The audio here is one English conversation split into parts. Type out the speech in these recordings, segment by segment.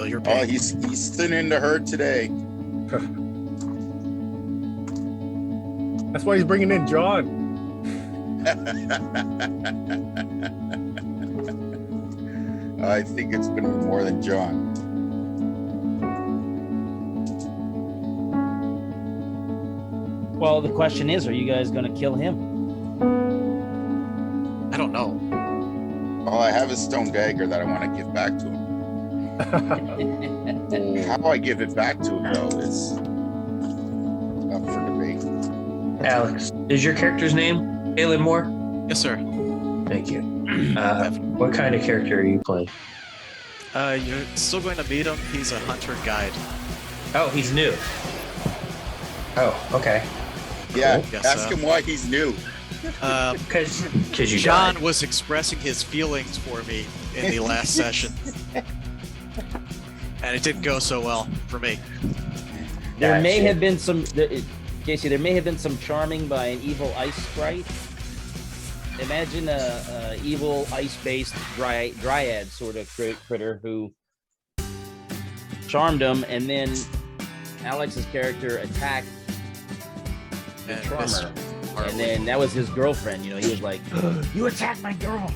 feel your pain. Oh, he's thinning the herd today. That's why he's bringing in John. I think it's going to be more than John. Well, the question is, are you guys going to kill him? I don't know. Oh, I have a stone dagger that I want to give back to him. How I give it back to him, though, is up for debate. Alex, is your character's name Galen Moore? Yes, sir. Thank you. What kind of character are you playing? You're still going to meet him. He's a hunter guide. Oh, he's new. Oh, okay. Yeah, Guess ask so. him why he's new. Because you John died. was expressing his feelings for me in the last session. And it didn't go so well for me. There may have been some, Casey, there may have been some charming by an evil ice sprite. Imagine a evil ice-based dryad sort of critter who charmed him, and then Alex's character attacked the charmer. And then that was his girlfriend. You know, he was like, "You attacked my girl."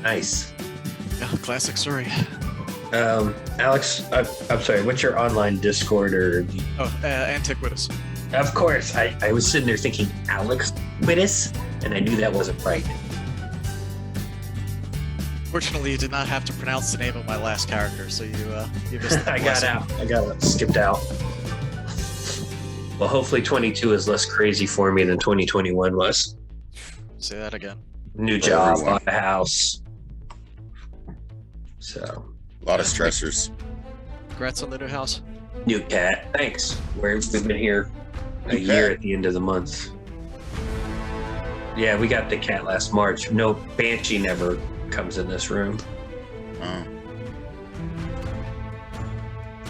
Nice. Yeah, classic story. Alex, I'm sorry, what's your online Discord or? Oh, Antiquitous. Of course, I was sitting there thinking Alex Wittis, and I knew that wasn't right. Fortunately, you did not have to pronounce the name of my last character, so you missed the I got blessing. out. I got skipped out. Well, hopefully 22 is less crazy for me than 2021 was. Say that again. New job, bought a house. So. A lot of stressors. Congrats on the new house. New cat. Thanks. We've been here a New year cat. at the end of the month. Yeah, we got the cat last March. No, Banshee never comes in this room. Oh.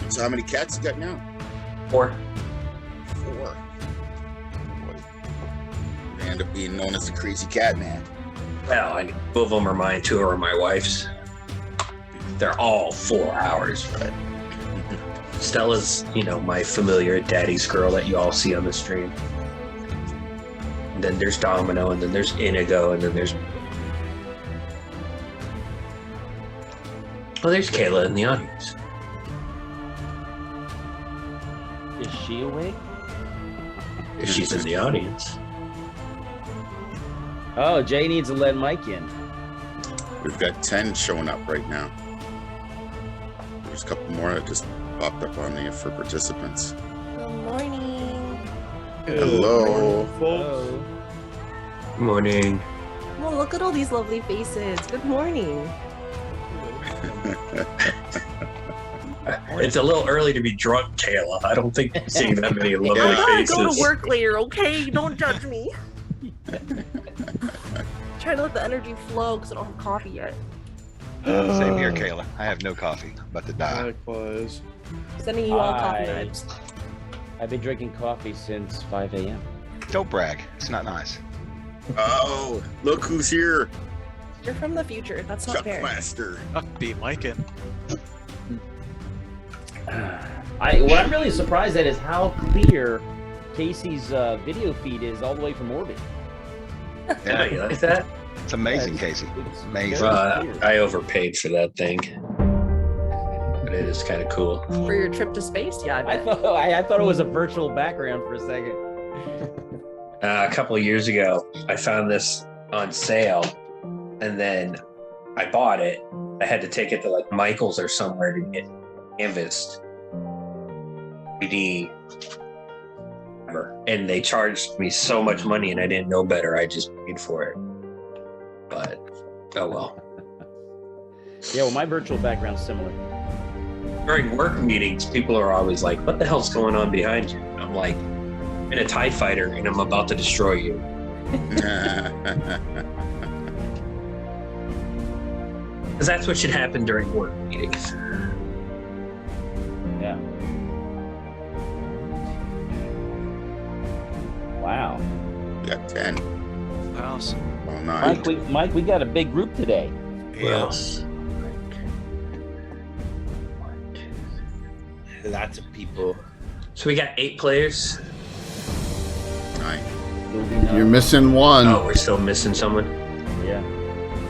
So how many cats you got now? 4. 4. Boy. You end up being known as the crazy cat man. Well, 2 of them are mine, 2 are my wife's. They're all 4 hours, but Stella's, my familiar daddy's girl that you all see on the stream. And then there's Domino, and then there's Inigo, and then there's... Oh, there's Kayla in the audience. Is she awake? If she's in the audience. Oh, Jay needs to let Mike in. We've got 10 showing up right now. There's a couple more that just popped up on there for participants. Good morning. Hello. folks. Good morning. Oh, look at all these lovely faces. Good morning. It's a little early to be drunk, Kayla. I don't think I'm seeing that many lovely I gotta faces. go to work later, okay? Don't judge me. Trying to let the energy flow because I don't have coffee yet. Same here, Kayla. I have no coffee. I'm about to die. Likewise. Sending you all coffee Hi. vibes. I've been drinking coffee since 5 a.m. Don't brag. It's not nice. Oh, look who's here. You're from the future. That's not fair. Chuckmaster. Beat Mike in. What I'm really surprised at is how clear Casey's video feed is all the way from orbit. Yeah, you like that? It's amazing, Yeah, Casey. it's Amazing. very clear. I overpaid for that thing. But it is kind of cool. For your trip to space? Yeah, I I bet. thought it was a virtual background for a second. A couple of years ago, I found this on sale, and then I bought it. I had to take it to like Michael's or somewhere to get canvassed 3D. And they charged me so much money, and I didn't know better. I just paid for it. But oh well. Yeah, well, my virtual background's similar. During work meetings, people are always like, "What the hell's going on behind you?" And I'm like, "I'm in a TIE fighter, and I'm about to destroy you." Because that's what should happen during work meetings. Yeah. Wow. We got 10. House. Well, 9. Mike, we got a big group today. Who else? lots of people. So we got 8 players. 9. You're missing one. Oh, we're still missing someone. Yeah.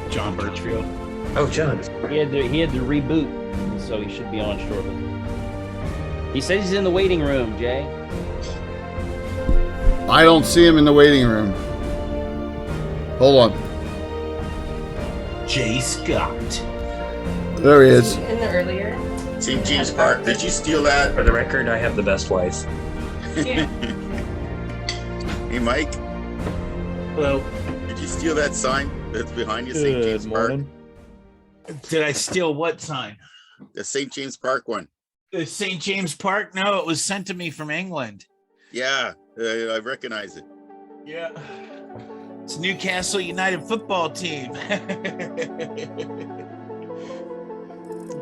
John Birchfield. Oh, John. He had to reboot, so he should be on shortly. He says he's in the waiting room, Jay. I don't see him in the waiting room. Hold on. Jay Scott. There he is. In the earlier. St. James Park. Did you steal that? For the record, I have the best wife. Yeah. Hey, Mike. Hello. Did you steal that sign that's behind you, St. James Park? Did I steal what sign? The St. James Park one. The St. James Park? No, it was sent to me from England. Yeah, I recognize it. Yeah. It's Newcastle United football team.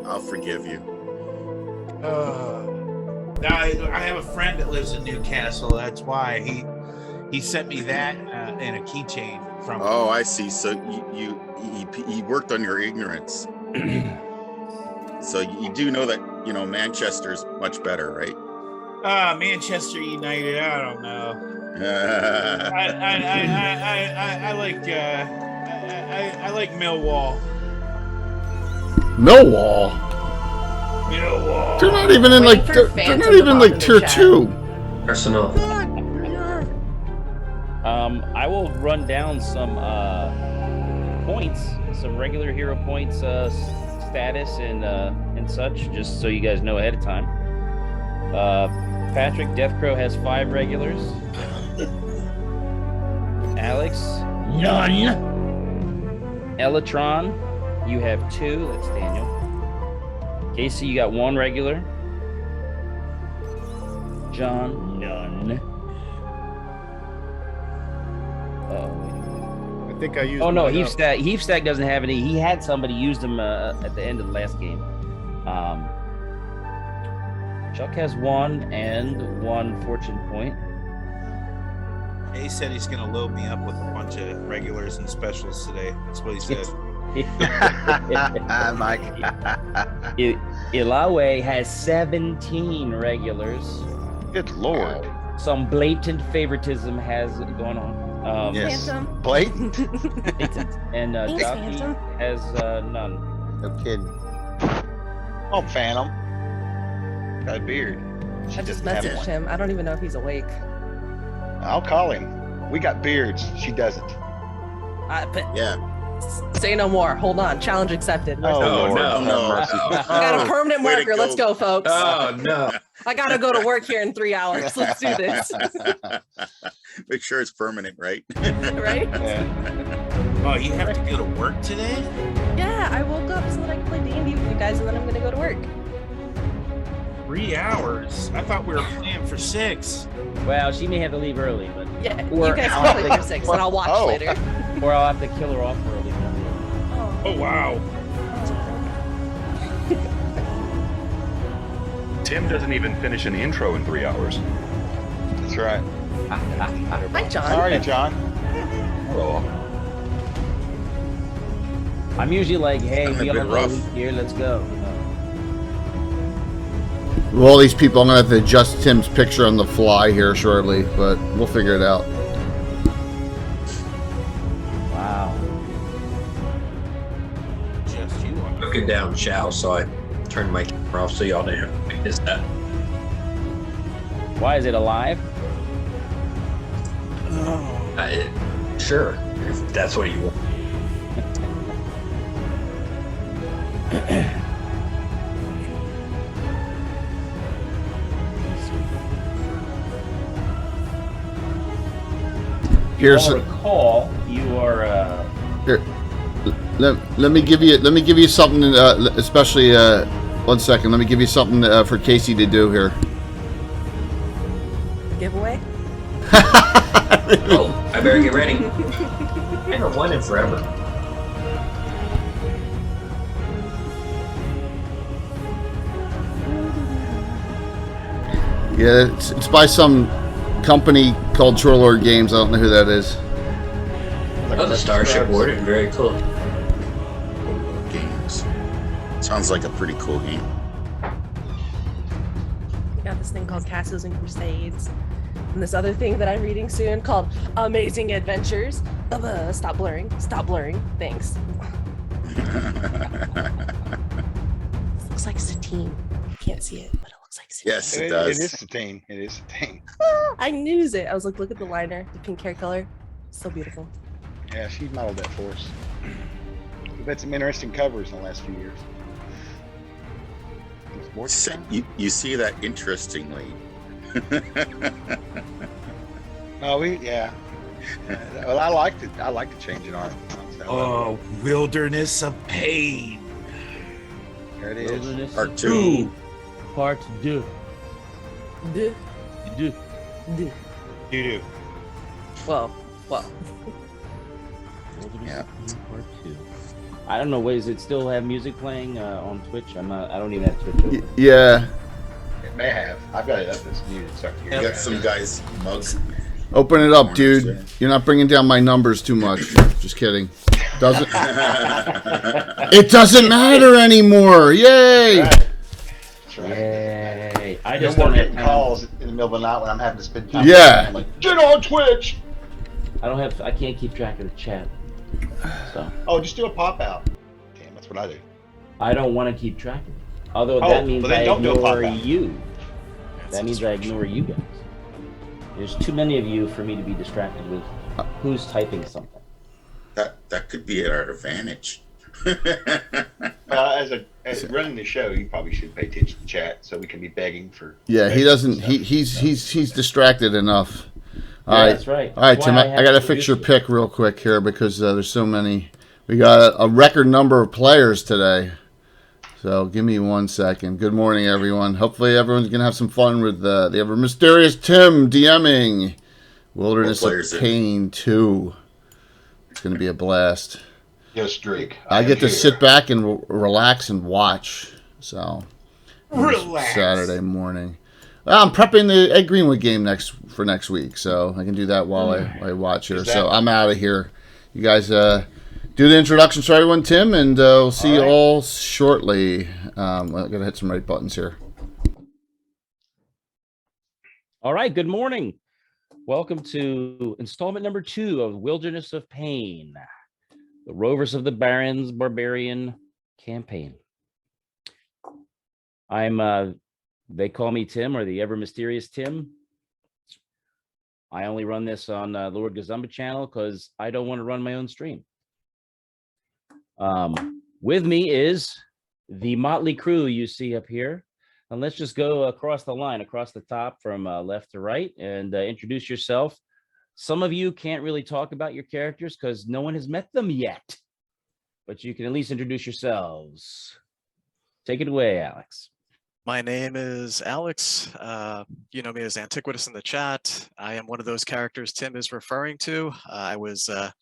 I'll forgive you. I have a friend that lives in Newcastle. That's why he sent me that in a keychain from. Oh, I see. So he worked on your ignorance. So you do know that Manchester's much better, right? Manchester United. I don't know. I like Millwall. Millwall. Millwall. They're not even in Waiting for they're fans not at the even bottom like of the tier chat. 2. Arsenal. I will run down some points, some regular hero points status and such, just so you guys know ahead of time. Patrick Deathcrow has 5 regulars. Alex, none. Elytron, you have 2. That's Daniel. Casey, you got 1 regular. John, none. I think I used. Oh no, mine up. Heapstack doesn't have any. He had somebody used them at the end of the last game. Chuck has 1 and 1 fortune point. He said he's gonna load me up with a bunch of regulars and specials today. That's what he said. Mike. Ilawe has 17 regulars. Good lord. Some blatant favoritism has gone on. Yes. Phantom. Blatant. Blatant. And Thanks, Jockey Phantom. has none. No kidding. Oh, Phantom. Got a beard. She I just doesn't have messaged one. him. I don't even know if he's awake. I'll call him. We got beards. She doesn't. But Yeah. say no more. Hold on. Challenge accepted. Oh, Lord. no. Have mercy. I got a permanent Way to marker. Let's go, folks. Oh, no. I gotta go to work here in 3 hours. Let's do this. Make sure it's permanent, right? Right? Yeah. Oh, you have to go to work today? Yeah, I woke up so that I could play D&D with you guys, and then I'm gonna go to work. 3 hours? I thought we were playing for 6. Well, she may have to leave early, but Yeah, Or- you guys can play for 6, and I'll watch Oh. later. or I'll have to kill her off early. Oh, wow. Tim doesn't even finish an intro in 3 hours. That's right. Hi, John. How are you, John? Oh, I'm usually like, hey, Sounded we a all bit go rough. here, let's go. With all these people, I'm gonna have to adjust Tim's picture on the fly here shortly, but we'll figure it out. Wow. Just you are. Looking down Chow, so I turned my camera off so y'all didn't have to miss that. Why is it alive? Sure, if that's what you want. Here's I'll recall you are here. Let me give you something, especially 1 second. Let me give you something for Casey to do here. Giveaway? Oh, I better get ready. I haven't won in forever. Yeah, it's by some company called Trollord Games. I don't know who that is. Oh, the Starship Warden, very cool. Games. Sounds like a pretty cool game. this thing called Castles and Crusades, and this other thing that I'm reading soon called Amazing Adventures. Stop blurring. Stop blurring. Thanks. This looks like Satine. Can't see it, but it looks like Satine. Yes, it does. It is Satine. It is Satine. I knew it. I was like, look at the liner, the pink hair color. So beautiful. Yeah, she modeled that for us. We've had some interesting covers in the last few years. There's more to come. You see that interestingly. Oh, yeah. Well, I like the change in art. So, Oh, Wilderness of Pain. there it is. Wilderness Part of 2. Pain, Part 2. Duh, Do. duh. You do. Well. Wilderness Yeah. of Pain, Part 2. I don't know. Wait, does it still have music playing on Twitch? I don't even have Twitch open. Yeah. It may have. I've got it up as muted. So I can hear You you. got some guys mugs. Open it up, dude. You're not bringing down my numbers too much. Just kidding. Doesn't it doesn't matter anymore. Yay! That's right. Yay! I No just more don't have getting time. calls in the middle of the night when I'm having to spend time. Yeah. I'm like, get on Twitch. I can't keep track of the chat. So Oh, just do a pop out. Damn, that's what I do. I don't want to keep track of it. Although Oh, that means well then I don't do a ignore pop-out. you. That means I ignore you guys. There's too many of you for me to be distracted with who's typing something. That could be at our advantage. As running the show, you probably should pay attention to chat so we can be begging for. Yeah, he doesn't. He's distracted enough. All Yeah, right, that's right. all right, That's Tim. why I have got to to fix your produce pick real quick here because there's so many. We got a record number of players today. So give me 1 second. Good morning, everyone. Hopefully, everyone's gonna have some fun with the ever mysterious Tim DMing Wilderness What of players in? Pain 2. It's gonna be a blast. Yes, Drake. I get to sit back and relax and watch. So Relax. Saturday morning. Well, I'm prepping the Ed Greenwood game for next week, so I can do that while I watch here. Is that- So I'm out of here. You guys do the introductions for everyone, Tim, and we'll see you right. all shortly. I gotta hit some right buttons here. All right, good morning. Welcome to installment number 2 of Wilderness of Pain, the Rovers of the Barrens Barbarian campaign. I'm, they call me Tim, or the ever mysterious Tim. I only run this on Lord Gazumba channel because I don't want to run my own stream. With me is the motley crew you see up here. And let's just go across the line, across the top from left to right, and introduce yourself. Some of you can't really talk about your characters because no one has met them yet, but you can at least introduce yourselves. Take it away, Alex. My name is Alex. You know me as Antiquitous in the chat. I am one of those characters Tim is referring to. I was, let's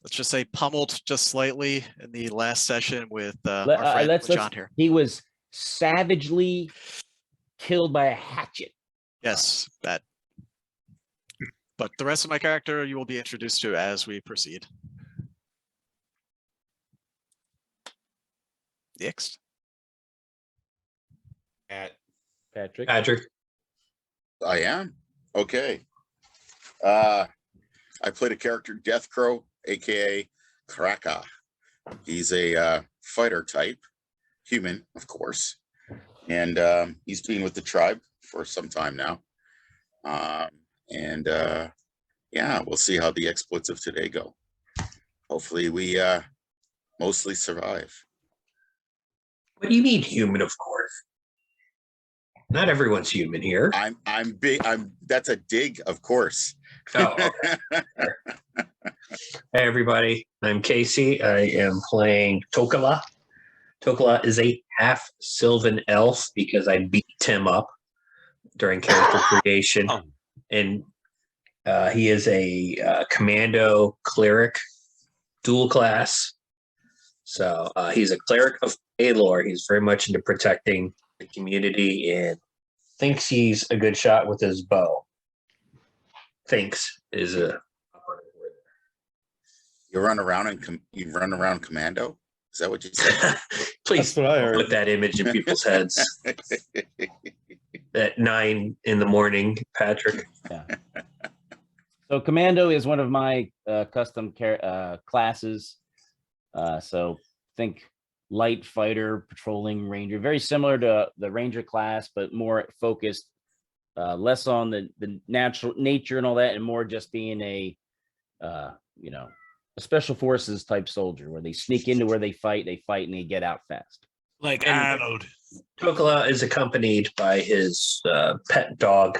just say, pummeled just slightly in the last session with our friend John here. He was savagely killed by a hatchet. Yes, that. But the rest of my character you will be introduced to as we proceed. Next. Patrick. I am. Okay. I played a character, Death Crow, aka Kraka. He's a fighter type, human, of course, and he's been with the tribe for some time now. Yeah, we'll see how the exploits of today go. Hopefully, we mostly survive. What do you mean human, of course? Not everyone's human here. I'm big. That's a dig, of course. Oh, okay. Hey, everybody. I'm Casey. I am playing Tokala. Tokala is a half Sylvan elf because I beat Tim up during character creation. And he is a commando cleric, dual class. So he's a cleric of Paylor. He's very much into protecting the community and thinks he's a good shot with his bow. Thinks is a. You run around and you run around commando. Is that what you said? Please That's what I heard. put that image in people's heads. at 9 in the morning, Patrick. Yeah. So Commando is one of my custom classes. So think light fighter, patrolling ranger, very similar to the ranger class, but more focused, less on the natural nature and all that, and more just being a special forces type soldier where they sneak into where they fight, and they get out fast. Like And- Arnold. Chocolat is accompanied by his pet dog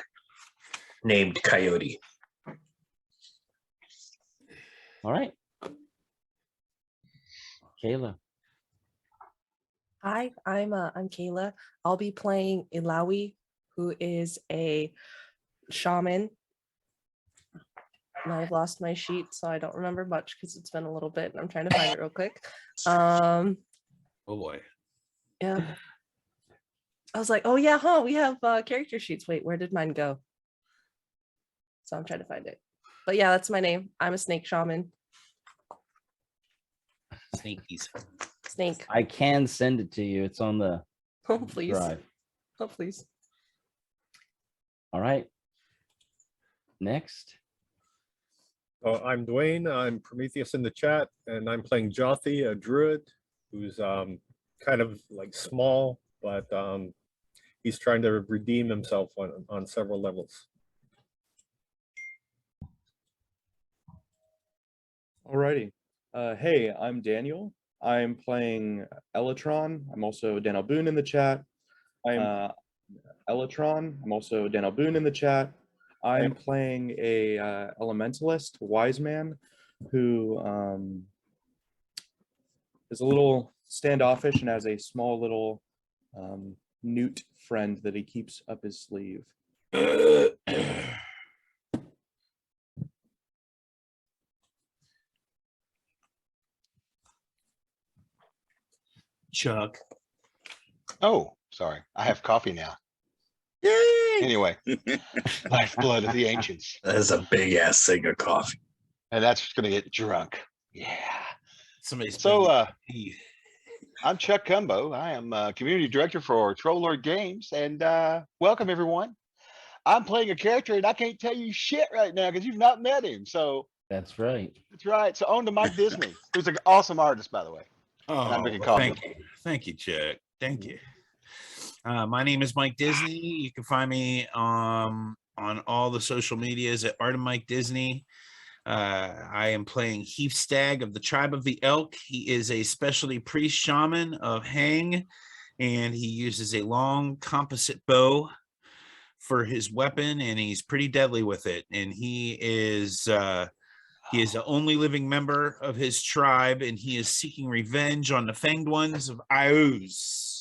named Coyote. All right. Kayla. Hi, I'm Kayla. I'll be playing Ilawi, who is a shaman. And I've lost my sheet, so I don't remember much because it's been a little bit, and I'm trying to find it real quick. Oh boy. Yeah. I was like, oh yeah, we have character sheets. Wait, where did mine go? So I'm trying to find it. But yeah, that's my name. I'm a snake shaman. Sneakies. Snake. I can send it to you. It's on the Oh, please. drive. Oh, please. All right. Next. I'm Dwayne. I'm Prometheus in the chat, and I'm playing Jothi, a druid who's kind of like small, but he's trying to redeem himself on several levels. Alrighty. Hey, I'm Daniel. I'm playing Elatron. I'm also Daniel Boone in the chat. I'm Elatron. I'm also Daniel Boone in the chat. I'm playing a elementalist, wise man, who is a little standoffish and has a small little newt friend that he keeps up his sleeve. Chuck. Oh, sorry. I have coffee now. Yay! Anyway, lifeblood of the ancients. That's a big ass thing of coffee. And that's going to get drunk. Yeah. Somebody's So, I'm Chuck Cumbo. I am community director for Troll Lord Games, and welcome everyone. I'm playing a character, and I can't tell you shit right now because you've not met him. So That's right. that's right. So on to Mike Disney, who's an awesome artist, by the way. Oh, I'm drinking coffee. thank you, Chuck. Thank you. My name is Mike Disney. You can find me on all the social medias at Art of Mike Disney. I am playing Heath Stag of the Tribe of the Elk. He is a specialty priest shaman of Hang, and he uses a long composite bow for his weapon, and he's pretty deadly with it. And he is the only living member of his tribe, and he is seeking revenge on the Fanged Ones of Iuz.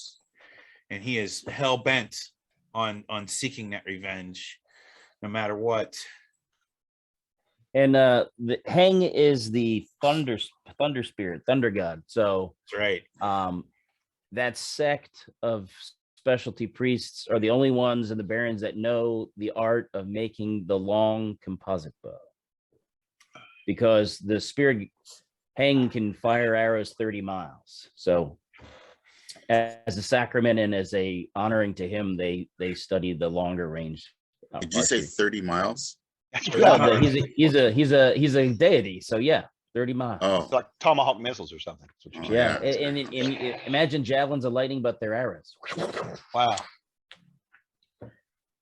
And he is hell-bent on seeking that revenge, no matter what. And the Hang is the thunder spirit, thunder god. So That's right. That sect of specialty priests are the only ones in the Barrens that know the art of making the long composite bow. Because the spirit Hang can fire arrows 30 miles. So as a sacrament and as a honoring to him, they study the longer range. Did you say 30 miles? That's Yeah, really he's a deity. So yeah, 30 miles. Oh, it's like Tomahawk missiles or something. That's what you're Yeah, yeah. and imagine javelins of lightning, but they're arrows. saying. Wow.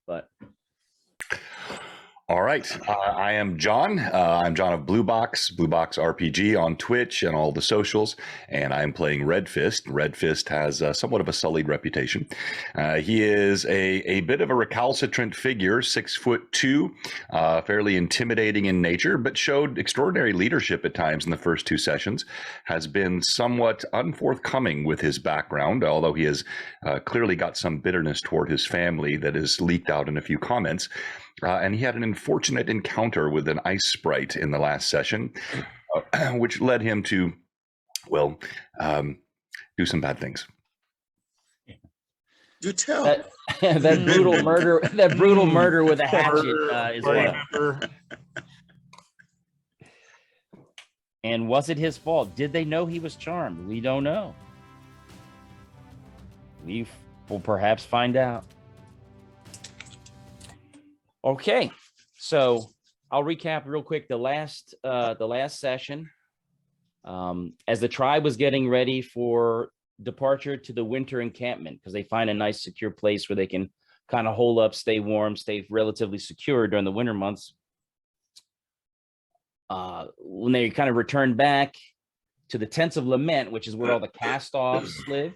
But All right. I am John. I'm John of Blue Box RPG on Twitch and all the socials, and I'm playing Red Fist. Red Fist has somewhat of a sullied reputation. He is a bit of a recalcitrant figure, 6'2", fairly intimidating in nature, but showed extraordinary leadership at times in the first two sessions. Has been somewhat unforthcoming with his background, although he has clearly got some bitterness toward his family that is leaked out in a few comments. And he had an unfortunate encounter with an ice sprite in the last session, which led him to, well, do some bad things. Do tell. that brutal murder with a hatchet is what. Remember? And was it his fault? Did they know he was charmed? We don't know. We will perhaps find out. Okay, so I'll recap real quick the last session. As the tribe was getting ready for departure to the winter encampment, because they find a nice secure place where they can kind of hole up, stay warm, stay relatively secure during the winter months. When they kind of returned back to the tents of lament, which is where all the cast-offs live,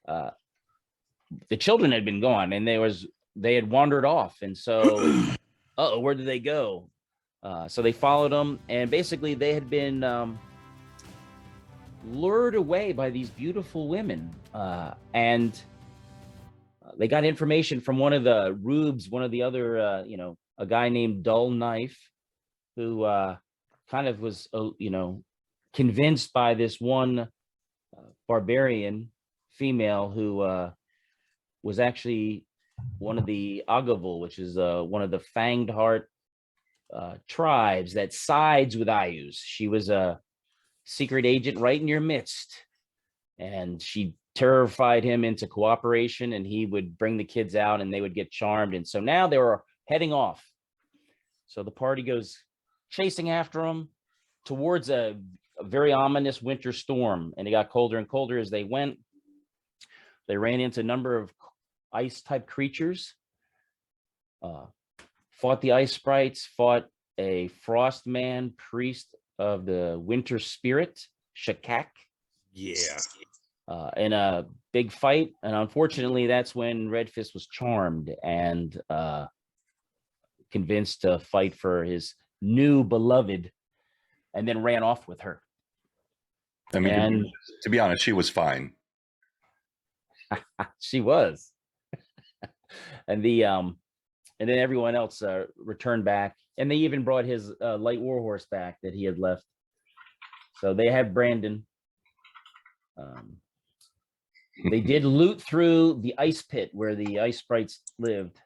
the children had been gone, and they had wandered off, and so where did they go? So they followed them, and basically they had been lured away by these beautiful women, and they got information from one of the rubes, one of the other, a guy named Dull Knife, who kind of was, convinced by this one barbarian female who was actually one of the Agavul, which is one of the Fanged Heart tribes that sides with Ayus. She was a secret agent right in your midst, and she terrified him into cooperation, and he would bring the kids out and they would get charmed. And so now they were heading off. So the party goes chasing after them towards a very ominous winter storm, and it got colder and colder as they went. They ran into a number of ice type creatures, fought the ice sprites, fought a frost man, priest of the winter spirit, Shakak. Yeah. In a big fight. And unfortunately, that's when Red Fist was charmed and convinced to fight for his new beloved, and then ran off with her. I mean, And to be honest, she was fine. she was. And then everyone else returned back, and they even brought his light warhorse back that he had left. So they had Brandon. They did loot through the ice pit where the ice sprites lived,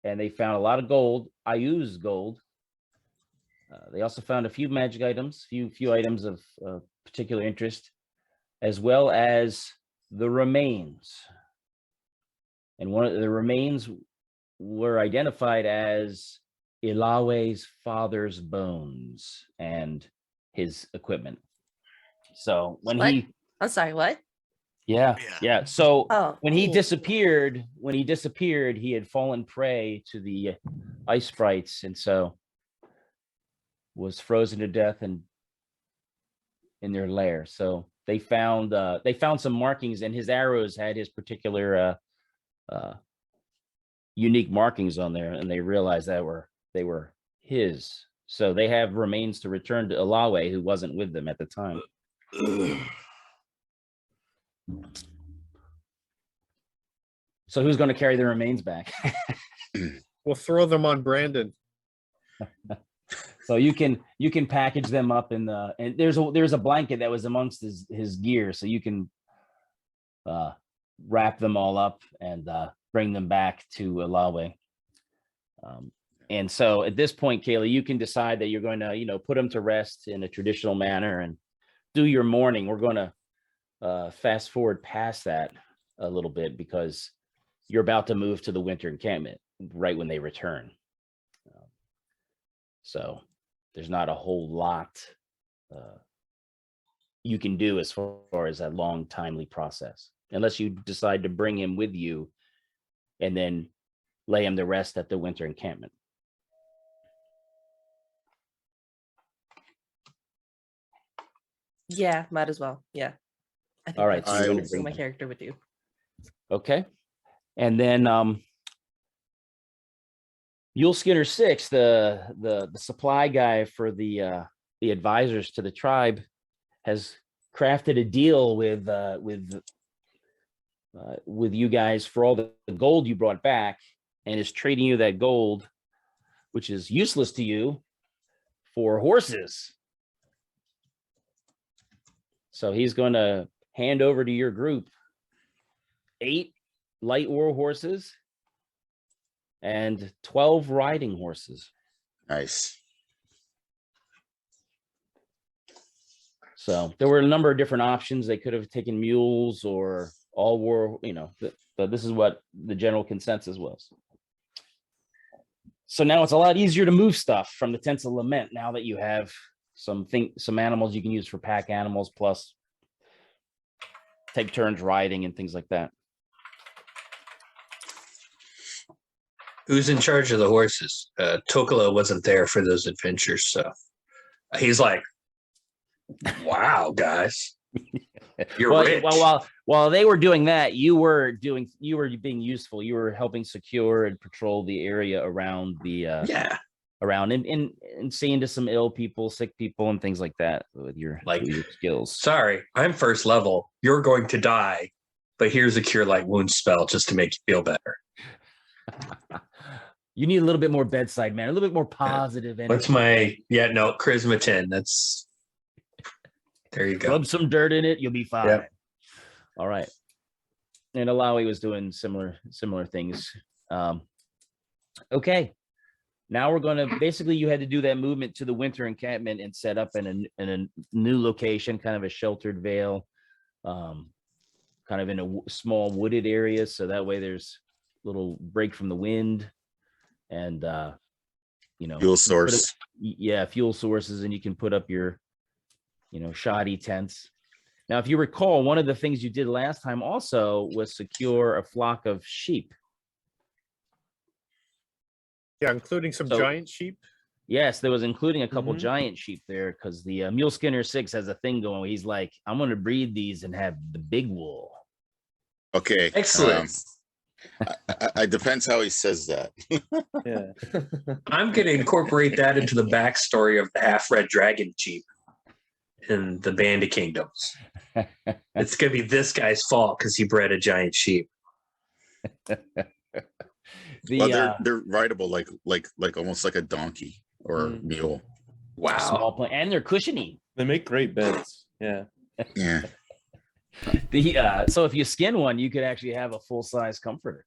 and they found a lot of gold, Ayu's gold. They also found a few magic items, few items of particular interest, as well as the remains. And one of the remains were identified as Ilawe's father's bones and his equipment. So when What? he, I'm sorry, what? yeah. So when he cool. disappeared, he had fallen prey to the ice sprites, and so was frozen to death and in their lair. So they found some markings, and his arrows had his particular unique markings on there, and they realized that they were his. So they have remains to return to Ilawe, who wasn't with them at the time. So who's going to carry the remains back? We'll throw them on Brandon. So you can package them up in the, and there's a blanket that was amongst his gear, so you can wrap them all up and bring them back to Ilawe. And so at this point, Kayla, you can decide that you're going to, put them to rest in a traditional manner and do your mourning. We're going to fast forward past that a little bit because you're about to move to the winter encampment right when they return. So there's not a whole lot you can do as far as that long, timely process, unless you decide to bring him with you and then lay him to rest at the winter encampment. Yeah, might as well. Yeah. I think All right, that's so you're gonna bring bring my them. character with you. Okay. And then Yule Skinner 6, the supply guy for the advisors to the tribe, has crafted a deal with you guys for all the gold you brought back, and is trading you that gold, which is useless to you, for horses. So he's going to hand over to your group 8 light war horses and 12 riding horses. Nice. So there were a number of different options. They could have taken mules or all war, but this is what the general consensus was. So now it's a lot easier to move stuff from the Tents of Lament now that you have some animals you can use for pack animals, plus take turns riding and things like that. Who's in charge of the horses? Tokolo wasn't there for those adventures, so he's like, "Wow, guys, you're rich." While they were doing that, you were being useful. You were helping secure and patrol the area around the around and seeing to some ill people, sick people, and things like that with your skills. Sorry, I'm first level. You're going to die, but here's a cure light wound spell just to make you feel better. You need a little bit more bedside, man. A little bit more positive energy. What's my charisma 10? That's there you go. Rub some dirt in it, you'll be fine. Yep. All right. And Alawi was doing similar things. Okay. Now we're going to basically you had to do that movement to the winter encampment and set up in a new location, kind of a sheltered vale, kind of in a small wooded area. So that way there's a little break from the wind and, fuel source. Fuel sources. And you can put up your, shoddy tents. Now, if you recall, one of the things you did last time also was secure a flock of sheep. Yeah, including some giant sheep. Yes, there was including a couple giant sheep there because the Mule Skinner 6 has a thing going. He's like, I'm going to breed these and have the big wool. Okay. Excellent. It depends how he says that. Yeah. I'm going to incorporate that into the backstory of the half-red dragon sheep in the Band of Kingdoms. It's going to be this guy's fault because he bred a giant sheep. They're rideable like almost like a donkey or mule. Wow. And they're cushiony. They make great beds. Yeah. Yeah. So if you skin one, you could actually have a full-size comforter.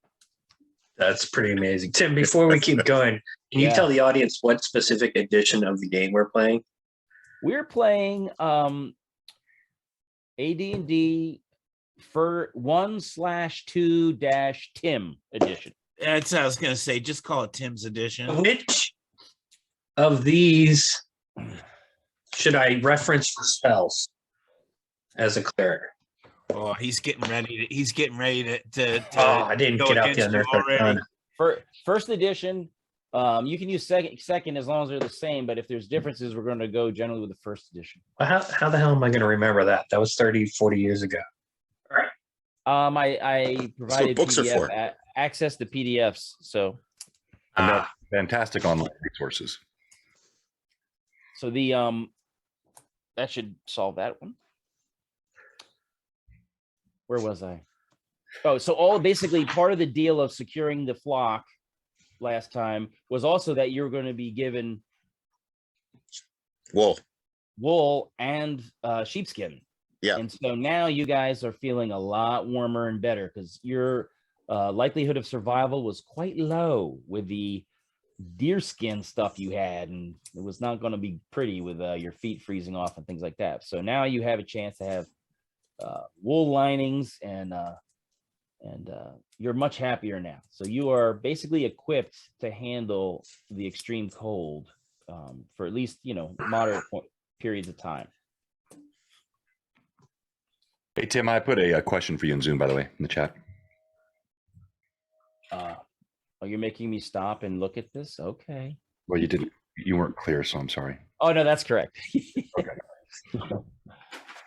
That's pretty amazing. Tim, before we keep going, can you tell the audience what specific edition of the game we're playing? We're playing AD&D for 1/2-Tim edition. That's what I was going to say. Just call it Tim's edition. Which of these should I reference for spells as a cleric? Oh, he's getting ready. He's getting ready to I didn't get out the other already. For first edition, you can use second as long as they're the same. But if there's differences, we're going to go generally with the first edition. How the hell am I going to remember that? That was 30, 40 years ago. All right. I provided PDF access to PDFs. So fantastic online resources. So the that should solve that one. Where was I? Oh, so basically part of the deal of securing the flock last time was also that you're going to be given wool and sheepskin. Yeah. And so now you guys are feeling a lot warmer and better because your likelihood of survival was quite low with the deerskin stuff you had, and it was not going to be pretty with your feet freezing off and things like that. So now you have a chance to have wool linings and you're much happier now. So you are basically equipped to handle the extreme cold for at least moderate periods of time. Hey Tim, I put a question for you in Zoom, by the way, in the chat. Oh, you're making me stop and look at this? Okay. Well, you weren't clear, so I'm sorry. Oh no, that's correct. Okay.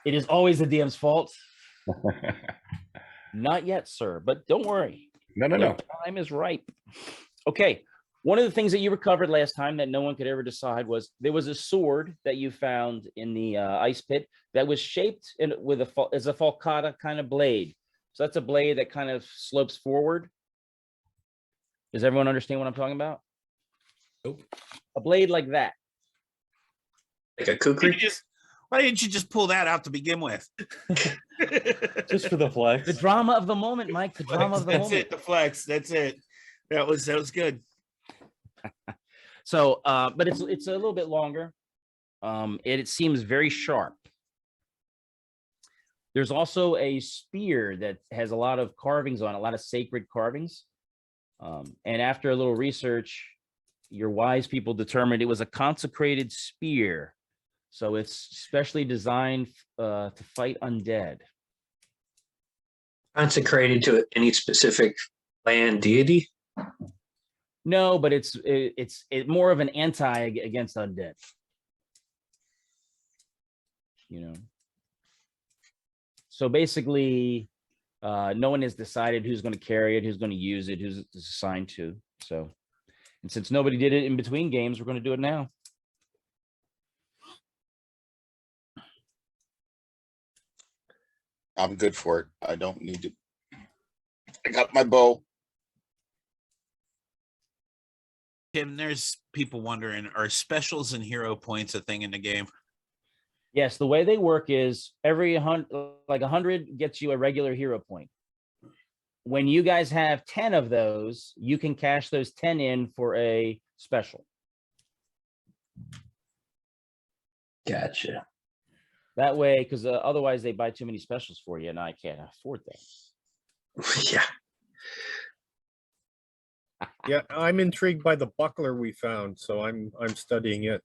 It is always the DM's fault. Not yet, sir, but don't worry. No. Time is ripe. Okay. One of the things that you recovered last time that no one could ever decide was there was a sword that you found in the ice pit that was shaped as a falcata kind of blade. So that's a blade that kind of slopes forward. Does everyone understand what I'm talking about? Nope. A blade like that. Like a kukri? Why didn't you just pull that out to begin with? Just for the flex. The drama of the moment, Mike. The drama of the moment. That's it. The flex. That's it. That was good. So, but it's a little bit longer. It seems very sharp. There's also a spear that has a lot of carvings on it, a lot of sacred carvings. And after a little research, your wise people determined it was a consecrated spear. So it's specially designed to fight undead. Consecrated to any specific land deity? No, but it's more of an anti against undead. You know. So basically, no one has decided who's going to carry it, who's going to use it, who's it's assigned to. So, and since nobody did it in between games, we're going to do it now. I'm good for it. I don't need to. I got my bow. Tim, there's people wondering, are specials and hero points a thing in the game? Yes, the way they work is every 100 gets you a regular hero point. When you guys have 10 of those, you can cash those 10 in for a special. Gotcha. That way, because otherwise they buy too many specials for you, and I can't afford that. Yeah. Yeah, I'm intrigued by the buckler we found, so I'm studying it.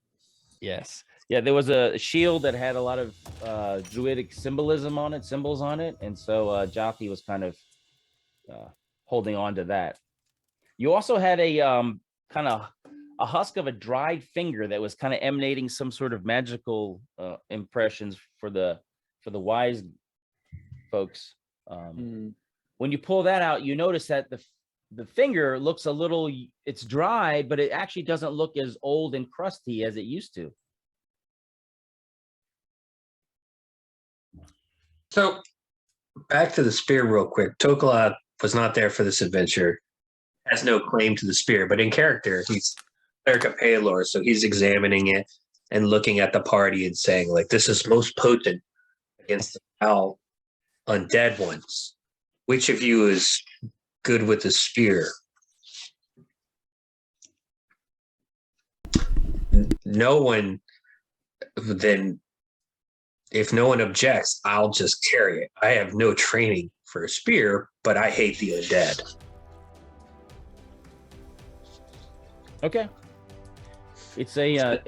Yes. Yeah, there was a shield that had a lot of druidic symbols on it, and so Jothi was kind of holding on to that. You also had a kind of a husk of a dried finger that was kind of emanating some sort of magical impressions for the wise folks. When you pull that out, you notice that the finger looks a little, it's dry, but it actually doesn't look as old and crusty as it used to. So back to the spear real quick. Tokala was not there for this adventure, has no claim to the spear, but in character, he's Cleric of Palor, so he's examining it and looking at the party and saying, like, this is most potent against the foul undead ones. Which of you is good with the spear? No one, then if no one objects, I'll just carry it. I have no training for a spear, but I hate the undead. Okay. It's a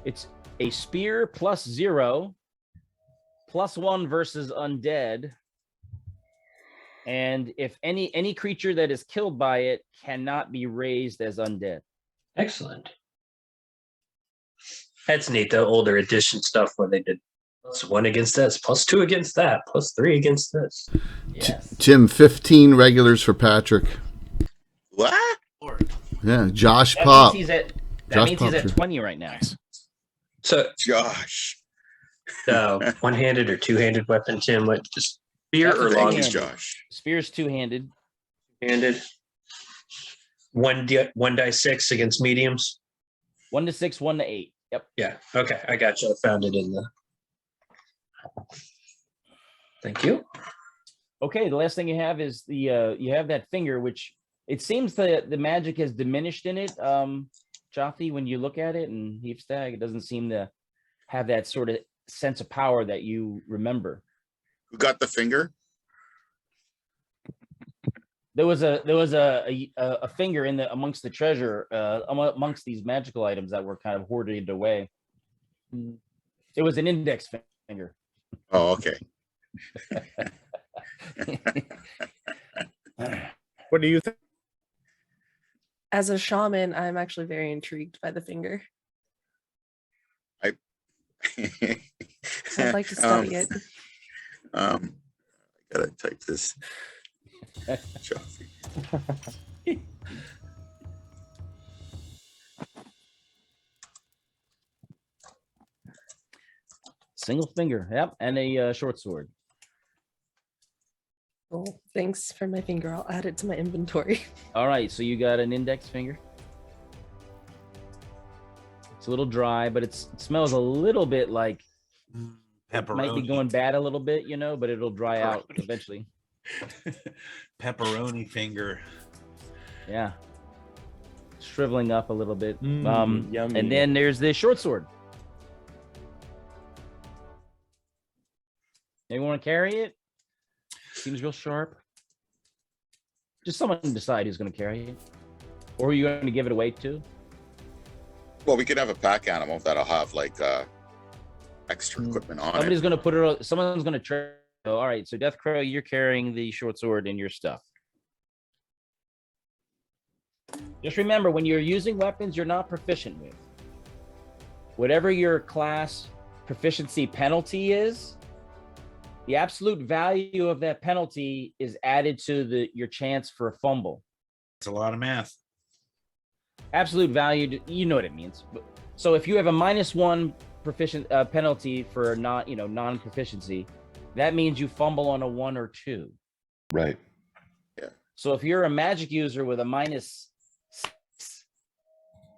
it's a spear +0, +1 versus undead. And if any creature that is killed by it cannot be raised as undead. Excellent. That's neat, the older edition stuff where they did +1 against this, +2 against that, +3 against this. Yes. Tim, 15 regulars for Patrick. What? Yeah, Josh That Pop. means that Josh means he's at Popper. 20 right now. So Josh. one-handed or two-handed weapon, Tim? What, just spear That's or a long Thanks, two-handed. Josh. Spear's two-handed. handed? 1d6 against mediums. 1 to 6, 1 to 8. Yep. Yeah. Okay, I got you. I found it in the. Thank you. Okay, the last thing you have is the you have that finger, which it seems that the magic has diminished in it. Jothi, when you look at it, and Heapstag, it doesn't seem to have that sort of sense of power that you remember. Who got the finger? There was a finger in amongst the treasure, amongst these magical items that were kind of hoarded away. It was an index finger. Oh, okay. What do you think? As a shaman, I'm actually very intrigued by the finger. I'd like to study it. I gotta type this. Single finger, yep, and a short sword. Well, thanks for my finger. I'll add it to my inventory. All right, so you got an index finger. It's a little dry, but it smells a little bit like it might be going bad a little bit, you know, but it'll dry out eventually. Pepperoni finger. Yeah. Shriveling up a little bit. Yummy. And then there's the short sword. Anyone want to carry it? Seems real sharp. Just someone decide who's going to carry it. Or are you going to give it away to? Well, we could have a pack animal that'll have like extra equipment on Somebody's it. going to put it. Someone's going to try. Oh, all right. So Death Crow, you're carrying the short sword in your stuff. Just remember, when you're using weapons you're not proficient with, whatever your class proficiency penalty is, the absolute value of that penalty is added to your chance for a fumble. It's a lot of math. Absolute value, you know what it means. So if you have a -1 proficient penalty for non-proficiency, that means you fumble on a 1 or 2. Right. So if you're a magic user with a -6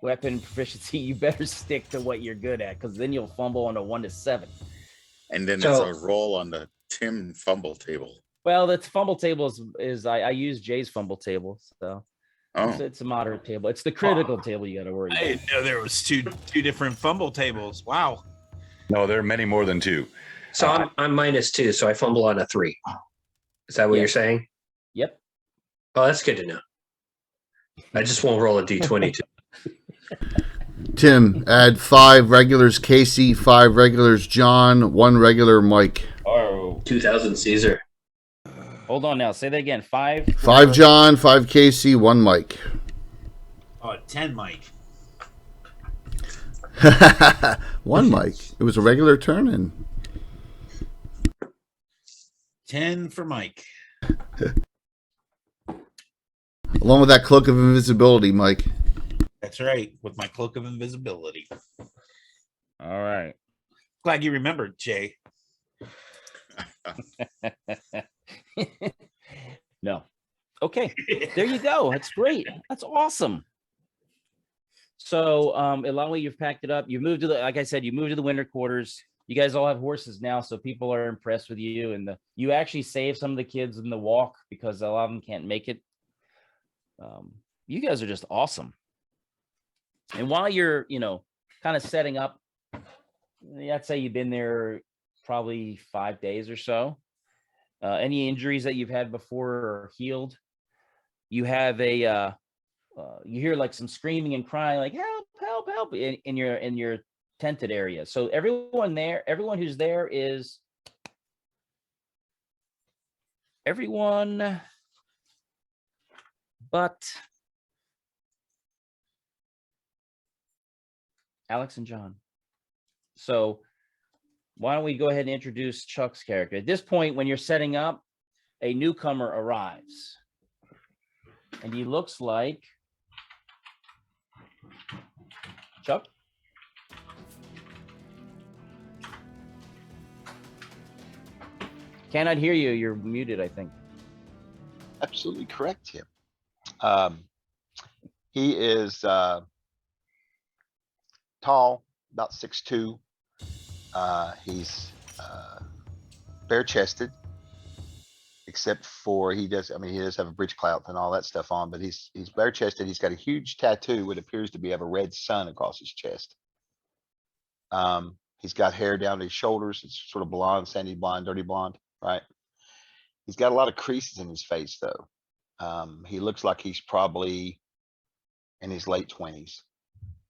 weapon proficiency, you better stick to what you're good at, because then you'll fumble on a 1 to 7. And then So- it's a roll on the Tim fumble table. Well, the fumble table is I use Jay's fumble table, so Oh, it's a moderate table. It's the critical table you got to worry I about. didn't know there was two different fumble tables. Wow. No, there are many more than 2. So I'm -2, so I fumble on a 3. Is that what Yeah. you're saying? Yep. Oh, that's good to know. I just won't roll a d20. Tim, add 5 regulars Casey, 5 regulars John, 1 regular Mike. Oh, 2000 Caesar. hold on now. Say that again. 5. 5 John, 5 Casey, 1 Mike. Oh, 10 Mike. 1 Mike. It was a regular turn in. 10 for Mike. Along with that cloak of invisibility, Mike. That's right. With my cloak of invisibility. All right. Glad you remembered, Jay. No. Okay. There you go. That's great. That's awesome. So, Ilawi, you've packed it up. You moved to like I said, you moved to the winter quarters. You guys all have horses now, so people are impressed with you. And you actually saved some of the kids in the walk because a lot of them can't make it. You guys are just awesome. And while you're, kind of setting up, I'd say you've been there probably 5 days or so. Any injuries that you've had before are healed. You have you hear like some screaming and crying, like help, help, help in your tented area. So everyone who's there is everyone but Alex and John. So why don't we go ahead and introduce Chuck's character? At this point, when you're setting up, a newcomer arrives. And he looks like Chuck. Cannot hear you. You're muted, I think. Absolutely correct, Tim. He is tall, about 6'2". He's bare-chested, except for he does have a breech clout and all that stuff on, but he's bare-chested. He's got a huge tattoo, what appears to be of a red sun across his chest. He's got hair down to his shoulders. It's sort of blonde, sandy blonde, dirty blonde, right? He's got a lot of creases in his face, though. He looks like he's probably in his late 20s.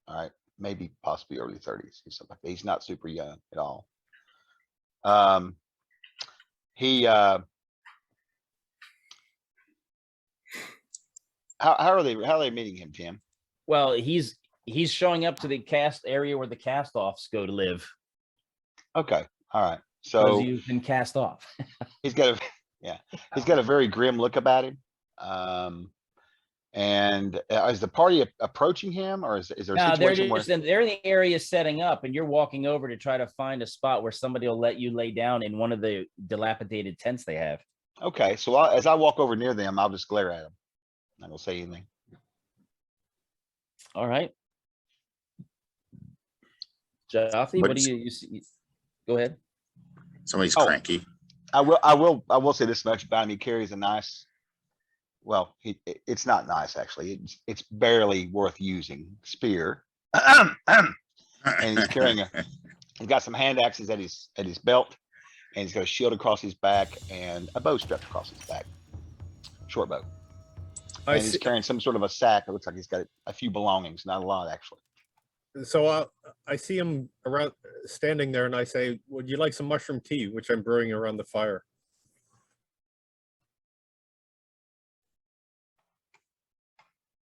All right, maybe possibly early 30s. He's not super young at all. How are they meeting him, Tim? Well, he's showing up to the cast area where the cast-offs go to live. Okay, all right. Because So you've been cast off. he's got a very grim look about him. And is the party approaching him, or is there a No, they're situation where? they're in the area setting up, and you're walking over to try to find a spot where somebody will let you lay down in one of the dilapidated tents they have. Okay, so as I walk over near them, I'll just glare at them. I don't say anything. All right. Jothy, what do you see? Go ahead. somebody's Oh. cranky. I will say this much about him. He carries a nice, well, it's not nice, actually. It's barely worth using spear. And he's carrying he's got some hand axes at his belt, and he's got a shield across his back and a bow strapped across his back. Short bow. I And he's see. carrying some sort of a sack. It looks like he's got a few belongings, not a lot, actually. So I see him around standing there, and I say, "Would you like some mushroom tea?" Which I'm brewing around the fire.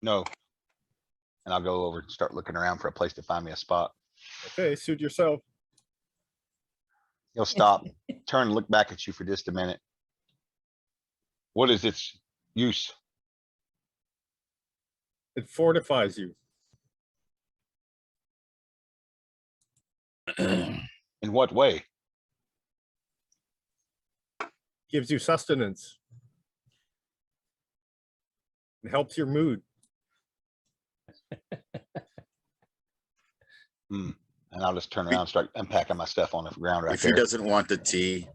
No. And I'll go over and start looking around for a place to find me a spot. Okay, suit yourself. He'll stop, turn and look back at you for just a minute. What is its use? It fortifies you. In what way? Gives you sustenance. It helps your mood. And I'll just turn around and start unpacking my stuff on the ground right If there. he doesn't want the tea,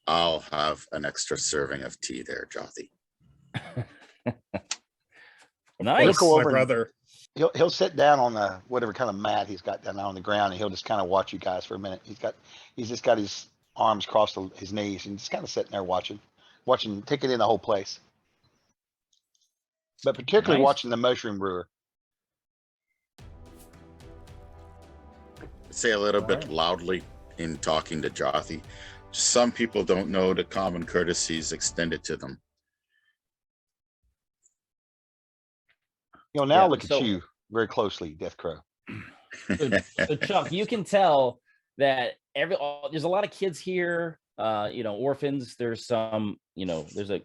I'll have an extra serving of tea there, Jothy. Nice, go my over and- brother. He'll sit down on the whatever kind of mat he's got down on the ground, and he'll just kind of watch you guys for a minute. He's just got his arms crossed his knees and just kind of sitting there watching, taking in the whole place. But particularly Nice. watching the mushroom brewer. Say a little bit Alright. loudly in talking to Jothy. Some people don't know the common courtesies extended to them. Now Yeah, look so- at you very closely, Death Crow. So Chuck, you can tell that there's a lot of kids here, orphans. There's some, there's a,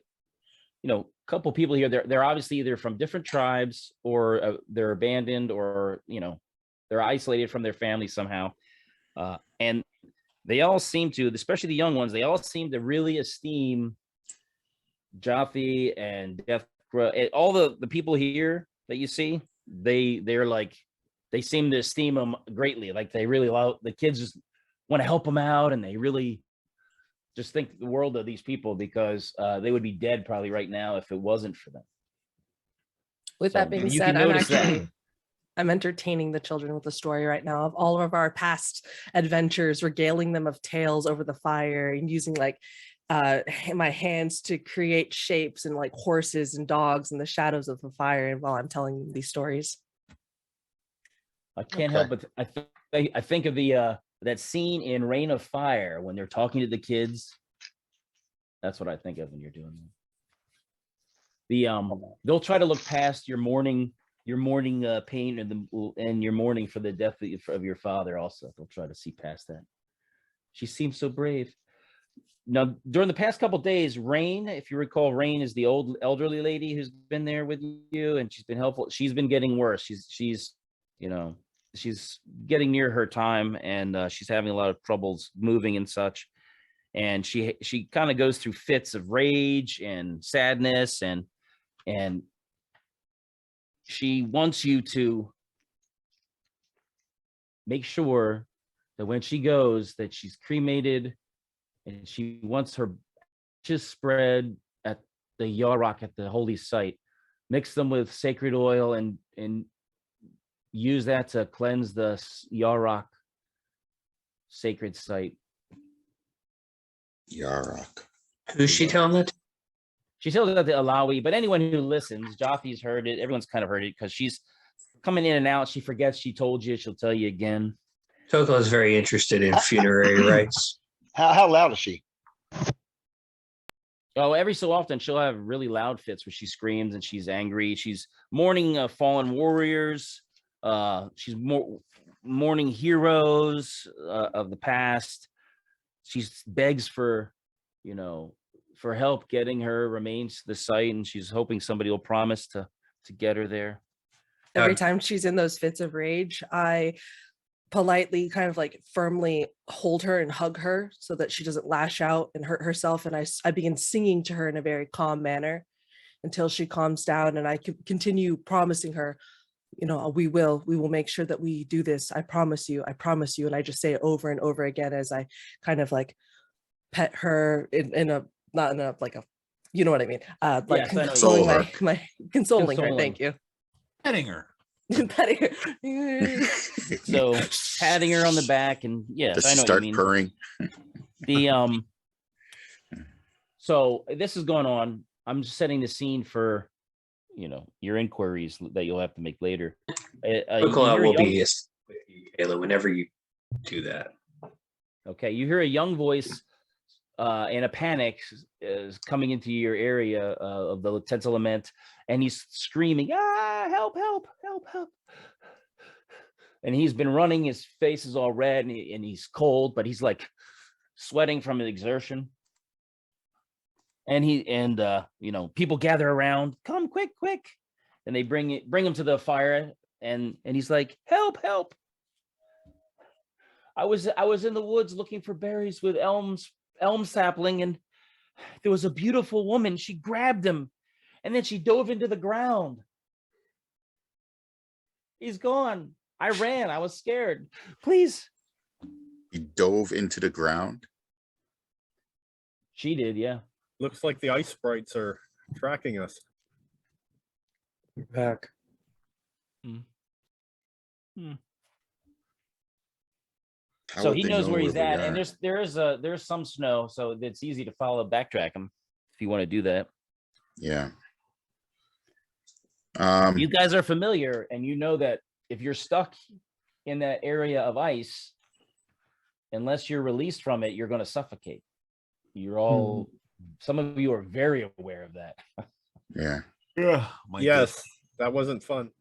couple people here. They're obviously either from different tribes or they're abandoned or, they're isolated from their family somehow. And they all seem to, especially the young ones, they all seem to really esteem Jaffe and Death Crow. All the people here that you see, they're like, they seem to esteem them greatly. Like they really love the kids, just want to help them out, and they really just think the world of these people because they would be dead probably right now if it wasn't for them. With So, that being and you said, can I'm notice that. actually I'm entertaining the children with a story right now of all of our past adventures, regaling them of tales over the fire and using like my hands to create shapes and like horses and dogs in the shadows of the fire, and while I'm telling them these stories. I can't help but I think of the that scene in Reign of Fire when they're talking to the kids. That's what I think of when you're doing that. They'll try to look past your mourning pain and your mourning for the death of your father. Also, they'll try to see past that. She seems so brave. Now, during the past couple of days, Rain, if you recall, Rain is the old elderly lady who's been there with you, and she's been helpful. She's been getting worse. She's getting near her time, and she's having a lot of troubles moving and such. And she kind of goes through fits of rage and sadness, and she wants you to make sure that when she goes, that she's cremated, and she wants her ashes spread at the Yarok at the holy site. Mix them with sacred oil and use that to cleanse the Yarok sacred site. Yarok. Who's she telling that? She tells that to Alawi, but anyone who listens, Jaffe's heard it. Everyone's kind of heard it because she's coming in and out. She forgets she told you. She'll tell you again. Toko is very interested in funerary rites. How loud is she? Oh, every so often she'll have really loud fits where she screams and she's angry. She's mourning fallen warriors. She's mourning heroes of the past. She begs for help getting her remains to the site, and she's hoping somebody will promise to get her there. Every time she's in those fits of rage, I politely kind of like firmly hold her and hug her so that she doesn't lash out and hurt herself. And I begin singing to her in a very calm manner until she calms down, and I continue promising her, we will make sure that we do this. I promise you. And I just say it over and over again as I kind of like pet her in a, not in a, like a, you know what I mean? Like Yes, I know. consoling her. Consoling. Thank you. Petting her. Petting her. So patting her on the back, and yes, Does I she know what start you mean. purring? So this is going on. I'm just setting the scene for your inquiries that you'll have to make later. You Tokola hear a will young- be with you, Kayla, whenever you do that. Okay, you hear a young voice in a panic is coming into your area of the Tense Lament, and he's screaming, "Ah, help, help, help, help." And he's been running, his face is all red, and he's cold, but he's like sweating from his exertion. And people gather around, "Come quick, quick." And they bring him to the fire, and he's like, "Help, help. I was in the woods looking for berries with elm sapling, and there was a beautiful woman. She grabbed him, and then she dove into the ground. He's gone. I ran. I was scared. Please." He dove into the ground. She did, yeah. Looks like the ice sprites are tracking us. Back. How So would he they knows know where he's we at, are? and there's some snow, so it's easy to backtrack him if you want to do that. Yeah. You guys are familiar, and you know that if you're stuck in that area of ice, unless you're released from it, you're going to suffocate. You're all, some of you are very aware of that. Yeah. Yes, that wasn't fun.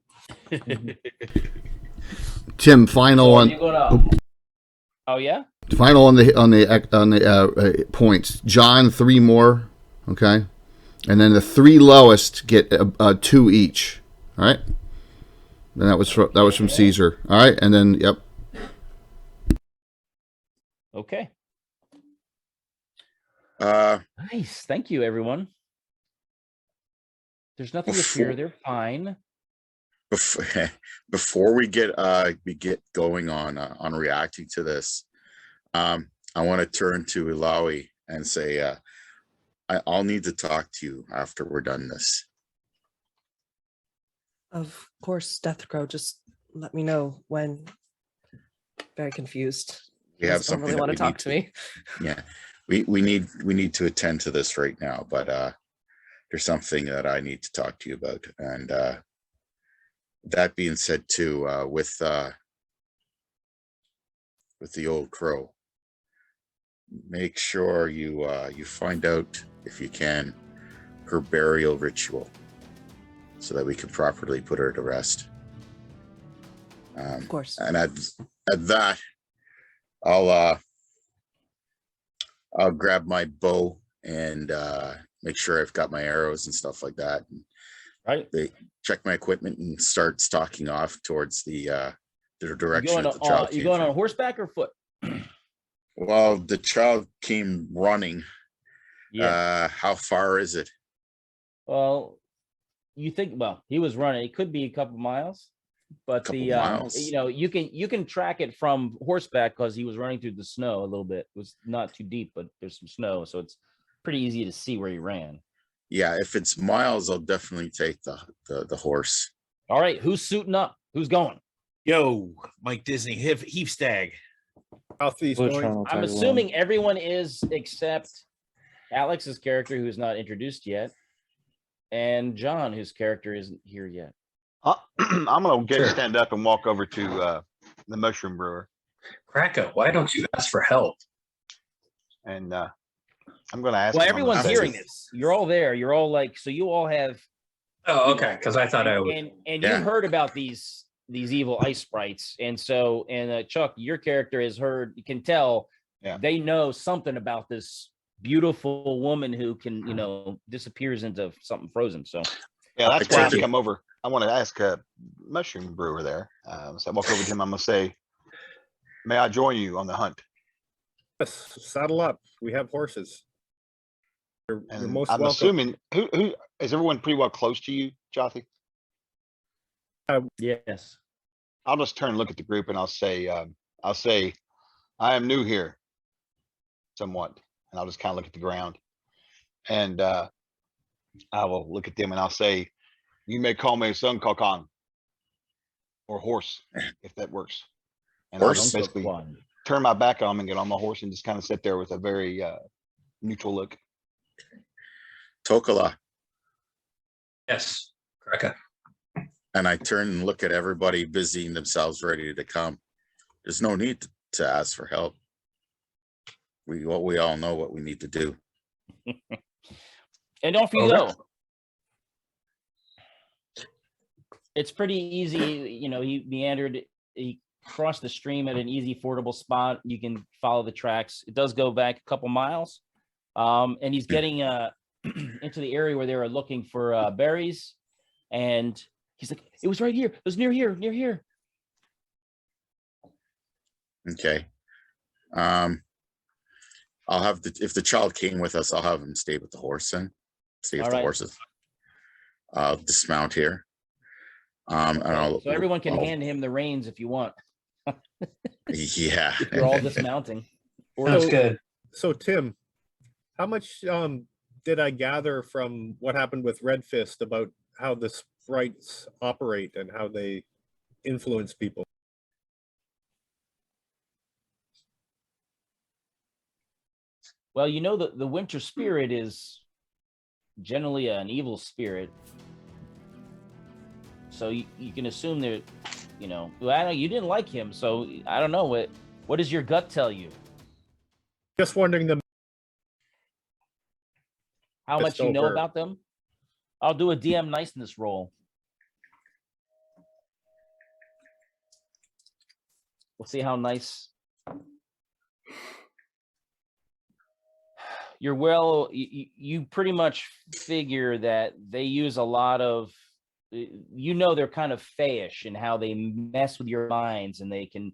Tim, final So are one. you gonna? Oh yeah. Final on the points. John, 3 more. Okay, and then the 3 lowest get 2 each. All right. And that was from Caesar. All right, and then yep. Okay. Nice. Thank you, everyone. There's nothing to fear. They're fine. Before we get going on reacting to this, I want to turn to Ilawi and say, I'll need to talk to you after we're done this. Of course, Deathcrow, just let me know when. Very confused. We have Don't something really that want we to talk need to me. Yeah, we need to attend to this right now, but there's something that I need to talk to you about. And that being said, too, with the old crow, make sure you find out, if you can, her burial ritual, so that we can properly put her to rest. Of course. And at that, I'll grab my bow and make sure I've got my arrows and stuff like that. And right. They check my equipment and start stalking off towards the direction that the child came you going from. on horseback or foot? Well, the child came running. Yeah. How far is it? Well, he was running. It could be a couple miles, but miles. you can track it from horseback because he was running through the snow a little bit. It was not too deep, but there's some snow, so it's pretty easy to see where he ran. Yeah, if it's miles, I'll definitely take the horse. All right, who's suiting up? Who's going? Yo, Mike Disney, Heave Stag. Southeast going. I'm assuming everyone is except Alex's character, who's not introduced yet, and John, whose character isn't here yet. I'm gonna stand up and walk over to the mushroom brewer. Kraka, why don't you ask for help? And I'm gonna ask. Well, him, everyone's hearing this. You're all there. You're all like, so you all have. Oh, okay. Because I thought I would. And you heard about these evil ice sprites, and so Chuck, your character has heard. You can tell. Yeah. They know something about this beautiful woman who can, disappears into something frozen. So. Yeah, that's why I come over. I want to ask a mushroom brewer there. So I walk over to him. I'm gonna say, "May I join you on the hunt?" Yes, saddle up. We have horses. You're most I'm welcome. assuming who is everyone pretty well close to you, Jothy? Yes. I'll just turn and look at the group and I'll say, I am new here, somewhat, and I'll just kind of look at the ground, and I will look at them and I'll say, "You may call me Sun Kokon or horse, if that works." And I'll just basically turn my back on them and get on my horse and just kind of sit there with a very neutral look. Tokola. Yes, Okay. And I turn and look at everybody busying themselves, ready to come. There's no need to ask for help. We all know what we need to do. And off you All go. right. It's pretty easy. You know, he meandered, he crossed the stream at an easy, fordable spot. You can follow the tracks. It does go back a couple miles. And he's getting into the area where they were looking for berries. And he's like, it was right here. It was near here. Okay. I'll have if the child came with us, I'll have him stay with the horse and stay with All the right. horses. I'll dismount here. And I'll, So everyone can I'll- hand him the reins if you want. Yeah. If you're all dismounting. Sounds good. So Tim, how much did I gather from what happened with Red Fist about how the sprites operate and how they influence people? Well, you know, the winter spirit is generally an evil spirit. So you can assume that, you know, well, I know you didn't like him, so I don't know what does your gut tell you? Just wondering How much you know over. about them? I'll do a DM niceness roll. We'll see how nice. You're well, you pretty much figure that they use a lot of, you know, they're kind of fayish in how they mess with your minds, and they can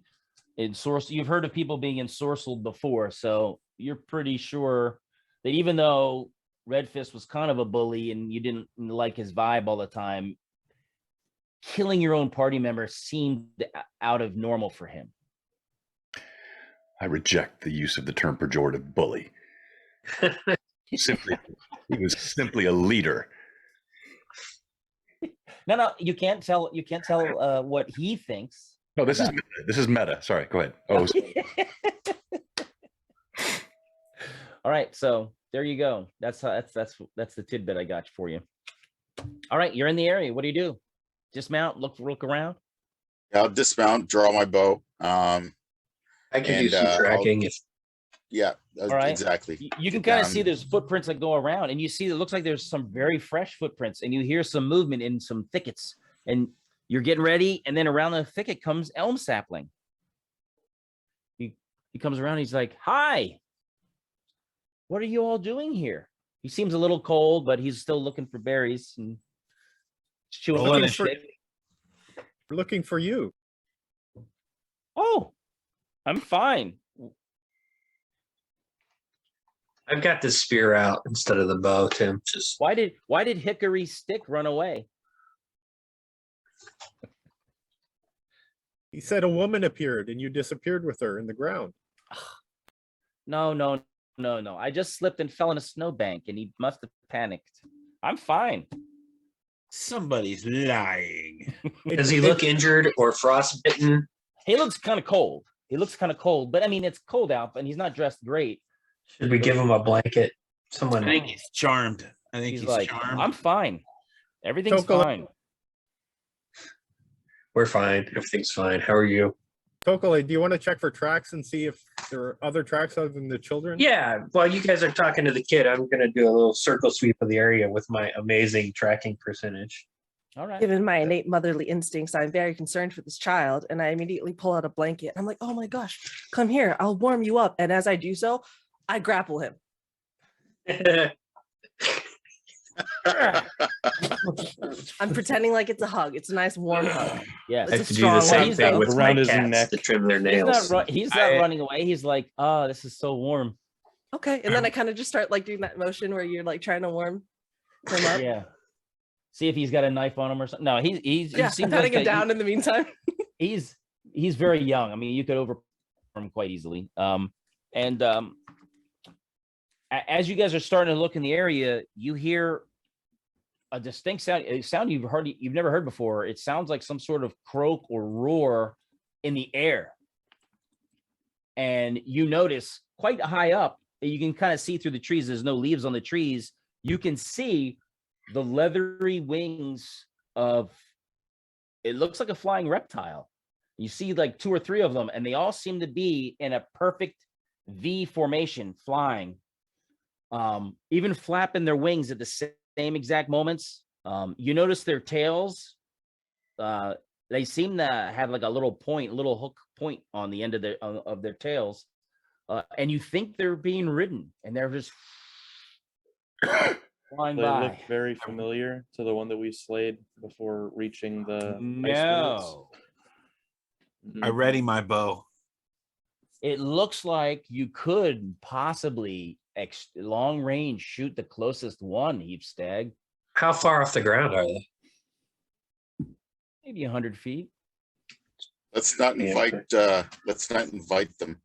ensorcel. You've heard of people being ensorcelled before, so you're pretty sure that even though Red Fist was kind of a bully and you didn't like his vibe all the time, killing your own party member seemed out of normal for him. I reject the use of the term pejorative bully. He was simply a leader. No, you can't tell what he thinks. No, this about is meta. Sorry, go ahead. Oh, all right, so there you go. That's the tidbit I got for you. All right, you're in the area. What do you do? Dismount, look around. I'll dismount, draw my bow. I can do And, some tracking if Yeah, All right. exactly. You can Get kind of down. see there's footprints that go around, and you see it looks like there's some very fresh footprints, and you hear some movement in some thickets, and you're getting ready, and then around the thicket comes Elm Sapling. He comes around, he's like, "Hi, what are you all doing here?" He seems a little cold, but he's still looking for berries and chewing on his stick. We're looking for you. Oh, I'm fine. I've got the spear out instead of the bow, Tim. Just Why did Hickory Stick run away? He said a woman appeared and you disappeared with her in the ground. No. I just slipped and fell in a snowbank, and he must have panicked. I'm fine. Somebody's lying. does he look injured or frostbitten? He looks kind of cold. But I mean, it's cold out, and he's not dressed great. Should we give him a blanket? Someone. I think he's charmed. I think He's he's like, charmed. I'm fine. Everything's Chocolate. fine. We're fine. Everything's fine. How are you? Tokole, do you want to check for tracks and see if there are other tracks other than the children? Yeah. While you guys are talking to the kid, I'm going to do a little circle sweep of the area with my amazing tracking percentage. All right. Given my innate motherly instincts, I'm very concerned for this child, and I immediately pull out a blanket. I'm like, "Oh my gosh, come here, I'll warm you up." And as I do so, I grapple him. I'm pretending like it's a hug. It's a nice warm hug. Yes. I It's have to a do the strong same one. thing with my Around his cats neck. to trim their He's nails. not running away. He's like, "Oh, this is so warm." Okay, and then I kind of just start like doing that motion where you're like trying to warm him up. Yeah. See if he's got a knife on him or something. No, he Yeah, seems I'm patting like him down in the meantime. he's very young. I mean, you could overpower him quite easily. As you guys are starting to look in the area, you hear a distinct sound, a sound you've never heard before. It sounds like some sort of croak or roar in the air. And you notice quite high up, you can kind of see through the trees. There's no leaves on the trees. You can see the leathery wings of, it looks like a flying reptile. You see like 2 or 3 of them, and they all seem to be in a perfect V formation, flying, even flapping their wings at the same exact moments. You notice their tails, they seem to have like a little hook point on the end of their tails, and you think they're being ridden, and they're just flying They by. look very familiar to the one that we slayed before reaching the ice fields. No, I ready my bow. it looks like you could possibly long range shoot the closest one, Heap Stag. How far off the ground are they? Maybe 100 feet. Let's not invite. Let's not invite them.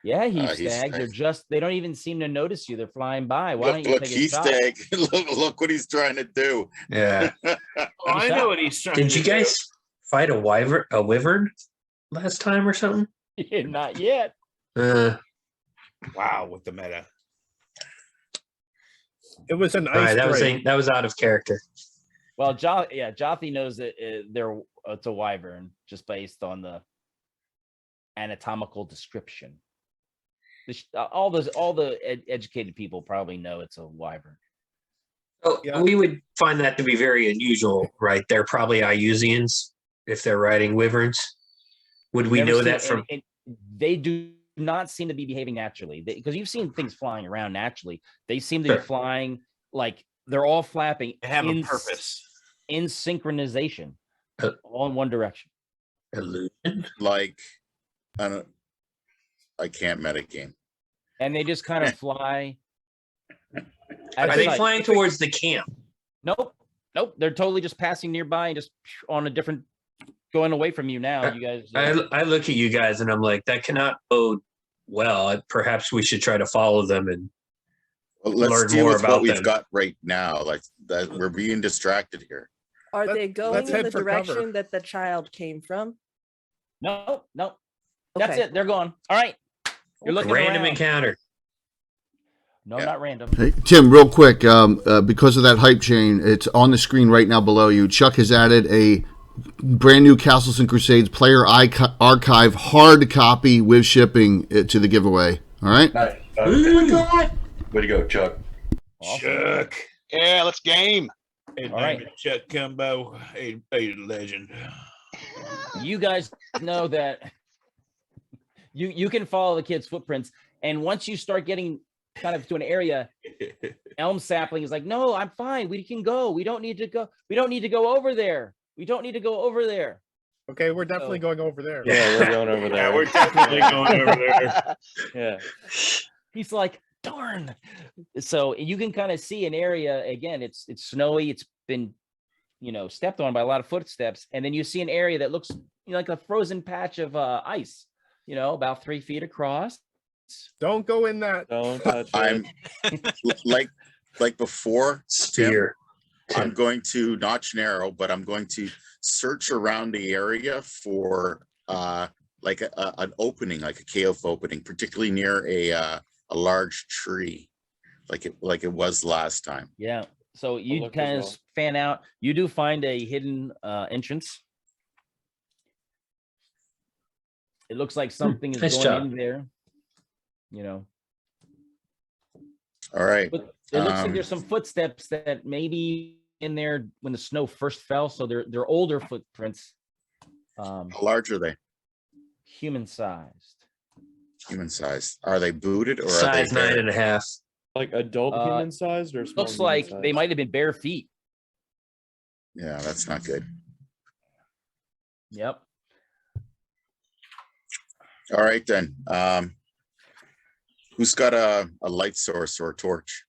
Yeah, Heap Heap Stag. They're Stag. just, they don't even seem to notice you. They're flying by. Why don't you Look, take a Heath shot? Stag. Look what he's trying to do. Yeah. Oh, I know what he's trying Did to you do. guys fight a wyvern last time or something? Not yet. Wow, with the meta. It was an All right, ice drain. that was out of character. Well, Jothi knows that it's a wyvern just based on the anatomical description. All the educated people probably know it's a wyvern. Oh, Yeah. we would find that to be very unusual, right? They're probably Iusians if they're riding wyverns. Would we Never know seen- that from? and they do not seem to be behaving naturally, because you've seen things flying around naturally. They seem to Sure. be flying like they're all flapping. They have a in purpose. in synchronization, Uh, all in one direction. Illusion? Like, I can't metagame. And they just kind of fly. Are they flying towards the camp? Nope. They're totally just passing nearby and just on a different, going away from you now. You guys. I look at you guys and I'm like, that cannot bode well. Perhaps we should try to follow them and Well, let's learn deal more with about what we've them. got right now. Like that, we're being distracted here. Are Let- they going let's in head the for direction cover. that the child came from? No. That's Okay. it. They're gone. All right. You're looking Random around. encounter. No, Yeah. not random. Hey, Tim, real quick, because of that hype chain, it's on the screen right now below you. Chuck has added a brand new Castles and Crusades player archive hard copy with shipping to the giveaway. All right? Way to go, Chuck. Awesome. Chuck. Yeah, let's game. His All name right. is Chuck Cumbo, a legend. You guys know that you can follow the kids' footprints, and once you start getting kind of to an area, Elm Sapling is like, "No, I'm fine. We can go. We don't need to go. We don't need to go over there. We don't need to go over there." Okay, we're definitely going over there. Yeah, we're going over there. Yeah, we're definitely going over there. Yeah. He's like, "Darn!" So you can kind of see an area again. It's snowy. It's been, stepped on by a lot of footsteps, and then you see an area that looks like a frozen patch of ice. About 3 feet across. Don't go in that. Don't touch I'm it. like before. Tim, Spear. I'm going to not narrow, but I'm going to search around the area for like an opening, like a cave opening, particularly near a large tree, like it was last time. Yeah. So you look as kind of well. fan out. You do find a hidden entrance. It looks like something is nice going job. in there. All right. But it looks like there's some footsteps that maybe in there when the snow first fell. So they're older footprints, How large are they? human sized. Human sized. Are they booted or Size are they 9.5. Like adult Uh, human sized or small Looks human like they sized? might have been bare feet. Yeah, that's not good. Yep. All right then. Who's got a light source or a torch?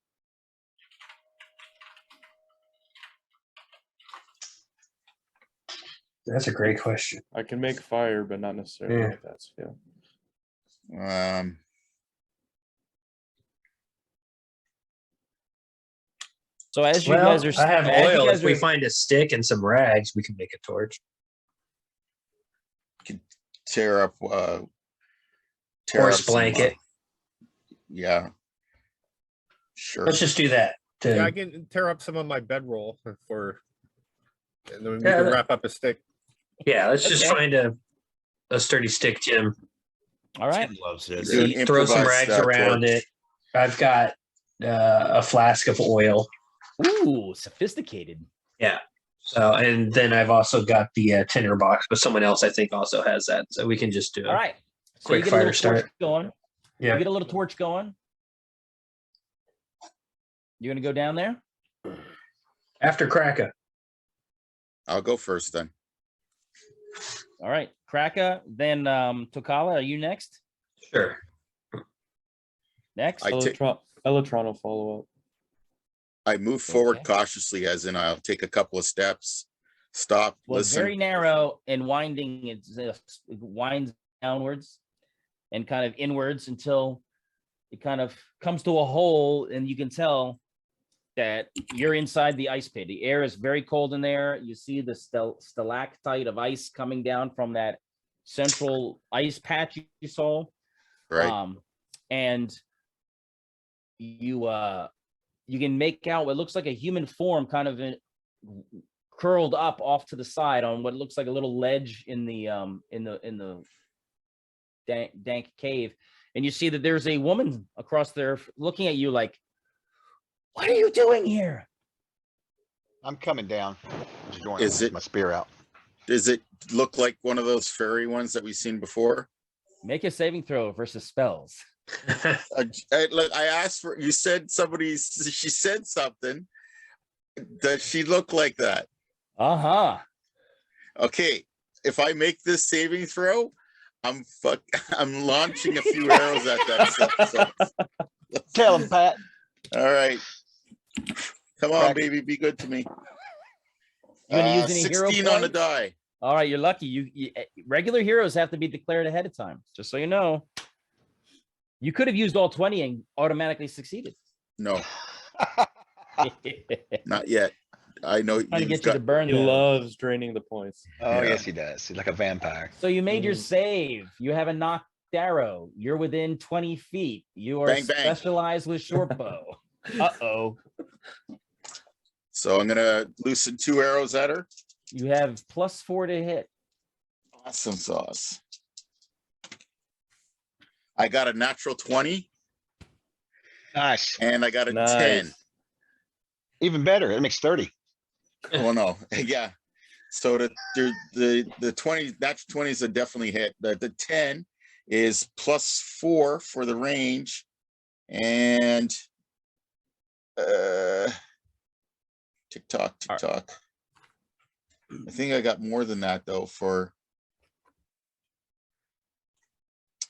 That's a great question. I can make fire, but not necessarily Yeah. like that scale. So as you Well, guys are, I have as you oil. guys If we are- find a stick and some rags, we can make a torch. Tear up. Tear Horse up some, blanket. yeah. Sure. Let's just do that. Yeah, I can tear up some of my bedroll for And then we Yeah, can that- wrap up a stick. Yeah, let's just Okay. find a sturdy stick, Jim. All right. Tim loves this. Do an Throw some improvised, rags around torch. it. I've got a flask of oil. Ooh, sophisticated. Yeah. So, and then I've also got the tinder box, but someone else I think also has that. So we can just do All right. So quick you get a fire little torch start. going. Yeah. You get a little torch going. You gonna go down there? After Kraka. I'll go first then. All right, Kraka. Then Tokala, are you next? Sure. Next. I take- Electron will follow up. I move forward Okay. cautiously, as in I'll take a couple of steps, stop, Well, it's listen. very narrow and winding. It winds downwards and kind of inwards until it kind of comes to a hole, and you can tell that you're inside the ice pit. The air is very cold in there. You see the stalactite of ice coming down from that central ice patch you saw. Right. And you can make out what looks like a human form kind of curled up off to the side on what looks like a little ledge in the dank cave. And you see that there's a woman across there looking at you like, what are you doing here? I'm coming down. Just joining Is it- my spear out. Does it look like one of those fairy ones that we've seen before? Make a saving throw versus spells. I asked for, you said she said something. Does she look like that? Uh-huh. Okay, if I make this saving throw, I'm launching a few arrows at that. So, Tell him, Pat. all right. Come on, Crack it. baby, be good to me. You gonna use any hero 16 on the points? die. All right, you're lucky. You regular heroes have to be declared ahead of time, just so you know. You could have used all 20 and automatically succeeded. No, Trying not yet. I know to you've get you to got. burn He those. loves draining the points. Oh, Yeah. yes, he does. He's like a vampire. So you made your Mhm. save. You have a knocked arrow. You're within 20 feet. You are Bang, bang. specialized with short bow. Uh-oh. So I'm gonna loosen 2 arrows at her. You have +4 to hit. Awesome sauce. I got a natural 20 Nice. and I got a Nice. 10. Even better. It makes 30. Oh no, yeah. So the 20, natural 20 is a definitely hit. The 10 is +4 for the range, and tick tock. I think I got more than that though.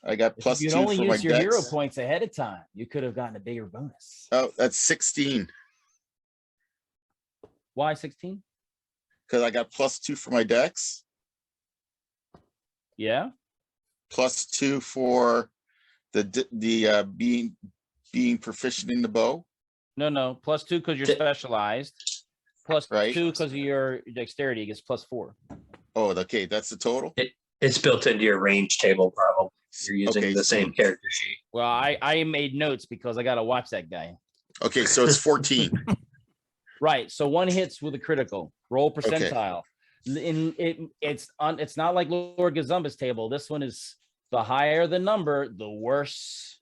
I got If +2 you'd only for my used your hero dex. points ahead of time, you could have gotten a bigger bonus. Oh, that's 16 Why 16? because I got +2 for my dex, Yeah. +2 for the being proficient in the bow. No. +2 because you're Di- specialized. +2 Right. because of your dexterity. It gets +4. Oh, okay, that's the total. It's built into your range table, probably. You're using Okay, the so- same character sheet. Well, I made notes because I got to watch that guy. Okay, so it's 14. Right. So one hits with a critical. Roll percentile. It's not like Lord Gazumba's table. This one is the higher the number, the worse,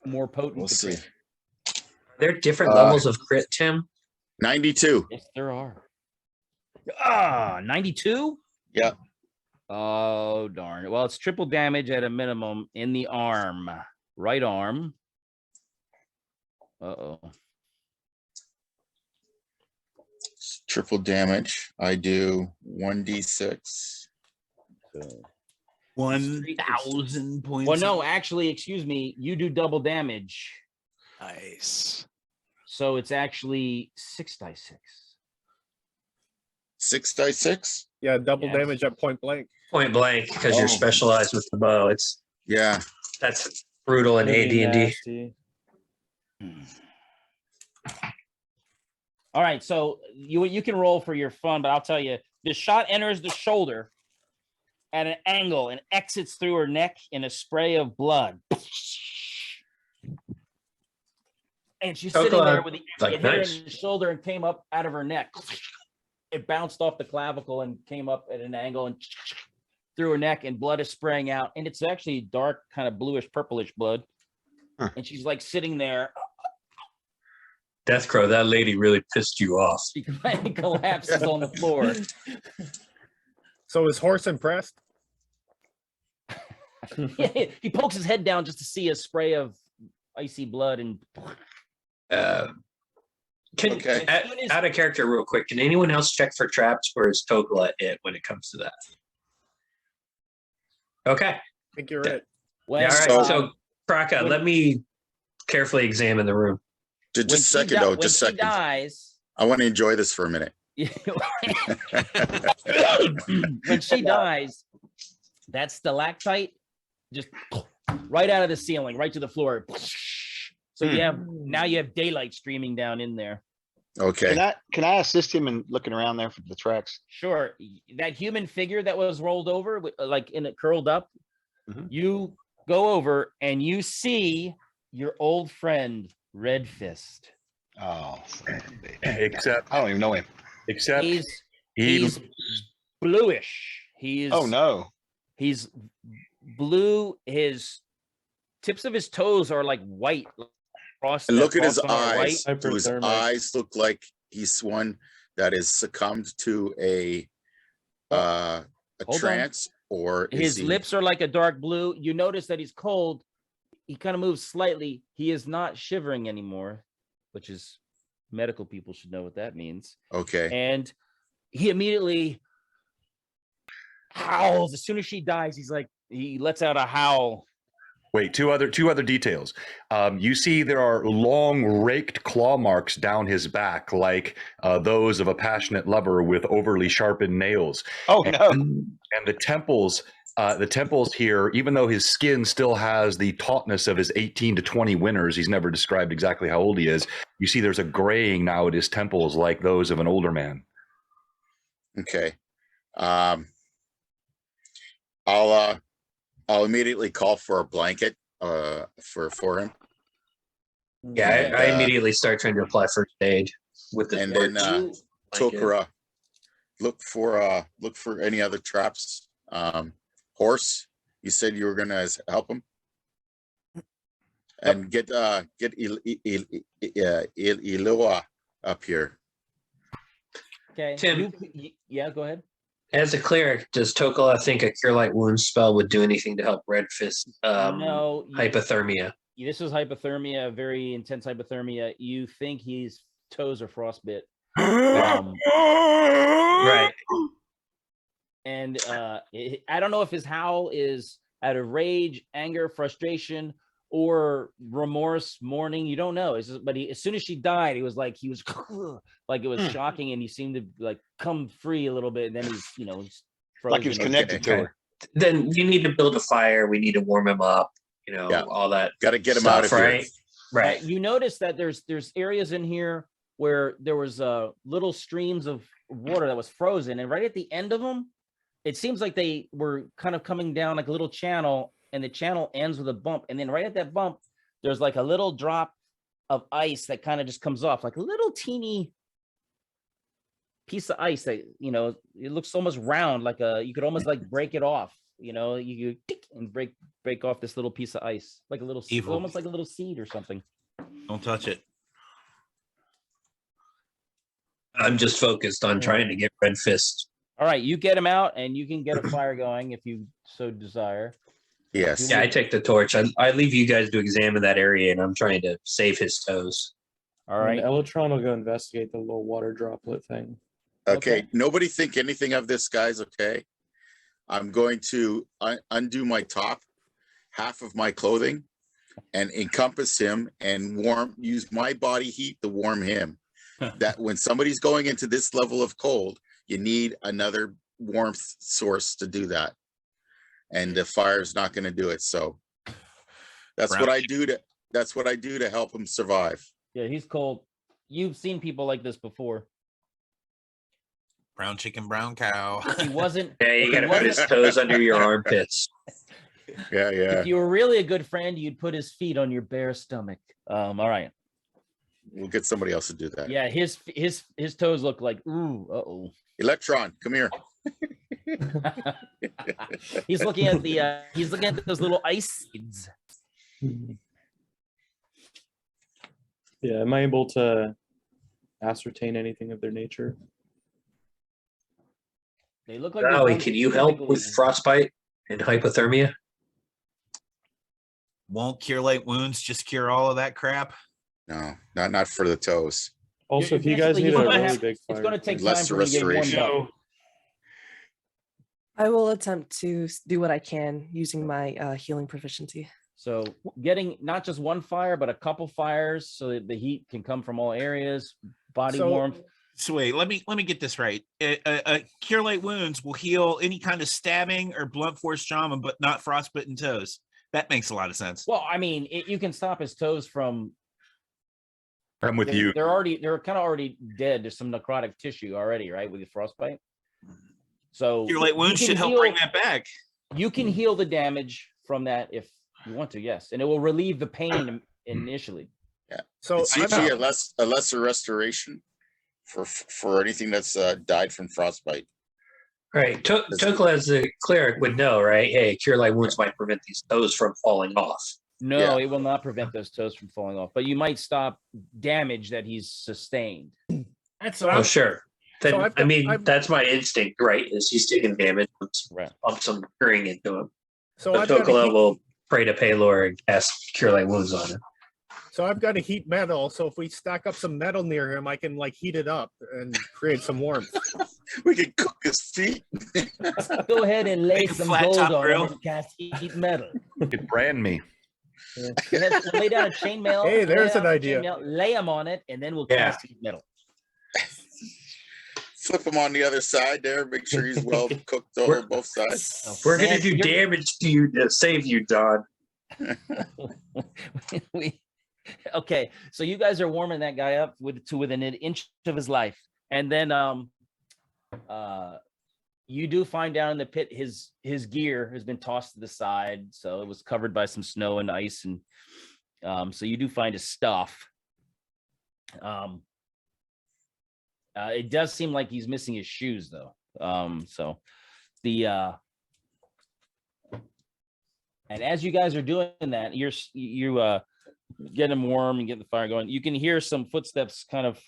more potent. We'll the see. crit. Are there different Uh, levels of crit, Tim? 92. Yes, there are. 92? Yeah. Oh, darn. Well, it's triple damage at a minimum in the arm. Right arm. Uh-oh. Triple damage. I do 1d6. 1,000 points. Well, no, actually, excuse me. You do double damage. Nice. So it's actually 6d6. 6d6. Yeah, double Yes. damage at point blank. Point blank, because Oh. you're specialized with the bow. Yeah. That's brutal in Really AD&D. nasty. All right, so you can roll for your fun, but I'll tell you, the shot enters the shoulder at an angle and exits through her neck in a spray of blood. And she's sitting there with the Like, it hit her nice. in the shoulder and came up out of her neck. it bounced off the clavicle and came up at an angle and through her neck, and blood is spraying out, and it's actually dark, kind of bluish, purplish blood. Huh. And she's like sitting there. Deathcrow, that lady really pissed you off. She collapses on the floor. So is Horse impressed? He pokes his head down just to see a spray of icy blood, and Okay. Out of character real quick, can anyone else check for traps, or is Tokla it when it comes to that? Okay. I think you're Yeah. it. when, Yeah, all right. So, Kraka, when- let me carefully examine the room. Just a when second, she though. when Just she a second. dies, I want to enjoy this for a minute. when she dies, that stalactite just right out of the ceiling, right to the floor. So you have daylight streaming down in there. Okay. Can I assist him in looking around there for the tracks? Sure, that human figure that was rolled over, like in it curled up, you go over and you see your old friend Red Fist. Oh, Except I don't even know him. except He's bluish. He's Oh no. He's blue. His tips of his toes are like white. And look at his frosted are eyes. white. So his Hyperthermic. eyes look like he's one that is succumbed to a Hold on. trance, or is His he... lips are like a dark blue. You notice that he's cold. He kind of moves slightly. He is not shivering anymore, which is medical people should know what that means. Okay. And he immediately howls. As soon as she dies, he lets out a howl. Wait, two other details. You see there are long raked claw marks down his back, like those of a passionate lover with overly sharpened nails. Oh no. And the temples here, even though his skin still has the tautness of his 18 to 20 winters, he's never described exactly how old he is. You see there's a graying now at his temples like those of an older man. Okay. I'll immediately call for a blanket for him. Yeah, And, I immediately start trying to apply first aid with the and then torch. Tokura, look for any other traps. Horse, you said you were gonna help him, and get Ilua up here. Okay. Tim. Yeah, go ahead. As a cleric, does Tokla think a Cure Light Wounds spell would do anything to help Red Fist No, hypothermia? This is hypothermia, very intense hypothermia. You think his toes are frostbit. Right. And I don't know if his howl is out of rage, anger, frustration, or remorse, mourning. You don't know. It's just, but as soon as she died, he was like like it was shocking, and he seemed to like come free a little bit. And then he's frozen. Like he was connected to her. Then you need to build a fire. We need to warm him up. Yeah. All that. Got to get him stuff, out of right? here. Right. You notice that there's areas in here where there was little streams of water that was frozen, and right at the end of them, it seems like they were kind of coming down like a little channel, and the channel ends with a bump, and then right at that bump, there's like a little drop of ice that kind of just comes off, like a little teeny piece of ice that it looks almost round, like you could almost like break it off. You tick and break off this little piece of ice, like a little, Evil. almost like a little seed or something. Don't touch it. I'm just focused on trying to get Red Fist. All right, you get him out, and you can get a fire going if you so desire. Yes. Yeah, I take the torch. I leave you guys to examine that area, and I'm trying to save his toes. All right. And Electron will go investigate the little water droplet thing. Okay. Okay. Nobody think anything of this, guys. Okay. I'm going to undo my top, half of my clothing, and encompass him and use my body heat to warm him. That when somebody's going into this level of cold, you need another warmth source to do that. And the fire is not going to do it. So that's what I do to help him survive. Yeah, he's cold. You've seen people like this before. Brown chicken, brown cow. If he wasn't, Yeah, you if got to he put his wasn't- toes under your armpits. Yeah. if you were really a good friend, you'd put his feet on your bare stomach. All right. We'll get somebody else to do that. Yeah, his toes look like ooh. Electron, come here. He's looking at those little ice seeds. Yeah, am I able to ascertain anything of their nature? They look like. Howie, can you help with frostbite and hypothermia? Won't cure light wounds just cure all of that crap? No, not for the toes. Also, if you Basically, guys need he's a gonna really have- big It's fire, going to take Less time for him to get warmed restoration. up. I will attempt to do what I can using my healing proficiency. So getting not just one fire, but a couple fires, so that the heat can come from all areas, body So- warmth. So wait, let me get this right. Cure light wounds will heal any kind of stabbing or blunt force trauma, but not frostbitten toes. That makes a lot of sense. Well, I mean, you can stop his toes from. I'm with you. They're kind of already dead. There's some necrotic tissue already, right, with the frostbite. So Cure light wounds you should can help heal- bring that back. You can heal the damage from that if you want to, yes, and it will relieve the pain initially. So It's usually a lesser restoration for anything that's died from frostbite. Right. Tokla as a cleric would know, right? Hey, cure light wounds might prevent these toes from falling off. No, it will not prevent those toes from falling off, but you might stop damage that he's sustained. That's Oh, sure. Then, So I've- that's my instinct, right? Is he's taking damage, Right. pump some curing into him. So But I've got Tokla a will pray to Paylor and cast cure light wounds on him. heat metal. So if we stack up some metal near him, I can like heat it up and create some warmth. We can cook his feet. Go ahead and lay Make a some flat gold top on grill. him and cast heat metal. You could brand me. Lay down a chainmail. Hey, there's lay an down a idea. chainmail, lay him on it, and then we'll Yeah. cast heat metal. Flip him on the other side there. Make sure he's well cooked We're- on both sides. We're Man, gonna do you're- damage to you to save you, Don. Okay, so you guys are warming that guy up within an inch of his life, and then you do find down in the pit his gear has been tossed to the side, so it was covered by some snow and ice, and so you do find his stuff. It does seem like he's missing his shoes though. So the and as you guys are doing that, you get him warm and get the fire going. You can hear some footsteps kind of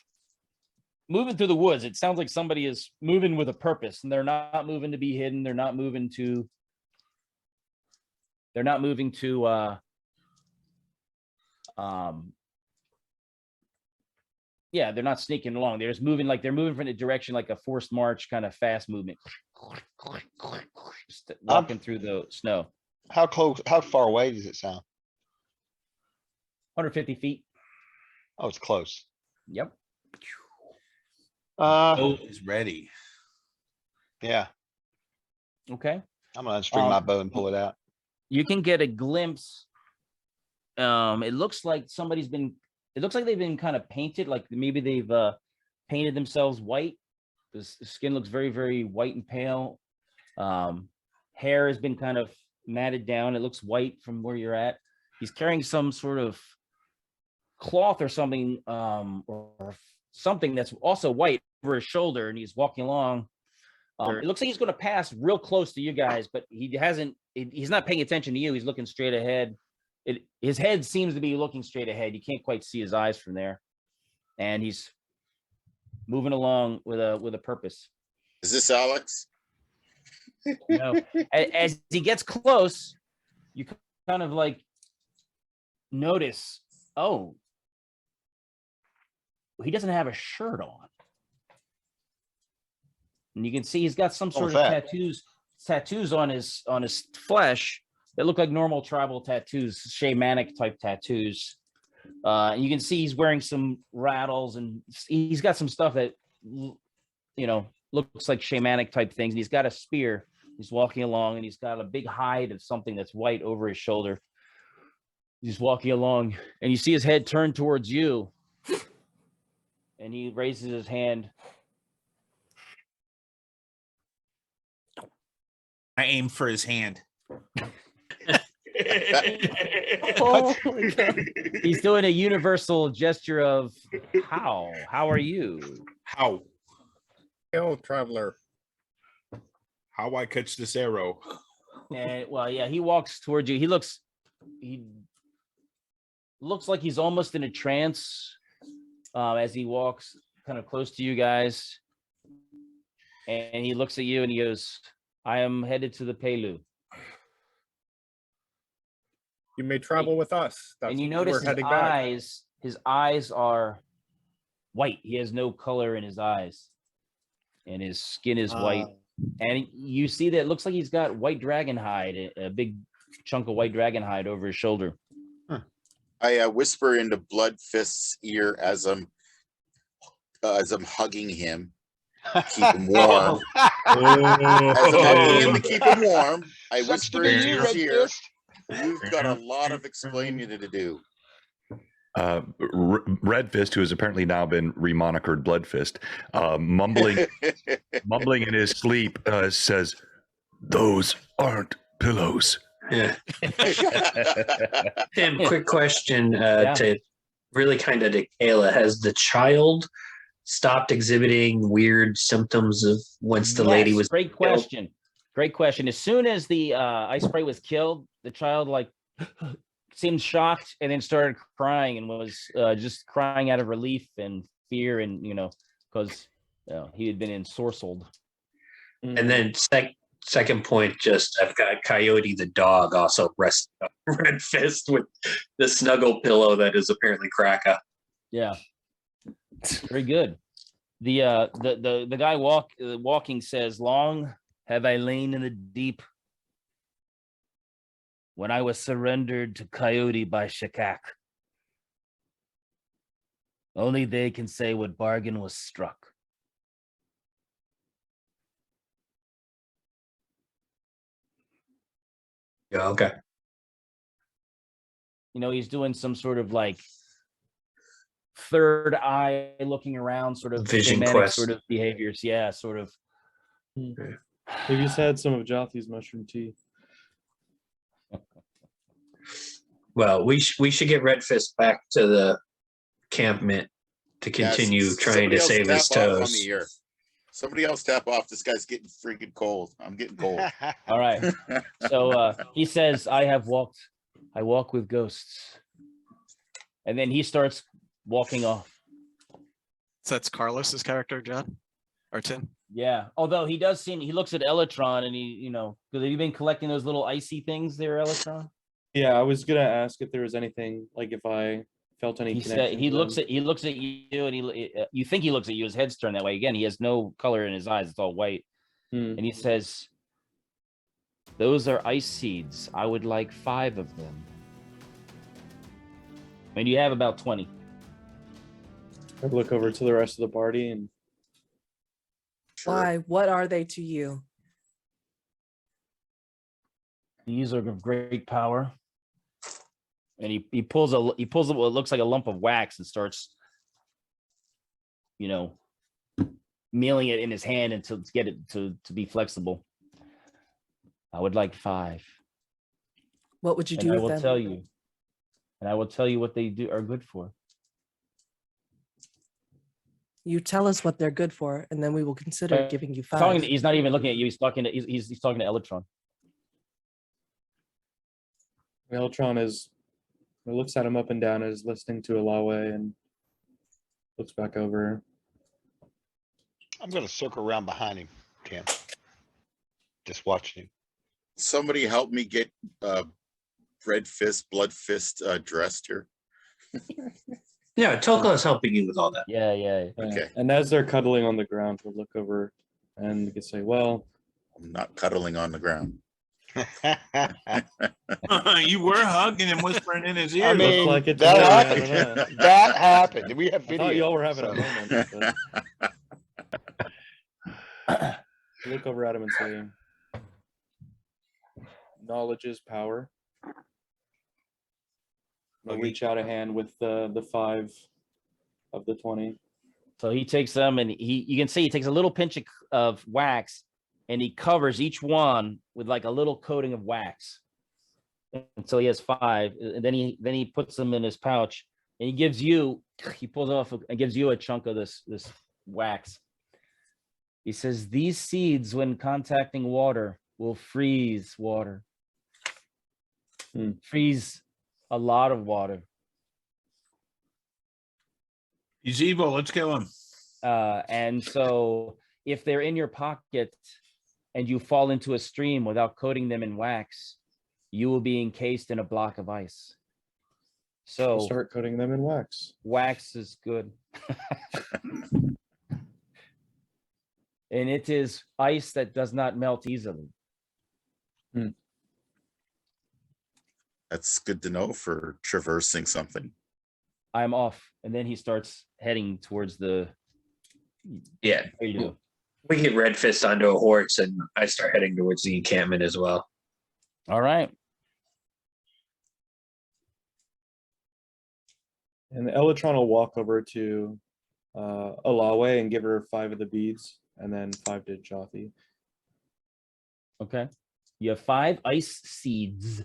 moving through the woods. It sounds like somebody is moving with a purpose, and they're not moving to be hidden. They're not moving to yeah, they're not sneaking along. They're just moving like they're moving from a direction like a forced march, kind of fast movement. Just walking through the snow. How far away does it sound? 150 feet. Oh, it's close. Yep. Oh, is ready. Yeah, Okay. I'm gonna unstring my bow and pull it out. You can get a glimpse. It looks like they've been kind of painted, like maybe they've painted themselves white. The skin looks very, very white and pale. Hair has been kind of matted down. It looks white from where you're at. He's carrying some sort of cloth or something, or something that's also white over his shoulder, and he's walking along. It looks like he's going to pass real close to you guys, but he's not paying attention to you. He's looking straight ahead. His head seems to be looking straight ahead. You can't quite see his eyes from there, and he's moving along with a purpose. Is this Alex? As he gets close, you kind of like notice, oh, he doesn't have a shirt on, and you can see he's got some sort of tattoos on his flesh that look like normal tribal tattoos, shamanic type tattoos. And you can see he's wearing some rattles, and he's got some stuff that looks like shamanic type things. And he's got a spear. He's walking along, and he's got a big hide of something that's white over his shoulder. He's walking along, and you see his head turn towards you, and he raises his hand. I aim for his hand. Oh my God. He's doing a universal gesture of how? How are you? How? Hail, traveler. How I catch this arrow? And well, yeah, he walks towards you. He looks like he's almost in a trance as he walks kind of close to you guys. And he looks at you and he goes, I am headed to the Pelu. You may travel with us. That's And you where notice we're his heading back. his eyes are white. He has no color in his eyes. And his skin is white. And you see that it looks like he's got white dragon hide, a big chunk of white dragon hide over his shoulder. I whisper into Bloodfist's ear as I'm hugging him, keep him warm. As I'm hugging him to keep him warm, I Sucks to whisper be into you, his Red ear, Fist. "You've got a lot of explaining to do." Red Fist, who has apparently now been remonikered Blood Fist, mumbling in his sleep, says, "Those aren't pillows." Yeah. Tim, quick question to really kind of to Kayla. Has the child stopped exhibiting weird symptoms of once the lady was great question. Great question. As soon as the ice spray was killed, the child seemed shocked and then started crying and was just crying out of relief and fear and because he had been ensorcelled. And then second point, just I've got Coyote the dog also resting up Red Fist with the snuggle pillow that is apparently Kraka. Yeah, very good. The guy walking says, "Long have I lain in the deep. When I was surrendered to Coyote by Shakak, only they can say what bargain was struck." Yeah, okay. He's doing some sort of third eye looking around, sort of vision shamanic quest sort of behaviors. Yeah, sort of. Maybe he's had some of Jothi's mushroom tea. Well, we should get Red Fist back to the campment to continue trying to save his toes. Somebody else tap off. This guy's getting freaking cold. I'm getting cold. All right. So he says, I walk with ghosts. And then he starts walking off. So that's Carlos's character, John? Or Tim? Yeah. Although he looks at Elytron and because have you been collecting those little icy things there, Elytron? Yeah, I was gonna ask if there was anything, if I felt any. He said he looks at you and you think he looks at you, his head's turned that way. Again, he has no color in his eyes, it's all white. And he says, "Those are ice seeds. I would like 5 of them." And you have about 20. I look over to the rest of the party and Why? What are they to you? These are of great power. And he pulls what looks like a lump of wax and starts, milling it in his hand until to get it to be flexible. I would like 5. What would you And do I with will them? tell you. And I will tell you what they are good for. You tell us what they're good for, and then we will consider giving you 5. He's not even looking at you. He's talking to he's talking to Elytron. Elytron looks at him up and down, is listening to Alawe and looks back over. I'm going to circle around behind him, Tim. Just watching him. Somebody help me get Red Fist, Blood Fist dressed here. Yeah, Toko's helping you with all that. Yeah. Okay. And as they're cuddling on the ground, we'll look over and you can say, "Well, I'm not cuddling on the ground." You were hugging and whispering in his ear. I mean, like it to that me, I happened. don't know. That happened. We have I video. thought y'all were having a so- moment." But look over at him and say, "Knowledge is power." I'll reach out a hand with the 5 of the 20. So he takes them and you can see he takes a little pinch of wax and he covers each one with a little coating of wax. until he has 5. And then he puts them in his pouch, and he pulls off and gives you a chunk of this wax. He says, these seeds, when contacting water, will freeze water. Freeze a lot of water. He's evil. Let's kill him. And so if they're in your pocket and you fall into a stream without coating them in wax, you will be encased in a block of ice. So We'll start coating them in wax. Wax is good. And it is ice that does not melt easily. That's good to know for traversing something. I'm off. And then he starts heading towards the... Yeah. What do you do? We get Red Fist onto a horse, and I start heading towards the encampment as well. All right. And Elatron will walk over to Alawe and give her 5 of the beads, and then 5 to Jothi. Okay. You have 5 ice seeds.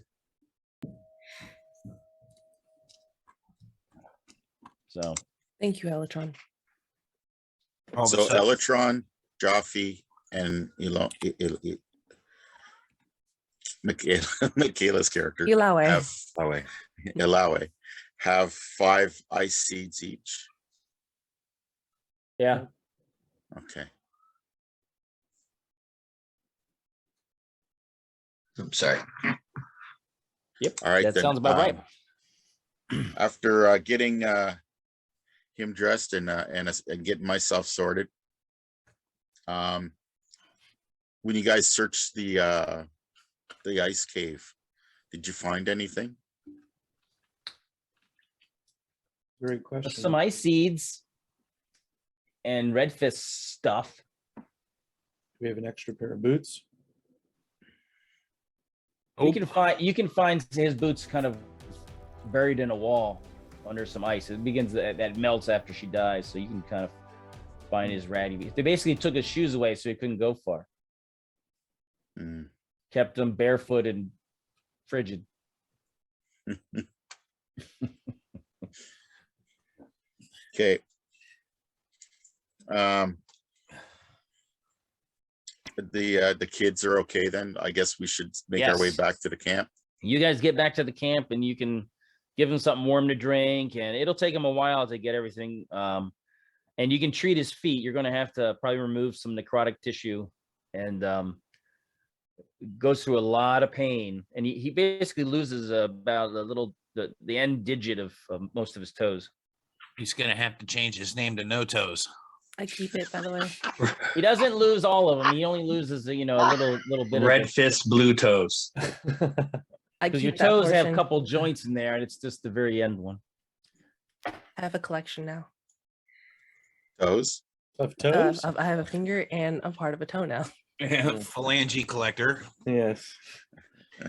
So Thank you, Elatron. So Elatron, Jaffe, and Michaela's character Ilawe. Ilawe have 5 ice seeds each. Yeah. Okay. I'm sorry. Yep. All right. That then, sounds about right. After getting him dressed and getting myself sorted, when you guys searched the ice cave, did you find anything? Great question. Some ice seeds and Red Fist stuff. Do we have an extra pair of boots? You can find his boots kind of buried in a wall under some ice. It begins that melts after she dies, so you can kind of find his ratty. They basically took his shoes away, so he couldn't go far. Kept him barefoot and frigid. Okay. The kids are okay then. I guess we should make our way Yes. back to the camp. You guys get back to the camp, and you can give him something warm to drink, and it'll take him a while to get everything. And you can treat his feet. You're going to have to probably remove some necrotic tissue, and goes through a lot of pain. And he basically loses about the end digit of most of his toes. He's gonna have to change his name to No Toes. I keep it, by the way. He doesn't lose all of them. He only loses, a little bit. Red of Fist, Blue Toes. I because your keep that toes have a portion. couple joints in there, and it's just the very end one. I have a collection now. Toes? Of toes? I have a finger and a part of a toe now. Phalange collector. Yes.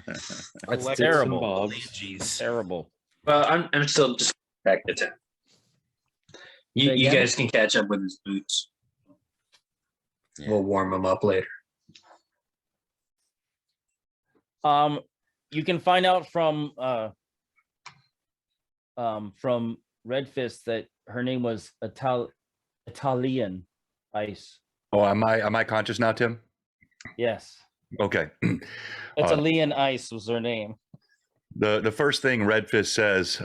That's Collect terrible. phalanges. Terrible. Well, I'm still just back to 10. You again? guys can catch up with his boots. Yeah. We'll warm them up later. You can find out from Red Fist that her name was Italian Ice. Oh, am I conscious now, Tim? Yes, Okay. Italian Ice was her name. The first thing Red Fist says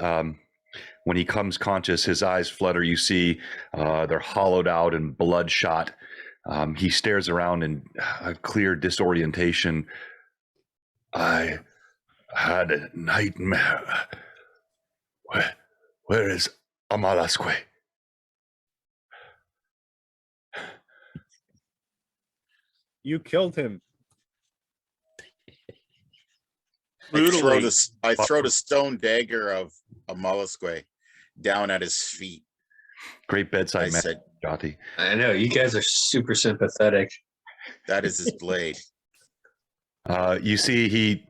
when he comes conscious, his eyes flutter. You see they're hollowed out and bloodshot. He stares around in a clear disorientation. I had a nightmare. Where is Amalasque? You killed him. I throw the stone dagger of a mollusque down at his feet. Great bedside I manner, said, Jothi. I know, you guys are super sympathetic. that is his blade. You see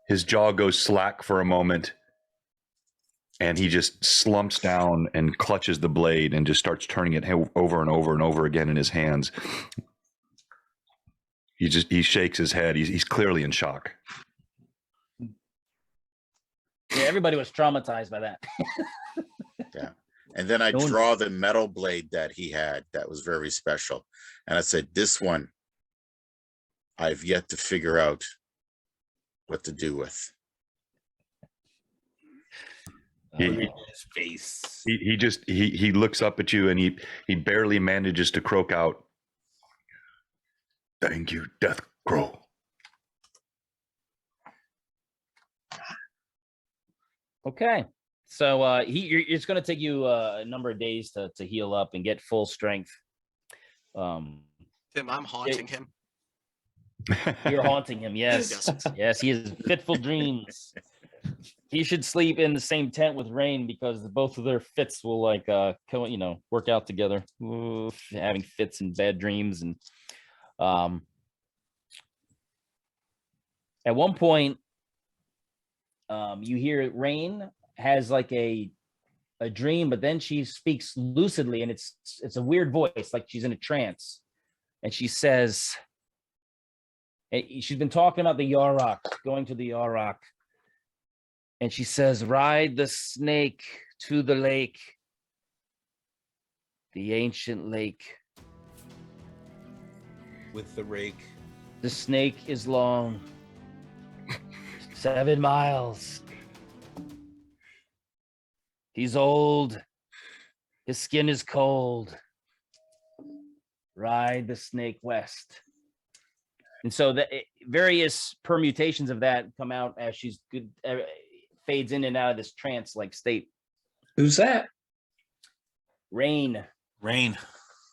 his jaw goes slack for a moment, and he just slumps down and clutches the blade and just starts turning it over and over and over again in his hands. He shakes his head. He's clearly in shock. Yeah, everybody was traumatized by that. Yeah. And then I No one- draw the metal blade that he had that was very special. And I said, this one, I've yet to figure out what to do with. He- Oh, His face. He looks up at you and he barely manages to croak out, "Thank you, Death Crow." okay. So it's going to take you a number of days to heal up and get full strength. Tim, I'm haunting him. You're haunting him. Yes. Yes. Yes, he has fitful dreams. He should sleep in the same tent with Rain because both of their fits will work out together. Oof, having fits and bad dreams. And at one point, you hear Rain has like a dream, but then she speaks lucidly, and it's a weird voice, like she's in a trance. And she says, she's been talking about the Yarok, going to the Yarok. And she says, ride the snake to the lake, the ancient lake. With the rake. The snake is long, 7 miles. He's old. His skin is cold. Ride the snake west. And so the various permutations of that come out as she's good, fades in and out of this trance-like state. Who's that? Rain.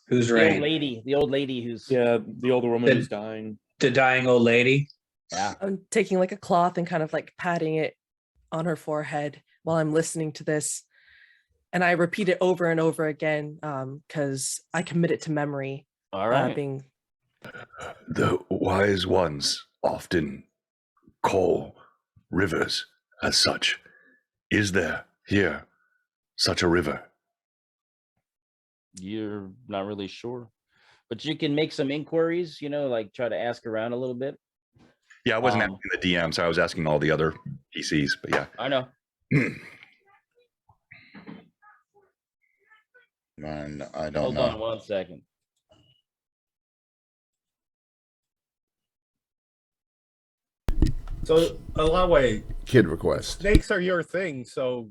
Who's The Rain? old lady. The old lady who's Yeah, the older woman The- who's dying. The dying old lady. yeah. I'm taking like a cloth and kind of like patting it on her forehead while I'm listening to this. And I repeat it over and over again because I commit it to memory. All right. Being The wise ones often call rivers as such. Is there here such a river? You're not really sure, but you can make some inquiries, like try to ask around a little bit. Yeah, I wasn't asking the DM, so I was asking all the other PCs, but yeah. I know. And I don't Hold know. on 1 second. So, Alawe, Kid request. snakes are your thing. So,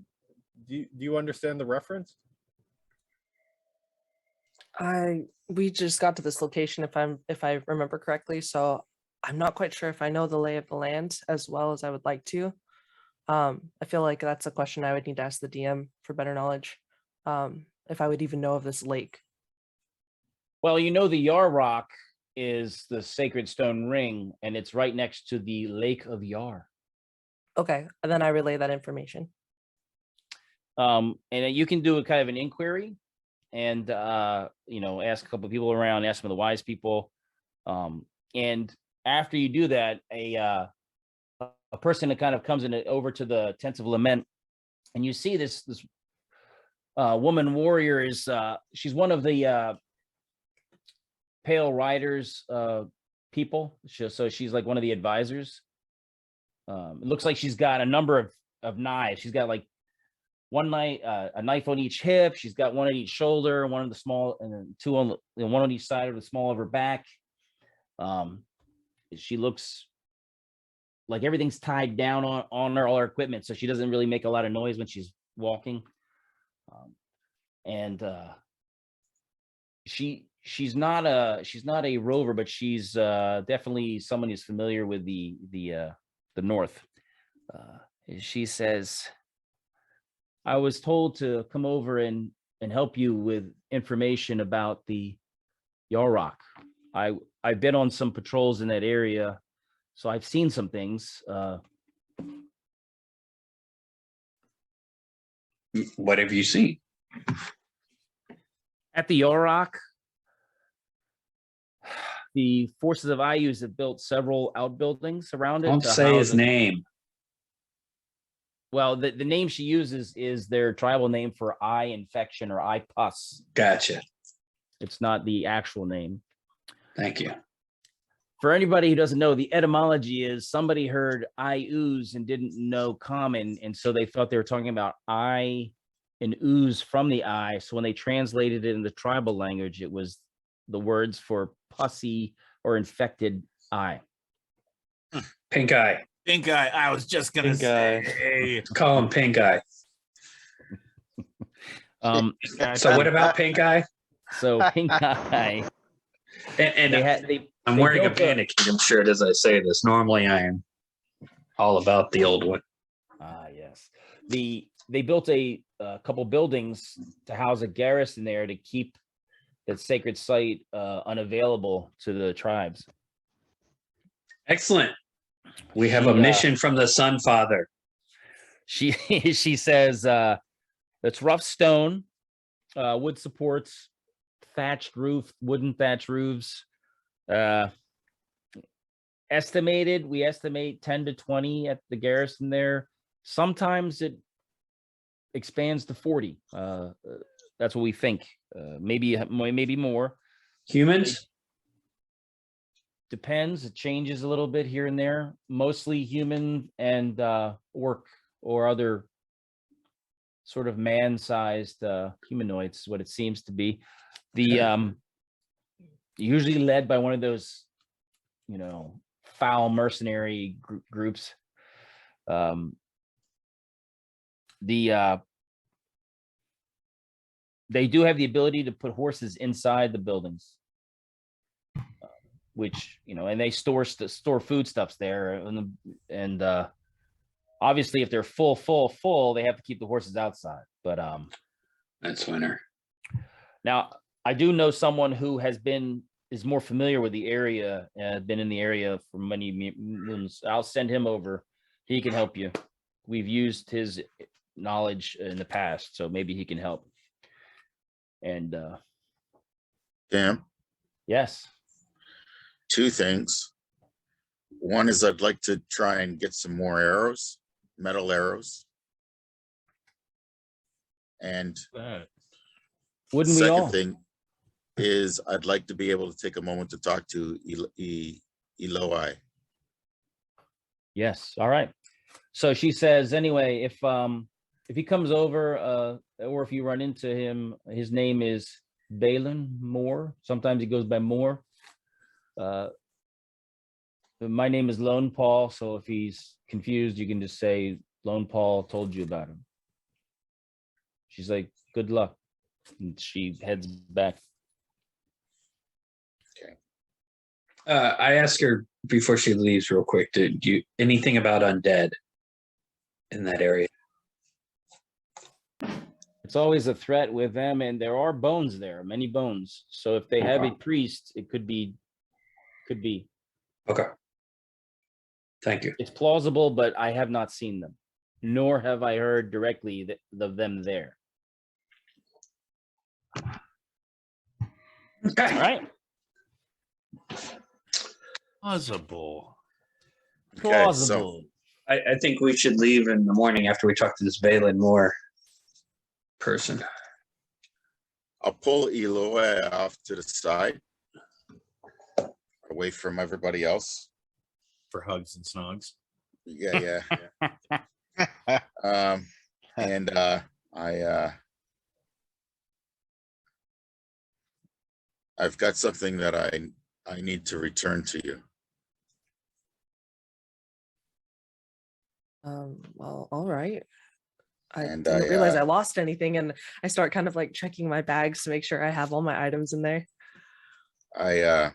do you understand the reference? we just got to this location if I remember correctly, so I'm not quite sure if I know the lay of the land as well as I would like to. I feel like that's a question I would need to ask the DM for better knowledge. If I would even know of this lake. Well, the Yarok is the sacred stone ring, and it's right next to the Lake of Yar. Okay, and then I relay that information. And then you can do a kind of an inquiry and ask a couple of people around, ask some of the wise people. And after you do that, a person that kind of comes in over to the tents of lament, and you see this woman warrior is she's one of the Pale Riders people. So she's like one of the advisors. It looks like she's got a number of knives. She's got like one knife, a knife on each hip. She's got one on each shoulder, one on the small, and then two on one on each side of the small of her back. She looks like everything's tied down on her, all her equipment, so she doesn't really make a lot of noise when she's walking. She's not a rover, but she's definitely someone who's familiar with the North. She says, I was told to come over and help you with information about the Yarok. I've been on some patrols in that area, so I've seen some things. What have you seen? At the Yarok, the forces of Ayus have built several outbuildings around it. Don't say his name. Well, the name she uses is their tribal name for eye infection or eye pus. Gotcha. It's not the actual name. Thank you. For anybody who doesn't know, the etymology is somebody heard I ooze and didn't know common, and so they thought they were talking about I and ooze from the eye. So when they translated it in the tribal language, it was the words for pussy or infected eye. Pink eye. Pink eye. I was just gonna Pink eye. say. Call him pink eye. So what about pink eye? So pink eye. And I'm they wearing a built Panda Kingdom shirt as I say this. Normally I am all about the old one. Yes. They built a couple buildings to house a garrison there to keep that sacred site unavailable to the tribes. Excellent. We have a mission from the Sun Father. She she says that's rough stone, wood supports, thatched roof, wooden thatched roofs. We estimate 10 to 20 at the garrison there. Sometimes it expands to 40. That's what we think. Maybe more. Humans? Depends. It changes a little bit here and there. Mostly human and orc or other sort of man-sized humanoids is what it seems to be. The usually led by one of those, foul mercenary groups. They do have the ability to put horses inside the buildings, which and they store foodstuffs there, and obviously if they're full, they have to keep the horses outside. But that's winter. Now I do know someone who is more familiar with the area, been in the area for many moons. I'll send him over. He can help you. We've used his knowledge in the past, so maybe he can help. And Damn. Yes. Two things. One is I'd like to try and get some more arrows, metal arrows. And wouldn't we all? Second thing is I'd like to be able to take a moment to talk to Eloi. Yes. All right. So she says, anyway, if he comes over, or if you run into him, his name is Balin Moore. Sometimes he goes by Moore. My name is Lone Paul, so if he's confused, you can just say Lone Paul told you about him. She's like, good luck. And she heads back. Okay. I asked her before she leaves real quick, do you anything about undead in that area? It's always a threat with them, and there are bones there, many bones. So if they have a priest, it could be. Okay. Thank you. It's plausible, but I have not seen them, nor have I heard directly of them there. Okay. All right. Plausible. Plausible. I think we should leave in the morning after we talk to this Balin Moore person. I'll pull Eloi off to the side, away from everybody else. For hugs and snogs. Yeah. And I've got something that I need to return to you. Well, all right. I And didn't realize I lost anything, and I start kind of like checking my bags to make sure I have all my items in there. I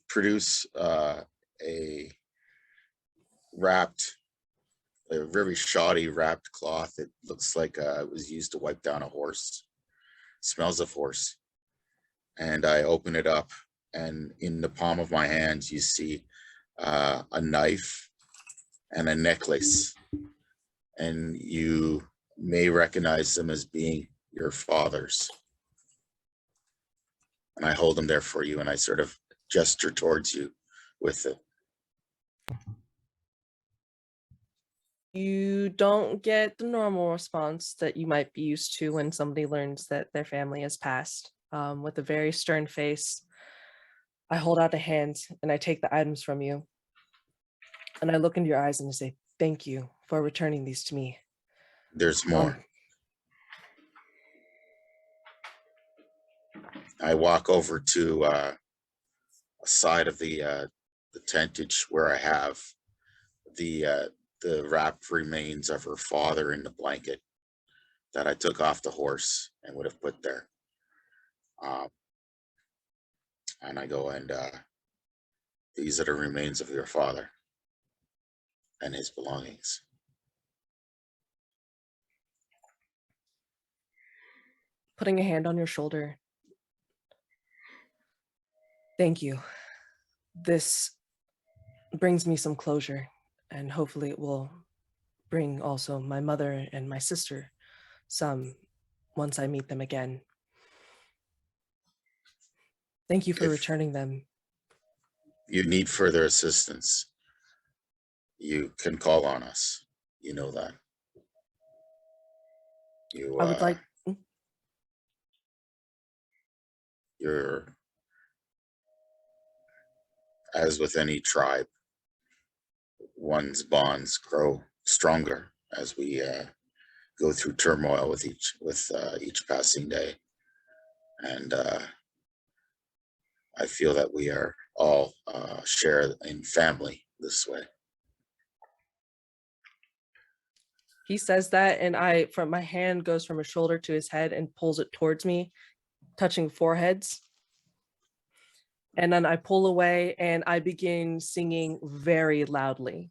produce a very shoddy wrapped cloth. It looks like it was used to wipe down a horse. Smells of horse. And I open it up, and in the palm of my hand, you see a knife and a necklace. And you may recognize them as being your father's. And I hold them there for you, and I sort of gesture towards you with it. You don't get the normal response that you might be used to when somebody learns that their family has passed. with a very stern face. I hold out a hand and I take the items from you. And I look into your eyes and I say, thank you for returning these to me. There's more. I walk over to a side of the tentage where I have the wrapped remains of her father in the blanket that I took off the horse and would have put there. And I go, and these are the remains of your father and his belongings. Putting a hand on your shoulder. Thank you. This brings me some closure, and hopefully it will bring also my mother and my sister some once I meet them again. Thank you for returning them. You need further assistance, you can call on us. You know that. You, I would like. You're, as with any tribe, one's bonds grow stronger as we go through turmoil with each passing day, and I feel that we are all shared in family this way. He says that, and from my hand goes from his shoulder to his head and pulls it towards me, touching foreheads. And then I pull away and I begin singing very loudly.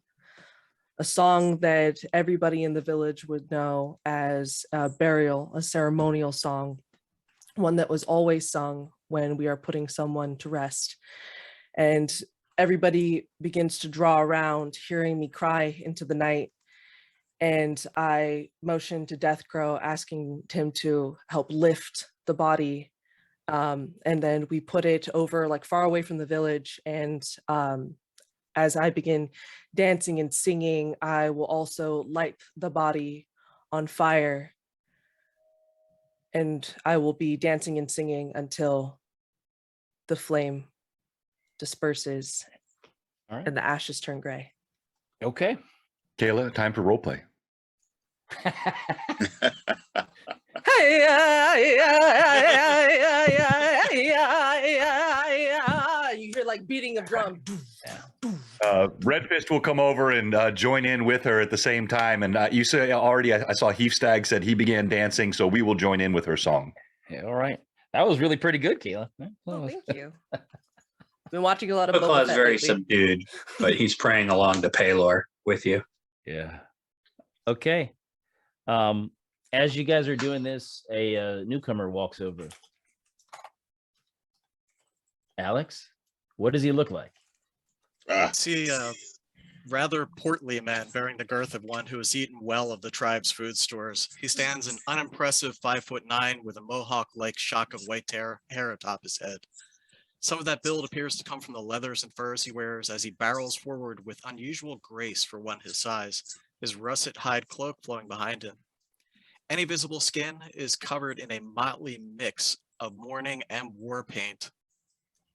A song that everybody in the village would know as a burial, a ceremonial song, one that was always sung when we are putting someone to rest. And everybody begins to draw around, hearing me cry into the night. And I motion to Deathcrow, asking him to help lift the body. And then we put it over like far away from the village. And as I begin dancing and singing, I will also light the body on fire. And I will be dancing and singing until the flame disperses and the ashes turn gray. Okay. Kayla, time for roleplay. You hear like beating of drum. Red Fist will come over and join in with her at the same time. And you say already, I saw Heafstag said he began dancing, so we will join in with her song. Yeah, all right. That was really pretty good, Kayla. Oh, thank you. Been watching a lot of Bookla Boba is Fett very lately. subdued, but he's praying along to Paylor with you. Yeah. Okay. As you guys are doing this, a newcomer walks over. Alex, what does he look like? See a rather portly man bearing the girth of one who has eaten well of the tribe's food stores. He stands an unimpressive 5'9" with a mohawk-like shock of white hair atop his head. Some of that build appears to come from the leathers and furs he wears as he barrels forward with unusual grace for one his size, his russet hide cloak flowing behind him. Any visible skin is covered in a motley mix of mourning and war paint.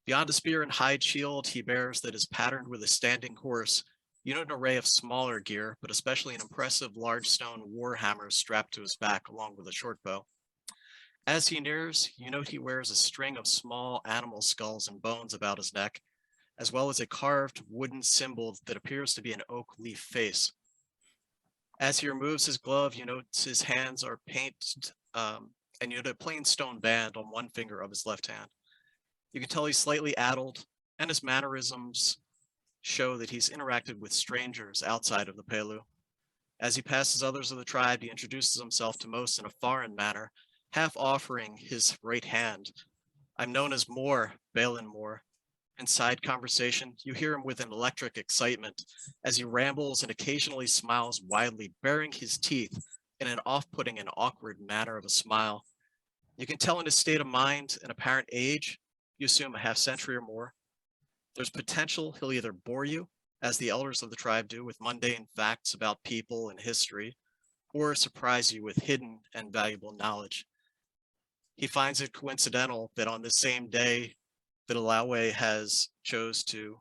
Beyond a spear and hide shield he bears that is patterned with a standing horse, you note an array of smaller gear, but especially an impressive large stone war hammer strapped to his back along with a short bow. As he nears, you note he wears a string of small animal skulls and bones about his neck, as well as a carved wooden symbol that appears to be an oak leaf face. As he removes his glove, you notice his hands are painted, and you note a plain stone band on one finger of his left hand. You can tell he's slightly addled, and his mannerisms show that he's interacted with strangers outside of the Pelu. As he passes others of the tribe, he introduces himself to most in a foreign manner, half offering his right hand. I'm known as Moore, Balin Moore. Inside conversation, you hear him with an electric excitement as he rambles and occasionally smiles widely, baring his teeth in an off-putting and awkward manner of a smile. You can tell in his state of mind and apparent age, you assume a half century or more. There's potential he'll either bore you, as the elders of the tribe do, with mundane facts about people and history, or surprise you with hidden and valuable knowledge. he finds it coincidental that on the same day that Alawe has chose to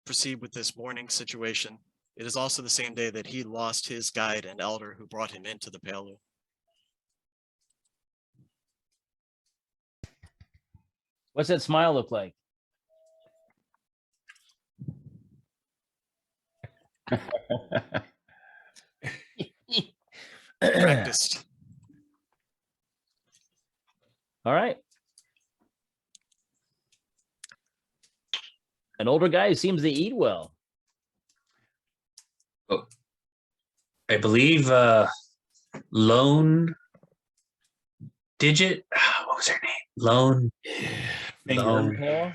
proceed with this mourning situation, it is also the same day that he lost his guide and elder who brought him into the Palu. What's that smile look like? Practiced. All right. An older guy who seems to eat well. Oh, I believe Lone Digit. What was her name? Lone. Lone Paw?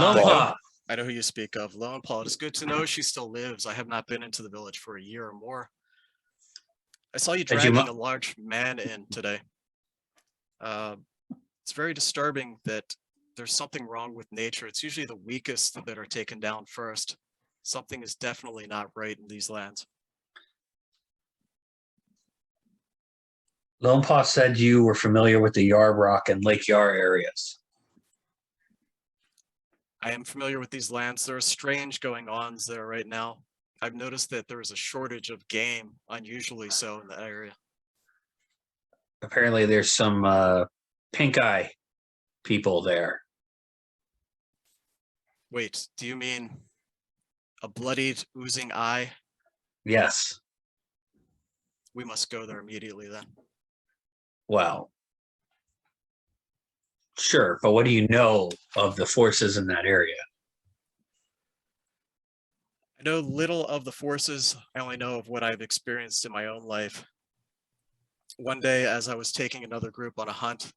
Lone Paw. I know who you speak of. Lone Paw. It's good to know she still lives. I have not been into the village for a year or more. I saw you Did you dragging a large man in today. It's very disturbing that there's something wrong with nature. It's usually the weakest that are taken down first. Something is definitely not right in these lands. Lone Paw said you were familiar with the Yar Rock and Lake Yar areas. I am familiar with these lands. There are strange going-ons there right now. I've noticed that there is a shortage of game, unusually so in the area. Apparently there's some pink eye people there. Wait, do you mean a bloodied, oozing eye? Yes. We must go there immediately then. Well, sure, but what do you know of the forces in that area? I know little of the forces. I only know of what I've experienced in my own life. One day, as I was taking another group on a hunt,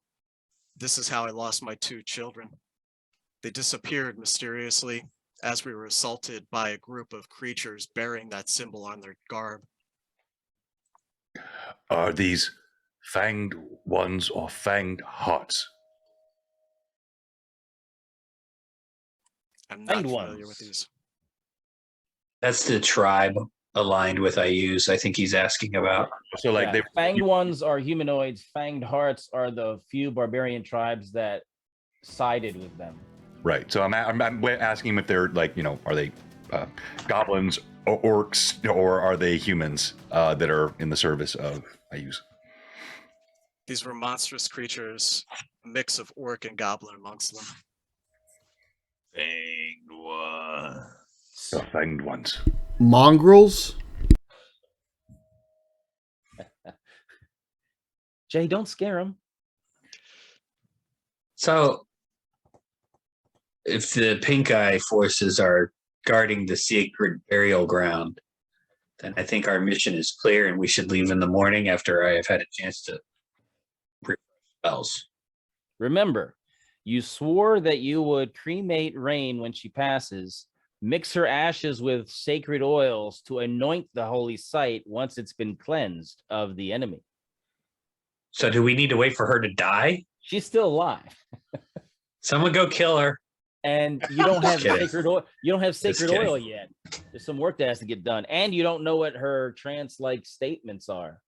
this is how I lost my 2 children. They disappeared mysteriously as we were assaulted by a group of creatures bearing that symbol on their garb. Are these fanged ones or fanged hearts? I'm not Fanged familiar ones. with these. That's the tribe aligned with IUs, I think he's asking about. So like Yeah, fanged ones are humanoids. Fanged hearts are the few barbarian tribes that sided with them. Right. So I'm asking him if they're like, are they goblins or orcs, or are they humans that are in the service of IUs? These were monstrous creatures, a mix of orc and goblin amongst them. Fanged one. The fanged ones. Mongrels? Jay, don't scare him. So, if the pink eye forces are guarding the sacred burial ground, then I think our mission is clear and we should leave in the morning after I have had a chance to refresh spells. Remember, you swore that you would cremate Rain when she passes, mix her ashes with sacred oils to anoint the holy site once it's been cleansed of the enemy. So do we need to wait for her to die? She's still alive. Someone go kill her. And you don't have kidding. sacred oil. You don't have sacred kidding. oil yet. There's some work that has to get done. And you don't know what her trance-like statements are.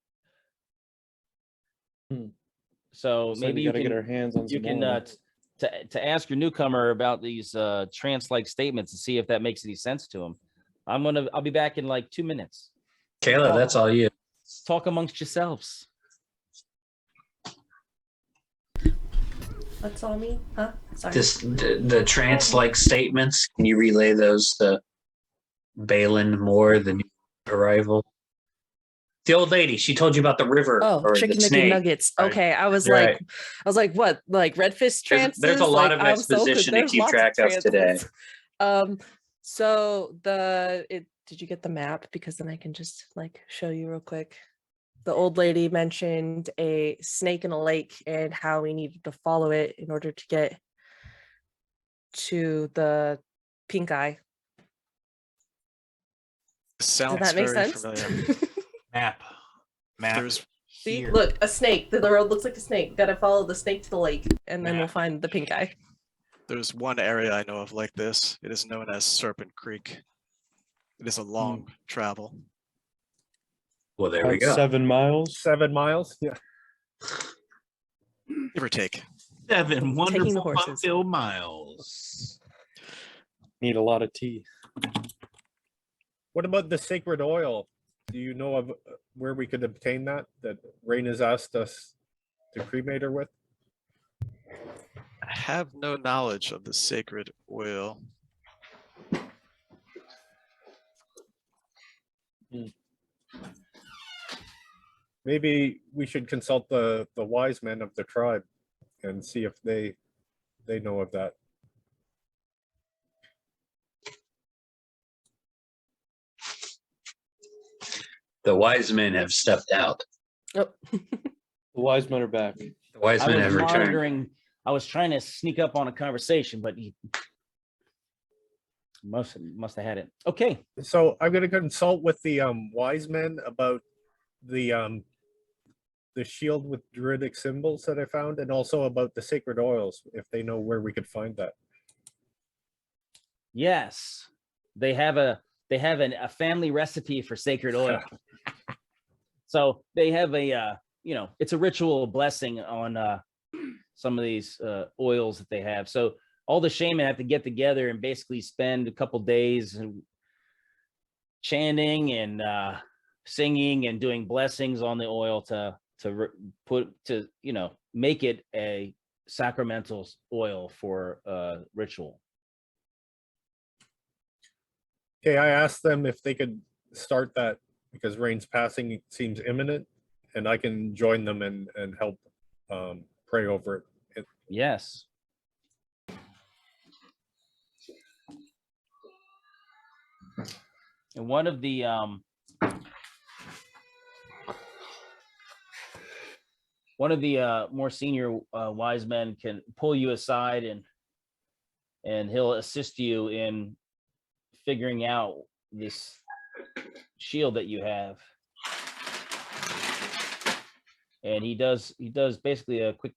So maybe you gotta can get our hands on you some can oil. to ask your newcomer about these trance-like statements and see if that makes any sense to him. I'll be back in like 2 minutes. Kayla, that's all you. Talk amongst yourselves. What's all me? Huh? Sorry. The trance-like statements. Can you relay those to Balin Moore, the new arrival? The old lady. She told you about the river. Oh, or chicken the nugget snake. nuggets. Right. Okay, I was Right. like, what? Like red fist trances? There's a lot Like, of exposition to there's keep lots track of today. trances. So did you get the map? Because then I can just like show you real quick. The old lady mentioned a snake in a lake and how we needed to follow it in order to get to the pink eye. Sounds Did that make very sense? familiar. Map. There's See, here. look, a snake. The road looks like a snake. Gotta follow the snake to the lake, and then we'll Map. find the pink eye. There's one area I know of like this. It is known as Serpent Creek. It is a long travel. Well, there we About go. 7 miles. Yeah. Give or take. 7 Taking the wonderful horses. fun-filled miles. Need a lot of tea. What about the sacred oil? Do you know of where we could obtain that Rain has asked us to cremate her with? I have no knowledge of the sacred oil. Maybe we should consult the wise men of the tribe and see if they know of that. The wise men have stepped out. Oh. The wise men are back. The wise I men was have returned. monitoring. I was trying to sneak up on a conversation, but he must have had it. Okay. So I'm going to consult with the wise men about the shield with druidic symbols that I found, and also about the sacred oils, if they know where we could find that. Yes, they have a family recipe for sacred oil. So they have a it's a ritual blessing on some of these oils that they have. So all the shaman have to get together and basically spend a couple days chanting and singing and doing blessings on the oil to make it a sacramental oil for ritual. Okay, I asked them if they could start that because Rain's passing seems imminent, and I can join them and help pray over it. Yes. And one of the more senior wise men can pull you aside and he'll assist you in figuring out this shield that you have. And he does basically a quick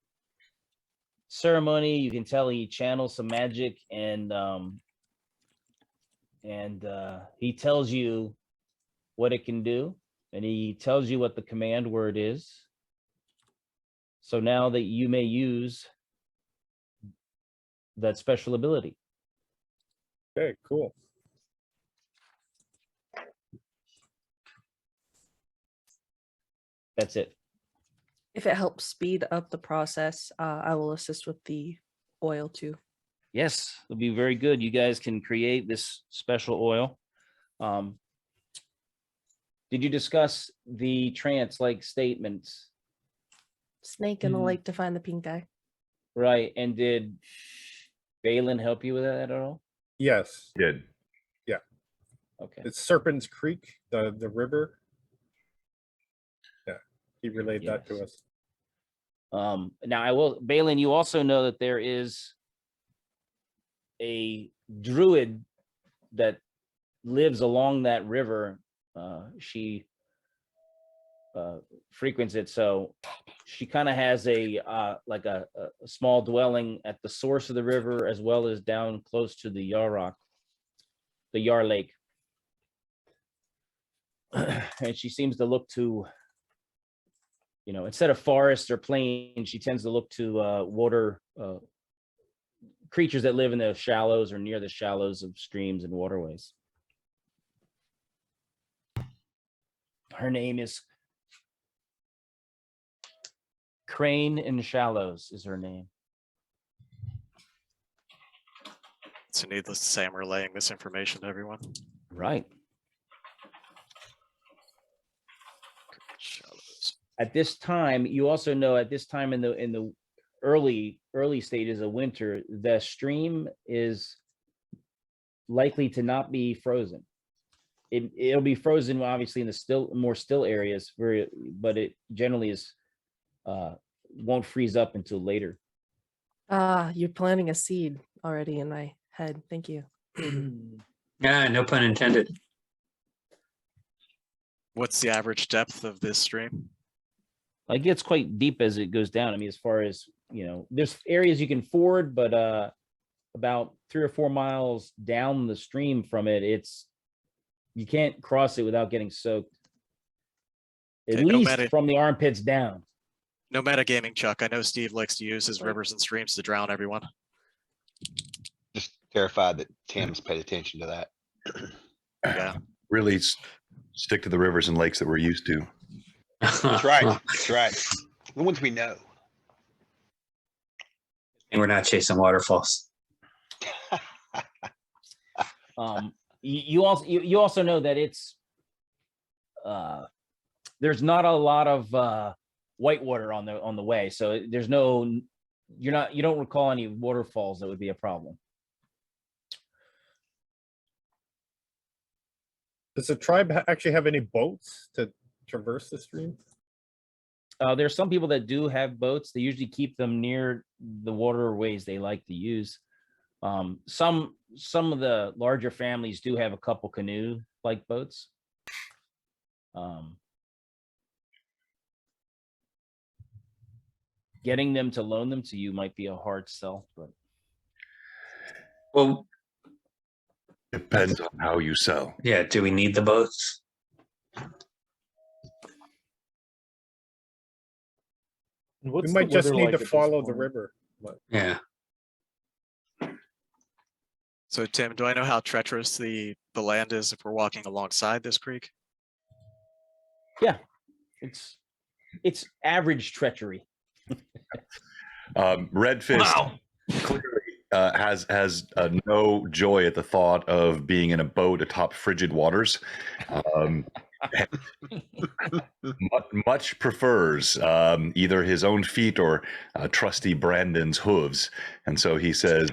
ceremony. You can tell he channels some magic, and he tells you what it can do, and he tells you what the command word is. So now that you may use that special ability. Okay, cool. That's it. If it helps speed up the process, I will assist with the oil too. Yes, it'll be very good. You guys can create this special oil. Did you discuss the trance-like statements? Snake in the lake to find the pink eye. Right. And did Balin help you with that at all? Yes. Did. Yeah. Okay. It's Serpent's Creek, the river. Yeah, he relayed that to us. Now Balin, you also know that there is a druid that lives along that river. She frequents it, so she kind of has a small dwelling at the source of the river, as well as down close to the Yar Lake. And she seems to look to, instead of forests or plains, she tends to look to water creatures that live in the shallows or near the shallows of streams and waterways. Her name is Crane in Shallows is her name. So needless to say, I'm relaying this information to everyone. Right. Shallows. At this time, you also know in the early stages of winter, the stream is likely to not be frozen. It'll be frozen obviously in the more still areas, but it generally is won't freeze up until later. You're planting a seed already in my head. Thank you. Yeah, no pun intended. What's the average depth of this stream? It gets quite deep as it goes down. I mean, as far as, there's areas you can ford, but about 3 or 4 miles down the stream from it, you can't cross it without getting soaked. At Okay, least from the armpits down. No metagaming, Chuck. I know Steve likes to use his rivers and streams to drown everyone. Just terrified that Tim's paid attention to that. Yeah. Really stick to the rivers and lakes that we're used to. That's right. That's right. The ones we know. And we're not chasing waterfalls. You also know that it's there's not a lot of whitewater on the way, so there's no you don't recall any waterfalls that would be a problem. Does the tribe actually have any boats to traverse the stream? There's some people that do have boats. They usually keep them near the waterways they like to use. Some of the larger families do have a couple canoe-like boats. Getting them to loan them to you might be a hard sell, but Well, Depends on how you sell. yeah. Do we need the boats? We might just need to follow the river. Yeah. So Tim, do I know how treacherous the land is if we're walking alongside this creek? it's average treachery. Red Fist Wow. clearly has no joy at the thought of being in a boat atop frigid waters. Much prefers either his own feet or trusty Brandon's hooves, and so he says,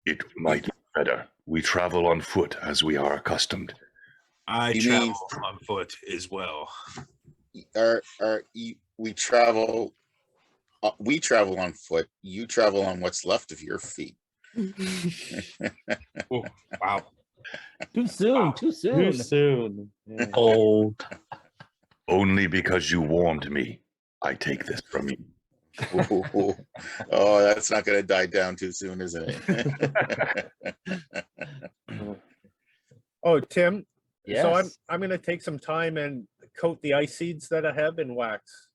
"It might be better. We travel on foot as we are accustomed." I You travel mean- on foot as well. We travel on foot. You travel on what's left of your feet. Oh, wow. Too soon. Too Too soon. soon. Yeah. Old. Only because you warned me, I take this from you. Oh, that's not going to die down too soon, isn't it? Oh, Tim. Yes. So I'm going to take some time and coat the ice seeds that I have in wax.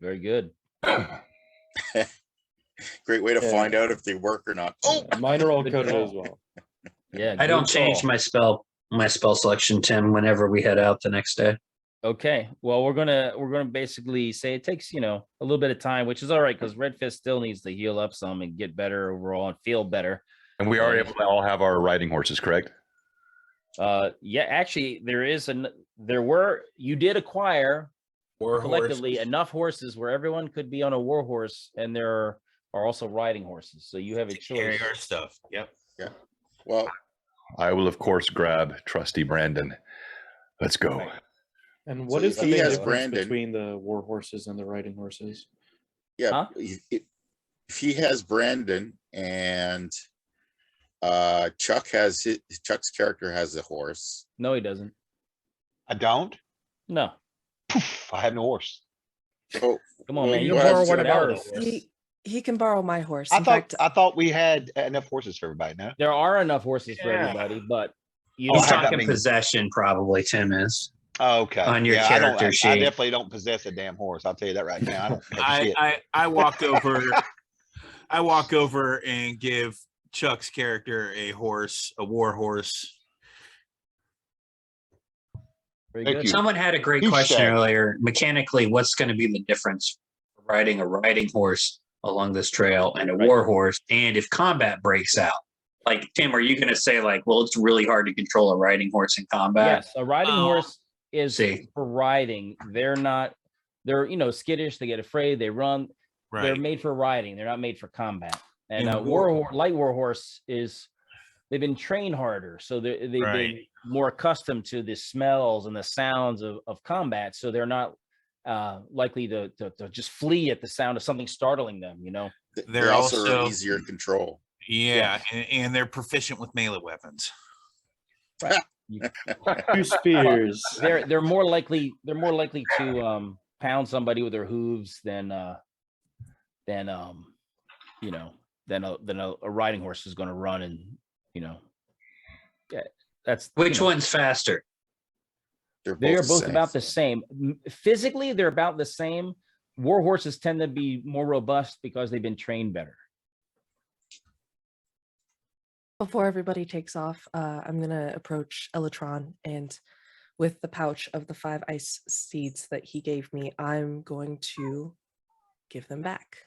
Very good. Great way to Yeah. find out if they work or not. Oh, Mine are all Good coded call. as well. Yeah. I don't good change call. my spell selection, Tim, whenever we head out the next day. Okay. Well, we're gonna basically say it takes a little bit of time, which is all right because Red Fist still needs to heal up some and get better overall and feel better. And we are able to all have our riding horses, correct? Yeah, actually, you did acquire War collectively horses. enough horses where everyone could be on a war horse, and there are also riding horses. So you have a To carry choice. our stuff. Yep. well, I will, of course, grab trusty Brandon. Let's go. And what So is the he main has difference Brandon. between the war horses and the riding horses? yeah. Huh? If he has Brandon and Chuck's character has a horse. No, he doesn't. I don't. No. Poof, I have no horse. Oh, Come on, well, man. you You can can borrow borrow one of without a ours. horse. He can borrow my horse. I In fact, thought we had enough horses for everybody. No. There are enough horses for Yeah. everybody, but you Oh, He's I have that talking many. possession, probably. Tim is. Oh, okay. On your Yeah, character I sheet. definitely don't possess a damn horse. I'll tell you that right now. I don't have shit. I walk over. I walk over and give Chuck's character a horse, a war horse. very Thank good. you. Someone had a great Huge question stats. earlier. Mechanically, what's going to be the difference for riding a riding horse along this trail and a war horse? And if combat breaks out, like Tim, are you going to say like, well, it's really hard to control a riding horse in combat? Yes, a riding horse is see. for riding. They're skittish. They get afraid. They run. They're Right. made for riding. They're not made for combat. And And light war horse they've been trained harder, so they've been Right. more accustomed to the smells and the sounds of combat. So they're not likely to just flee at the sound of something startling them. They're They're also also- easier to control. Yeah, and they're proficient with melee weapons. Two spears. They're more likely to pound somebody with their hooves than a riding horse is going to run and that's Which one's faster? They are the both same. about the same. Physically, they're about the same. War horses tend to be more robust because they've been trained better. Before everybody takes off, I'm gonna approach Elatron, and with the pouch of the 5 ice seeds that he gave me, I'm going to give them back.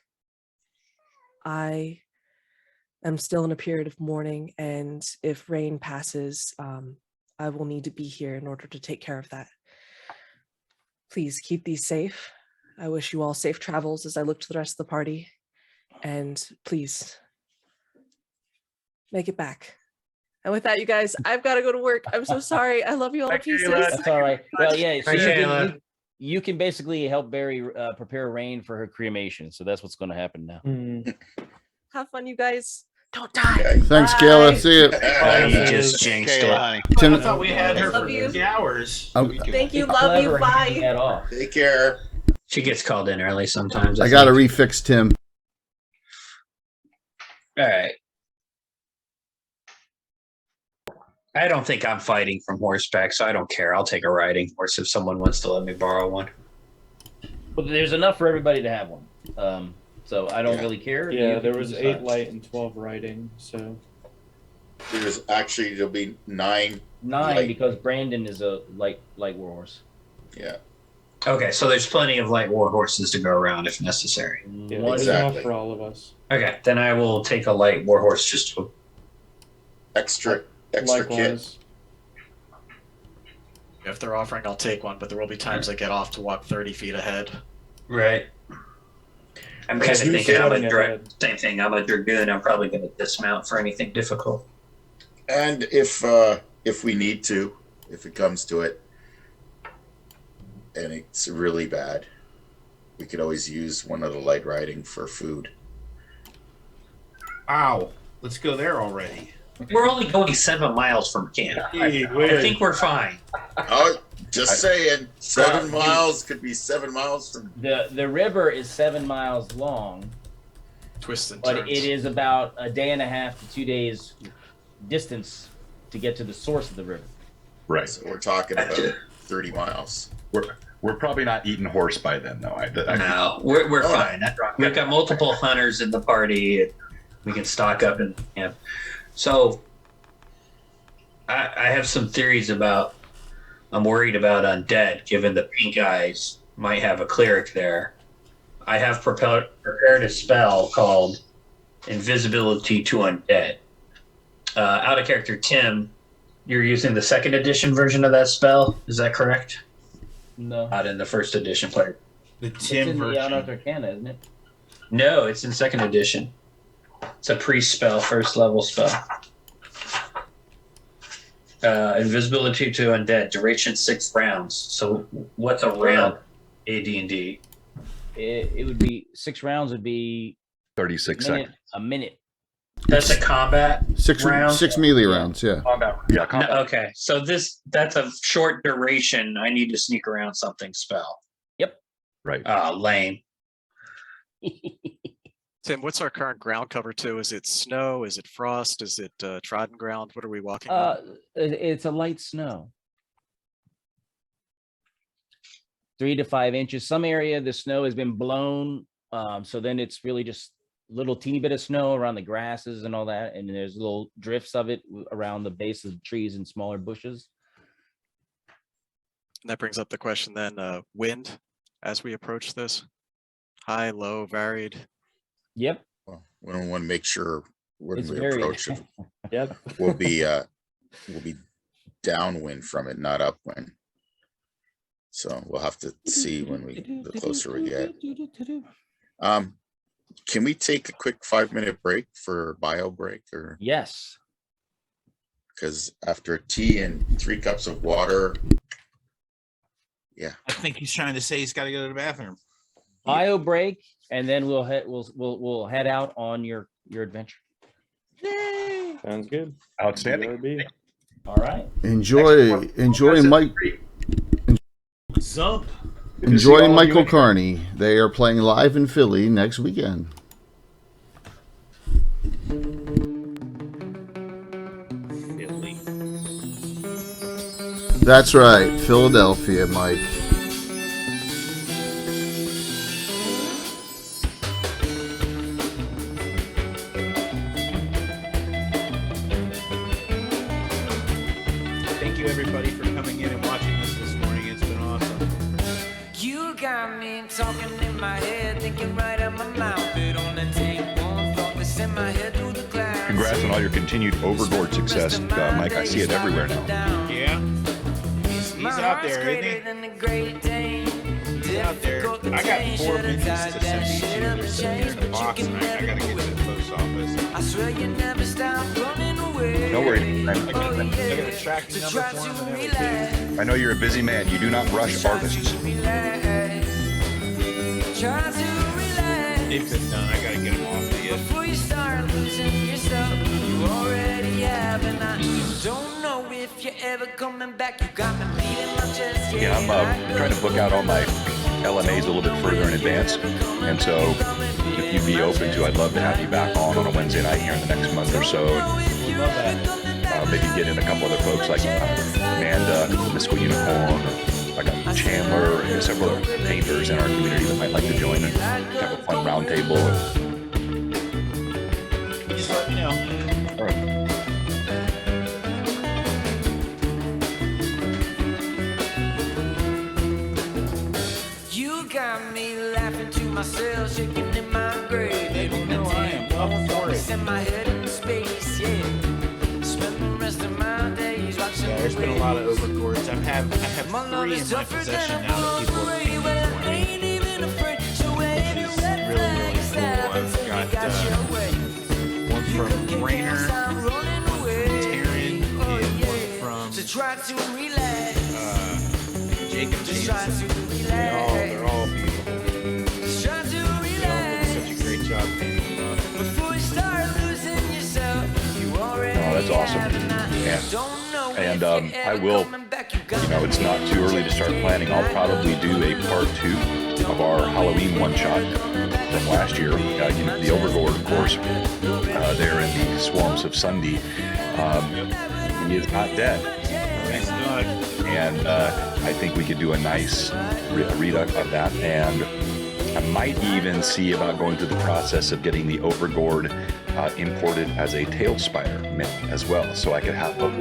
I am still in a period of mourning, and if rain passes, I will need to be here in order to take care of that. Please keep these safe. I wish you all safe travels as I look to the rest of the party, and please make it back. And with that, you guys, I've got to go to work. I'm so sorry. I love you all to pieces. That's all right. Well, yeah. So Thanks, you Kayla. can, you can basically help Barry prepare Rain for her cremation. So that's what's going to happen now. Have fun, you guys. Don't die. Okay. Thanks, Bye. Kayla. See you. Oh, you just jinxed Kayla, it. honey. Tim- I thought we had her Love for you. 50 hours. Oh, Thank you. It's Love you. clever handing Bye. that off. Take care. She gets called in early sometimes. I got to think. refix Tim. All right. I don't think I'm fighting from horseback, so I don't care. I'll take a riding horse if someone wants to let me borrow one. But there's enough for everybody to have one. So I don't Yeah. really care. Yeah, You there can was decide. 8 light and 12 riding. So There'll be 9. 9 light. because Brandon is a light war horse. Yeah. Okay, so there's plenty of light war horses to go around if necessary. yeah, One- there's Exactly. enough for all of us. Okay, then I will take a light war horse just to. Extra kit. Likewise. If they're offering, I'll take one, but there will be times I get off to walk 30 feet ahead. Right. I'm Yeah, kind of who's thinking I'm a running dra- ahead? same thing. I'm a dragoon. I'm probably going to dismount for anything difficult. And if we need to, if it comes to it, and it's really bad, we could always use one of the light riding for food. Ow. Let's go there already. We're only going 7 miles from camp. I think we're fine. Oh, just saying, 7 miles could be 7 miles from. The river is 7 miles long, Twists and but turns. it is about a day and a half to 2 days distance to get to the source of the river. Right. So we're talking about 30 miles. We're probably not eating horse by then, though. No, we're Oh, fine. We've got multiple hunters in the party. We can stock up in camp. So I have some theories about. I'm worried about Undead, given the pink eyes might have a cleric there. I have prepared a spell called Invisibility to Undead. Out of character, Tim, you're using the 2nd edition version of that spell. Is that correct? No, Not in the 1st edition player. The it's Tim in the version. Arcana, isn't it? No, it's in 2nd edition. It's a priest spell, 1st level spell. Invisibility to Undead, duration 6 rounds. So what's a round? AD&D. It would be 6 rounds. Would be 36 a minute. seconds. A minute. That's a combat. Six Round? melee rounds. Yeah. Yeah, No, combat. okay, so that's a short duration. I need to sneak around something spell. Right. Lame. Tim, what's our current ground cover to? Is it snow? Is it frost? Is it trodden ground? What are we walking on? It's a light snow. 3 to 5 inches. Some area the snow has been blown, so then it's really just little teeny bit of snow around the grasses and all that, and there's little drifts of it around the base of the trees and smaller bushes. And that brings up the question then, wind as we approach this? High, low, varied? Yep, Well, we don't want to make sure when it's we very. approach it, Yep. we'll be downwind from it, not upwind. So we'll have to see when the closer we get. Can we take a quick 5-minute break for bio break, or Yes. because after tea and 3 cups of water, I think he's trying to say he's got to go to the bathroom. Bio break, and then we'll head out on your adventure. Sounds good. Outstanding. BRB. All right. Enjoy Mike. Zump. Good to see all Enjoy of you Michael again. Carney. They are playing live in Philly next weekend. Philly. That's right, Philadelphia, Mike. Thank you everybody for coming in and watching this morning. It's been awesome. You got me talking in my head, thinking right out my mouth. It only take one thought to send my head through the clouds. Congrats on all your continued Overboard success, Mike. I see it everywhere now. Yeah. He's out there, isn't he? He's out there. I got 4 minutes to send these to. They're sitting here in the box, and I gotta get to the post office. I swear you never stop running away. Don't worry. I got a tracking number for him and everything. I know you're a busy man. You do not rush artists. Try to relax. If it's done, I gotta get him off to you. Before you start losing yourself, you already have, and I don't know if you're ever coming back. You got me bleeding my chest. Yeah, I'm trying to book out all my LMAs a little bit further in advance. And so if you'd be open to, I'd love to have you back on a Wednesday night here in the next month or so. Love that. Maybe get in a couple other folks like Amanda, Mystical Unicorn, or like Chandler, and several other painters in our community that might like to join and have a fun round table. Just let me know. All right. You got me laughing to myself, shaking in my grave. They don't know I am up for it. Send my head in space, yeah. Spend the rest of my days watching. Yeah, there's been a lot of overboards. I have 3 in my possession now that people have painted for me. Which is really, really cool. I've got one from Rainer, one from Taryn, and one from Jacob Jameson. They're all beautiful. They all did such a great job painting them up. Oh, that's awesome. And I will, it's not too early to start planning. I'll probably do a part 2 of our Halloween one-shot from last year. The Overlord, of course, there in the swamps of Sunday. He is not dead. He's not. And I think we could do a nice read-up of that. And I might even see about going through the process of getting the Overgourd imported as a tail spider mint as well, so I could have both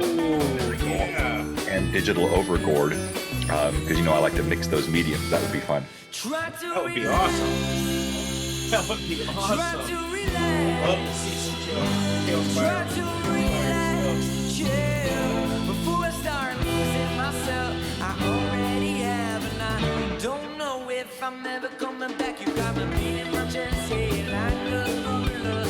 and digital Overgourd, because I like to mix those mediums. That would be fun. That would be awesome. That would be awesome. I'd love to see some tail spider. Before I start losing myself, I already have, and I don't know if I'm ever coming back. You got me beating my chest, yeah, like a gorilla.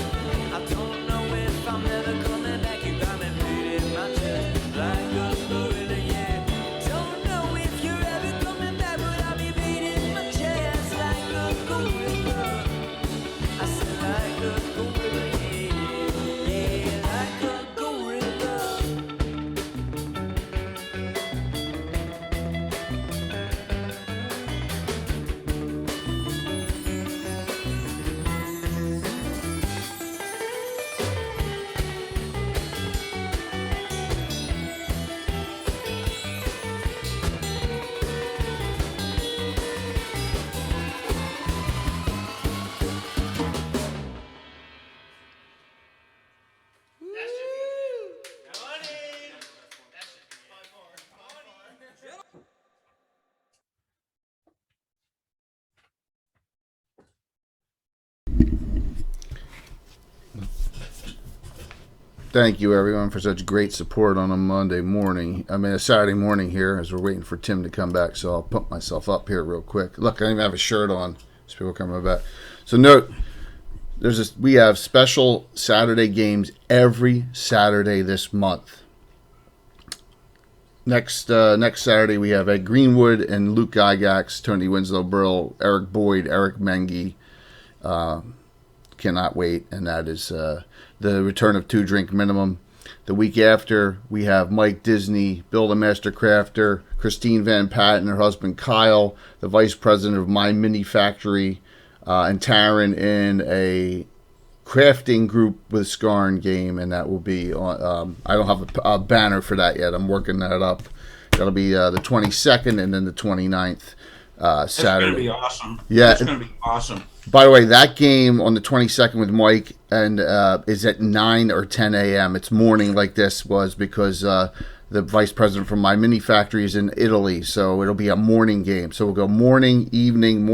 I don't know if I'm ever coming back. You got me beating my chest like a gorilla, yeah. Don't know if you're ever coming back, but I'll be beating my chest like a gorilla. I said like a gorilla, yeah, like a gorilla. Thank you, everyone, for such great support on a Monday morning. A Saturday morning here as we're waiting for Tim to come back. So I'll pump myself up here real quick. Look, I don't even have a shirt on. So people are coming back. So note, we have special Saturday games every Saturday this month. Next Saturday we have Ed Greenwood and Luke Gygax, Tony Winslow Brill, Eric Boyd, Eric Mengi. Cannot wait, and that is the return of 2 Drink Minimum. The week after, we have Mike Disney, Bill the Master Crafter, Christine Van Pat and her husband Kyle, the vice president of My Mini Factory, and Taryn in a crafting group with Scarn game, and that will be on. I don't have a banner for that yet. I'm working that up. That'll be the 22nd and then the 29th That's gonna Saturday. be awesome. Yeah. That's gonna be awesome. By the way, that game on the 22nd with Mike and is at 9 or 10 a.m. It's morning like this was because the vice president from my mini factory is in Italy, so it'll be a morning game. So we'll go morning, evening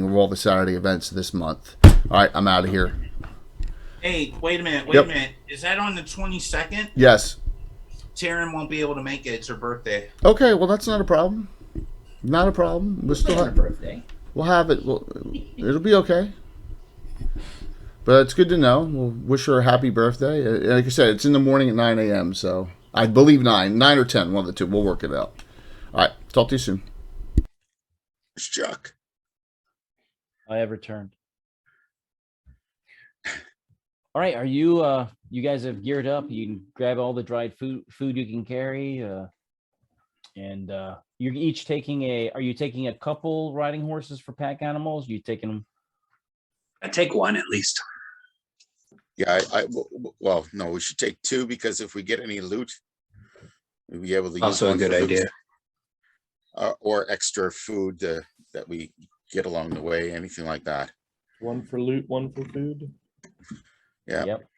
of all the Saturday events this month. All right, I'm out of here. Hey, wait a minute. Yep. A minute. Is that on the 22nd? Yes. Taryn won't be able to make it. It's her birthday. Okay, well that's not a problem. Not a problem. We'll still have birthday. We'll have it. It'll be okay. But it's good to know. We'll wish her a happy birthday. Like I said, it's in the morning at 9 a.m. So I believe 9 or 10, one of the two. We'll work it out. All right. Talk to you soon. It's Chuck. I have returned. All right, are you you guys have geared up? You can grab all the dried food you can carry, and you're each taking are you taking a couple riding horses for pack animals? You taking them? I take one at least. Yeah, well, no, we should take 2 because if we get any loot, we'll be able to use Also a one good for idea. loot, or extra food that we get along the way, anything like that. One for loot, one for food. Yeah. Yep.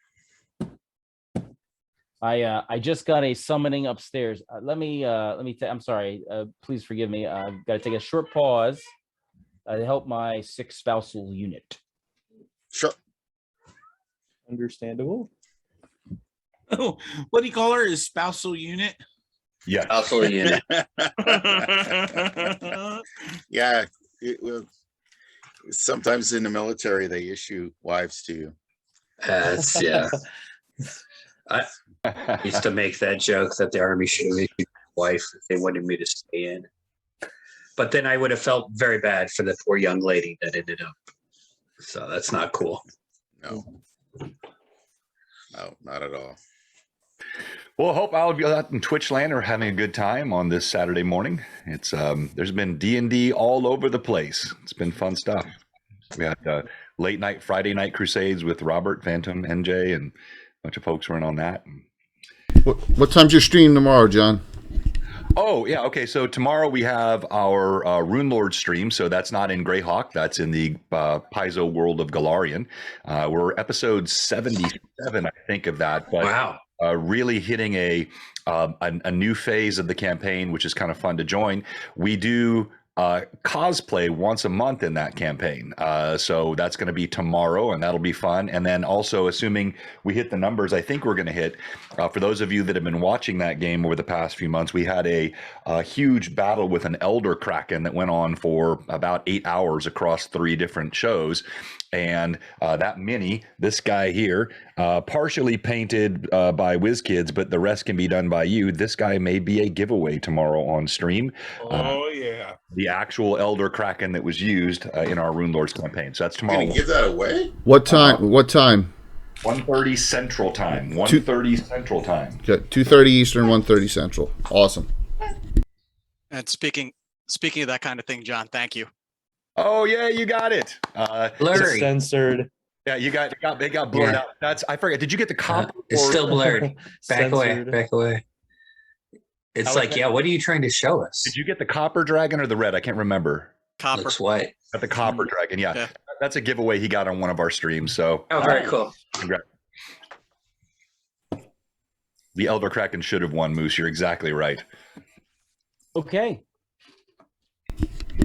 I just got a summoning upstairs. I'm sorry. Please forgive me. I've got to take a short pause to help my 6 spousal unit. Sure. Understandable. Oh, what do you call her? His spousal unit? Yeah. Spousal unit. Yeah. Sometimes in the military, they issue wives to you. Yeah. I used to make that joke that the Army should have issued my wife if they wanted me to stay in. But then I would have felt very bad for the poor young lady that ended up. So that's not cool. No, not at all. Well, I hope all of you out in Twitch land are having a good time on this Saturday morning. It's there's been D&D all over the place. It's been fun stuff. We had late night Friday night crusades with Robert, Phantom, NJ, and a bunch of folks were in on that. What time's your stream tomorrow, John? Oh, yeah. Okay. So tomorrow we have our Rune Lord stream. So that's not in Greyhawk. That's in the Paizo world of Galarian. We're episode 77, I think, of that. But wow. Really hitting a new phase of the campaign, which is kind of fun to join. We do cosplay once a month in that campaign. So that's going to be tomorrow, and that'll be fun. And then also, assuming we hit the numbers I think we're going to hit, for those of you that have been watching that game over the past few months, we had a huge battle with an Elder Kraken that went on for about 8 hours across 3 different shows. And that mini, this guy here, partially painted by WizKids, but the rest can be done by you. This guy may be a giveaway tomorrow on stream. Oh, yeah. The actual Elder Kraken that was used in our Rune Lords campaign. So that's You're tomorrow. gonna give that away? What time? What time? 1:30 Central Time. 1:30 Central Time. Okay, 2:30 Eastern, 1:30 Central. Awesome. And speaking of that kind of thing, John, thank you. Oh yeah, you got it. Blurry. Censored. Yeah, it got blurred out. I forgot. Did you get the copper? It's still blurred. Back away. Censored. Back away. It's like, yeah, what are you trying to show us? Did you get the copper dragon or the red? I can't remember. Copper. Looks white. Got the copper dragon. Yeah. Yeah. That's a giveaway he got on one of our streams. So Oh, very cool. congrats. The Elder Kraken should have won, Moose. You're exactly right. Okay.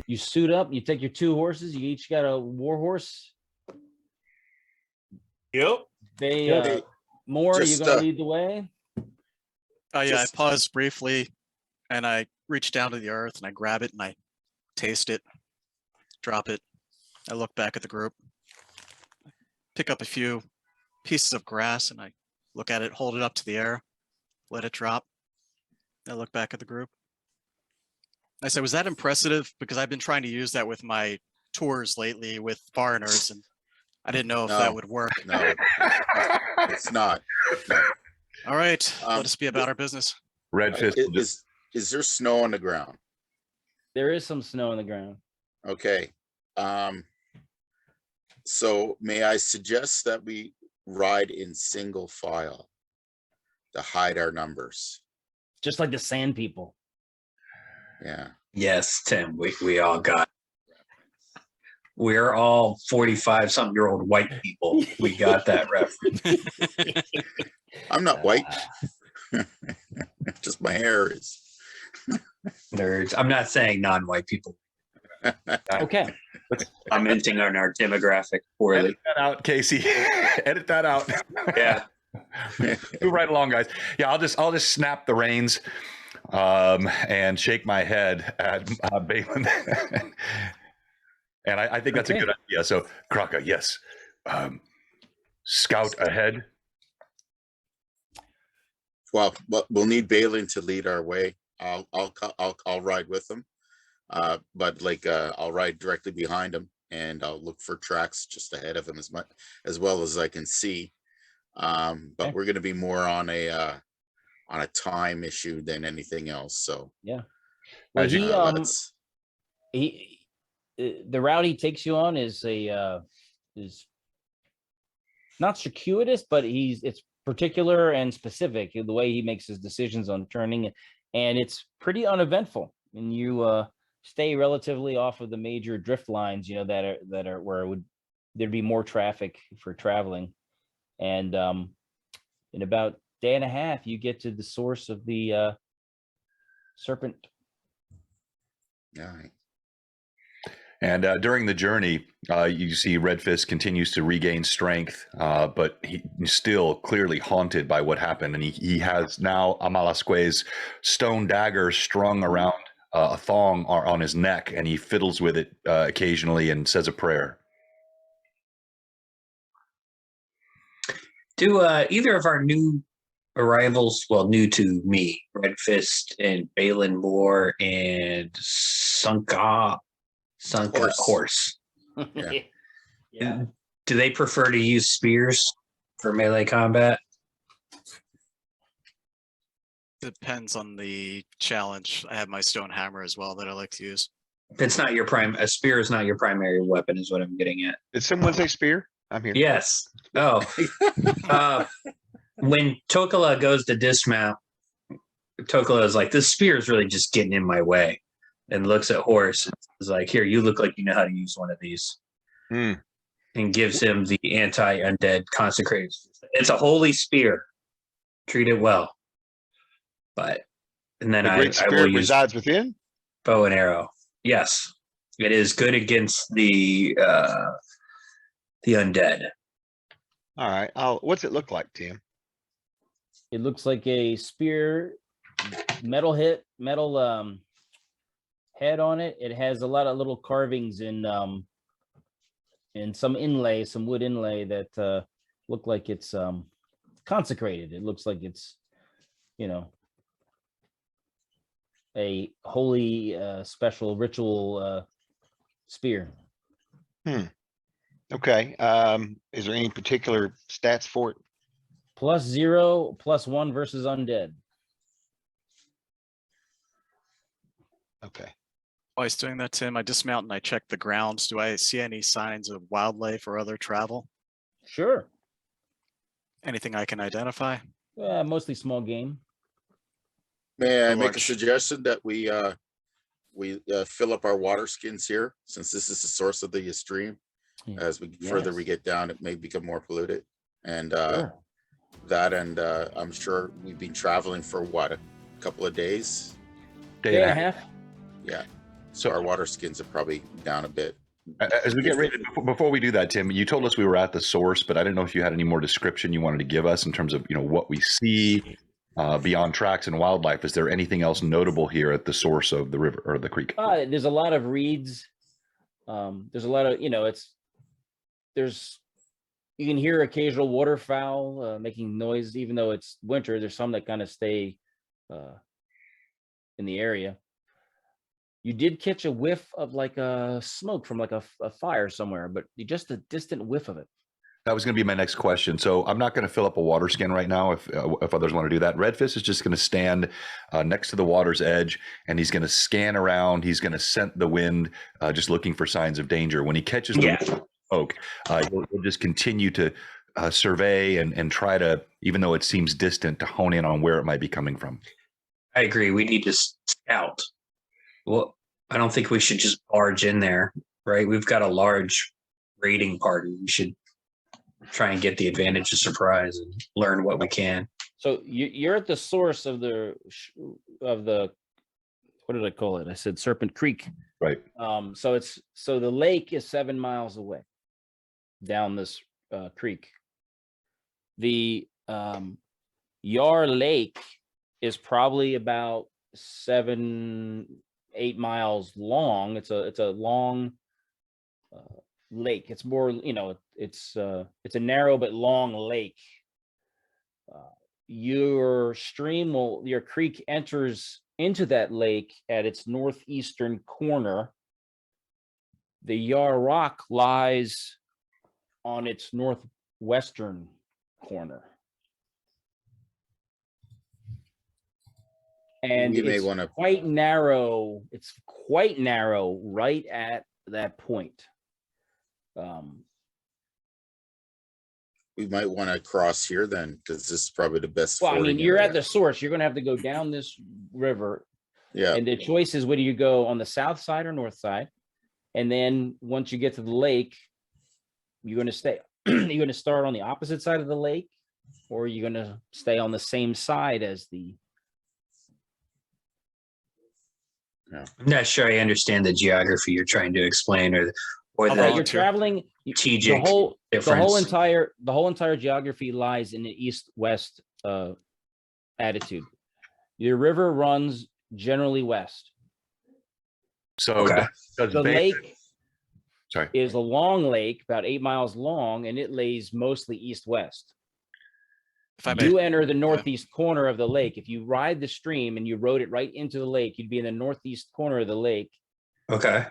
You suit up. You take your 2 horses. You each got a war horse. Yep. They more. You Just, gonna lead the way? Oh yeah, Just- I paused briefly and I reach down to the earth and I grab it and I taste it, drop it. I look back at the group, pick up a few pieces of grass and I look at it, hold it up to the air, let it drop. I look back at the group. I say, was that impressive? Because I've been trying to use that with my tours lately with foreigners and I didn't know if No. that would work. No, it's not. No. All right, let us be about our business. Red Fist. will just- Is there snow on the ground? There is some snow on the ground. Okay. So may I suggest that we ride in single file to hide our numbers? Just like the sand people. Yeah. Yes, Tim, we all got. We're all 45-something-year-old white people. We got that reference. I'm not white. Just my hair is. Nerds. I'm not saying non-white people. Okay. I'm hinting on our demographic poorly. Edit that out, Casey. Edit that out. Yeah. Move right along, guys. Yeah, I'll just snap the reins and shake my head at Balin. And I think that's a good idea. So, Kraka, yes. Scout ahead. Well, we'll need Balin to lead our way. I'll ride with him. But like I'll ride directly behind him, and I'll look for tracks just ahead of him as well as I can see. But we're going to be more on a time issue than anything else. So yeah, well, the route he takes you on is is not circuitous, but it's particular and specific in the way he makes his decisions on turning, and it's pretty uneventful. And you stay relatively off of the major drift lines, that are where there'd be more traffic for traveling. And in about a day and a half, you get to the source of the serpent. All right. And during the journey, you see Red Fist continues to regain strength, but he's still clearly haunted by what happened. And he has now Amalasque's stone dagger strung around a thong on his neck, and he fiddles with it occasionally and says a prayer. Do either of our new arrivals, well, new to me, Red Fist and Balin Moore and Sunka Horse. Yeah. Do they prefer to use spears for melee combat? Depends on the challenge. I have my stone hammer as well that I like to use. It's not your a spear is not your primary weapon, is what I'm getting at. Did someone say spear? I'm here. Yes. Oh. When Tokola goes to dismount, Tokola is like, this spear is really just getting in my way, and looks at Horse and is like, here, you look like you know how to use one of these. And gives him the anti-undead consecrated. It's a holy spear. Treat it well. But, and then the great I will spirit use resides within bow and arrow. Yes, it is good against the undead. All right. What's it look like, Tim? It looks like a spear, metal head on it. It has a lot of little carvings and some wood inlay that look like it's consecrated. It looks like it's, a holy special ritual spear. Okay. Is there any particular stats for it? +0, +1 versus undead. Okay. While I was doing that, Tim, I dismount and I check the grounds. Do I see any signs of wildlife or other travel? Sure. Anything I can identify? Mostly small game. May I make a suggestion that we fill up our water skins here, since this is the source of the stream? As we further we get down, it may become more polluted, and I'm sure we've been traveling for what, a couple of days, day and a half. Yeah, so our water skins are probably down a bit. As we get ready, before we do that, Tim, you told us we were at the source, but I didn't know if you had any more description you wanted to give us in terms of what we see beyond tracks and wildlife. Is there anything else notable here at the source of the river or the creek? There's a lot of reeds. There's a lot of you can hear occasional waterfowl making noise, even though it's winter. There's some that kind of stay in the area. You did catch a whiff of like a smoke from like a fire somewhere, but just a distant whiff of it. That was going to be my next question. So I'm not going to fill up a water skin right now if others want to do that. Red Fist is just going to stand next to the water's edge, and he's going to scan around. He's going to scent the wind, just looking for signs of danger. When he catches the smoke, he'll just continue to survey and try to, even though it seems distant, to hone in on where it might be coming from. I agree. We need to scout. Well, I don't think we should just barge in there, right? We've got a large raiding party. We should try and get the advantage of surprise and learn what we can. So you're at the source of the what did I call it? I said Serpent Creek. Right. So the lake is 7 miles away down this creek. The Yar Lake is probably about 7-8 miles long. It's a long lake. It's more, it's a narrow but long lake. Your creek enters into that lake at its northeastern corner. The Yar Rock lies on its northwestern corner. And We may it's wanna- quite narrow. It's quite narrow right at that point. We might want to cross here then, because this is probably the best. Well, I mean, fording you're area. at the source. You're going to have to go down this river. Yeah. And the choice is whether you go on the south side or north side. And then once you get to the lake, you're going to stay. You're going to start on the opposite side of the lake, or you're going to stay on the same side as the. I'm not sure I understand the geography you're trying to explain, or Okay, the you're traveling. strategic The whole difference. entire geography lies in the east-west attitude. Your river runs generally west. So Okay. does The Bay- lake sorry. is a long lake, about 8 miles long, and it lays mostly east-west. If I may, You enter the northeast corner of the lake. If you ride the stream and you rode it right into the lake, you'd be in the northeast corner of the lake. Okay.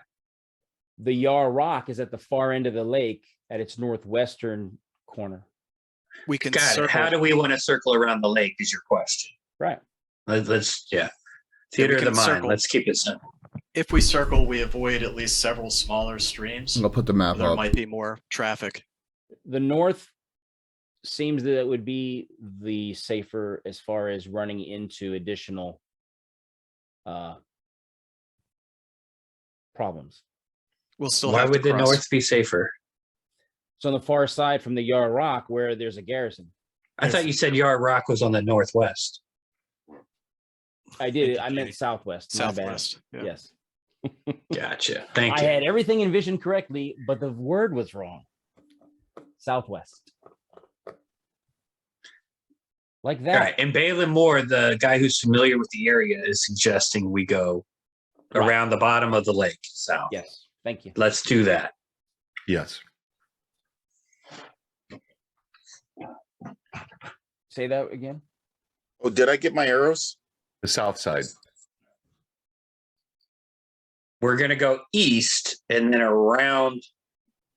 The Yar Rock is at the far end of the lake at its northwestern corner. we can Got it. circle. How do we want to circle around the lake is your question. Right. Let's theater of the can mind. circle. Let's keep it simple. If we circle, we avoid at least several smaller streams. I'll put the map There up. might be more traffic. The north seems that it would be the safer as far as running into additional problems. We'll still Why have would to the cross. north be safer? It's on the far side from the Yar Rock where there's a garrison. I thought you said Yard Rock was on the northwest. I did. I meant southwest. my bad. Southwest. Yeah. Yes. Gotcha. Thank I you. had everything envisioned correctly, but the word was wrong. Southwest. Like All that. right. And Balin Moore, the guy who's familiar with the area, is suggesting we go Right. around the bottom of the lake south. Yes. Thank you. Let's do that. Yes. Say that again. Oh, did I get my arrows? The south side. We're going to go east and then around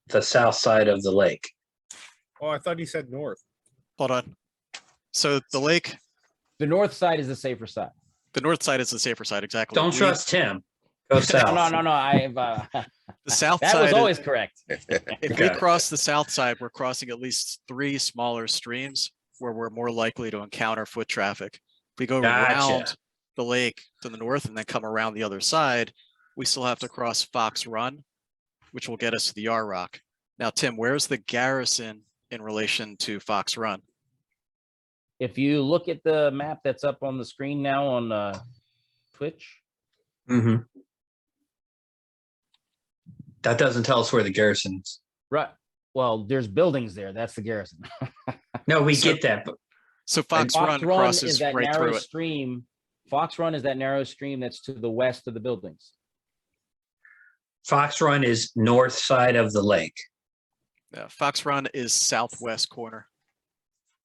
the south side of the lake. Oh, I thought he said north. Hold on. So the lake, The north side is the safer side. the north side is the safer side. Exactly. Don't We- trust him. Go south. No. I've The south that side. was always correct. If we cross the south side, we're crossing at least 3 smaller streams where we're more likely to encounter foot traffic. If we go Gotcha. around the lake to the north and then come around the other side, we still have to cross Fox Run, which will get us to the Yar Rock. Now, Tim, where's the garrison in relation to Fox Run? If you look at the map that's up on the screen now on Twitch, Mm-hmm. That doesn't tell us where the garrison is. right? Well, there's buildings there. That's the garrison. No, we So- get that. But So Fox Fox Run Run crosses is that right narrow through it. stream. Fox Run is that narrow stream that's to the west of the buildings. Fox Run is north side of the lake. Yeah, Fox Run is southwest corner.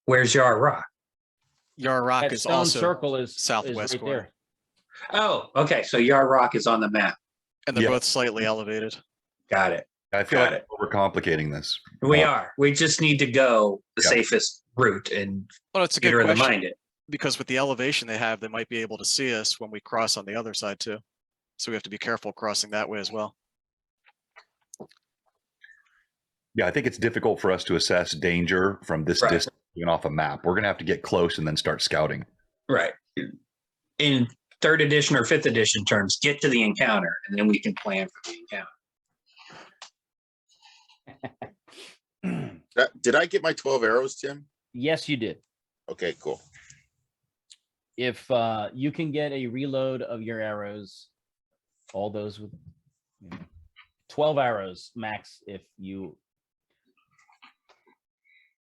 Where's Yar Rock? Yar Rock That is stone also circle is southwest right corner. there. Oh, okay. So Yar Rock is on the map. And they're Yeah. both slightly elevated. Got it. I feel Got like we're complicating this. We are. We just need to go the Yeah. safest route and Well, it's a get good her in the question mind it. because with the elevation they have, they might be able to see us when we cross on the other side too. So we have to be careful crossing that way as well. Yeah, I think it's difficult for us to assess danger from this Right. distance even off a map. We're going to have to get close and then start scouting. Right. And third edition or fifth edition terms, get to the encounter, and then we can plan for the encounter. Did I get my 12 arrows, Tim? Yes, you did. Okay, cool. If you can get a reload of your arrows, all those with 12 arrows max. If you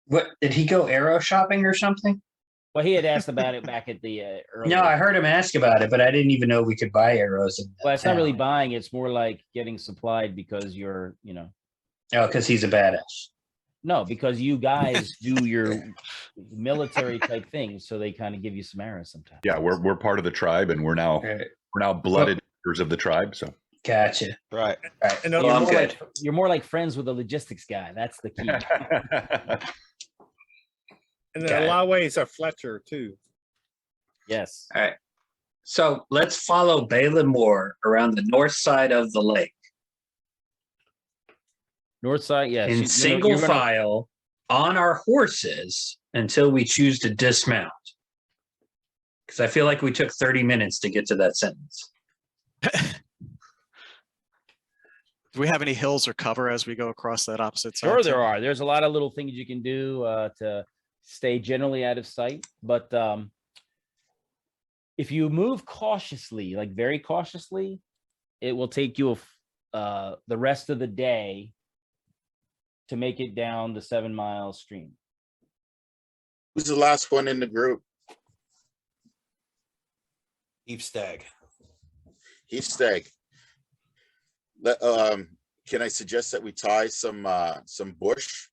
What did he go arrow shopping or something? well, he had asked about it back at the earlier. No, I heard him ask about it, but I didn't even know we could buy arrows. Well, it's not really buying; it's more like getting supplied because you're, Oh, because he's a badass. No, because you guys do your military type things, so they kind of give you some arrows sometimes. Yeah, we're part of the tribe, and we're now blooded members of the tribe. So Gotcha. Right. Right. And You're, I'm more good. like, you're more like friends with a logistics guy. That's the key. And Got then it. Lawe is a Fletcher too. Yes. All right. So let's follow Balin Moore around the north side of the lake North side, yes. in single file on our horses until we choose to dismount. Because I feel like we took 30 minutes to get to that sentence. Do we have any hills or cover as we go across that opposite side? Sure, Tim? there are. There's a lot of little things you can do to stay generally out of sight. But if you move cautiously, like very cautiously, it will take you the rest of the day to make it down the 7 mile stream. Who's the last one in the group? Eve Stag. Heath Stag. Can I suggest that we tie some bush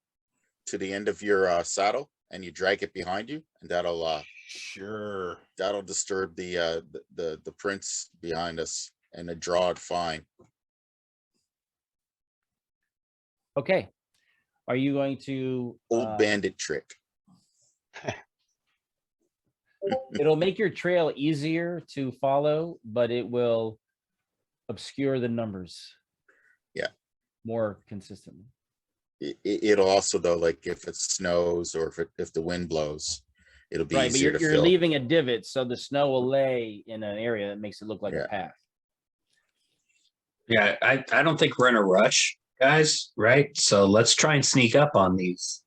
to the end of your saddle and you drag it behind you, and that'll disturb the prints behind us and the draw it fine. Okay. Are you going to Old bandit trick. it'll make your trail easier to follow, but it will obscure the numbers. Yeah. More consistently. It'll also, though, like if it snows or if the wind blows, it'll be Right, but easier you're to fill. leaving a divot, so the snow will lay in an area that makes it look like a path. Yeah, I don't think we're in a rush, guys, right? So let's try and sneak up on these.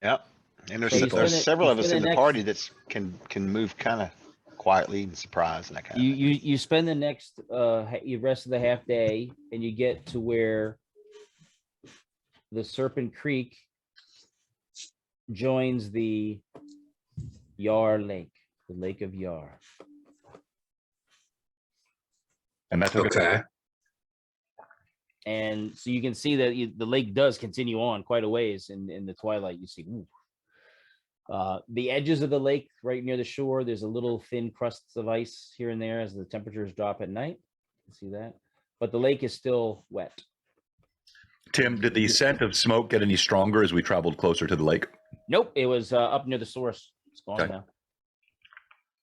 Yep. And So you there's spend it- several you of us spend in the the next- party that's can move kind of quietly and surprise and that kind of thing. You spend the next rest of the half day, and you get to where the Serpent Creek joins the Yar Lake, the Lake of Yar. And that took Okay. And so you can see that the lake does continue on quite a ways in the twilight. You see, ooh. The edges of the lake right near the shore, there's a little thin crusts of ice here and there as the temperatures drop at night. You can see that. But the lake is still wet. Tim, did the scent of smoke get any stronger as we traveled closer to the lake? Nope, it was up near the source. It's gone Okay. now.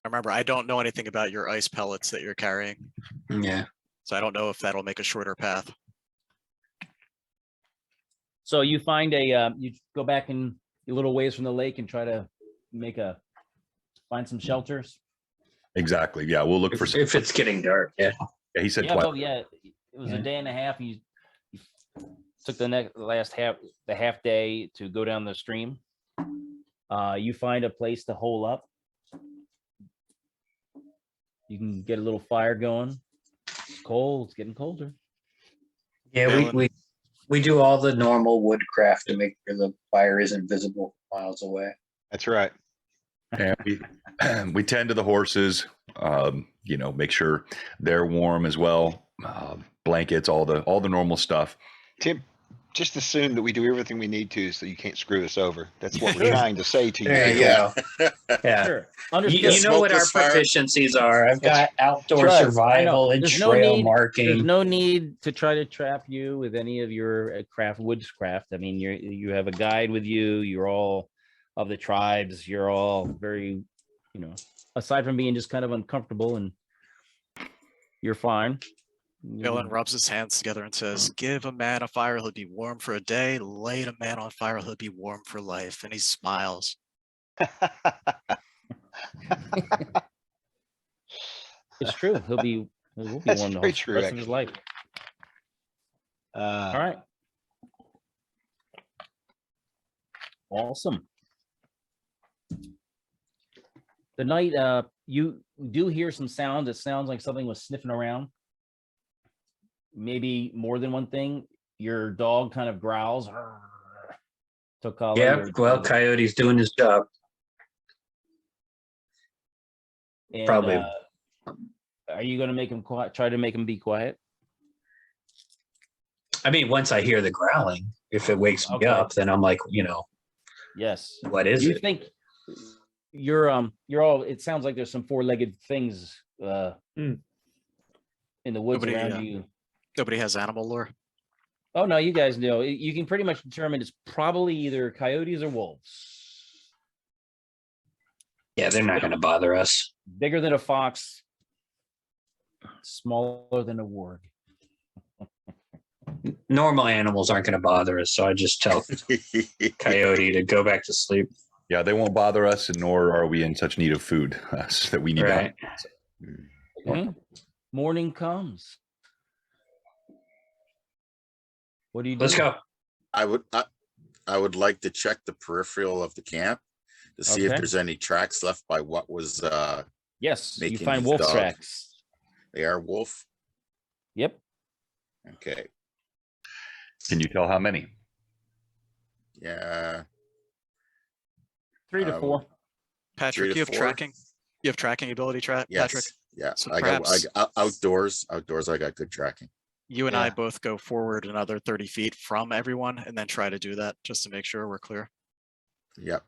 Remember, I don't know anything about your ice pellets that you're carrying, Yeah. so I don't know if that'll make a shorter path. So you find you go back in a little ways from the lake and try to find some shelters. Exactly. Yeah, we'll look for some. If it's getting dark, yeah. Yeah, he said Yeah, 12. well, yeah, it was a day and a half. You took the half day to go down the stream. You find a place to hole up. You can get a little fire going. It's cold. It's getting colder. Yeah, we do all the normal woodcraft to make sure the fire isn't visible miles away. That's right. And we tend to the horses, make sure they're warm as well. Blankets, all the normal stuff. Tim, just assume that we do everything we need to so you can't screw us over. That's what we're Sure. trying to say to you. There you go. Yeah. Sure. You, Understood. you know what our Smokeless fire. proficiencies are. I've got outdoor right. I know. survival and There's no trail need- marking. There's no need to try to trap you with any of your woodscraft. I mean, you have a guide with you. You're all of the tribes. You're all very, aside from being just kind of uncomfortable, and you're fine. Dylan rubs his hands together and says, "Give a man a fire, he'll be warm for a day. Light a man on fire, he'll be warm for life." And he smiles. It's true. He will be That's warm the very whole true, rest of his life. All right. Awesome. The night you do hear some sounds. It sounds like something was sniffing around. Maybe more than one thing. Your dog kind of growls. Tokala, Yeah, well, Coyote's doing his job. and, Probably. Are you going to make him quiet? Try to make him be quiet. I mean, once I hear the growling, if it wakes me Okay. up, then I'm like, Yes. what is You it? think you're all? It sounds like there's some four-legged things in the woods Nobody, around you. Nobody has animal lore. Oh no, you guys know. You can pretty much determine it's probably either coyotes or wolves. Yeah, they're not going to bother us. Bigger than a fox, smaller than a warg. Normal animals aren't going to bother us, so I just tell Coyote to go back to sleep. Yeah, they won't bother us, and nor are we in such need of food that we need Right. to. Morning comes. What do you do? Let's go. I would like to check the peripheral of the camp to see if Okay. there's any tracks left by what was Yes, you making find his wolf dog. tracks. They are wolf. Yep. Okay. Can you tell how many? Yeah. 3 to 4. Patrick, 3 to you have 4? tracking. You have tracking ability, Patrick. Yes. Yeah. So I perhaps got outdoors. Outdoors, I got good tracking. you and I Yeah. both go forward another 30 feet from everyone, and then try to do that just to make sure we're clear. Yep.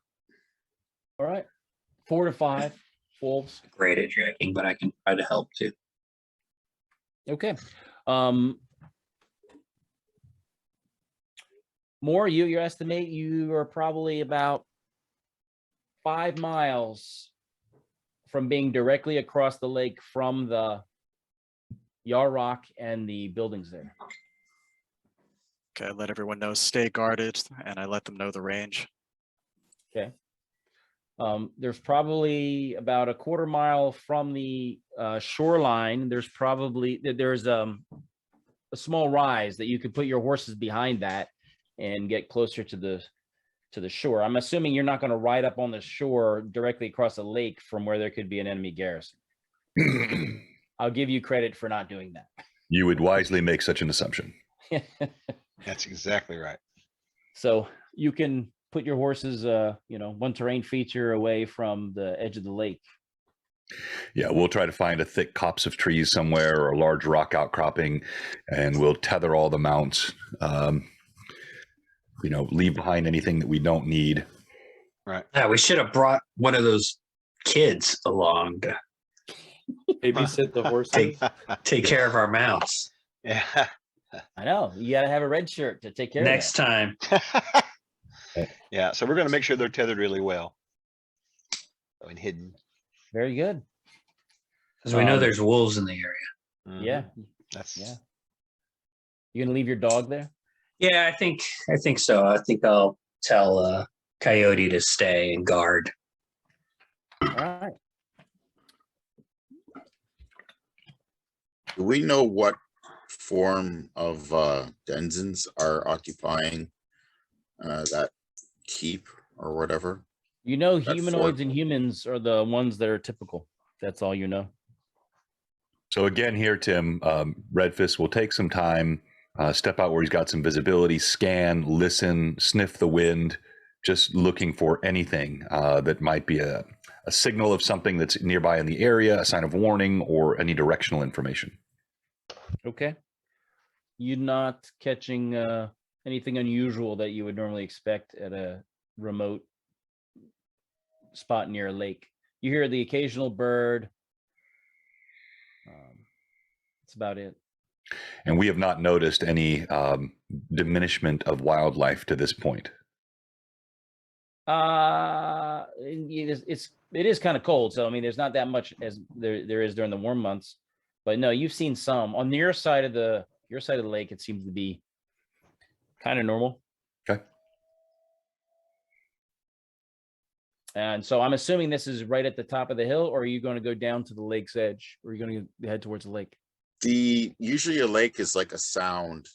All right. 4 to 5 wolves. Great at tracking, but I can try to help too. Okay. More, you estimate you are probably about 5 miles from being directly across the lake from the Yarrock and the buildings there. Okay, I let everyone know, stay guarded, and I let them know the range. Okay. There's probably about a quarter mile from the shoreline. There's a small rise that you could put your horses behind that and get closer to the shore. I'm assuming you're not going to ride up on the shore directly across the lake from where there could be an enemy garrison. I'll give you credit for not doing that. You would wisely make such an assumption. That's exactly right. So you can put your horses, one terrain feature away from the edge of the lake. Yeah, we'll try to find a thick copse of trees somewhere or a large rock outcropping, and we'll tether all the mounts. Leave behind anything that we don't need. Right. Yeah, we should have brought one of those kids along to Babysit the horses. take care of our mounts. Yeah. I know. You got to have a red shirt to take care Next of time. Yeah. So we're going to make sure they're tethered really well. And hidden. Very good. Because we know there's wolves in the area. Mhm. Yeah. That's Yeah. You gonna leave your dog there? Yeah, I think so. I think I'll tell Coyote to stay and guard. All right. Do we know what form of denizens are occupying that keep or whatever? You know, That humanoids fort. and humans are the ones that are typical. That's all you know. So again, here, Tim, Redfist will take some time, step out where he's got some visibility, scan, listen, sniff the wind, just looking for anything that might be a signal of something that's nearby in the area, a sign of warning, or any directional information. Okay. You're not catching anything unusual that you would normally expect at a remote spot near a lake. You hear the occasional bird. That's about it. And we have not noticed any diminishment of wildlife to this point. It is kind of cold, so I mean, there's not that much as there is during the warm months. But no, you've seen some on your side of the lake. It seems to be kind of normal. Okay. And so I'm assuming this is right at the top of the hill, or are you going to go down to the lake's edge, or are you going to head towards the lake? Usually a lake is like a sound,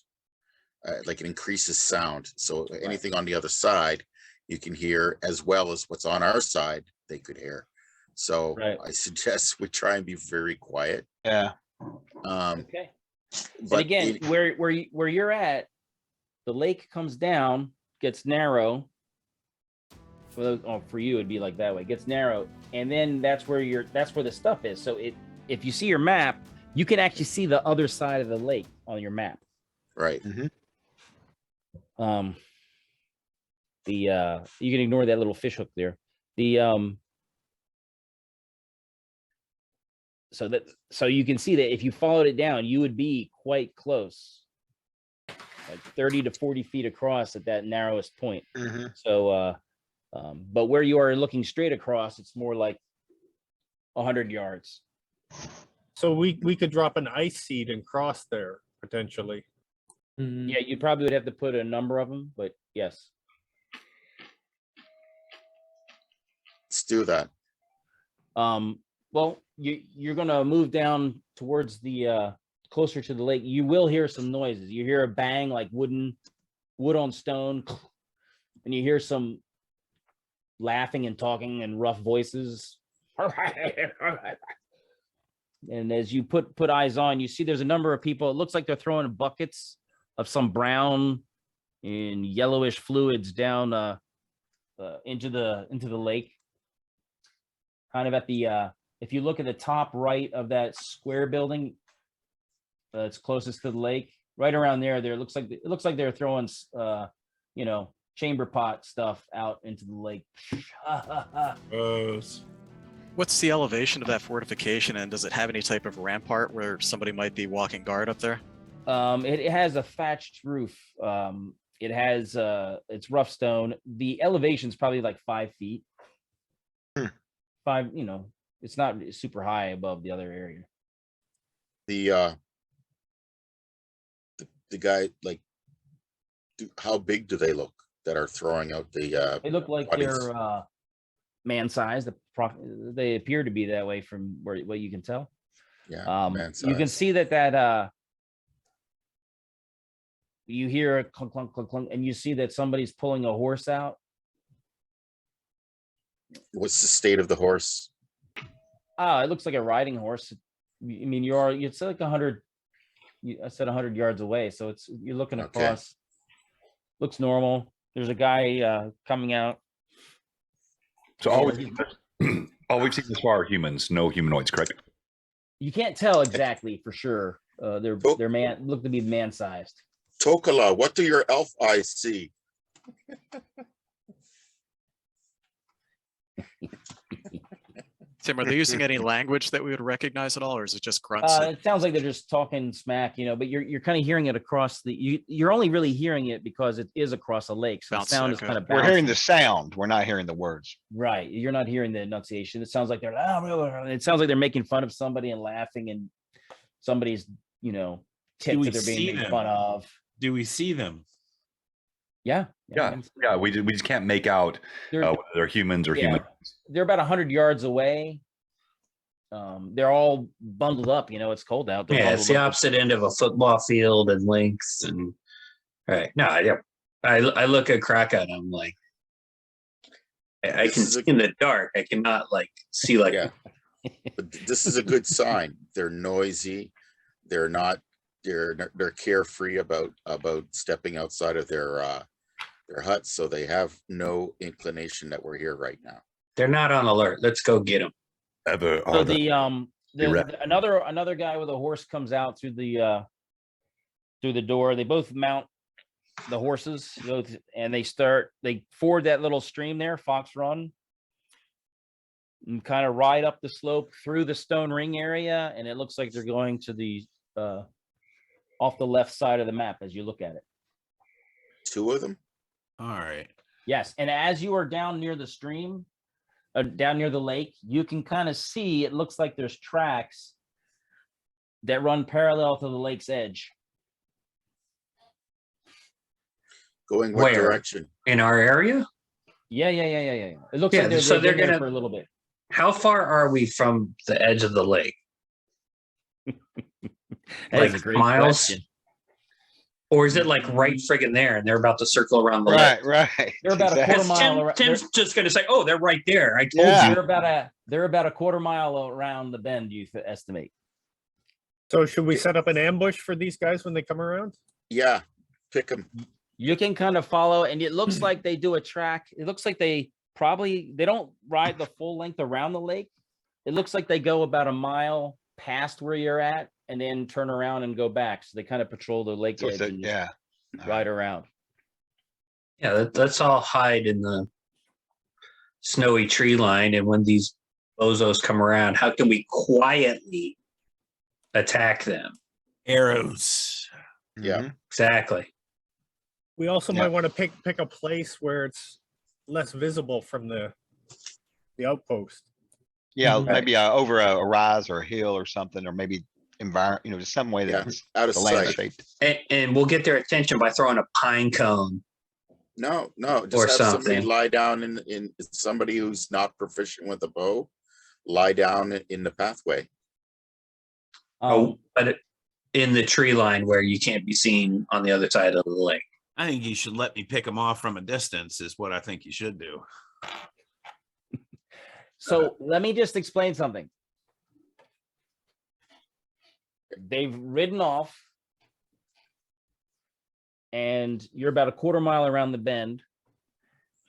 like it increases sound. So anything on the other side, you can hear, as well as what's on our side, they could hear. So I suggest we try and be very quiet. Yeah. Okay. But and again, where you're at, the lake comes down, gets narrow. Well, for you, it'd be like that way. It gets narrow, and then that's where the stuff is. So if you see your map, you can actually see the other side of the lake on your map. Right. You can ignore that little fish hook there. So you can see that if you followed it down, you would be quite close, like 30 to 40 feet across at that narrowest point. So, but where you are looking straight across, it's more like 100 yards. So we could drop an ice seed and cross there potentially. Yeah, you probably would have to put a number of them, but yes. Let's do that. Well, you're gonna move down towards the closer to the lake. You will hear some noises. You hear a bang like wood on stone, and you hear some laughing and talking and rough voices. And as you put eyes on, you see there's a number of people. It looks like they're throwing buckets of some brown and yellowish fluids down into the lake. Kind of at the if you look at the top right of that square building that's closest to the lake, right around there, it looks like they're throwing chamber pot stuff out into the lake. What's the elevation of that fortification, and does it have any type of rampart where somebody might be walking guard up there? It has a thatched roof. It has it's rough stone. The elevation's probably like 5 feet. 5, it's not super high above the other area. The guy, like, how big do they look that are throwing out the? They look like bodies? they're man-sized. They appear to be that way from what you can tell. Yeah, you can see that you hear a clunk, clunk, clunk, clunk, and you see that somebody's pulling a horse out. What's the state of the horse? It looks like a riding horse. I mean, it's like 100. I said 100 yards away, so you're looking across. Looks normal. There's a guy coming out. So all we've seen this far are humans, no humanoids, correct? You can't tell exactly for sure. They're look to be man-sized. Tokala, what do your elf eyes see? Tim, are they using any language that we would recognize at all, or is it just grunts? It sounds like they're just talking smack, but you're kind of hearing it across you're only really hearing it because it is across a lake. So the sound is kind of we're hearing the sound. We're not hearing the words. Right. You're not hearing the enunciation. It sounds like they're making fun of somebody and laughing, and somebody's, tits that they're being made fun of. Do we see them? Yeah. We just can't make out whether they're humans or humans. They're about 100 yards away. They're all bundled up. It's cold out. It's the opposite end of a football field in length. And right, no, I look at Kraka and I'm like, I can see in the dark. I cannot see But this is a good sign. They're noisy. They're not. They're carefree about stepping outside of their huts, so they have no inclination that we're here right now. They're not on alert. Let's go get them. So another guy with a horse comes out through the door. They both mount the horses, and they ford that little stream there, Fox Run, and kind of ride up the slope through the stone ring area, and it looks like they're going to the off the left side of the map as you look at it. 2 of them? All right. Yes, and as you are down near the stream, down near the lake, you can kind of see, it looks like there's tracks that run parallel to the lake's edge. Going what direction? In our area? Yeah. It looks like so they're been there gonna. for a little bit. How far are we from the edge of the lake? That is a Like great miles? question. Or is it like right friggin' there and they're about to circle around the Right, lake? right. They're about a quarter Because mile around. Tim's just gonna say, "Oh, they're right there." I told Yeah. you. They're about a quarter mile around the bend. You estimate. So should we set up an ambush for these guys when they come around? Yeah, pick them. You can kind of follow, and it looks like they do a track. It looks like they don't ride the full length around the lake. It looks like they go about a mile past where you're at, and then turn around and go back. So they kind of patrol the lake edge and just ride around. Yeah, let's all hide in the snowy tree line, and when these bozos come around, how can we quietly attack them? Arrows. Yeah. Exactly. We also Yeah. might want to pick a place where it's less visible from the outpost. Yeah, Right. maybe over a rise or a hill or something, or maybe just some way Yeah, that out of the land is sight. shaped. And we'll get their attention by throwing a pine cone. No, Or just have somebody something. lie down in somebody who's not proficient with a bow, lie down in the pathway. But in the tree line where you can't be seen on the other side of the lake. I think you should let me pick them off from a distance is what I think you should do. So let me just explain something. They've ridden off, and you're about a quarter mile around the bend,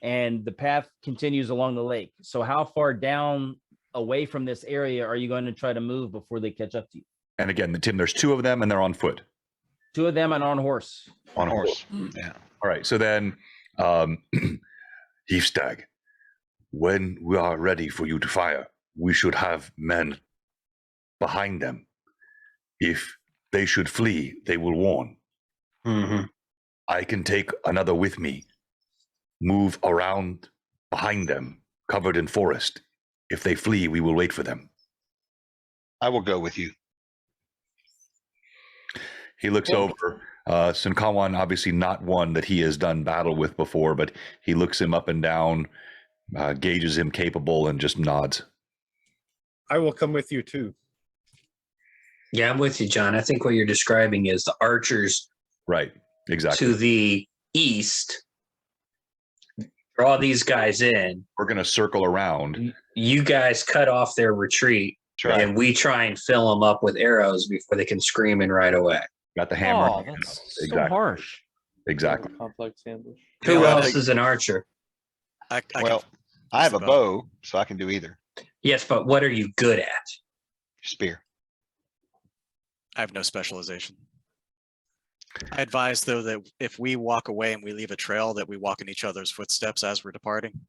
and the path continues along the lake. So how far down away from this area are you going to try to move before they catch up to you? And again, Tim, there's two of them and they're on foot. Two of them and on horse. On a horse. Yeah. All right. So then, Heavstag, when we are ready for you to fire, we should have men behind them. If they should flee, they will warn. Mm-hmm. I can take another with me, move around behind them, covered in forest. If they flee, we will wait for them. I will go with you. He looks over. Sun Kawan, obviously not one that he has done battle with before, but he looks him up and down, gauges him capable, and just nods. I will come with you too. Yeah, I'm with you, John. I think what you're describing is the archers Right. Exactly. to the east. Draw these guys in. We're going to circle around. You guys cut off their retreat, Right. and we try and fill them up with arrows before they can scream in right away. Got the hammer. Oh, that's so Exactly. harsh. Exactly. Complex ambush. Who Yeah, I else think- is an archer? I Well, can, I have a the bow, so I can do either. Yes, but what are you good at? Spear. I have no specialization. I advise though that if we walk away and we leave a trail, that we walk in each other's footsteps as we're departing.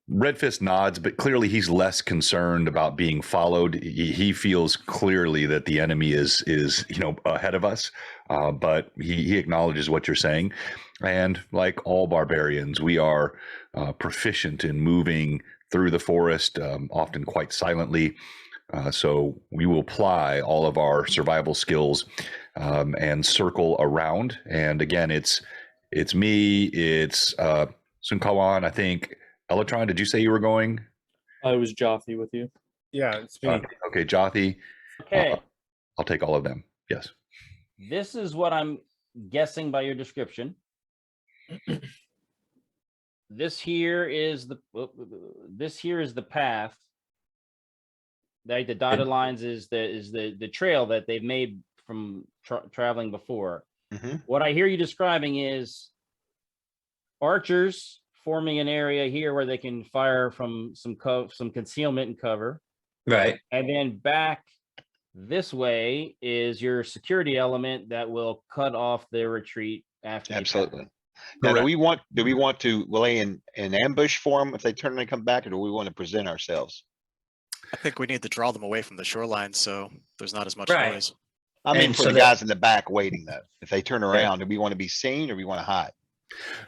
Redfist nods, but clearly he's less concerned about being followed. He feels clearly that the enemy is ahead of us, but he acknowledges what you're saying. And like all barbarians, we are proficient in moving through the forest, often quite silently. So we will apply all of our survival skills and circle around. And again, it's me, it's Sun Kawan, I think. Elatron, did you say you were going? I was Jothi with you. Yeah, it's me. Okay, Jothi. Okay. I'll take all of them. Yes. This is what I'm guessing by your description. This here is the path. The dotted lines is the trail that they've made from traveling before. Mhm. What I hear you describing is archers forming an area here where they can fire from some concealment and cover. Right. And then back this way is your security element that will cut off their retreat after. they Absolutely. Now, do we want to lay in an ambush for them if they turn and come back, or do we want to present ourselves? I think we need to draw them away from the shoreline so there's not as much Right. noise. I mean, And for so the that- guys in the back waiting though, if they turn around, do we want to be seen or we want to hide?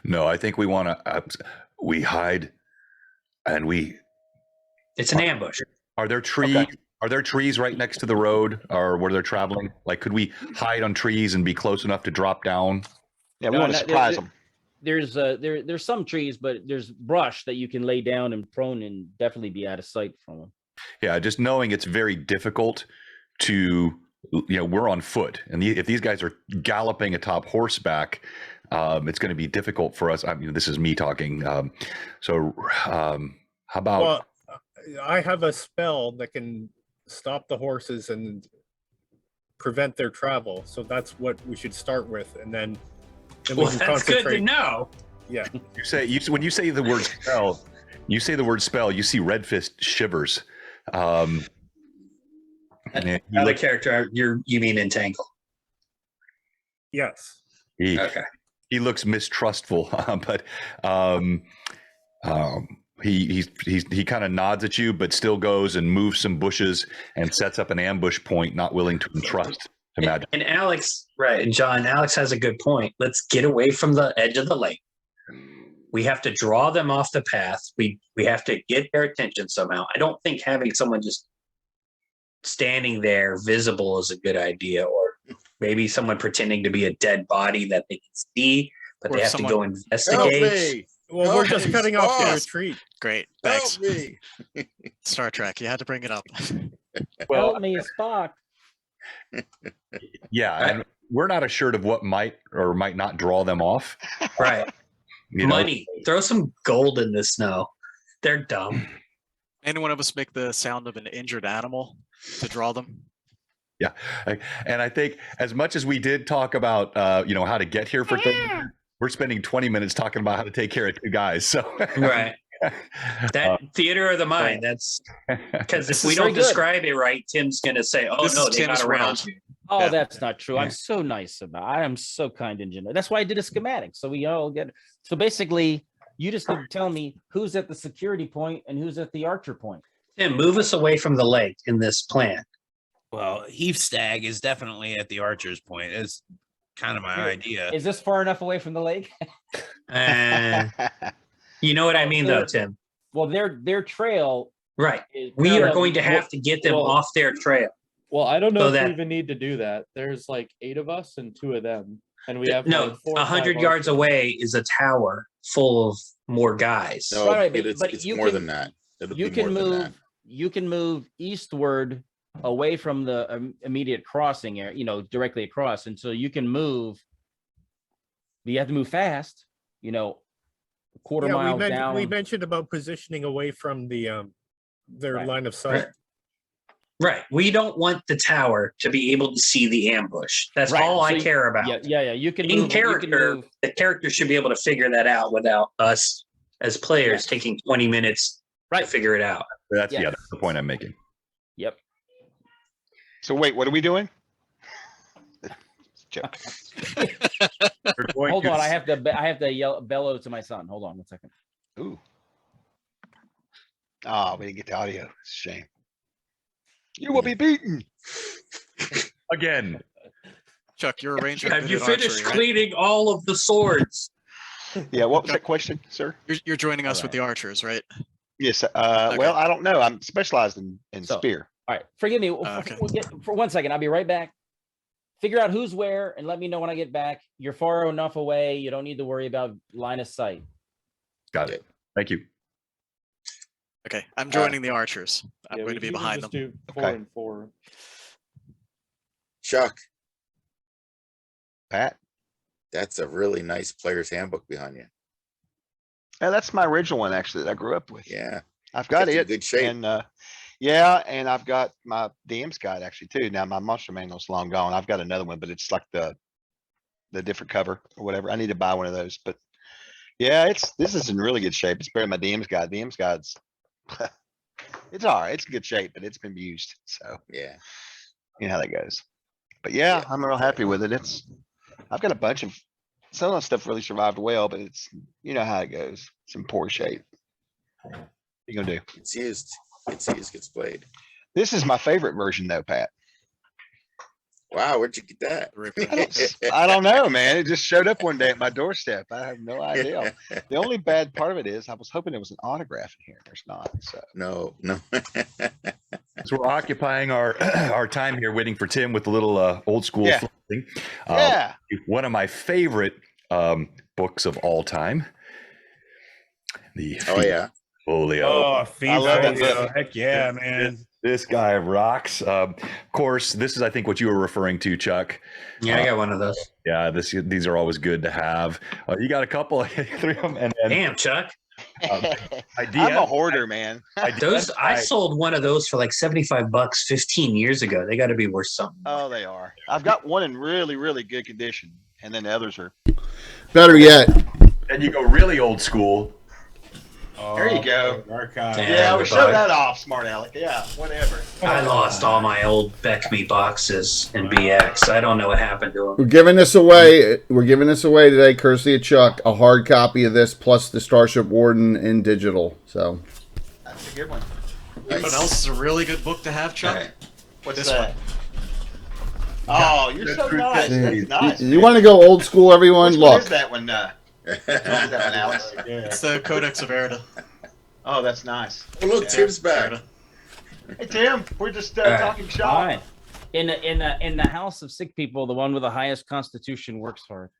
No, I think we want to. We hide, and we. It's an ambush. Are there trees? Okay. Are there trees right next to the road, or where they're traveling? Like, could we hide on trees and be close enough to drop down? Yeah, we No, want to no, surprise them. there's some trees, but there's brush that you can lay down and prone and definitely be out of sight from them. Yeah, just knowing it's very difficult to, we're on foot, and if these guys are galloping atop horseback, it's going to be difficult for us. I mean, this is me talking. How about? Well, I have a spell that can stop the horses and prevent their travel. So that's what we should start with, and then we Well, can that's good to know. Yeah. When you say the word spell, you see Red Fist shivers. Another character, you mean Entangle? Yes. He looks mistrustful, but he kind of nods at you, but still goes and moves some bushes and sets up an ambush point, not willing to entrust to magic. And Alex, right, and John, Alex has a good point. Let's get away from the edge of the lake. We have to draw them off the path. We have to get their attention somehow. I don't think having someone just standing there visible is a good idea, or maybe someone pretending to be a dead body that they can see, but they have to go investigate. Well, we're just cutting off the retreat. Great, thanks. Help me. Star Trek, you had to bring it up. Help me, Spock. Yeah, and we're not assured of what might or might not draw them off. Right. Money. Throw some gold in the snow. They're dumb. Any one of us make the sound of an injured animal to draw them? Yeah, and I think as much as we did talk about how to get here for 30 minutes, we're spending 20 minutes talking about how to take care of two guys. So right, that theater of the mind. That's because if we don't describe it right, Tim's gonna say, "Oh no, they got around you." Oh, that's not true. I'm so nice about. I am so kind and generous. That's why I did a schematic, so we all get. So basically, you just need to tell me who's at the security point and who's at the archer point. Tim, move us away from the lake in this plan. Well, Heath Stag is definitely at the archer's point. It's kind of my idea. Is this far enough away from the lake? You know what I mean, though, Tim. Well, their trail. Right. We are going to have to get them off their trail. Well, I don't know if we even need to do that. There's like 8 of us and 2 of them. And we have 100 yards away is a tower full of more guys. No, it's more than that. You can move eastward away from the immediate crossing area, directly across. And so you can move, but you have to move fast, a quarter mile down. We mentioned about positioning away from the their line of sight. Right. We don't want the tower to be able to see the ambush. That's all I care about. Yeah. You can in move, character. The character should be able to figure that out without us as players taking 20 minutes to figure it out. That's the point I'm making. Yep. So wait, what are we doing? Hold on, I have to bellow to my son. Hold on 1 second. Ooh. Oh, we didn't get the audio. It's a shame. You will be beaten again. Chuck, you're a ranger. Have you finished cleaning all of the swords? Yeah. What was that question, sir? You're joining us with the archers, right? Yes. Well, I don't know. I'm specialized in spear. All right. Forgive me for 1 second. I'll be right back. Figure out who's where and let me know when I get back. You're far enough away. You don't need to worry about line of sight. Got it. Thank you. Okay, I'm joining the archers. I'm going to be behind them. Do 4 and 4. Chuck. Pat. That's a really nice player's handbook behind you. Yeah, that's my original one actually that I grew up with. Yeah. I've got It's it. in good shape. And and I've got my DM's guide actually too. Now my monster manual's long gone. I've got another one, but it's like the different cover or whatever. I need to buy one of those. But yeah, this is in really good shape. It's better than my DM's guide. DM's guide's it's all right. It's in good shape, but it's been used. So yeah, you know how that goes. But yeah, I'm real happy with it. I've got a bunch of some of that stuff really survived well, but it's how it goes. It's in poor shape. What you gonna do? It's used. Gets played. This is my favorite version though, Pat. Wow, where'd you get that? I don't know, man. It just showed up one day at my doorstep. I have no idea. The only bad part of it is I was hoping there was an autograph in here. There's not. So no. So we're occupying our time here waiting for Tim with a little old school thing. Yeah. One of my favorite books of all time. The Oh yeah. Folio. Oh, Fiend I love that Folio. book. Heck yeah, man. This guy rocks. Of course, this is, I think, what you were referring to, Chuck. Yeah, I got one of those. Yeah, these are always good to have. You got a couple, 3 of them, and then Damn, Chuck. I'm a hoarder, man. I sold one of those for like $75 15 years ago. They got to be worth something. Oh, they are. I've got one in really, really good condition, and then the others are. Better yet, And you go really old school. There you go. Archive. Yeah, we show that off, smart aleck. Yeah, whatever. I lost all my old Beckme boxes in BX. I don't know what happened to them. we're giving this away. We're giving this away today, courtesy of Chuck. A hard copy of this plus the Starship Warden in digital. So That's a good one. What else is a really good book to have, Chuck? Okay. What's This that? Oh, you're so nice. That's nice. you want to go old school, everyone? Which one Look, is that one? What is that one, Alex? It's the Codex of Erda. Oh, that's nice. Oh, look, Tim's back. Hey, Tim, we're just talking All shop. right. In the house of sick people, the one with the highest constitution works hard.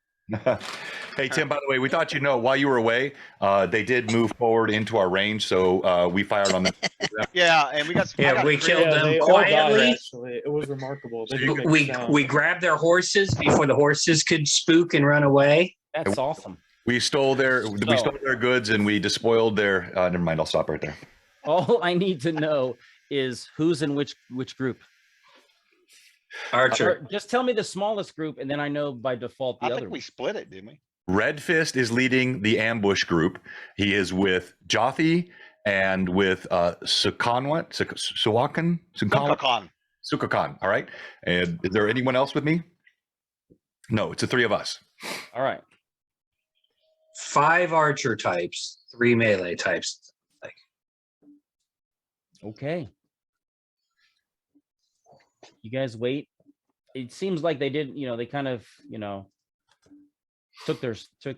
Hey, Tim, by the way, we thought you'd know while you were away, they did move forward into our range, so we fired on them. Yeah, and we got some. I Yeah, got we a killed great- them they all died, quietly. actually. It was remarkable. They didn't make a We sound. grabbed their horses before the horses could spook and run away. That's awesome. We stole their goods and we despoiled their. Never mind, I'll stop right there. All I need to know is who's in which group. Archer. Or just tell me the smallest group, and then I know by default the I other. think we split it, didn't we? Red Fist is leading the ambush group. He is with Jothi and with Sukanwat, Sukakan. All right. And is there anyone else with me? No, it's the 3 of us. All right. 5 archer types, 3 melee types. Okay. You guys wait. It seems like they didn't, they kind of, took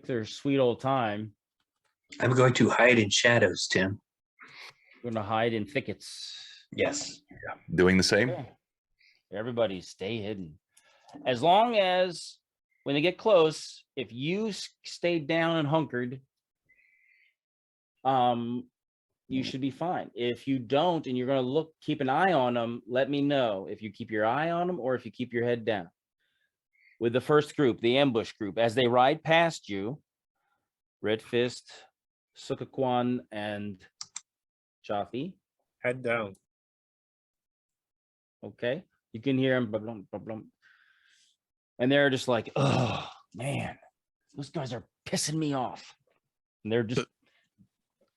their sweet old time. I'm going to hide in shadows, Tim. We're gonna hide in thickets. Yes. Doing the same. Yeah. Everybody stay hidden. As long as when they get close, if you stay down and hunkered, you should be fine. If you don't, and you're gonna keep an eye on them, let me know if you keep your eye on them or if you keep your head down. With the first group, the ambush group, as they ride past you, Red Fist, Sukakwan, and Chafi. Head down. Okay, you can hear them, blah, blah, blah, blah. And they're just like, oh man, those guys are pissing me off. And they're just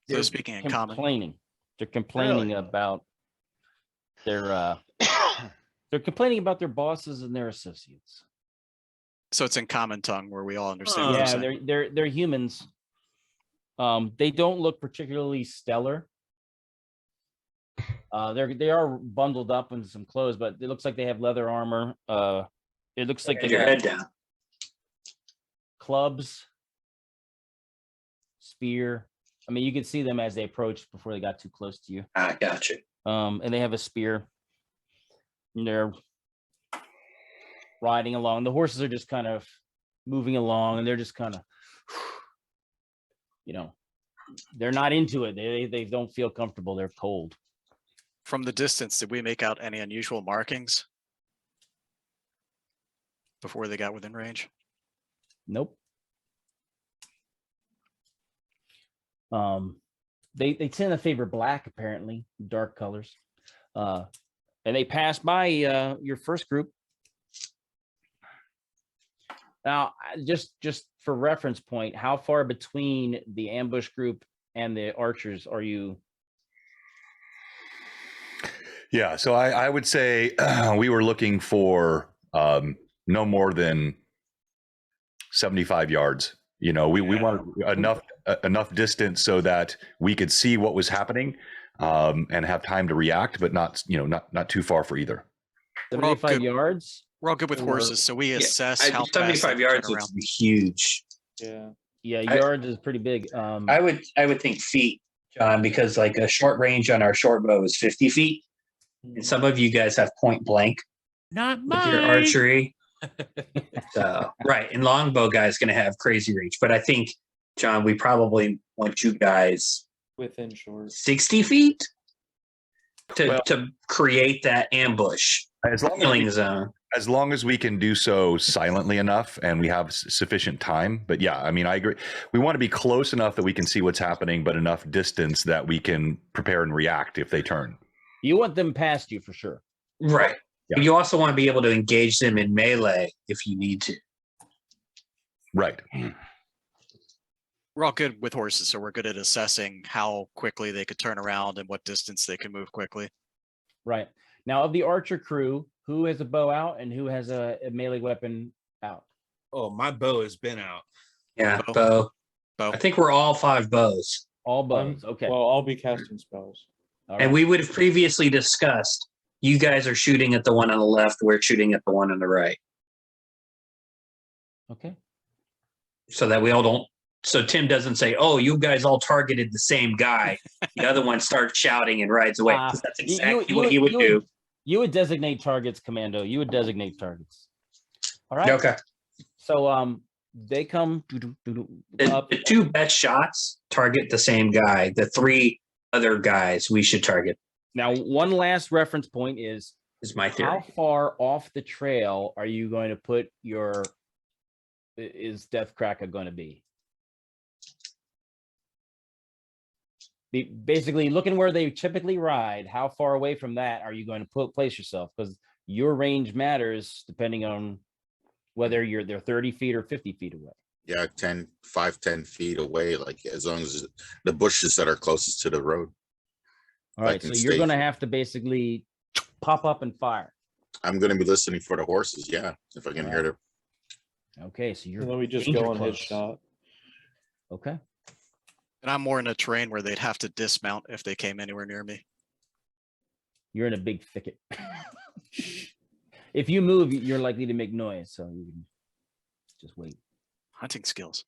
So speaking in common. They're complaining about their they're complaining about their bosses and their associates. So it's in common tongue where we all understand. what Yeah, you're saying. they're humans. They don't look particularly stellar. They are bundled up in some clothes, but it looks like they have leather armor. It looks like they Your got head down. clubs, spear. I mean, you could see them as they approached before they got too close to you. I got you. And they have a spear. And they're riding along. The horses are just kind of moving along, and they're just kind of, they're not into it. They don't feel comfortable. They're cold. From the distance, did we make out any unusual markings before they got within range? Nope. They tend to favor black, apparently, dark colors. And they pass by your first group. Now, just for reference point, how far between the ambush group and the archers are you? Yeah, so I would say we were looking for no more than 75 yards. We wanted enough distance so that we could see what was happening and have time to react, but not too far for either. 75 yards? We're all good with horses, so we assess how fast 75 they yards turn would around. be huge. Yeah. Yeah, yards is pretty big. I would think feet, John, because like a short range on our short bow is 50 feet. And some of you guys have point blank Not with your archery. So, right. And longbow guy is going to have crazy reach. But I think, John, we probably want you guys Within short. 60 feet to, Well- to create that ambush As long as, killing we, zone. as long as we can do so silently enough and we have sufficient time. But yeah, I mean, I agree. We want to be close enough that we can see what's happening, but enough distance that we can prepare and react if they turn. You want them past you for sure. Right. Yeah. But you also want to be able to engage them in melee if you need to. Right. We're all good with horses, so we're good at assessing how quickly they could turn around and what distance they can move quickly. Right. Now, of the archer crew, who has a bow out and who has a melee weapon out? Oh, my bow has been out. Yeah, Bow. bow. I think we're all 5 bows. All bows. Okay. Well, I'll be casting spells. All And right. we would have previously discussed you guys are shooting at the one on the left, we're shooting at the one on the right. Okay. So that we all don't, so Tim doesn't say, oh, you guys all targeted the same guy. The other one starts shouting and rides away. 'Cause that's exactly what he would do. You would designate targets, Commando. You would designate targets. All right. Okay. So they come up. The 2 best shots target the same guy. The 3 other guys we should target Now, one last reference point is my theory. how far off the trail are you going to put your is Death Cracker going to be? Basically, looking where they typically ride, how far away from that are you going to place yourself? Because your range matters depending on whether they're 30 feet or 50 feet away. Yeah, 10 feet away, like as long as the bushes that are closest to the road. All I right, can so you're stay- going to have to basically pop up and fire. I'm going to be listening for the horses. Yeah, if I can hear them. Okay, so you're And then we just danger go on close. headshot. Okay. And I'm more in a terrain where they'd have to dismount if they came anywhere near me. You're in a big thicket. If you move, you're likely to make noise, so you can just wait. Hunting skills,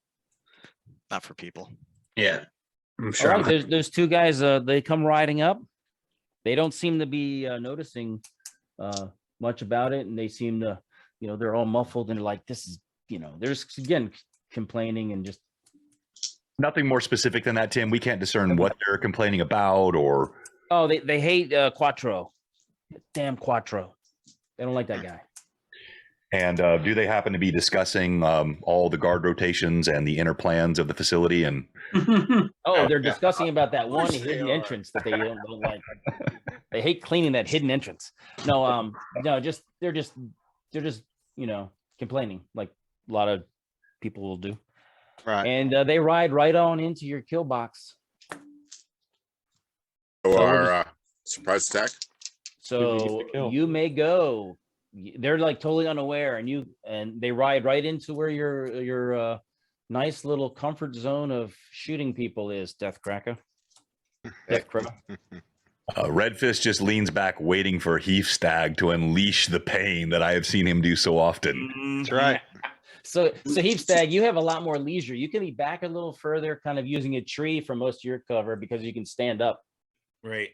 not for people. Yeah. I'm All sure. right, there's 2 guys. They come riding up. They don't seem to be noticing much about it, and they seem to, they're all muffled and they're like, this is, there's again complaining and just. Nothing more specific than that, Tim. We can't discern what they're complaining about or. Oh, they hate Quattro. Damn Quattro. They don't like that guy. And do they happen to be discussing all the guard rotations and the inner plans of the facility? And Oh, they're discussing about that one hidden entrance that they don't like. They hate cleaning that hidden entrance. No, no, they're just complaining like a lot of people will do. Right. And they ride right on into your kill box. So So we'll our surprise attack. So kill? you may go. They're like totally unaware, and they ride right into where your nice little comfort zone of shooting people is, Death Cracker. Death Crow. Redfist just leans back, waiting for Heath Stag to unleash the pain that I have seen him do so often. That's right. So Heath Stag, you have a lot more leisure. You can be back a little further, kind of using a tree for most of your cover because you can stand up. Right.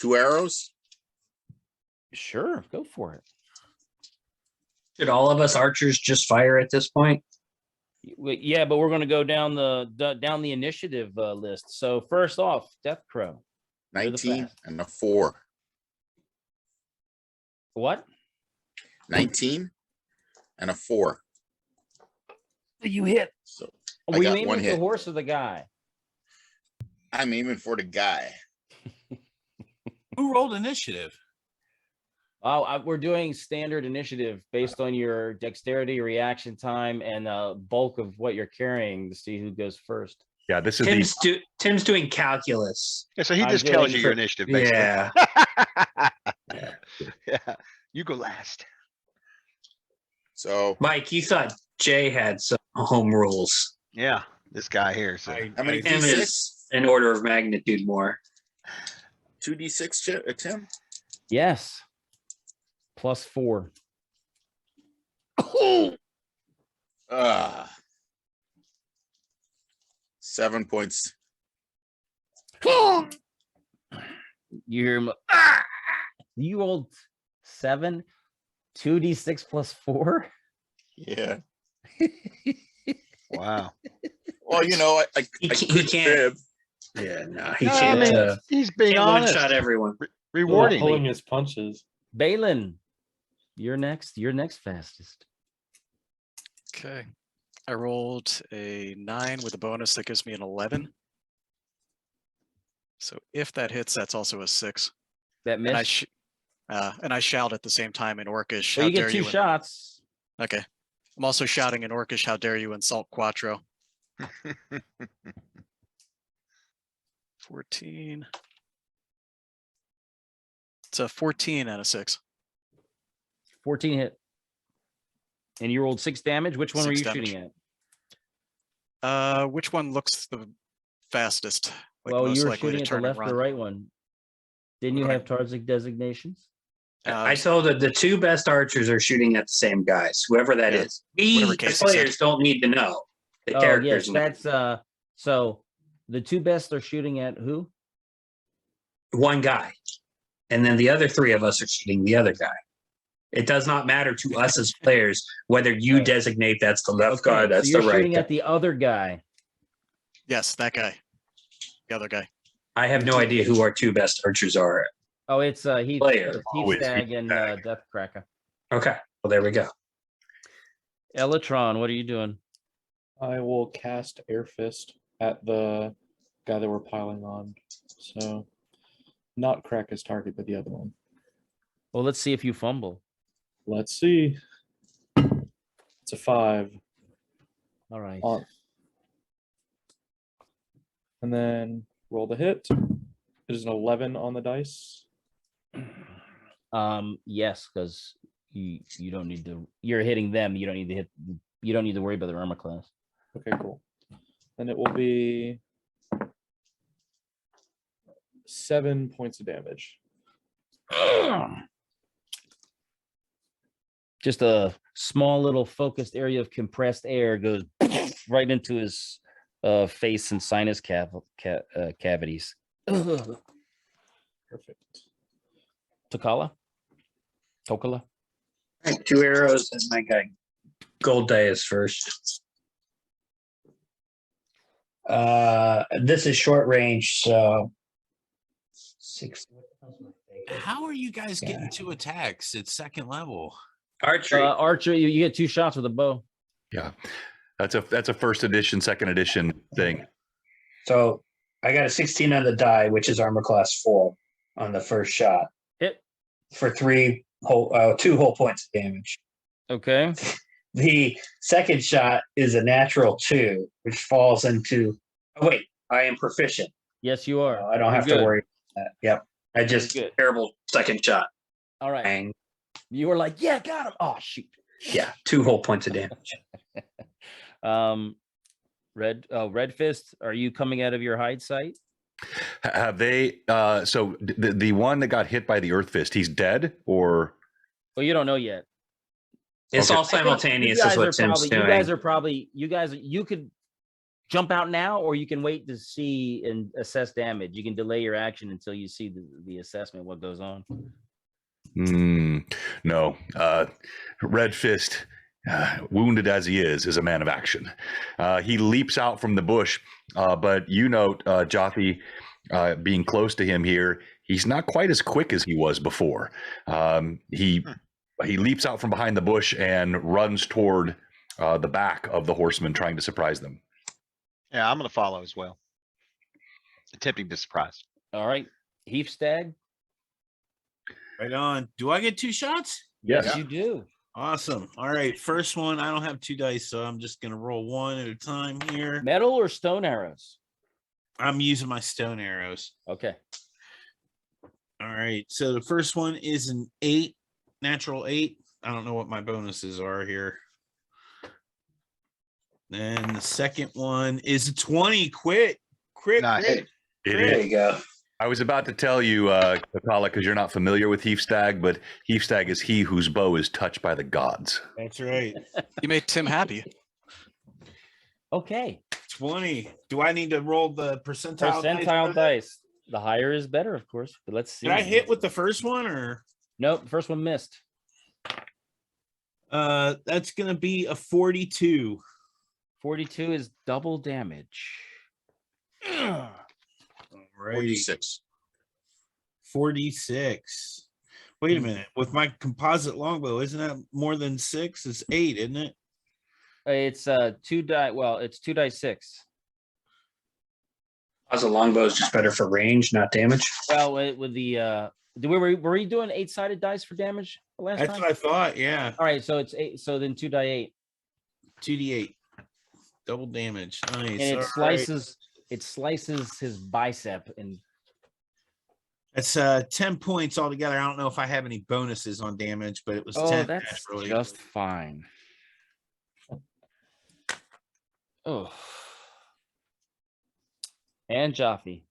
2 arrows. Sure, go for it. Should all of us archers just fire at this point? Yeah, but we're going to go down the initiative list. So first off, Death Crow. You're the 19 fast. and a 4. What? 19 and a 4. You hit. So Were I you got aiming one at the hit. horse or the guy? I'm aiming for the guy. Who rolled initiative? Oh, we're doing standard initiative based on your dexterity, reaction time, and bulk of what you're carrying to see who goes first. Yeah, this is Tim's doing calculus. Yeah, so he I'm just tells doing you your initiative, basically. Yeah. Yeah. You go last. So Mike, you thought Jay had some home rules. Yeah, this guy here. So how many Tim D6? is an order of magnitude more. 2d6, Tim? Yes. +4. Ah. 7 points. You hear him. You rolled 7. 2d6 plus 4. Yeah. Wow. Well, you know, I He couldn't can't. fib. Yeah, no, he No, I can't. mean, he's being Can't one honest. shot everyone. Rewarding. Pulling his punches. Balin, you're next. You're next fastest. Okay. I rolled a 9 with a bonus that gives me an 11. So if that hits, that's also a 6. That And missed. I shout at the same time in Orcish. Well, How you dare get 2 you? shots. Okay. I'm also shouting in Orcish. How dare you insult Quattro? 14. It's a 14 and a 6. 14 hit. And you rolled 6 damage. Which one were 6 you damage. shooting at? Which one looks the fastest? Like Well, most you were likely to shooting at the turn and left or run? right one. Didn't you Okay. have target designations? I told that the 2 best archers are shooting at the same guys, whoever that Yeah, is. We, whatever the Casey said. players, don't need to know. The Oh, characters yes, know. that's so the 2 best are shooting at who? One guy. And then the other 3 of us are shooting the other guy. It does not matter to us as players whether you Okay. designate that's the left guy, Okay, that's so you're the right shooting guy. at the other guy. Yes, that guy. The other guy. I have no idea who our 2 best archers are. Oh, it's Heath, Player. Heath Oh, it's Stag Heath and Stag. Deathcracker. Okay, well, there we go. Elytron, what are you doing? I will cast Air Fist at the guy that we're piling on. So not crack his target, but the other one. Well, let's see if you fumble. Let's see. It's a 5. All right. On. And then roll the hit. It is an 11 on the dice. Yes, because you don't need to. You're hitting them. You don't need to hit. You don't need to worry about their armor class. Okay, cool. Then it will be 7 points of damage. Just a small little focused area of compressed air goes right into his face and sinus cavities. Perfect. Tokala? All right, 2 arrows, and my guy Gold Die is first. This is short range, so 6. How are you guys getting 2 attacks? It's 2nd level. Archery. Archer, you get 2 shots with a bow. Yeah, that's a first edition, 2nd edition thing. So I got a 16 on the die, which is armor class 4 on the first shot. Hit. For 2 whole points of damage. Okay. The second shot is a natural 2, which falls into. Oh, wait, I am proficient. Yes, you are. I don't have to worry about that. Yep. I just Good. terrible second shot. All right. Bang. You were like, yeah, got him. Oh, shoot. Yeah, 2 whole points of damage. Red Fist, are you coming out of your hide site? Have they? So the one that got hit by the Earth Fist, he's dead, or? Well, you don't know yet. It's Okay. all simultaneous. You Is guys what are Tim's probably. doing. You guys are probably. You could jump out now, or you can wait to see and assess damage. You can delay your action until you see the assessment, what goes on. No. Red Fist, wounded as he is a man of action. He leaps out from the bush, but you note, Jothi, being close to him here, he's not quite as quick as he was before. He leaps out from behind the bush and runs toward the back of the horseman, trying to surprise them. Yeah, I'm gonna follow as well. Attempting to surprise. All right, Heath Stag. Right on. Do I get 2 shots? Yes, you do. Awesome. All right. First one, I don't have 2 dice, so I'm just going to roll 1 at a time here. Metal or stone arrows? I'm using my stone arrows. Okay. All right. So the first one is an 8, natural 8. I don't know what my bonuses are here. Then the second one is a 20. Crit. Nice. Crit. There you go. I was about to tell you, Kakala, because you're not familiar with Heath Stag, but Heath Stag is he whose bow is touched by the gods. That's right. You made Tim happy. Okay. 20. Do I need to roll the percentile? Percentile dice. The higher is better, of course. But let's see. Did I hit with the first one or? Nope. First one missed. That's gonna be a 42. 42 is double damage. All right. 46. 46. Wait a minute. With my composite longbow, isn't that more than 6? It's 8, isn't it? It's 2 die. Well, it's 2 die 6. As a longbow is just better for range, not damage. Well, with the were we doing 8-sided dice for damage last That's time? what I thought. Yeah. All right, so it's 8. So then 2 die 8, 2d8. Double damage. Nice. and it All slices. It slices his bicep, and right. That's 10 points altogether. I don't know if I have any bonuses on damage, but it was 10 that's naturally. just fine. Oh, and Jaffe.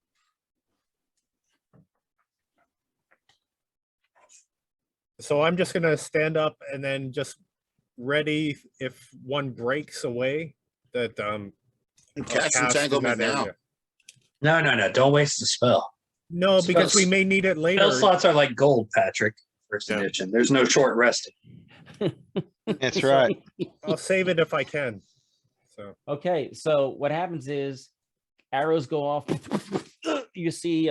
So I'm just gonna stand up and then just ready if one breaks away that I'll Cast cast in entanglement that now. area. No. Don't waste the spell. No, because we Spells- may need it later. Spell slots are like gold, Patrick. First Yeah. edition. There's no short resting. That's right. I'll save it if I can. So Okay, so what happens is arrows go off. You see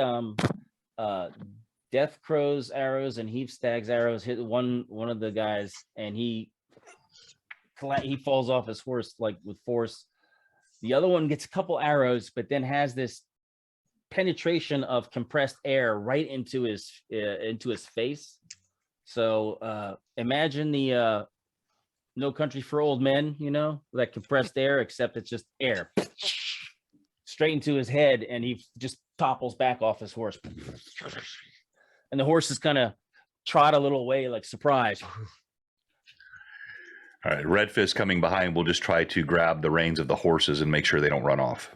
Death Crow's arrows and Heap Stag's arrows hit one of the guys, and he falls off his horse like with force. The other one gets a couple arrows, but then has this penetration of compressed air right into his face. So imagine the No Country for Old Men, that compressed air, except it's just air straight into his head, and he just topples back off his horse. And the horse is kind of trot a little way, like surprise. All right, Red Fist coming behind will just try to grab the reins of the horses and make sure they don't run off.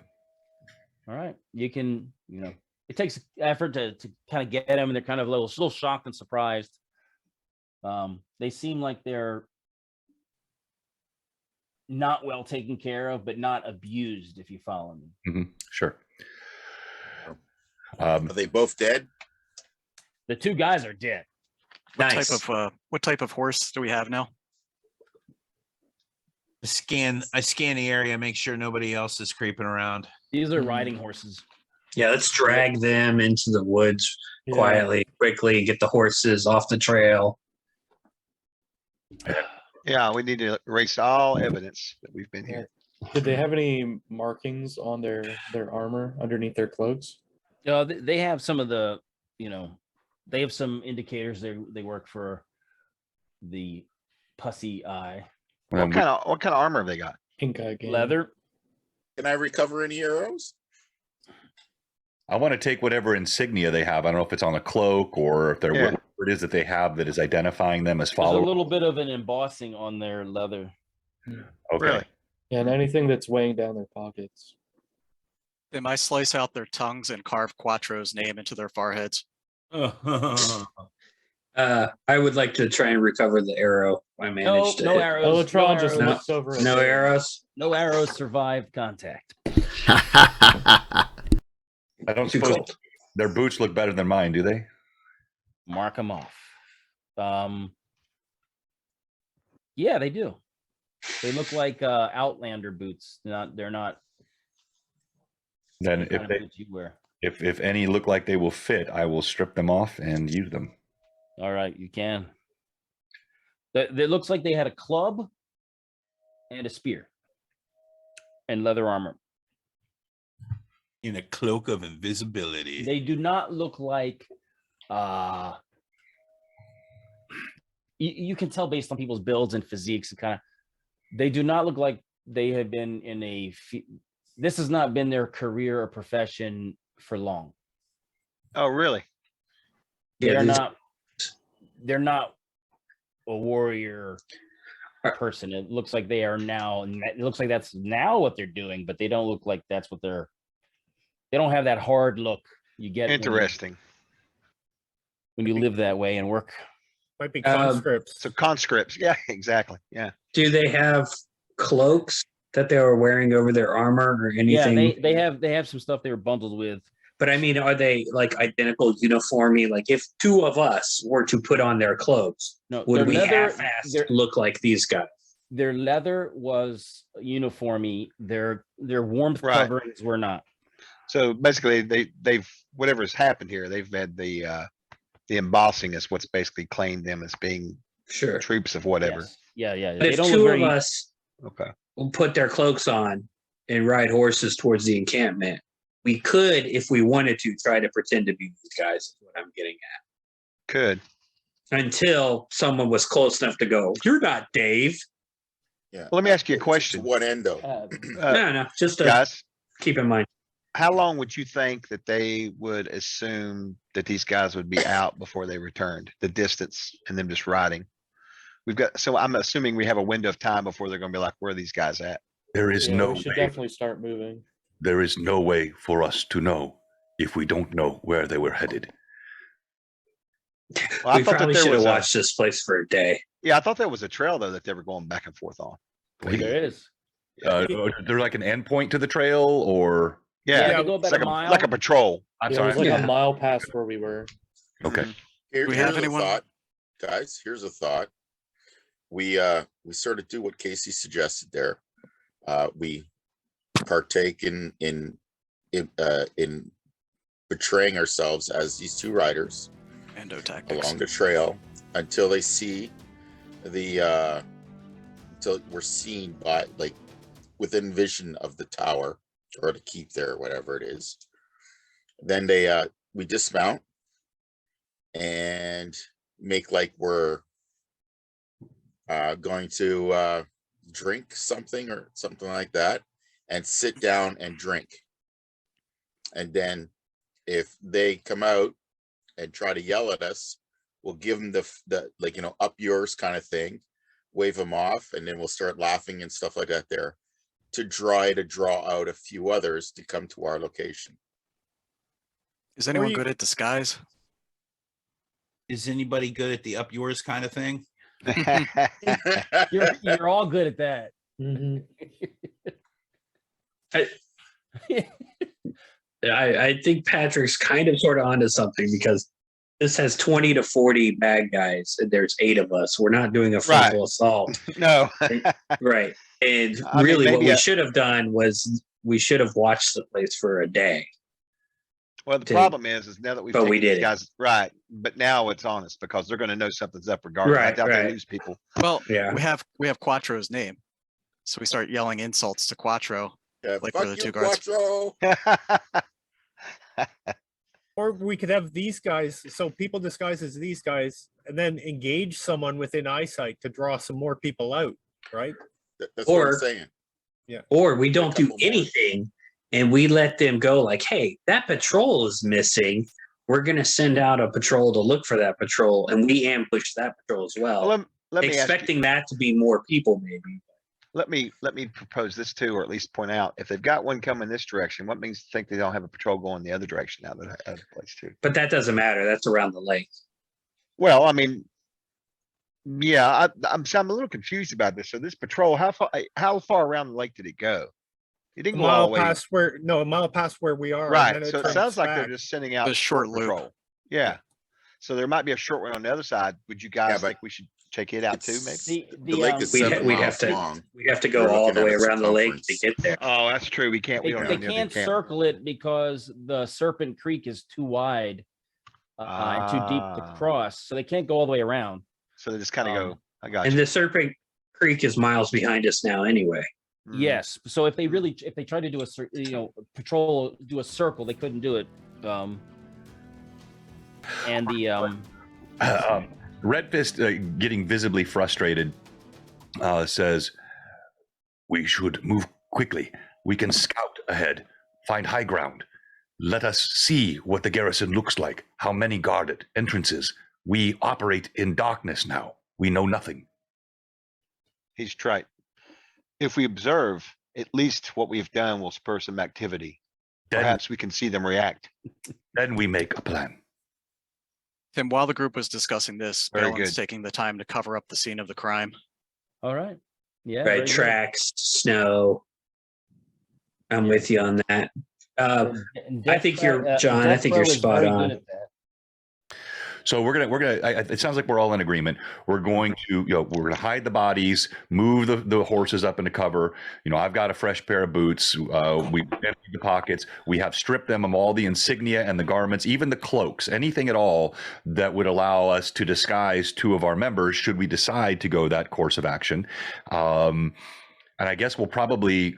All right, you can, it takes effort to kind of get them, and they're kind of a little shocked and surprised. They seem like they're not well taken care of, but not abused, if you follow me. Sure. Are they both dead? The 2 guys are dead. Nice. What type of horse do we have now? I scan the area, make sure nobody else is creeping around. These are riding horses. Yeah, let's drag them into the woods quietly, quickly, get the horses off the trail. Yeah, we need to erase all evidence that we've been here. Did they have any markings on their armor underneath their cloaks? They have some of the, they have some indicators. They work for the pussy eye. What kind of armor have they got? Pink eye game. Leather. Can I recover any arrows? I want to take whatever insignia they have. I don't know if it's on a cloak or if they're whatever it is that they have that is identifying them as There's followers. a little bit of an embossing on their leather. Okay. Really? And anything that's weighing down their pockets. Am I slice out their tongues and carve Quattro's name into their foreheads? I would like to try and recover the arrow. I managed No arrows. Elatron no just arrows. looks over. No arrows. No arrows survive contact. I don't Too suppose cold. their boots look better than mine, do they? Mark them off. Yeah, they do. They look like Outlander boots. They're not. Then the if kind of they boots you wear. if any look like they will fit, I will strip them off and use them. All right, you can. It looks like they had a club and a spear and leather armor. In a cloak of invisibility. They do not look like you can tell based on people's builds and physiques and kind of, they do not look like they have been in this has not been their career or profession for long. Oh, really? They're not a warrior person. It looks like they are now, it looks like that's now what they're doing, but they don't look like that's what they don't have that hard look you get Interesting. when you live that way and work. might be conscripts. So conscripts. Yeah, exactly. Yeah. Do they have cloaks that they were wearing over their armor or anything? Yeah, they have some stuff they were bundled with. But I mean, are they like identical uniformy? Like if two of us were to put on their clothes, No, would their we leather- half-assed their- look like these guys? Their leather was uniformy. Their warmth Right. coverings were not. So basically, they've whatever's happened here, they've had the embossing is what's basically claimed them as being Sure. troops of whatever. Yes. Yeah. But They if don't look two very. of us Okay. will put their cloaks on and ride horses towards the encampment, we could, if we wanted to, try to pretend to be these guys. Is what I'm getting Could. at. Until someone was close enough to go, "You're not Dave." Yeah. Well, let me ask you a To question, what end though? No, just to guys. keep in mind. How long would you think that they would assume that these guys would be out before they returned? The distance and them just riding. So I'm assuming we have a window of time before they're gonna be like, where are these guys at? There is Yeah, no we should way. definitely start moving. There is no way for us to know if we don't know where they were headed. Well, I We thought that probably there should have was a- watched this place for a day. Yeah, I thought there was a trail though that they were going back and forth on. There is. There's like an endpoint to the trail, or Yeah, they go it's about like a mile. like a patrol. I'm Yeah, it sorry. was like Yeah. a mile past where we were. Okay. Here- We have here's a anyone- thought, guys. Here's a thought. We sort of do what Casey suggested there. We partake in betraying ourselves as these two riders Endo tactics. along the trail until they see until we're seen by, like, within vision of the tower or the keep there, or whatever it is. Then we dismount and make like we're going to drink something or something like that, and sit down and drink. And then if they come out and try to yell at us, we'll give them the like, up yours kind of thing, wave them off, and then we'll start laughing and stuff like that there to draw out a few others to come to our location. Is anyone you- good at disguise? Is anybody good at the up yours kind of thing? You're all good at that. I think Patrick's kind of sort of onto something, because this has 20 to 40 bad guys and there's 8 of us. We're not doing a frontal assault. No. Right. And I mean, really what maybe we a- should have done was we should have watched the place for a day. Well, the to- problem is now that we've but we taken these did it. guys, right, but now it's on us because they're gonna know something's up regardless. I Right, doubt they right. lose people. Well, Yeah. we have Quattro's name, so we start yelling insults to Quattro. Yeah, Like fuck for the you, two guards. Quattro. Or we could have these guys, so people disguised as these guys, and then engage someone within eyesight to draw some more people out, right? That's what Or- I'm saying. Or we don't do couple more. anything and we let them go like, hey, that patrol is missing. We're going to send out a patrol to look for that patrol, and we ambush that patrol as well. Well, let me ask you, expecting that to be more people, maybe. let me propose this too, or at least point out, if they've got one coming this direction, what makes you think they don't have a patrol going the other direction out of the place too? But that doesn't matter. That's around the lake. Well, I mean, yeah, I'm a little confused about this. So this patrol, how far around the lake did it go? It A didn't go all mile the way. past where we are. and Right, then so it turns sounds like they're back. just sending out The short loop. patrol. Yeah. So there might be a short one on the other side. Would you guys but think we should check it out too, It's- maybe? The lake is We'd 7 have miles to- long. We'd have to go We're all looking the at way a around the lake to circumference. get there. Oh, that's true. We can't, we They, don't they have near the can't camp. circle it because the Serpent Creek is too wide and too deep to Ah. cross, so they can't go all the way around. So they just kind of Um, go, I got And you. the Serpent Creek is miles behind us now anyway. Mm. Yes. So if they tried to do patrol, do a circle, they couldn't do it. And the Red Fist, getting visibly frustrated, says, "We should move quickly. We can scout ahead, find high ground. Let us see what the garrison looks like, how many guarded entrances. We operate in darkness now. We know nothing." He's right. If we observe, at least what we've done will spur some activity. Then, Perhaps we can see them react. then we make a plan. Tim, while the group was discussing this, Very Balin's good. taking the time to cover up the scene of the crime. all right, yeah, very Right. good. Tracks, snow. I'm with you on that. And I think you're John. I think Deathbrow you're is spot very on. good at that. So it sounds like we're all in agreement. We're going to, we're going to hide the bodies, move the horses up into cover. I've got a fresh pair of boots. We emptied the pockets. We have stripped them of all the insignia and the garments, even the cloaks, anything at all that would allow us to disguise two of our members should we decide to go that course of action. And I guess we'll probably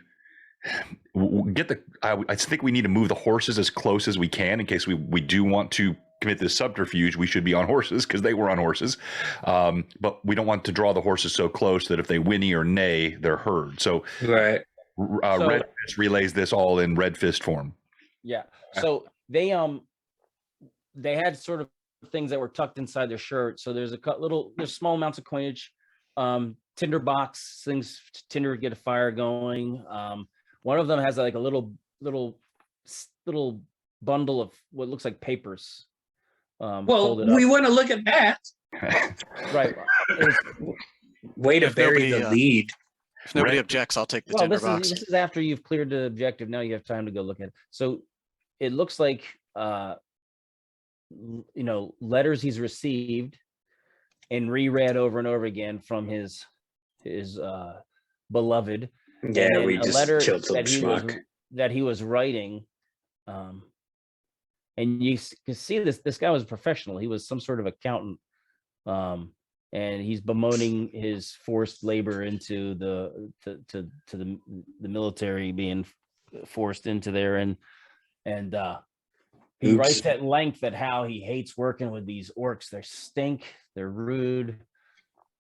get I think we need to move the horses as close as we can in case we do want to commit this subterfuge. We should be on horses because they were on horses, but we don't want to draw the horses so close that if they whinny or neigh, they're heard. So Right. Red Fist relays this all in Red Fist form. Yeah. So they had sort of things that were tucked inside their shirt. So there's there's small amounts of coinage, tinder box things, tinder to get a fire going. One of them has like a little bundle of what looks like papers. Well, we want to look at that. Right. Way to bury the lead. If nobody objects, I'll take the tinder box. This is after you've cleared the objective. Now you have time to go look at it. So it looks like letters he's received and reread over and over again from his beloved. Yeah, we just killed some schmuck that he was writing. And you can see this guy was a professional. He was some sort of accountant. And he's bemoaning his forced labor into the military being forced into there. And he writes at length at how he hates working with these orcs. They stink, they're rude,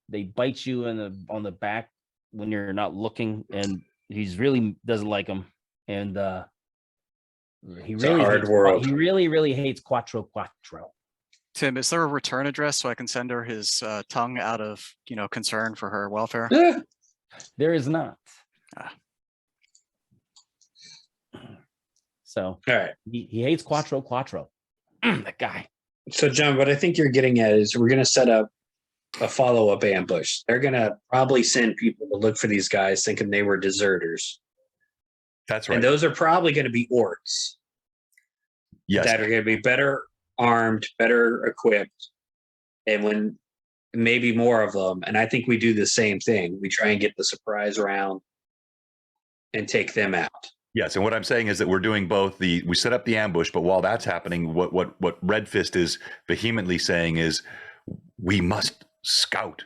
they bite you on the back when you're not looking, and he's really doesn't like them. And he really hates Quattro Quattro. Tim, is there a return address so I can send her his tongue out of concern for her welfare? There is not. So all right, he hates Quattro Quattro. That guy. So John, what I think you're getting at is we're going to set up a follow-up ambush. They're going to probably send people to look for these guys thinking they were deserters. That's right. And those are probably going to be orcs. Yes. That are going to be better armed, better equipped, and when maybe more of them. And I think we do the same thing. We try and get the surprise round and take them out. Yes, and what I'm saying is that we're doing both. We set up the ambush, but while that's happening, what Red Fist is vehemently saying is we must scout.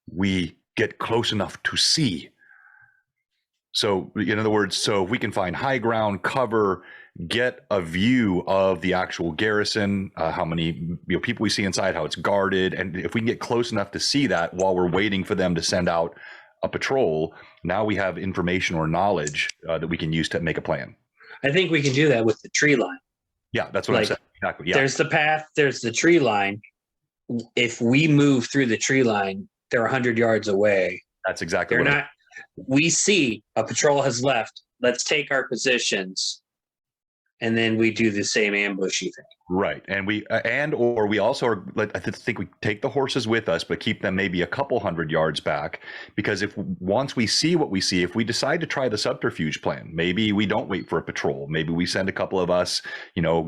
We get close enough to see. So, in other words, so if we can find high ground, cover, get a view of the actual garrison, how many people we see inside, how it's guarded, and if we can get close enough to see that while we're waiting for them to send out a patrol, now we have information or knowledge that we can use to make a plan. I think we can do that with the tree line. Yeah, that's what I'm saying. Exactly. Yeah. There's the path, there's the tree line. If we move through the tree line, they're 100 yards away. That's exactly they're not. We see a patrol has left. Let's take our positions, and then we do the same ambushy thing. Right, and we also are. I think we take the horses with us, but keep them maybe a couple 100 yards back, because once we see what we see, if we decide to try the subterfuge plan, maybe we don't wait for a patrol. Maybe we send a couple of us,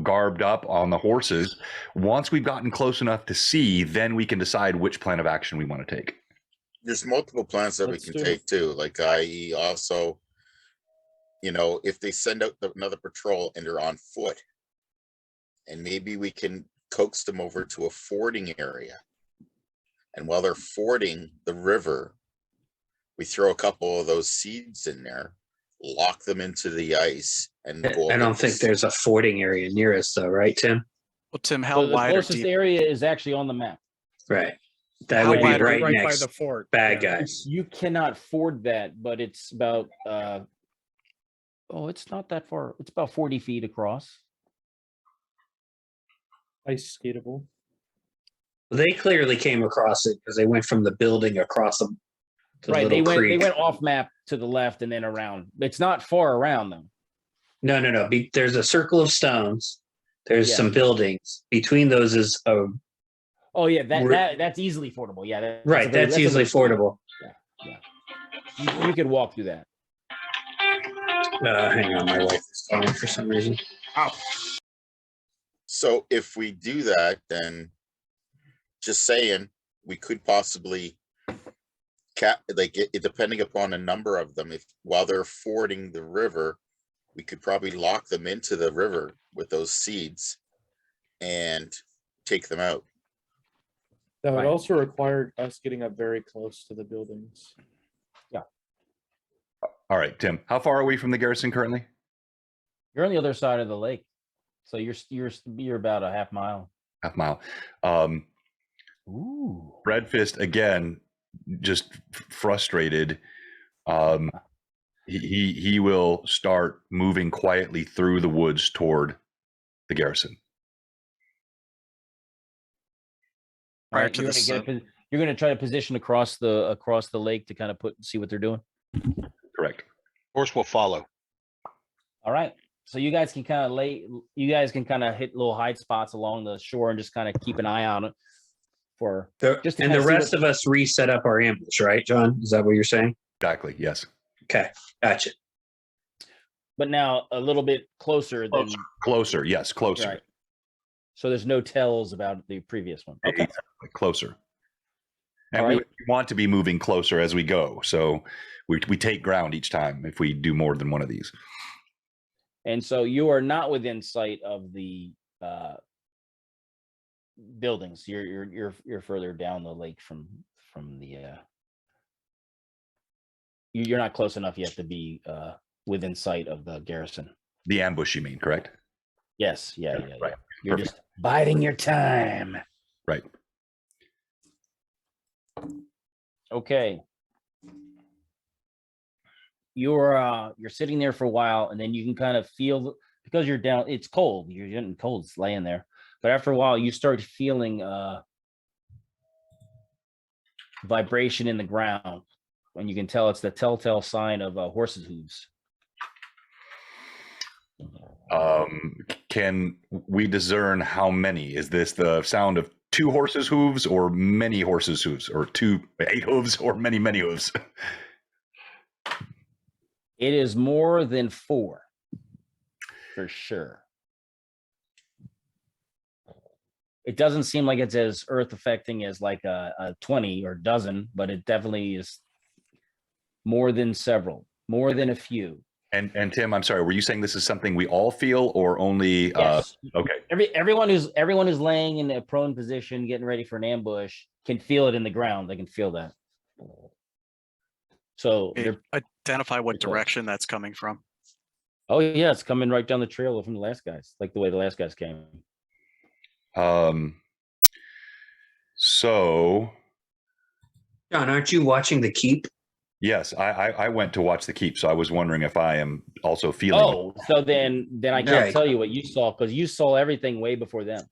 garbed up on the horses. Once we've gotten close enough to see, then we can decide which plan of action we want to take. There's multiple plans that we can take too, like i.e. also, if they send out another patrol and they're on foot, and maybe we can coax them over to a fording area. And while they're fording the river, we throw a couple of those seeds in there, lock them into the ice, and go. I don't think there's a fording area near us, though, right, Tim? Well, Tim, how wide? The closest area is actually on the map. Right. That would be right next by the fort. Bad guys. You cannot ford that, but it's about it's not that far. It's about 40 feet across. Ice skatable. They clearly came across it because they went from the building across them. Right, they went off map to the left and then around. It's not far around them. No. There's a circle of stones. There's some buildings. Between those is a. Oh yeah, that's easily fordable. Yeah, that's easily fordable. Yeah. You could walk through that. Hang on, my wife is calling for some reason. So if we do that, then just saying, we could possibly depending upon a number of them, if while they're fording the river, we could probably lock them into the river with those seeds and take them out. That would Right. also require us getting up very close to the buildings. All right, Tim, how far are we from the garrison currently? You're on the other side of the lake, so you're about a half mile. Half mile. Ooh. Redfist again, just frustrated. He will start moving quietly through the woods toward the garrison. All Prior right, to you're going to try to position across the lake to kind of see what they're doing. Correct. Horse will follow. All right. So you guys can kind of hit little hide spots along the shore and just kind of keep an eye on it for just to And kinda the see rest what- of us reset up our ambush, right, John? Is that what you're saying? Exactly. Yes. Okay, gotcha. but now a little bit closer than Closer. Yes. Closer. right. So there's no tells about the previous one. Okay. Exactly. Closer. And All we right. want to be moving closer as we go. So we take ground each time if we do more than one of these. And so you are not within sight of the buildings. You're further down the lake from the. You're not close enough yet to be within sight of the garrison. The ambush, you mean, correct? Yes. Yeah. Right. You're Perfect. just biding your time. Right. Okay. You're sitting there for a while, and then you can kind of feel, because you're down. It's cold. You're getting cold. It's laying there, but after a while, you start feeling vibration in the ground, and you can tell it's the telltale sign of horse's hooves. Can we discern how many? Is this the sound of 2 horses' hooves or many horses' hooves, or 8 hooves or many hooves? It is more than 4, for sure. It doesn't seem like it's as earth affecting as like a 20 or dozen, but it definitely is more than several, more than a few. And Tim, I'm sorry, were you saying this is something we all feel, or only? Yes. Okay. Everyone who's laying in a prone position, getting ready for an ambush, can feel it in the ground. They can feel that. So Identify what Pretty close. direction that's coming from. oh yeah, it's coming right down the trail from the last guys, like the way the last guys came. So John, aren't you watching the keep? yes, I went to watch the keep, so I was wondering if I am also feeling. Oh, so then I can't Right. tell you what you saw, because you saw everything way before them.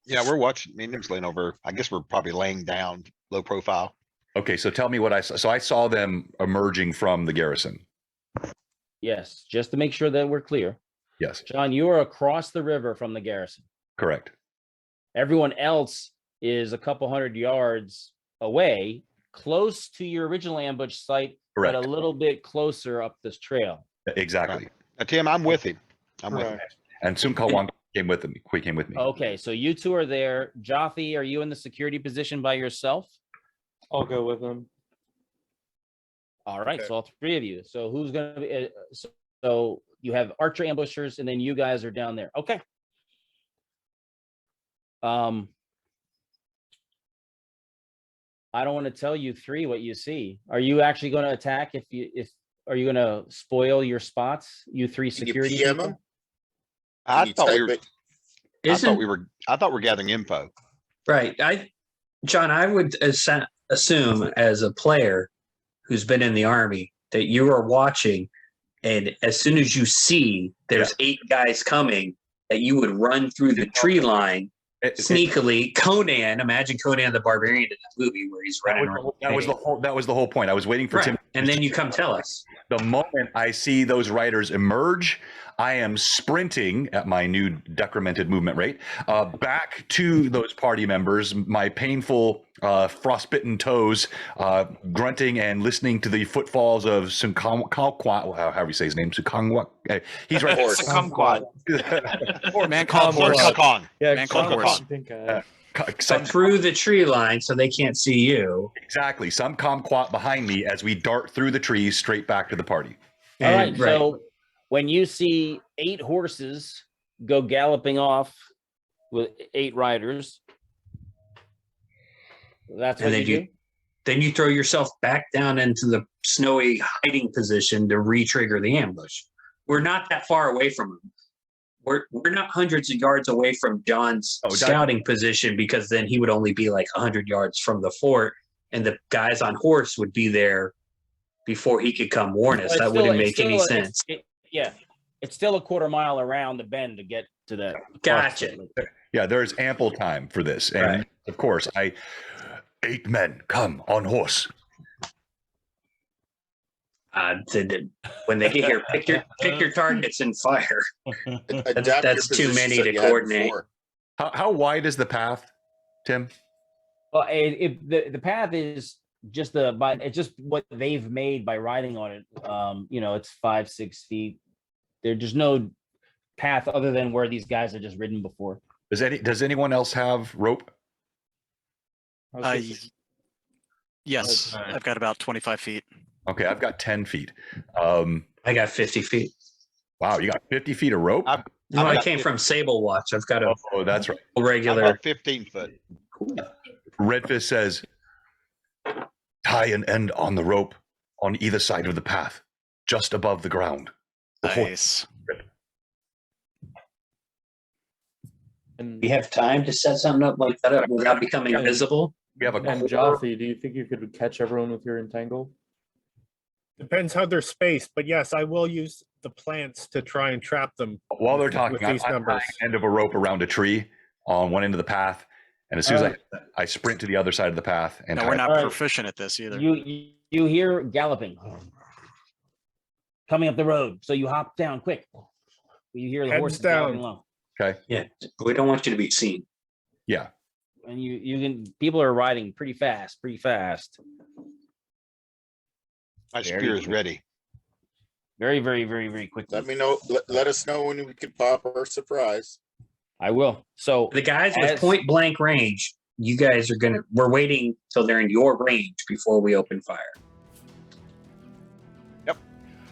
Yeah, we're watching. Me and him's laying over. I guess we're probably laying down, low profile. Okay, so tell me what I saw. So I saw them emerging from the garrison. Yes, just to make sure that we're clear. Yes, John, you are across the river from the garrison. correct. Everyone else is a couple hundred yards away, close to your original ambush site, Correct. but a little bit closer up this trail. Exactly. Now, Tim, I'm with him. I'm with him. Correct. And Sun Kawang came with me. Came with me. Okay, so you two are there. Jothi, are you in the security position by yourself? I'll go with them. All right, Okay. so all 3 of you. So who's going to be? So you have archer ambushers, and then you guys are down there. Okay. I don't want to tell you 3 what you see. Are you actually going to attack? Are you going to spoil your spots? You 3 Can you security PM people? them? I you thought we type were. it? I thought we're gathering info. Right. John, I would assume as a player who's been in the army that you are watching, and as soon as you see there's 8 guys coming, that you would run through the tree line sneakily. Conan, imagine Conan the Barbarian in that movie where he's running around. That was the whole point. I was waiting for Right. Tim. And then you come tell us. The moment I see those riders emerge, I am sprinting at my new decremented movement rate back to those party members, my painful frostbitten toes, grunting and listening to the footfalls of Sunkamwa, however you say his name, Sunkamwa. He's right. Horse. Kumquat. Or man called horse. Sorkakon. Yeah, Man called Kumquat, horse. I think, But through the tree line so they can't see you. Exactly. Some kumquat behind me as we dart through the trees straight back to the party. All right. And- So when you see 8 horses go galloping off with 8 riders, that's And what then you you do. then you throw yourself back down into the snowy hiding position to re-trigger the ambush. We're not that far away from them. We're not hundreds of yards away from John's scouting position, because then he would only be like 100 yards from the fort, and the guys on horse would be there before he could come warn us. But That it's wouldn't still- make it's still any a- sense. Yeah, it's still a quarter mile around the bend to get to that. Gotcha. Yeah, there's ample time for this. And Right. of course, 8 men come on horse. When they get here, pick your targets and fire. Adapt That's your too many positions that to you had coordinate. before. How wide is the path, Tim? Well, the path is just it's just what they've made by riding on it. It's 5-6 feet. There's no path other than where these guys have just ridden before. Does anyone else have rope? Yes, I've got about 25 feet. Okay, I've got 10 feet. I got 50 feet. Wow, you got 50 feet of rope? No, I came from Sable Watch. I've got a Oh, that's right. regular. About 15 foot. Redfist says, tie an end on the rope on either side of the path, just above the ground. Nice. We have time to set something up like that without becoming visible. We have a And Joffy, do you think you could catch everyone with your entangle? Depends how they're spaced, but yes, I will use the plants to try and trap them. While they're talking, with I'm these tying numbers. an end of a rope around a tree on one end of the path, and as soon as I sprint to the other side of the path, and No, tie we're it. not All right. proficient at this either. You hear galloping coming up the road, so you hop down quick. You hear the Heads horses down. galloping along, Okay. Yeah, we don't want you to be seen. Yeah. and people are riding pretty fast. My spear is ready. Very, very, very, very quickly. Let me know. Let us know when we can pop our surprise. I will. So The guys with As- point blank range, you guys are we're waiting till they're in your range before we open fire.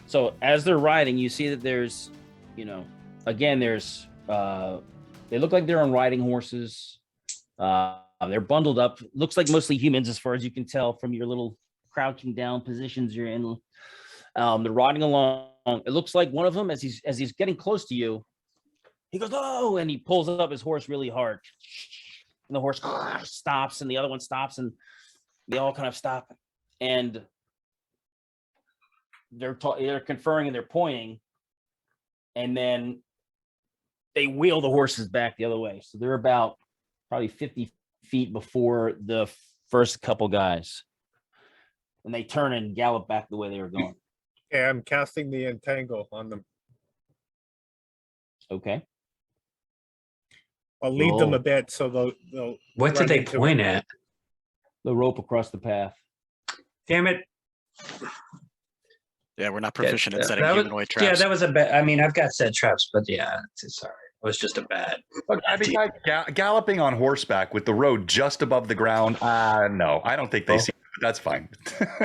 So as they're riding, you see that there's, again, there's, they look like they're on riding horses. They're bundled up. Looks like mostly humans, as far as you can tell from your little crouching down positions you're in. They're riding along. It looks like one of them, as he's getting close to you, he goes, "Oh!" and he pulls up his horse really hard, and the horse stops, and the other one stops, and they all kind of stop, and they're conferring and they're pointing, and then they wheel the horses back the other way. So they're about probably 50 feet before the first couple guys, and they turn and gallop back the way they were going. Okay, I'm casting the entangle on them. Okay. I'll lead them Roll. a bit so they'll What did run they into point it. at? The rope across the path. Damn it. Yeah, we're not proficient in Yeah, setting that was- humanoid Yeah, traps. that was a bad. I mean, I've got set traps, but yeah, it's all right. It was just a bad. Look, I mean, galloping on horseback with the road just above the ground. No, I don't think they see. But that's fine.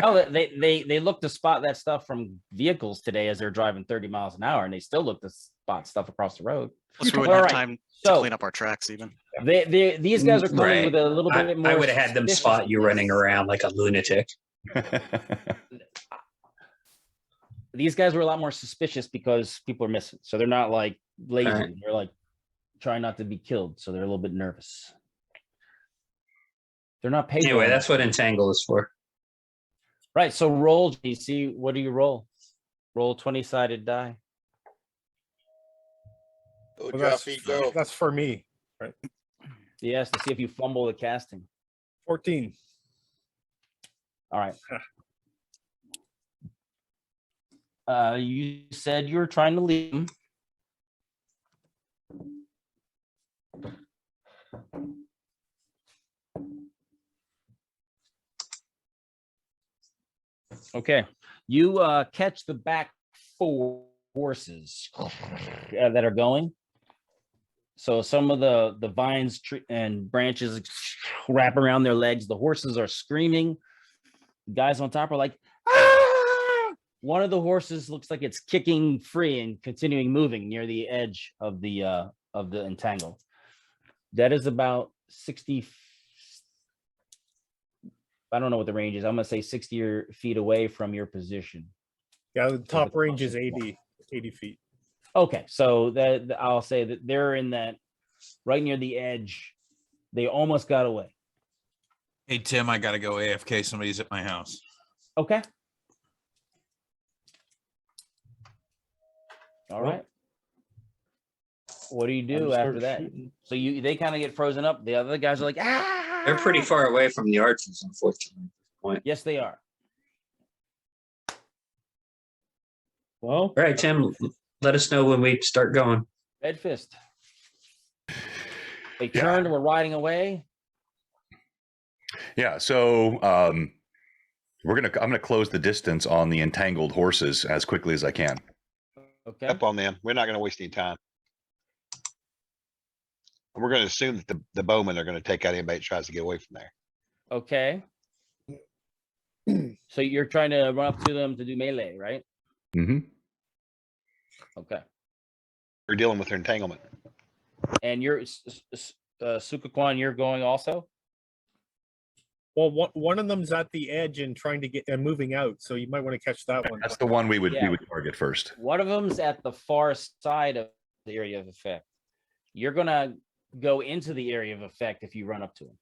Oh, they look to spot that stuff from vehicles today as they're driving 30 miles an hour, and they still look to spot stuff across the road. Plus, we All wouldn't have right, time to so- clean up our tracks even. These guys are coming Right. with a little bit more. I would have had them spot you running around like a lunatic. These guys were a lot more suspicious because people are missing, so they're not like lazy. All right. They're like trying not to be killed, so they're a little bit nervous. They're not paid. Anyway, well that's enough. what entangle is for. Right. So roll, GC. What do you roll? Roll 20-sided die. Go, Well, Joffy, go. that's for me. Yes, to see if you fumble the casting. 14. All right. You said you were trying to lead them. Okay, you catch the back 4 horses that are going. So some of the vines and branches wrap around their legs. The horses are screaming. The guys on top are like, ah! One of the horses looks like it's kicking free and continuing moving near the edge of the entangle. That is about 60. I don't know what the range is. I'm gonna say 60 feet away from your position. Yeah, the top range is 80 feet. Okay, so that I'll say that they're in that right near the edge. They almost got away. Hey Tim, I gotta go AFK. Somebody's at my house. Okay. All right. What do you do after that? Shooting. So they kind of get frozen up. The other guys are like, ah. They're pretty far away from the archers, unfortunately. Yes, they are. Well, All right, Tim, let us know when we start going. Red Fist. They turned and were riding away. Yeah. So I'm gonna close the distance on the entangled horses as quickly as I can. Okay. Up on them. We're not going to waste any time. We're going to assume that the bowmen are going to take out anybody that tries to get away from there. Okay. So you're trying to run up to them to do melee, right? Mm-hmm. Okay. We're dealing with their entanglement. And you're Sukakwan, you're going also? Well, one of them's at the edge and trying to get and moving out, so you might want to catch that one. That's the one we would Yeah. target first. One of them's at the far side of the area of effect. You're gonna go into the area of effect if you run up to him.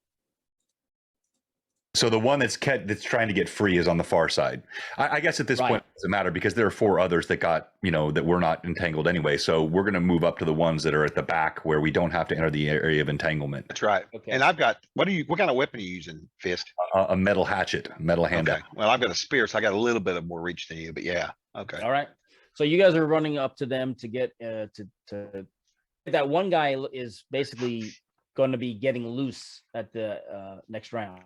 So the one that's trying to get free is on the far side. I guess at this Right. point it doesn't matter because there are 4 others that got, that were not entangled anyway. So we're going to move up to the ones that are at the back where we don't have to enter the area of entanglement. That's right. Okay. And I've got, what kind of weapon are you using, Fist? A metal hatchet, metal hand. Okay. Well, I've got a spear, so I got a little bit of more reach than you, but yeah. Okay. All right. So you guys are running up to them to get to that one guy is basically going to be getting loose at the next round.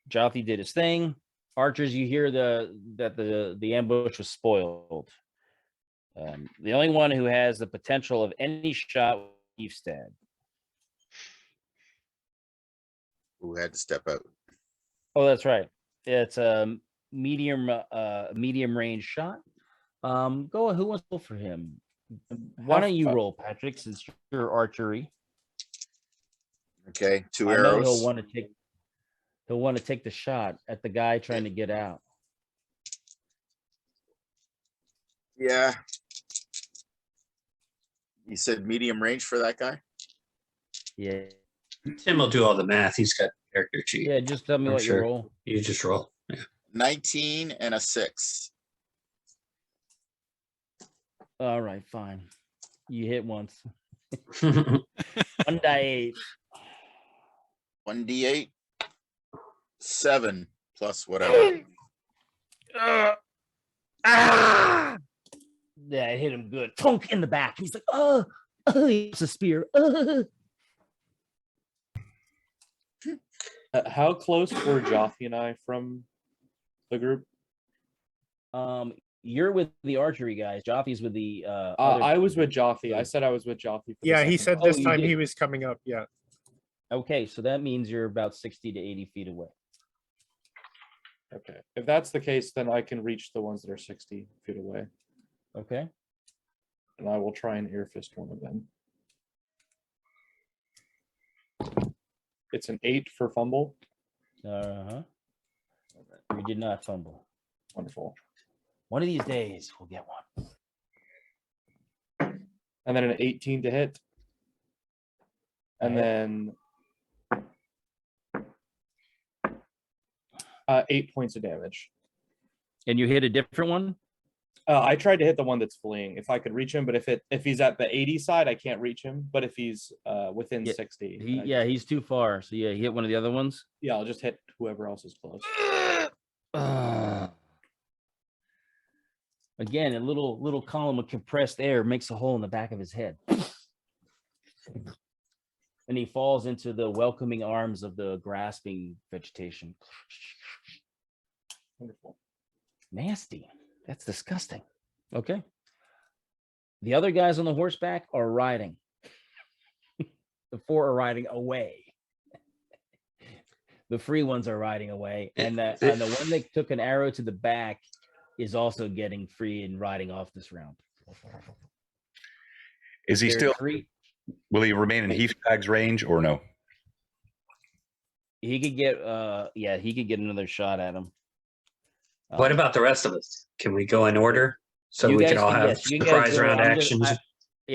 Jothi did his thing. Archers, you hear that the ambush was spoiled. The only one who has the potential of any shot was Eefstad. Who had to step out? Oh, that's right. It's a medium range shot. Go. Who wants to roll for him? Why don't you roll, Patrick, since you're archery? Okay, 2 I know arrows. he'll want to take the shot at the guy trying to get out. Yeah. You said medium range for that guy? Yeah. Tim will do all the math. He's got character sheet. Yeah, just tell me I'm what sure. you roll. You just roll. Yeah. 19 and a 6. All right, fine. You hit once. 1 die 8. 1d8. 7 plus whatever. Yeah, I hit him good. Thunk in the back. He's like, it's a spear. How close were Jothi and I from the group? You're with the archery guys. Jothi's with the I was with Jothi. I said I was with Jothi. for the Yeah, he second said this you time did. he was coming up. Yeah. Okay, so that means you're about 60 to 80 feet away. Okay. If that's the case, then I can reach the ones that are 60 feet away. Okay. And I will try and air fist one of them. It's an 8 for fumble. You did not fumble. Wonderful. One of these days we'll get one. And then an 18 to hit. And then 8 points of damage. And you hit a different one? I tried to hit the one that's fleeing if I could reach him, but if he's at the 80 side, I can't reach him. But if he's within 60, he's too far. So yeah, he hit one of the other ones. yeah, I'll just hit whoever else is close. Again, a little column of compressed air makes a hole in the back of his head. And he falls into the welcoming arms of the grasping vegetation. Wonderful. Nasty. That's disgusting. Okay. The other guys on the horseback are riding. The 4 are riding away. The free ones are riding away, and the one that took an arrow to the back is also getting free and riding off this round. Is he There are still? 3. Will he remain in Heathstag's range or no? He could get he could get another shot at him. What about the rest of us? Can we go in order so you we guys can all have you guys surprise go. round actions?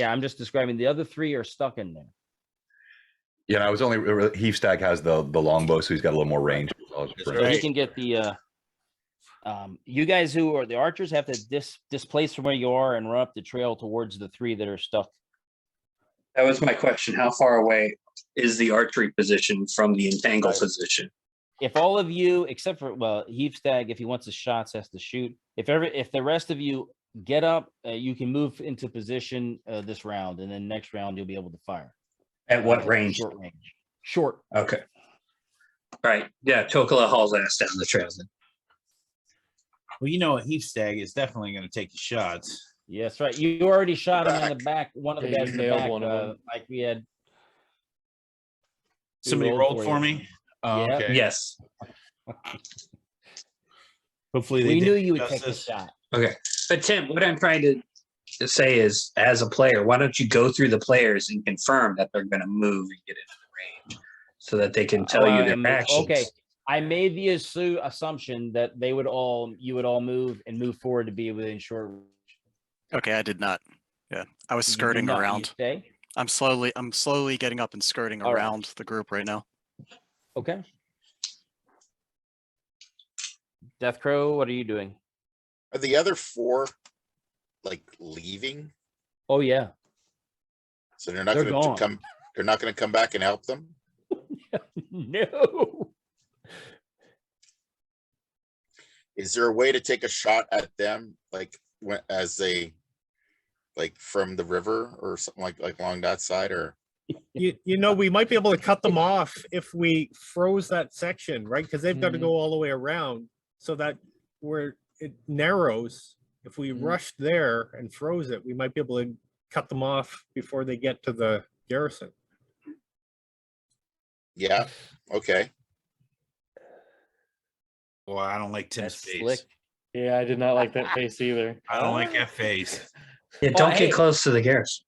I'm just describing. The other 3 are stuck in there. Yeah, I was only Heathstag has the longbow, so he's got a little more range. So he can get the. You guys who are the archers have to displace from where you are and run up the trail towards the 3 that are stuck. That was my question. How far away is the archery position from the entangle position? If all of you, except for Heapstag, if he wants his shots, has to shoot. If the rest of you get up, you can move into position this round, and then next round you'll be able to fire. At what range? Short range. Short. Okay. All right. Yeah, Tokala hauls ass down the trail then. Well, you know, a Heathstag is definitely going to take the shots. Yes, right. You already shot him in the back. One of the Yeah, guys you in the nailed back, one of them. like we had. Somebody rolled for me. Oh, Yeah. okay. Yes. Hopefully they We did knew you would take the justice. shot. Okay. But Tim, what I'm trying to say is, as a player, why don't you go through the players and confirm that they're going to move and get into the range so that they can tell you their actions? Okay. I made the assumption that you would all move and move forward to be within short range. Okay, I did not. Yeah, I was You did skirting not. You around. stay? I'm slowly getting up and skirting All right. around the group right now. Okay. Death Crow, what are you doing? Are the other 4 like leaving? Oh yeah. So they're not They're going to gone. come. They're not going to come back and help them. No. Is there a way to take a shot at them, like as they, like from the river or something like along that side, or? You know, we might be able to cut them off if we froze that section, right? Because they've got to go all the way around, so that where it narrows, if we rushed there and froze it, we might be able to cut them off before they get to the garrison. Yeah. Okay. Well, I don't like Tim's That's face. slick. Yeah, I did not like that face either. I don't like that face. Yeah, don't hey. get close to the garrison.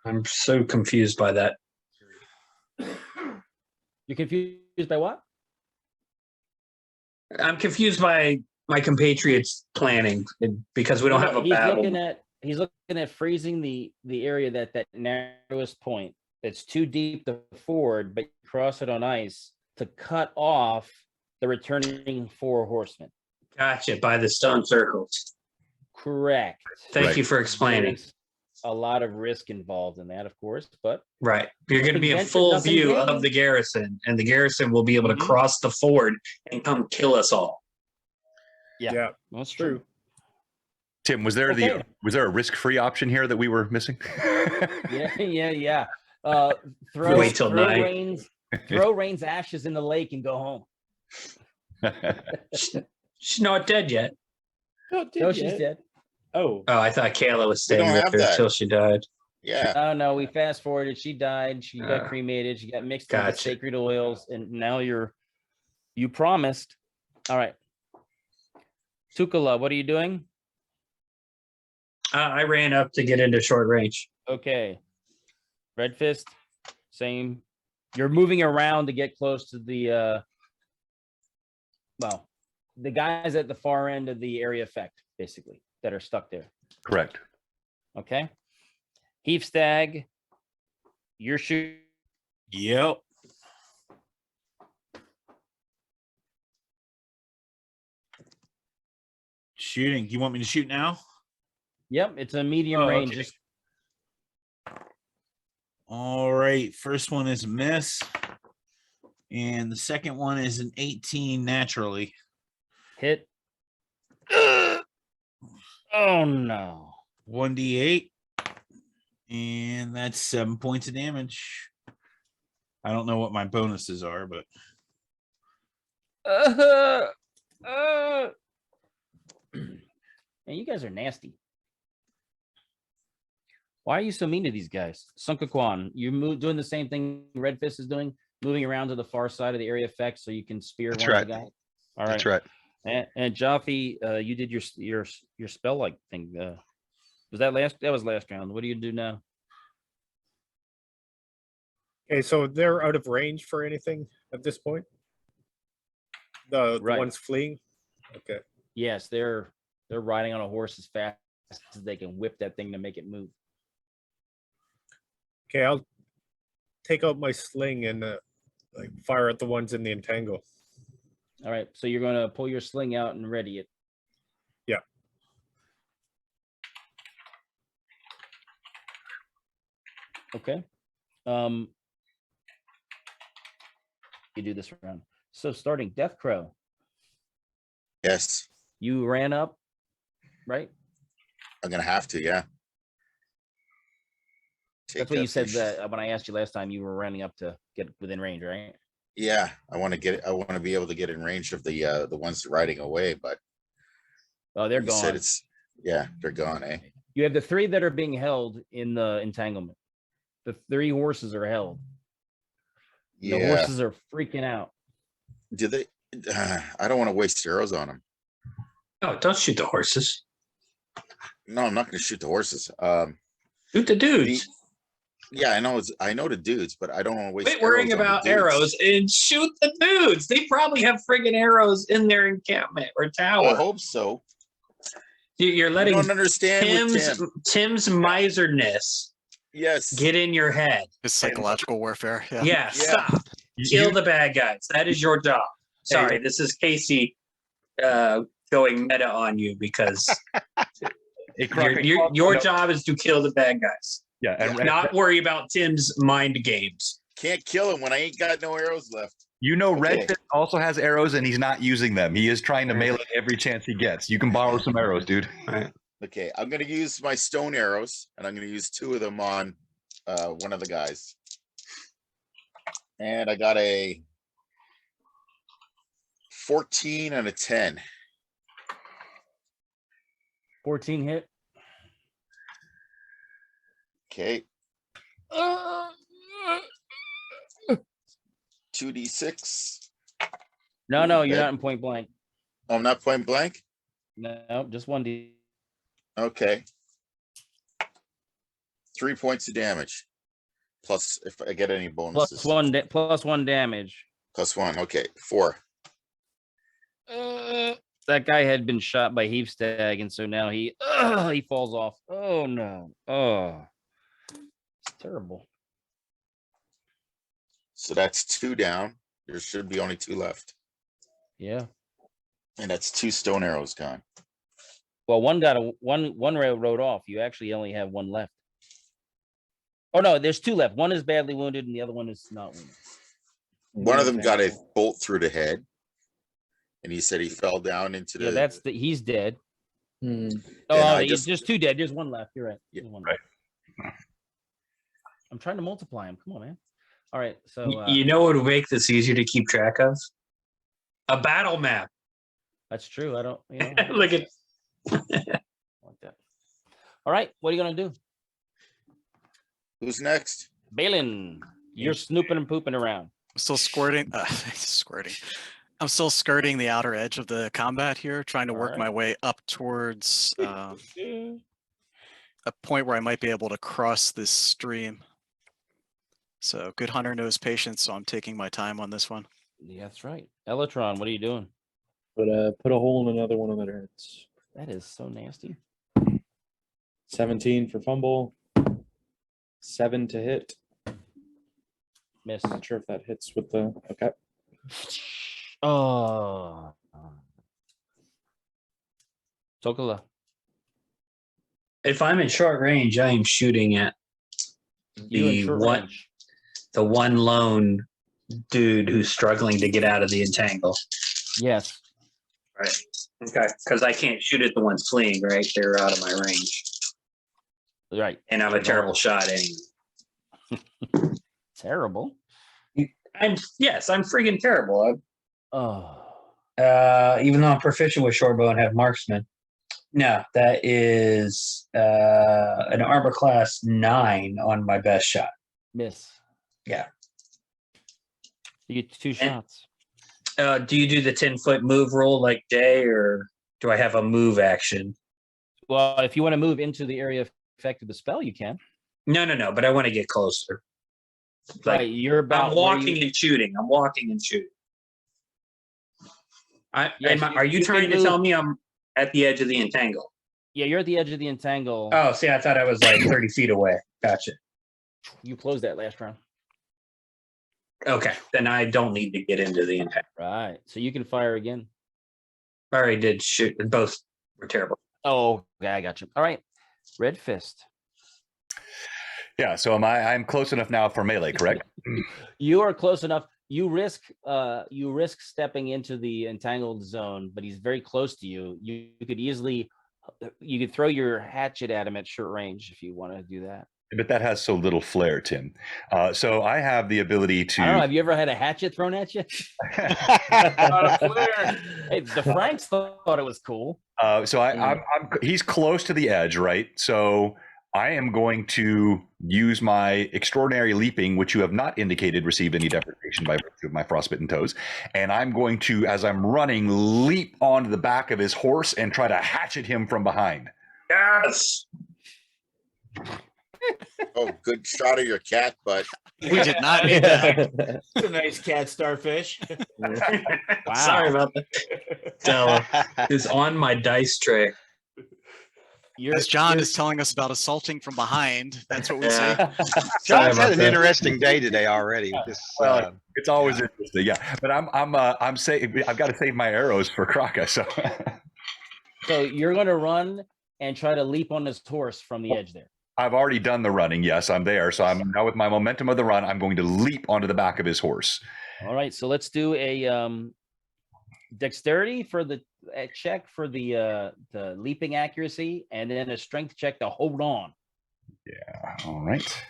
I'm so confused by that. You're confused by what? I'm confused by my compatriots' planning because we don't have a battle. He's looking at freezing the area that narrowest point that's too deep to ford, but you cross it on ice to cut off the returning 4 horsemen. Gotcha, by the stone circles. Correct. Thank you for explaining. There's a lot of risk involved in that, of course, but Right. You're going to be a Venture, full nothing view gained. of the garrison, and the garrison will be able to cross the ford and come kill us all. Yeah, that's true. Tim, was there Okay. was there a risk-free option here that we were missing? Yeah. Throw Wait till night. Rain's ashes in the lake and go home. She's not dead yet. No, she's dead. Oh, Oh, I thought Kayla was We staying don't with have her that. until she died. Yeah. Oh no, we fast forwarded. She died. She got Ah. cremated. She got mixed into Gotcha. sacred oils, and now you promised. All right, Tukala, what are you doing? I ran up to get into short range. Okay, Red Fist, same. You're moving around to get close to the the guys at the far end of the area effect, basically, that are stuck there. Correct. Okay. Heapstag, you're shooting. Yep. Shooting. Do you want me to shoot now? Yep, it's a medium Oh, range. okay. Just All right. First one is a miss. And the second one is an 18 naturally. hit. Oh no. 1d8. And that's 7 points of damage. I don't know what my bonuses are, but Man, you guys are nasty. Why are you so mean to these guys? Sunka Kwan, you doing the same thing Red Fist is doing, moving around to the far side of the area effect so you can spear That's one right. of the guys. All right. That's right. And Jaffe, you did your spell like thing. Was that last? That was last round. What do you do now? Okay, so they're out of range for anything at this point? The Right. ones fleeing? Okay. Yes, they're riding on a horse as fast as they can whip that thing to make it move. Okay, I'll take out my sling and like fire at the ones in the entangle. All right, so you're gonna pull your sling out and ready it. Yeah. Okay. You do this round. So starting Death Crow, Yes, you ran up, right? I'm gonna have to. Yeah. That's what you said that when I asked you last time. You were running up to get within range, right? Yeah, I want to be able to get in range of the ones riding away, but Oh, they're you said gone. it's they're gone, eh? You have the 3 that are being held in the entanglement. The 3 horses are held. The Yeah. horses are freaking out. Do they? I don't want to waste arrows on them. Oh, don't shoot the horses. No, I'm not going to shoot the horses. Shoot the dudes. Yeah, I know the dudes, but I don't want to waste. Quit worrying arrows on the about dudes. arrows and shoot the dudes. They probably have friggin' arrows in their encampment or tower. I hope so. You're letting I don't understand with Tim's miserness Yes. get in your head. It's psychological warfare. Yeah. Yeah, stop. Kill the bad guys. That is your job. Sorry, this is Casey going meta on you because your job is to kill the bad guys. Yeah, and Not worry about Tim's mind games. Can't kill him when I ain't got no arrows left. you know, Okay. Red Fist also has arrows, and he's not using them. He is trying to melee every chance he gets. You can borrow some arrows, dude. Okay, I'm gonna use my stone arrows, and I'm gonna use 2 of them on one of the guys. And I got a 14 and a 10. 14 hit. Okay. 2d6. No, you're Okay. not in point blank. Oh, I'm not point blank. No, just 1d. Okay. 3 points of damage. Plus, if I get any bonuses. Plus one damage. +1. Okay, 4. That guy had been shot by Heavestag, and so now he falls off. Oh no! Oh, it's terrible. So that's 2 down. There should be only 2 left. Yeah. And that's 2 stone arrows gone. Well, one rode off. You actually only have 1 left. Oh no, there's 2 left. One is badly wounded, and the other one is not wounded. One of them got a bolt through the head. And he said he fell down into the. Yeah, he's dead. Oh, And I it's just 2 dead. There's 1 left. You're right. Yeah, There's one right. left. I'm trying to multiply them. Come on, man. All right. So You know what would make this easier to keep track of? A battle map. that's true. I don't. Look at Like that. All right. What are you gonna do, Who's next? Balin? You're snooping and pooping around. I'm still squirting. Squirting. I'm still skirting the outer edge of the combat here, trying to work Alright. my way up towards a point where I might be able to cross this stream. So good hunter knows patience, so I'm taking my time on this one. Yeah, that's right. Elatron, what are you doing? Put a hole in another one of their heads. That is so nasty. 17 for fumble. 7 to hit. Miss. Not sure if that hits with the okay. Oh. Tokola. if I'm in short range, I am shooting at You in the short one range. the one lone dude who's struggling to get out of the entangle. Yes. Right. Okay. Because I can't shoot at the ones fleeing, right? They're out of my range. Right. And I'm a terrible shot anyway. Terrible. I'm freaking terrible. Oh. Even though I'm proficient with short bow and have marksman. No, that is an armor class 9 on my best shot. Miss. Yeah. You get 2 shots. Do you do the 10-foot move roll like Jay, or do I have a move action? Well, if you want to move into the area effect of the spell, you can. No, but I want to get closer. Like, Right, you're about. I'm walking and shooting. I'm walking and shooting. Yes, are you you trying can to tell move- me I'm at the edge of the entangle? Yeah, you're at the edge of the entangle. Oh, see, I thought I was like 30 feet away. Gotcha. You closed that last round. Okay, then I don't need to get into the entangle. Right, so you can fire again. I already did shoot. Both were terrible. Oh, okay, I got you. All right, Red Fist. Yeah, so I'm close enough now for melee, correct? You are close enough. You risk stepping into the entangled zone, but he's very close to you. You could easily, you could throw your hatchet at him at short range if you want to do that. But that has so little flair, Tim. So I have the ability to. I don't know. Have you ever had a hatchet thrown at you? Hey, the Franks thought it was cool. So he's close to the edge, right? So I am going to use my extraordinary leaping, which you have not indicated received any depreciation by virtue of my frostbitten toes. And I'm going to, as I'm running, leap onto the back of his horse and try to hatchet him from behind. Yes. Oh, good shot of your cat butt. We did not need that. It's a nice cat starfish. Wow. Sorry about that. Stella is on my dice tray. As John is telling us about assaulting from behind, that's what we say. Sorry John's had about an that. interesting day today already. This, It's always interesting, yeah. But I'm saying I've got to save my arrows for Kraka. So So you're going to run and try to leap on this horse from the edge there. I've already done the running. Yes, I'm there. So I'm now with my momentum of the run. I'm going to leap onto the back of his horse. All right, so let's do a dexterity for the check for the leaping accuracy, and then a strength check to hold on. Yeah. All right.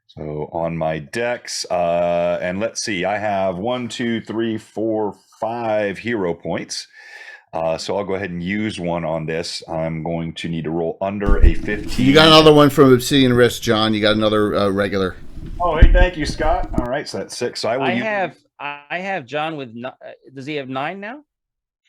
So on my dex, and let's see, I have 1, 2, 3, 4, 5 hero points. So I'll go ahead and use one on this. I'm going to need to roll under a 15. You got another one from Obsidian Wrist, John. You got another regular. Oh, hey, thank you, Scott. All right, so that's 6. So I have John with. Does he have 9 now?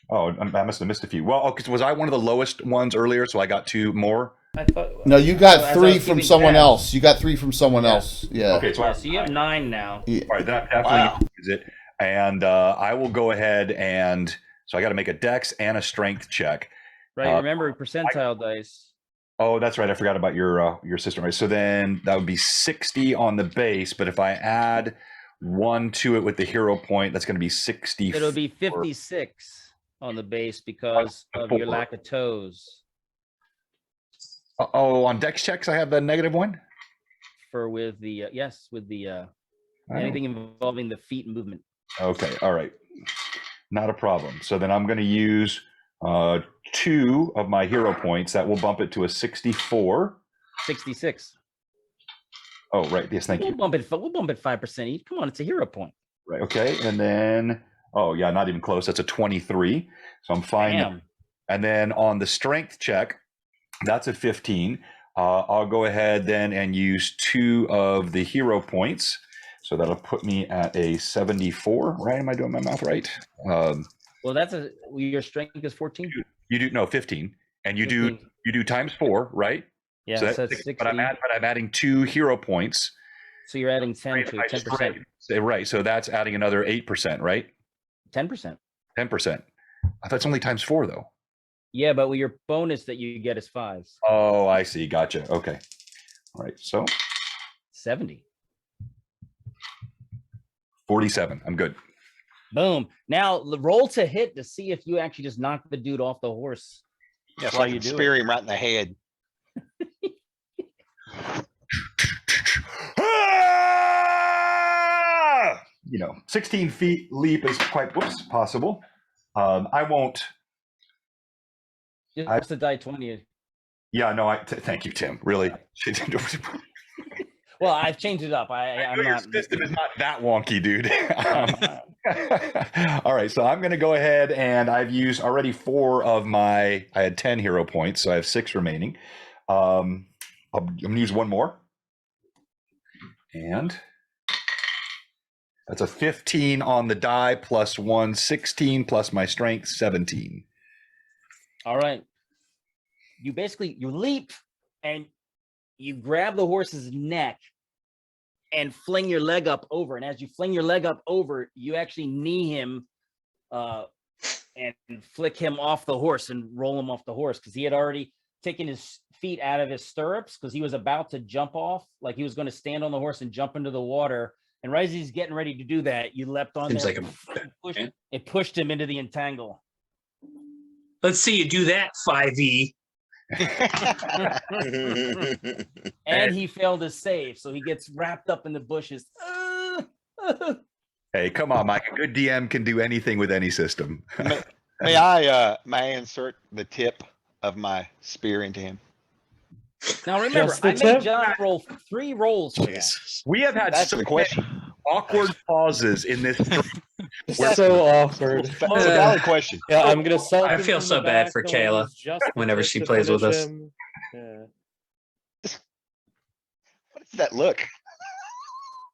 Oh, I must have missed a few. Well, because was I one of the lowest ones earlier? So I got 2 more. I thought. No, you got as I 3 was from keeping someone tabs. else. You got 3 from someone else. Yeah. Okay, so, Yeah, so you have 9 now. Yeah. all right, then I definitely use it. And I will go ahead and so I got to make a dex and a strength check. Right. Remember percentile dice. Oh, that's right. I forgot about your system. Right. So then that would be 60 on the base. But if I add 1 to it with the hero point, that's going to be 60. It'll be 56 on the base because of your lack of toes. Oh, on dex checks, I have the -1. For with the with the anything involving the feet movement. Okay. All right. Not a problem. So then I'm going to use 2 of my hero points. That will bump it to a 64. 66. Oh, right. Yes, thank you. We'll bump it 5% each. Come on, it's a hero point. Right. Okay. And then, oh, yeah, not even close. That's a 23. So I'm fine. Damn. And then on the strength check, that's a 15. I'll go ahead then and use 2 of the hero points. So that'll put me at a 74, right? Am I doing my math right? Well, your strength is 14. You do 15, and you 15. do times 4, right? Yeah, so so that's that's 60, but I'm adding 2 hero points. So you're adding 10 to 10%. Right. So that's adding another 8%, right? 10%. 10%. I thought it's only times 4 though. Yeah, but with your bonus that you get is 5s. Oh, I see. Gotcha. Okay. All right. So 70. 47. I'm good. Boom. Now roll to hit to see if you actually just knock the dude off the horse. yeah, so while I you can do spear it. him right in the head. You know, 16 feet leap is quite possible. I won't. Just a die 20. Yeah, no. Thank you, Tim. Really. Well, I've changed it up. I'm Your not. system is not that wonky, dude. All right, so I'm going to go ahead and I've used already 4 of my. I had 10 hero points, so I have 6 remaining. I'm going to use 1 more, and that's a 15 on the die plus 1, 16 plus my strength, 17. All right. You leap and you grab the horse's neck and fling your leg up over. And as you fling your leg up over, you actually knee him and flick him off the horse and roll him off the horse, because he had already taken his feet out of his stirrups because he was about to jump off, like he was going to stand on the horse and jump into the water. And right as he's getting ready to do that, you leapt on Seems there. like It pushed him into the entangle. Let's see you do that, 5e. And he failed his save, so he gets wrapped up in the bushes. Hey, come on, Mike. A good DM can do anything with any system. May I insert the tip of my spear into him? Now remember, Just the I made tip? John roll 3 rolls for that. We have had That's so the many question. awkward pauses in this. So awkward. It's a valid question. Yeah, I'm gonna salt. I him feel from so the bad back, for no one Kayla knows just the whenever tip she to plays with finish us. him. Yeah. What is that look?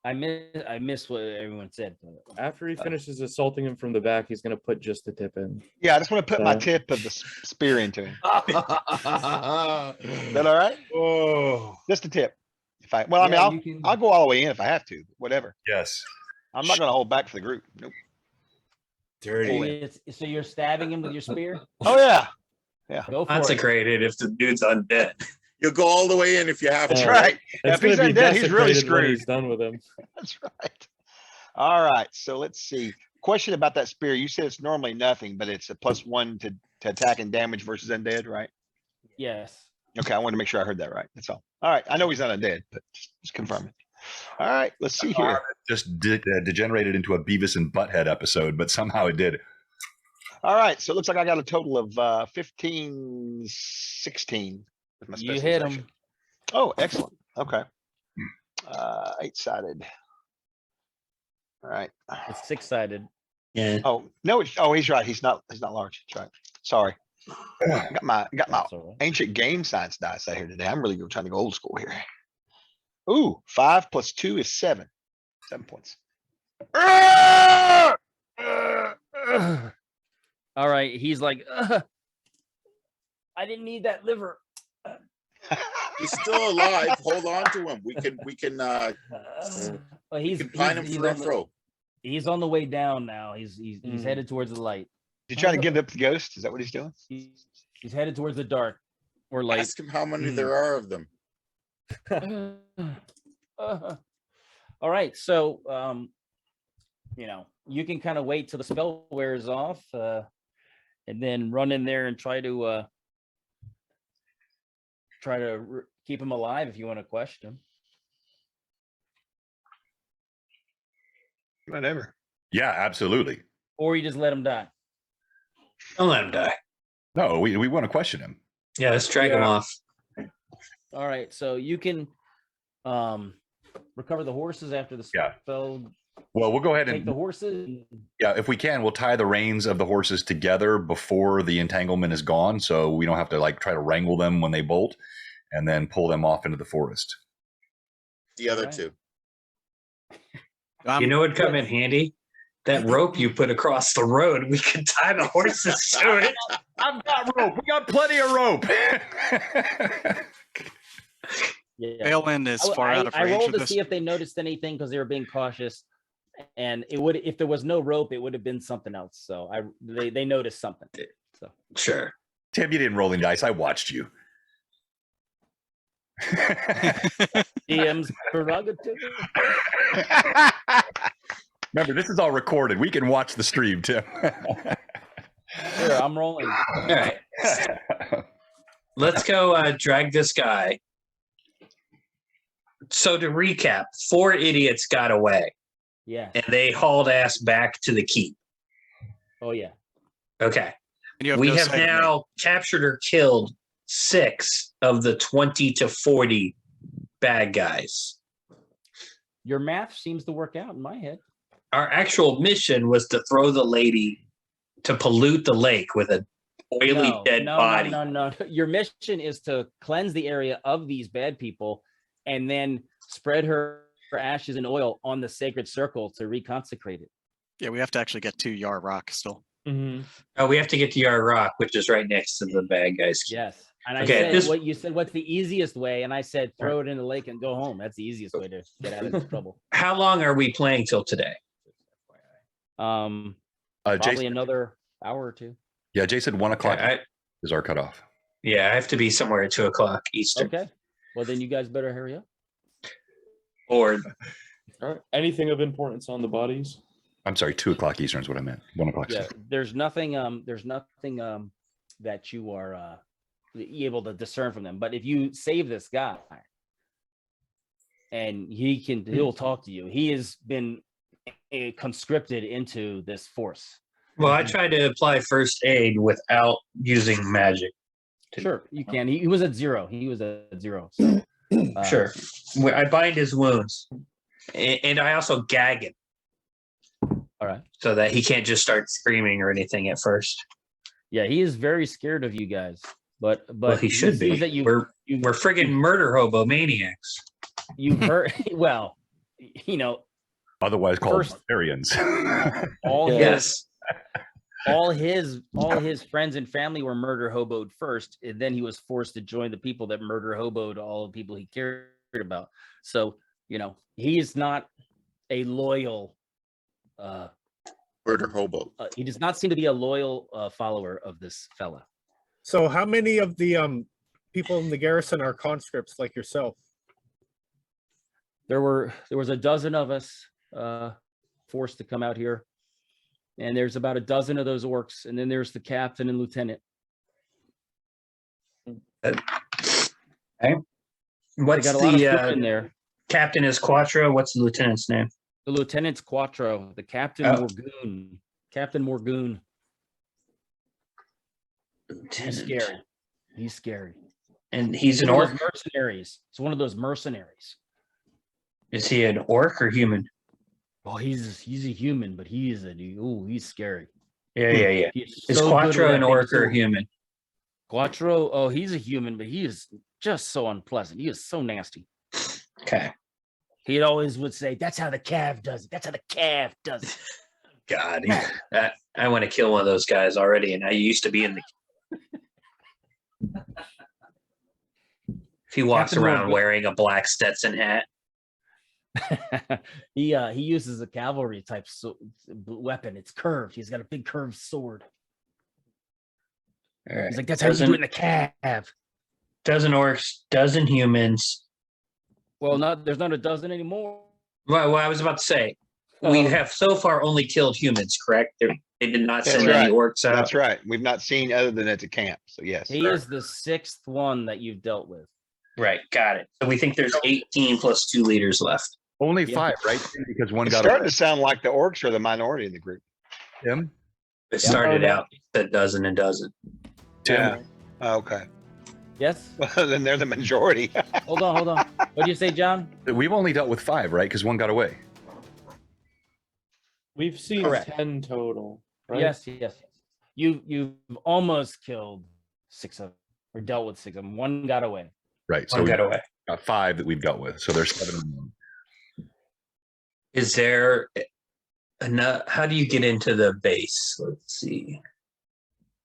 I miss what everyone said. After he finishes assaulting him from the back, he's gonna put just the tip in. Yeah, I just want to put my Yeah. tip of the spear into him. Is that all right? Oh, Just a tip. If I, well, I Yeah, mean, you can- I'll go all the way in if I have to, whatever. Yes. I'm not gonna hold back for the group. Nope. dirty. So you're stabbing him with your spear? Oh, yeah. Go for it. Consecrated if the dude's undead. You'll go all the way in if you have That's to. right. It's If he's gonna be undead, he's really desecrated when screwed. he's done with him. That's right. All right, so let's see. Question about that spear. You said it's normally nothing, but it's a +1 to attack and damage versus undead, right? Yes. Okay, I wanted to make sure I heard that right. That's all. All right, I know he's not undead, but just confirming. All right, let's see here. Just degenerated into a Beavis and Butthead episode, but somehow it did. All right, so it looks like I got a total of 15, 16 with my You hit specialization. him. Oh, excellent. Okay. 8-sided. All right. It's 6-sided. Yeah. Oh, no, he's right. He's not large. That's right. Sorry. Got my That's all right. ancient game science dice out here today. I'm really trying to go old school here. Ooh, 5 + 2 is 7. 7 points. All right. He's like, I didn't need that liver. He's still alive. Hold on to him. We can Well, we can find him for info. He's on the way down now. He's headed towards the light. You trying to give up the ghost? Is that what he's doing? He's headed towards the dark or light. Ask him how many there are of them. All right, so you can kind of wait till the spell wears off, and then run in there and try to keep him alive if you want to question him. Whatever. Yeah, absolutely. Or you just let him die. Don't let him die. No, we want to question him. Yeah, let's drag him off. All right, so you can recover the horses after the Yeah. spell. Well, we'll go ahead Take and the horses. yeah, if we can, we'll tie the reins of the horses together before the entanglement is gone, so we don't have to like try to wrangle them when they bolt, and then pull them off into the forest. The other Right. two. You know what'd come in handy? That rope you put across the road. We could tie the horses to it. I've got rope. We got plenty of rope. Yeah. Balin is far out of I range rolled of to this. see if they noticed anything because they were being cautious, and if there was no rope, it would have been something else. So they noticed something. So Sure. Tim, you didn't roll any dice. I watched you. DM's prerogative. Remember, this is all recorded. We can watch the stream, Tim. Here, I'm rolling. All right. Let's go drag this guy. So to recap, 4 idiots got away Yeah. and they hauled ass back to the keep. Oh yeah. Okay. And you We no have sight of me. now captured or killed 6 of the 20 to 40 bad guys. Your math seems to work out in my head. Our actual mission was to throw the lady to pollute the lake with a oily dead body. No. Your mission is to cleanse the area of these bad people and then spread her ashes and oil on the sacred circle to reconsecrate it. Yeah, we have to actually get to Yar Rock still. Oh, we have to get to Yar Rock, which is right next to the bad guys. Yes. And I Okay, said this- what you said, what's the easiest way? And I said, throw it in the lake and go home. That's the easiest way to get out of this trouble. How long are we playing till today? Probably Jason, another hour or two. yeah, Jay said 1 o'clock I is our cutoff. Yeah, I have to be somewhere at 2 o'clock Eastern. Okay. Well, then you guys better hurry up. Or All right. Anything of importance on the bodies? I'm sorry, 2 o'clock Eastern is what I meant. 1 o'clock. Yeah, Central. there's nothing that you are able to discern from them. But if you save this guy and he'll talk to you. He has been conscripted into this force. well, I tried to apply first aid without using magic. Sure, you can. He was at 0. He was at 0. So, Sure. I bind his wounds. And I also gag him. All right. So that he can't just start screaming or anything at first. Yeah, he is very scared of you guys. But Well, he should be. sees that We're friggin' murder hobo maniacs. you've heard. Well, you know, Otherwise called First- barbarians. all his Yes. all his friends and family were murder hoboed first, and then he was forced to join the people that murder hoboed all the people he cared about. So, you know, he is not a loyal Murder hobo. he does not seem to be a loyal follower of this fella. So how many of the people in the garrison are conscripts like yourself? There was a dozen of us forced to come out here, and there's about a dozen of those orcs, and then there's the captain and lieutenant. Okay. What's They got a lot of food the in there. captain is Quattro? What's the lieutenant's name? The lieutenant's Quattro, the captain Oh. Morgoon. Captain Morgoon. He's scary. He's scary. And he's an One of orc. those mercenaries. It's one of those mercenaries. Is he an orc or human? Oh, he's a human, but he's scary. Yeah. He's Is so good Quattro with an that orc big or sword. human? Quattro, oh, he's a human, but he is just so unpleasant. He is so nasty. Okay. He always would say, "That's how the calf does it. That's how the calf does it." God, I want to kill one of those guys already, and I used to be in the. If he walks Captain around Morgan. wearing a black Stetson hat, he uses a cavalry type weapon. It's curved. He's got a big curved sword. all right. He's like, "That's how you do it in the calf." Dozen orcs, dozen humans. Well, there's not a dozen anymore. Well, I was about to say, we have so far only killed humans, correct? They did not That's send any right. orcs out. That's right. We've not seen other than at the camp. So yes. He is the 6th one that you've dealt with. Right, got it. So we think there's 18 plus 2 leaders left. Only Yeah. 5, right? Because one It's got starting away. to sound like the orcs are the minority in the group. Tim. It started out a dozen and dozen. Tim. Okay. Yes. Well, then they're the majority. Hold on. What did you say, John? We've only dealt with 5, right? Because one got away. We've seen Correct. 10 total, right? Yes. You've almost killed 6 of them, or dealt with 6 of them. One got away. Right. So One we got away. got 5 that we've dealt with. So there's 7 and 1. Is there enough? How do you get into the base? Let's see.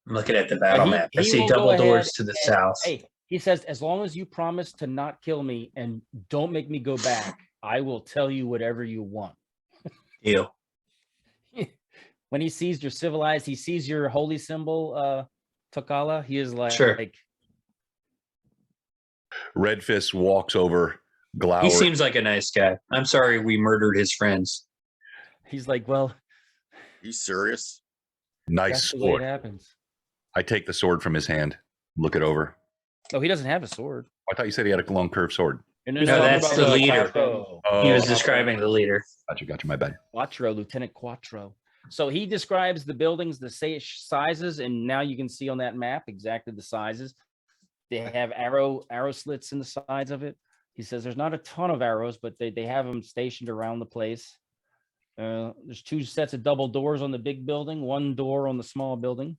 I'm looking at the battle map. I see will go double ahead doors to the and- south. Hey, he says, as long as you promise to not kill me and don't make me go back, I will tell you whatever you want. Deal. When he sees you're civilized, he sees your holy symbol, Takala. He is like, Sure. Red Fist walks over, glowers. He seems like a nice guy. I'm sorry we murdered his friends. he's like, well, He's serious. Nice that's the way it sword. happens. I take the sword from his hand, look it over. Oh, he doesn't have a sword. I thought you said he had a long curved sword. And He's No, talking that's about the leader. Quattro. He was Oh, describing the leader. gotcha, my bad. Quattro, Lieutenant Quattro. So he describes the buildings, the sizes, and now you can see on that map exactly the sizes. They have arrow slits in the sides of it. he says there's not a ton of arrows, but they have them stationed around the place. There's 2 sets of double doors on the big building, 1 door on the small building.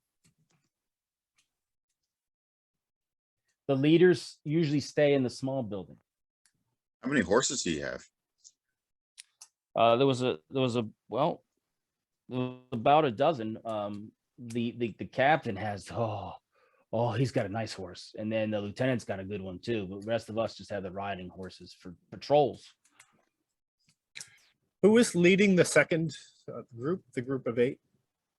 The leaders usually stay in the small building. How many horses do you have? There was about a dozen. The captain has he's got a nice horse, and then the lieutenant's got a good one too. But the rest of us just have the riding horses for patrols. Who is leading the second group? The group of 8.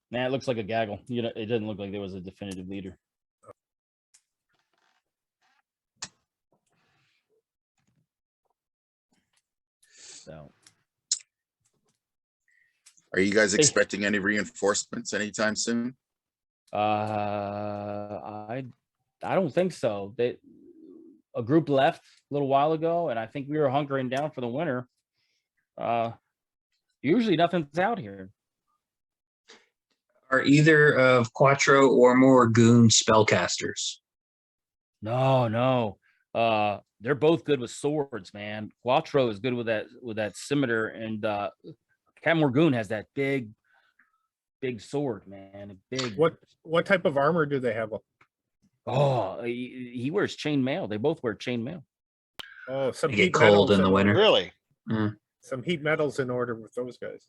Nah, it looks like a gaggle. You know, it doesn't look like there was a definitive leader. So, Are you guys expecting any reinforcements anytime soon? I don't think so. A group left a little while ago, and I think we were hunkering down for the winter. Usually nothing's out here. Are either of Quattro or Morgoon spellcasters? No. They're both good with swords, man. Quattro is good with that scimitar, and Cat Morgoon has that big sword, man. What type of armor do they have? Oh, he wears chainmail. They both wear chainmail. Oh, some They heat get cold metals in the winter. Really? Some heat metals in order with those guys.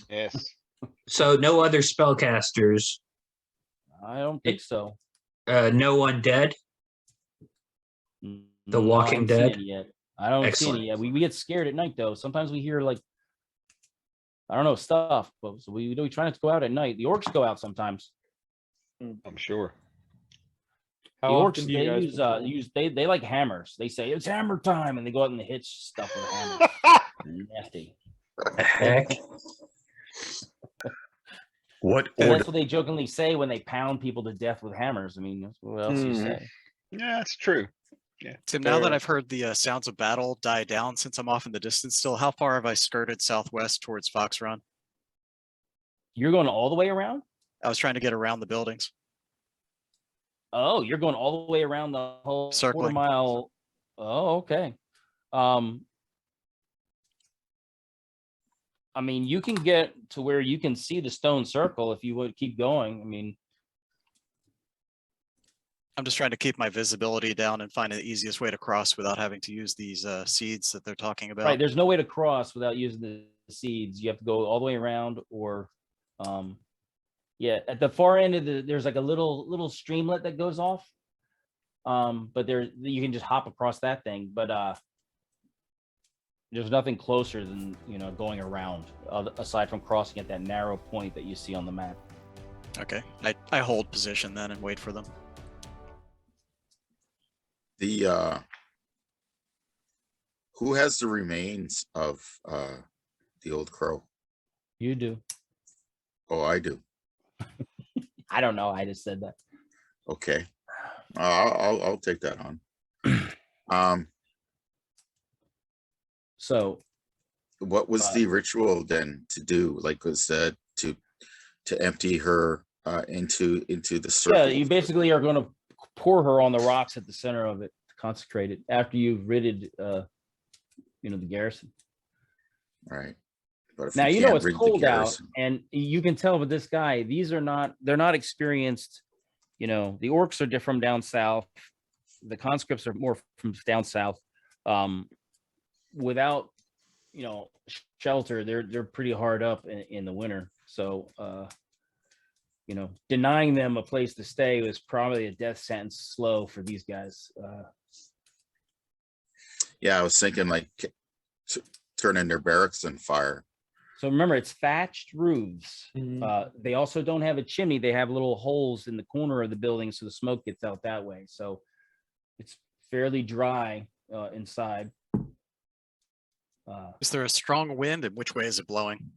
Yes. So no other spellcasters. I don't think so. No Undead. The Walking Dead? I don't see Excellent. any yet. We get scared at night though. Sometimes we hear like, I don't know, stuff. But so we try not to go out at night. The orcs go out sometimes. I'm sure. The How orcs often do you guys patrol? they like hammers. They say it's hammer time, and they go out and they hit stuff with hammers. Nasty. The heck? What So order? that's what they jokingly say when they pound people to death with hammers. I mean, what else you say? Yeah, that's true. Yeah. Tim, now that Fair. I've heard the sounds of battle die down since I'm off in the distance still, how far have I skirted southwest towards Fox Run? You're going all the way around? I was trying to get around the buildings. Oh, you're going all the way around the whole Circling. quarter-mile. Oh, okay. I mean, you can get to where you can see the stone circle if you would keep going. I mean, I'm just trying to keep my visibility down and find the easiest way to cross without having to use these seeds that they're talking about. right, there's no way to cross without using the seeds. You have to go all the way around, or yeah, at the far end of there's like a little streamlet that goes off. But you can just hop across that thing, but there's nothing closer than, going around, aside from crossing at that narrow point that you see on the map. Okay, I hold position then and wait for them. Who has the remains of the old crow? You do. Oh, I do. I don't know. I just said that. Okay. I'll take that on. So what was the ritual then to do? Like, was that to empty her into the circle? yeah, you basically are going to pour her on the rocks at the center of it, consecrated, after you've ridded the garrison. Right. But if Now you you know can't it's rid the cold out, garrison- and you can tell with this guy, they're not experienced. The orcs are different from down south. The conscripts are more from down south. Without shelter, they're pretty hard up in the winter. So denying them a place to stay was probably a death sentence slow for these guys. Yeah, I was thinking like turning their barracks on fire. So remember, it's thatched roofs. They also don't have a chimney. They have little holes in the corner of the building, so the smoke gets out that way. So it's fairly dry inside. Is there a strong wind, and which way is it blowing?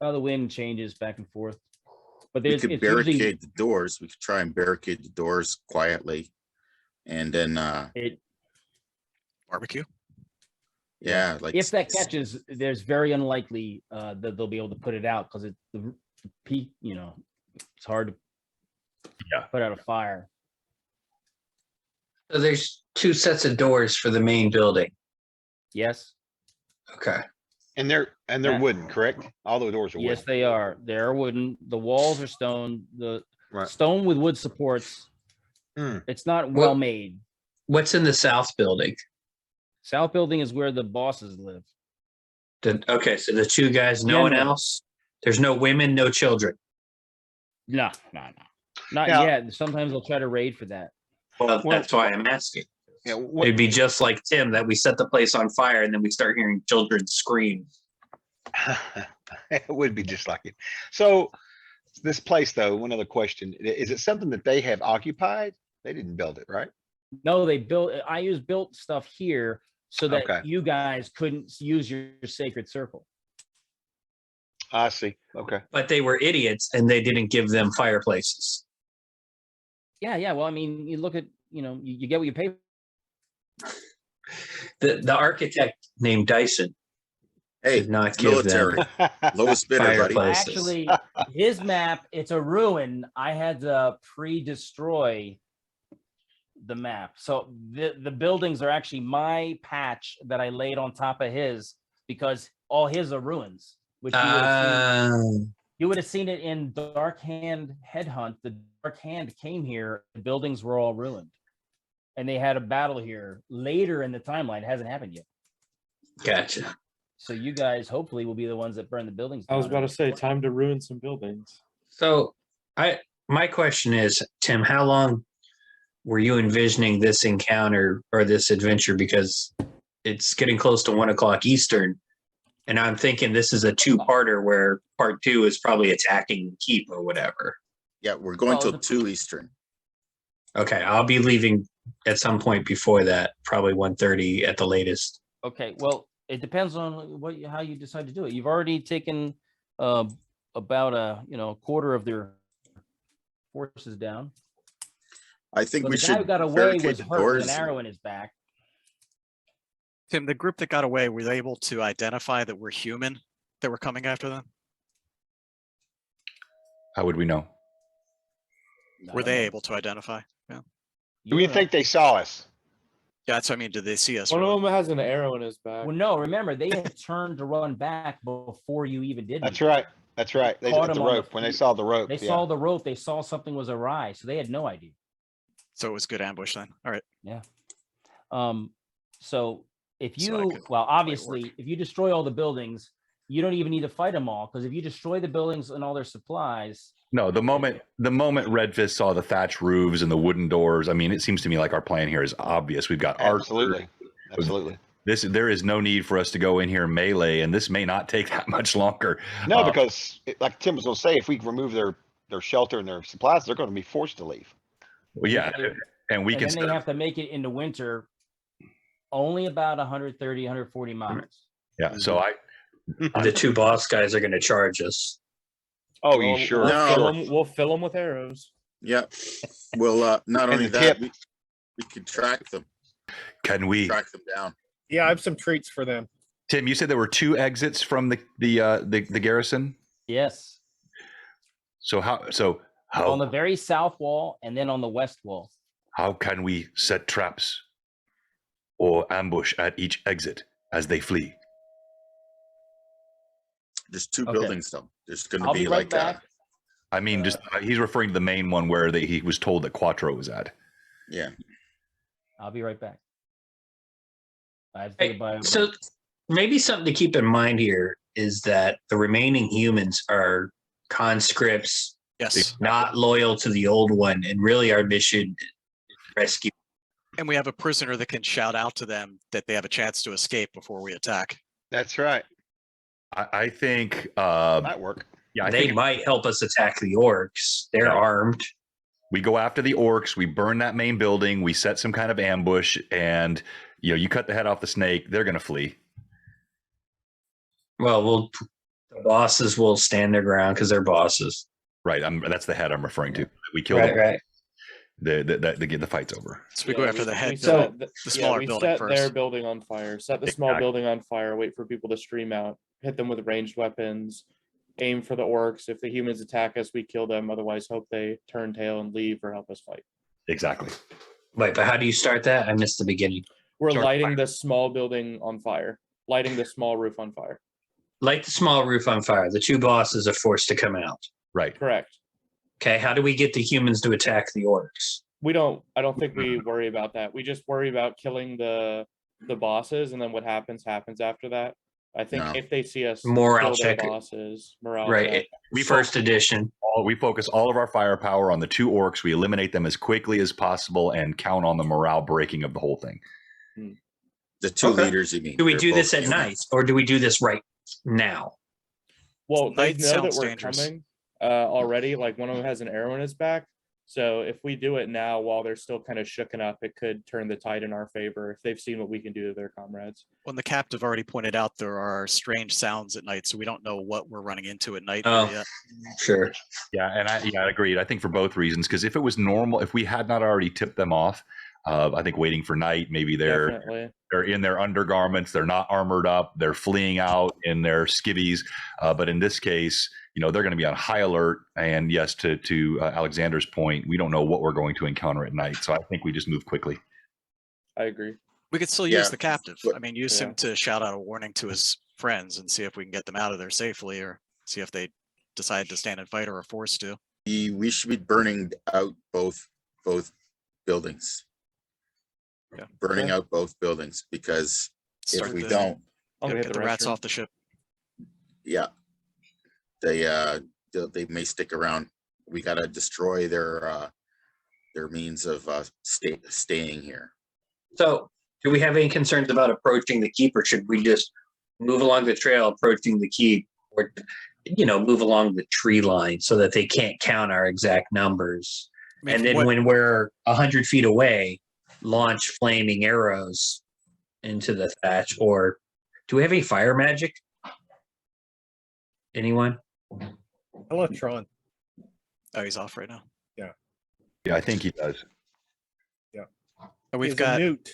The wind changes back and forth. But We there's could it's barricade usually, the doors. We could try and barricade the doors quietly, and then Barbecue? yeah, like if that catches, there's very unlikely that they'll be able to put it out, because the peak, it's hard to put out a fire. So there's 2 sets of doors for the main building. Yes. Okay. And they're Yeah. wooden, correct? All the doors are Yes, wooden. they are. They're wooden. The walls are stone. The Right. stone with wood supports. Mm. It's not well made. What's in the south building? South building is where the bosses live. Okay, so the two guys, no one General. else. There's no women, no children. No. Not Now- yet. Sometimes they'll try to raid for that. Well, Well- that's why I'm asking. Yeah, what, It'd be just like Tim that we set the place on fire and then we start hearing children scream. it would be just like it. So this place though, one other question, is it something that they have occupied? They didn't build it, right? No, they built. I built stuff here so that Okay. you guys couldn't use your sacred circle. I see. Okay. But they were idiots and they didn't give them fireplaces. Yeah. Well, I mean, you look at, you get what you pay. The architect named Dyson Hey, did not give military. them Lowest bidder, buddy. fireplaces. Actually, his map, it's a ruin. I had to pre-destroy the map. So the buildings are actually my patch that I laid on top of his because all his are ruins, which you would have seen it in Dark Hand Headhunt. The Dark Hand came here, the buildings were all ruined. And they had a battle here later in the timeline. It hasn't happened yet. Gotcha. So you guys hopefully will be the ones that burn the buildings I was down. about to say, time to ruin some buildings. So my question is, Tim, how long were you envisioning this encounter or this adventure? Because it's getting close to 1 o'clock Eastern. And I'm thinking this is a two-parter where part 2 is probably attacking the keep or whatever. Yeah, we're going till 2 Eastern. Okay, I'll be leaving at some point before that, probably 1:30 at the latest. Okay, well, it depends on how you decide to do it. You've already taken about a quarter of their forces down. I think But we the guy who should got away barricade was the hurt with doors. an arrow in his back. Tim, the group that got away, were they able to identify that we're human that were coming after them? How would we know? Were they able to identify? Yeah. Do we think they saw us? Yeah, that's what I mean. Did they see us? One really? of them has an arrow in his back. Well, no, remember, they had turned to run back before you even did That's anything. right. That's right. They Caught hit the him on the rope when they feet. saw the rope. They yeah. saw the rope. They saw something was awry, so they had no idea. So it was good ambush then. All right. Yeah. So if So I you, could well, play obviously, work. if you destroy all the buildings, you don't even need to fight them all, because if you destroy the buildings and all their supplies, No, the moment Red Fist saw the thatch roofs and the wooden doors, I mean, it seems to me like our plan here is obvious. We've got Absolutely. Absolutely. there is no need for us to go in here and melee, and this may not take that much longer. No, because like Tim was going to say, if we remove their shelter and their supplies, they're going to be forced to leave. Well, yeah, and we and can then they have to make it in the winter only about 130, 140 miles. yeah. So The two boss guys are going to charge us. Oh, you sure? We'll fill them with arrows. Yeah. Well, not And only the that, tip. we could track them. can we? Track them down. Yeah, I have some treats for them. Tim, you said there were 2 exits from the garrison. Yes. So On the very south wall and then on the west wall. how can we set traps or ambush at each exit as they flee? There's 2 Okay. buildings though. There's going to I'll be be right like back. I mean, just he's referring to the main one where he was told that Quattro was at. yeah. I'll be right back. I have to Hey, take a bio so break. maybe something to keep in mind here is that the remaining humans are conscripts, Yes. not loyal to the old one, and really our mission is rescue. And we have a prisoner that can shout out to them that they have a chance to escape before we attack. That's right. I think Might work. yeah, I They think might help us attack the orcs. They're Yeah. armed. we go after the orcs, we burn that main building, we set some kind of ambush, and you cut the head off the snake, they're gonna flee. Well, the bosses will stand their ground because they're bosses. Right. That's the head I'm referring to. We kill Right, them. right. The fight's over. So we go after the head we building, set the smaller we building set first. their building on fire. Set the small Exactly. building on fire. Wait for people to stream out. Hit them with ranged weapons. Aim for the orcs. If the humans attack us, we kill them. Otherwise, hope they turn tail and leave or help us fight. Exactly. Wait, but how do you start that? I missed the beginning. We're Start lighting fire. the small building on fire. Lighting the small roof on fire. Light the small roof on fire. The two bosses are forced to come out. Right. Correct. Okay, how do we get the humans to attack the orcs? I don't think we worry about that. We just worry about killing the bosses, and then what happens after that. I think No. if they see us Morale kill their check. bosses, morale Right. check. We First edition. We focus all of our firepower on the two orcs. We eliminate them as quickly as possible and count on the morale breaking of the whole thing. The two Okay. leaders, you mean? Do we they're do this both at human. night, or do we do this right now? Well, they Night know that sounds we're dangerous. coming already. Like one of them has an arrow in his back. So if we do it now while they're still kind of shooken up, it could turn the tide in our favor if they've seen what we can do to their comrades. When the captive already pointed out, there are strange sounds at night, so we don't know what we're running into at night Oh. yet. Sure. Yeah, and I agreed. I think for both reasons, because if it was normal, if we had not already tipped them off, I think waiting for night, maybe they're in their undergarments, they're not armored up, they're fleeing out in their skivvies. But in this case, they're going to be on high alert. And yes, to Alexander's point, we don't know what we're going to encounter at night. So I think we just move quickly. I agree. We could still Yeah, use the captive. but- I mean, use him to shout out a warning to his friends and see if we can get them out of there safely, or see if they decide to stand and fight or are forced to. We should be burning out both buildings. Yeah. Burning Okay. out both buildings, because Start if we the- don't, I'm gonna hit get the the rats restroom. off the ship. yeah, they may stick around. We gotta destroy their means of staying here. So, do we have any concerns about approaching the keep, or should we just move along the trail approaching the keep, or move along the tree line so that they can't count our exact numbers? I mean, And from then what- when we're 100 feet away, launch flaming arrows into the thatch? Or do we have any fire magic? Anyone? Electron. Oh, he's off right now. Yeah, I think he does. And we've He's a got, newt.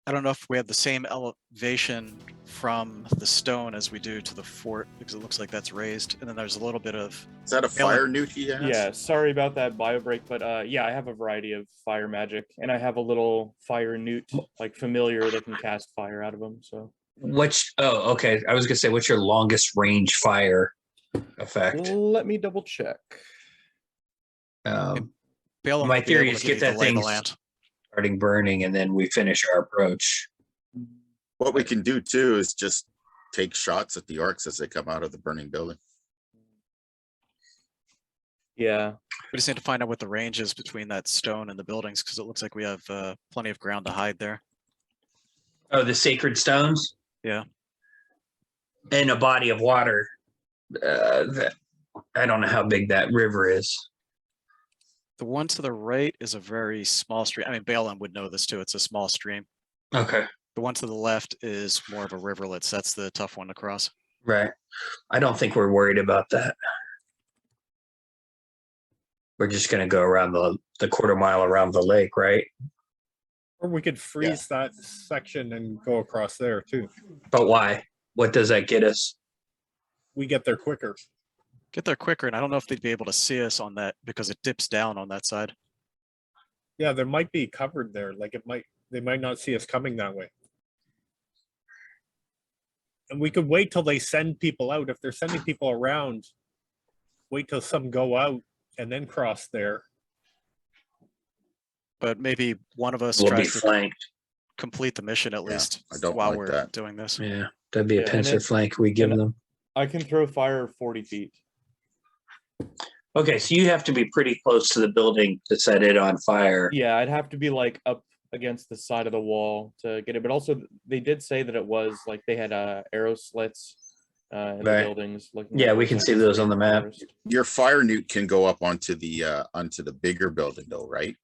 I don't know if we have the same elevation from the stone as we do to the fort, because it looks like that's raised. And then there's a little bit of, Is that a fire newt he has? Yeah, sorry about that bio break, but yeah, I have a variety of fire magic, and I have a little fire newt, like familiar, that can cast fire out of them. So Okay. I was gonna say, what's your longest range fire effect? let me double check. Balaam My would be theory able is to give get you that the lay of the thing land. starting burning, and then we finish our approach. What we can do too is just take shots at the orcs as they come out of the burning building. Yeah. We just need to find out what the range is between that stone and the buildings, because it looks like we have plenty of ground to hide there. Oh, the sacred stones? Yeah. In a body of water. That I don't know how big that river is. The one to the right is a very small stream. I mean, Balaam would know this too. It's a small stream. Okay. The one to the left is more of a riverlet. So that's the tough one to cross. Right. I don't think we're worried about that. We're just going to go around the quarter mile around the lake, right? Or we could freeze that section and go across there too. But why? What does that get us? We get there quicker. Get there quicker, and I don't know if they'd be able to see us on that because it dips down on that side. Yeah, there might be covered there. Like they might not see us coming that way. And we could wait till they send people out. If they're sending people around, wait till some go out and then cross there. But maybe one of us We'll be tries to flanked. complete the mission at Yeah, least I don't while like we're that. doing this. Yeah, that'd be a Yeah, and pincer it- flank we give them. I can throw fire 40 feet. Okay, so you have to be pretty close to the building to set it on fire. Yeah, I'd have to be like up against the side of the wall to get it. But also, they did say that it was like they had arrow slits in the Right. buildings. Looking Yeah, like we they can might see those on the map. forest. Your fire newt can go up onto the bigger building though, right?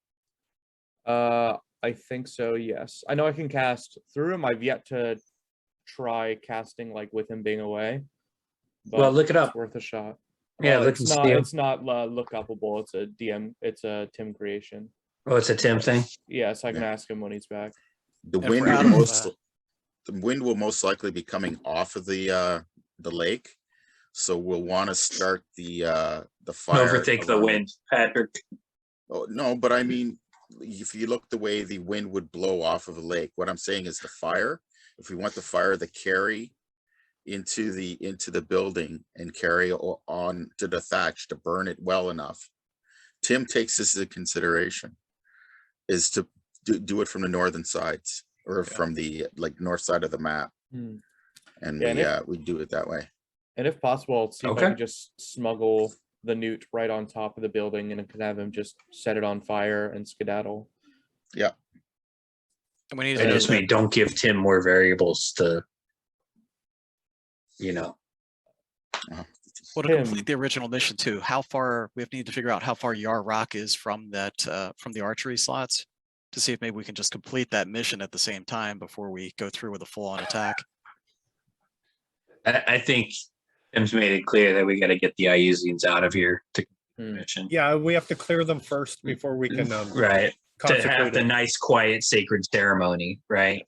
I think so. Yes, I know I can cast through him. I've yet to try casting like with him being away. But Well, look it it's up. worth a shot. Yeah, Well, look it's and not. see 'em. It's not look upable. It's a DM. It's a Tim creation. Oh, it's a Tim thing? Yes, I can Yeah. ask him when he's back. The And wind we're will out of, most likely be coming off of the lake, so we'll want to start the Don't fire. overthink the around- wind, Patrick. Oh no, but I mean, if you look the way the wind would blow off of a lake, what I'm saying is the fire. If we want the fire to carry into the building and carry on to the thatch to burn it well enough, Tim takes this into consideration, is to do it from the northern sides or from the like north side of the map, and we do it that way. And if possible, see if I Okay. could just smuggle the newt right on top of the building and could have him just set it on fire and skedaddle. Yeah. And we need I to know just that- mean don't give Tim more variables to, well, to Tim. complete the original mission too, how far we need to figure out how far Yar Rock is from that from the archery slots to see if maybe we can just complete that mission at the same time before we go through with a full-on attack. I think Tim's made it clear that we got to get the Iusians out of here to mission. Yeah, we have to clear them first before we can Right. To have consecrate the them. nice, quiet, sacred ceremony, right?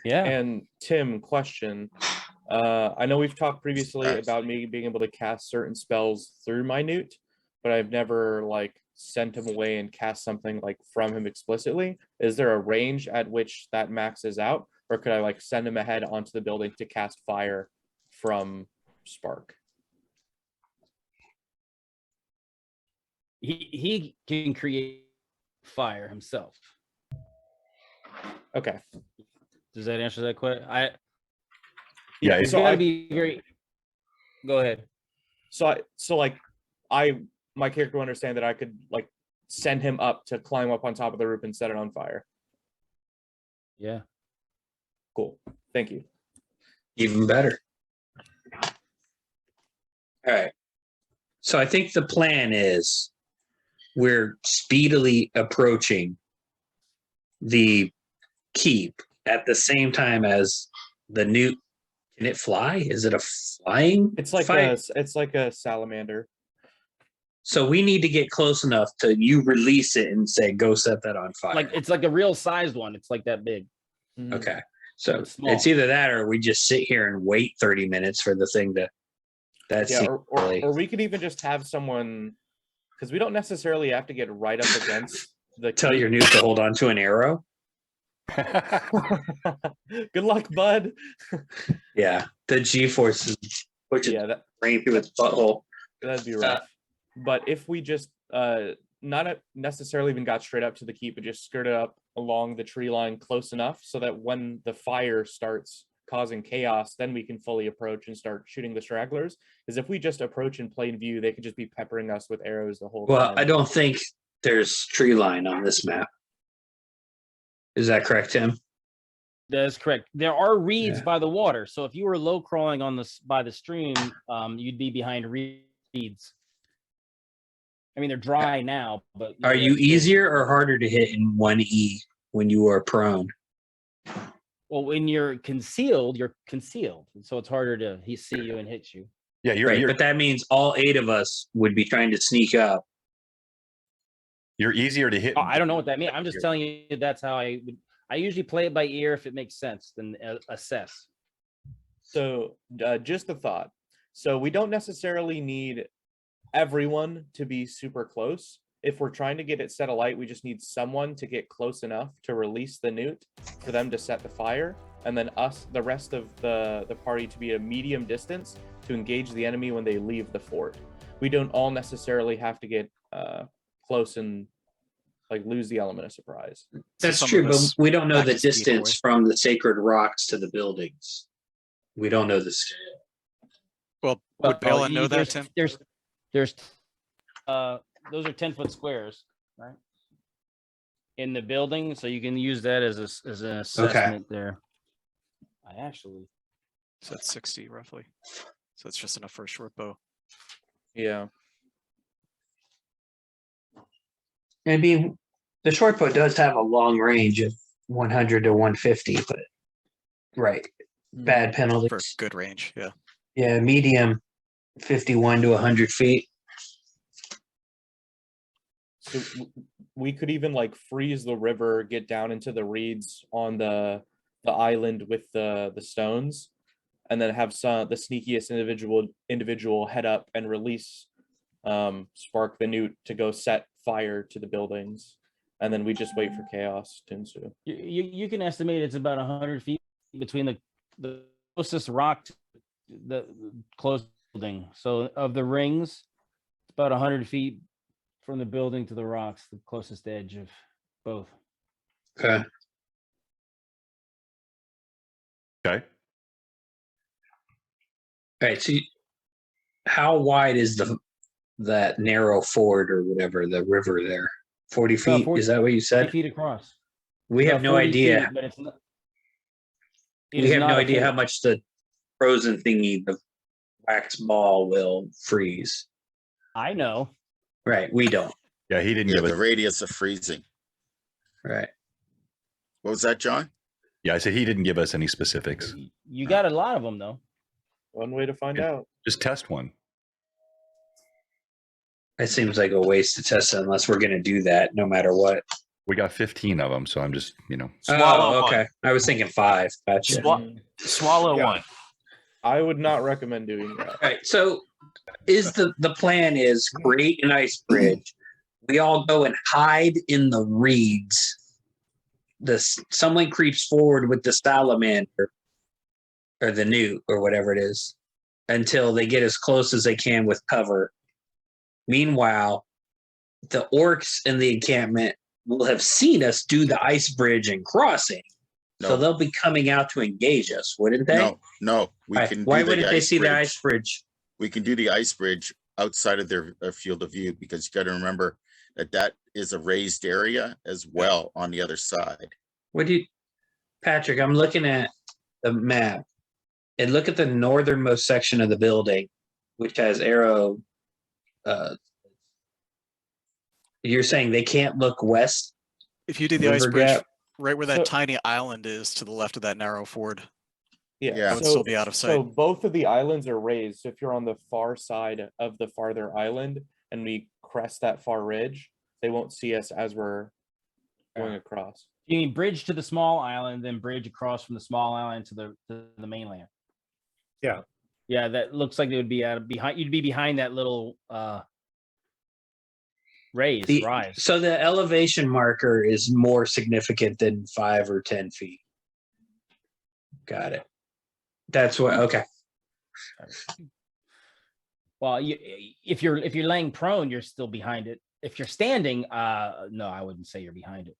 Yeah. And Tim, question. I know we've talked previously about me being able to cast certain spells through my newt, but I've never like sent him away and cast something like from him explicitly. Is there a range at which that maxes out, or could I like send him ahead onto the building to cast fire from Spark? He can create fire himself. Okay. Does that answer that question? Yeah, It's so gotta I- be very. Go ahead. So my character will understand that I could like send him up to climb up on top of the roof and set it on fire. Yeah. Cool. Thank you. Even better. All right. So I think the plan is we're speedily approaching the keep at the same time as the newt. Can it fly? Is it a flying? It's like a salamander. So we need to get close enough to you release it and say, go set that on fire. Like it's like a real sized one. It's like that big. Okay. So It's small. it's either that or we just sit here and wait 30 minutes for the thing to. That's Yeah, or we could even just have someone, because we don't necessarily have to get right up against the tell your newt to hold on to an arrow. Good luck, bud. Yeah, the G forces push it that rain through its butthole. That'd be rough. But if we just not necessarily even got straight up to the keep, but just skirted up along the tree line close enough so that when the fire starts causing chaos, then we can fully approach and start shooting the stragglers. Because if we just approach in plain view, they could just be peppering us with arrows the whole Well, time. I don't think there's tree line on this map. Is that correct, Tim? That is correct. There are reeds Yeah. by the water, so if you were low crawling on this by the stream, you'd be behind reeds. I mean, they're dry now, but Are you easier or harder to hit in 1E when you are prone? Well, when you're concealed, so it's harder to see you and hit you. Yeah, Right, but that means all 8 of us would be trying to sneak up. You're easier to hit. Oh, I don't know what that means. I'm just telling you that's how I usually play it by ear if it makes sense, then assess. So just a thought. So we don't necessarily need everyone to be super close. If we're trying to get it set alight, we just need someone to get close enough to release the newt for them to set the fire, and then the rest of the party to be a medium distance to engage the enemy when they leave the fort. We don't all necessarily have to get close and like lose the element of surprise. That's true, but we don't know the distance from the sacred rocks to the buildings. We don't know the scale. Well, would Balin know that, Tim? There's those are 10-foot squares, right? In the building, so you can use that as an assessment there. I actually. So that's 60 roughly. So it's just enough for a short bow. Yeah. I mean, the short bow does have a long range of 100 to 150, but right, bad penalties. For good range, yeah. Yeah, medium, 51 to 100 feet. So we could even like freeze the river, get down into the reeds on the island with the stones, and then have the sneakiest individual head up and release Spark the Newt to go set fire to the buildings. and then we just wait for chaos to ensue. You can estimate it's about 100 feet between the closest rock to the closest building. So of the rings, it's about 100 feet from the building to the rocks, the closest edge of both. Okay. Okay. All right. So, how wide is that narrow ford or whatever the river there? 40 feet. 40 is that what you 40 said? feet across. We have About no 40 idea. feet, but it's not. We have no idea how much the frozen thingy, the wax ball, will freeze. I know. Right. We don't. Yeah, he didn't Yeah, give the us. radius of freezing. Right. What was that, John? Yeah, I said he didn't give us any specifics. You got a lot of them though. One way to find out. Just test one. It seems like a waste to test it unless we're going to do that no matter what. We got 15 of them, so I'm just, Swallow Oh, okay. one. I was thinking 5. Gotcha. Swallow Yeah. one. I would not recommend doing that. All right. So is the plan is create an ice bridge. We all go and hide in the reeds. Someone creeps forward with the salamander or the newt or whatever it is until they get as close as they can with cover. Meanwhile, the orcs in the encampment will have seen us do the ice bridge and crossing. So No. they'll be coming out to engage us, wouldn't they? No. Why wouldn't they see the ice bridge? We can do the ice bridge outside of their field of view, because you got to remember that is a raised area as well on the other side. Patrick, I'm looking at the map and look at the northernmost section of the building, which has arrow. You're saying they can't look west? If you do the ice River bridge gap? right where that So- tiny island is to the left of that narrow ford, Yeah, Yeah. it would still be out of sight. So both of the islands are raised. So if you're on the far side of the farther island and we crest that far ridge, they won't see us as we're going across. You mean bridge to the small island, then bridge across from the small island to the mainland. Yeah. Yeah, that looks like it would be behind. You'd be behind that little rise. So the elevation marker is more significant than 5 or 10 feet. Got it. That's what. Okay. Well, if you're laying prone, you're still behind it. If you're standing, no, I wouldn't say you're behind it.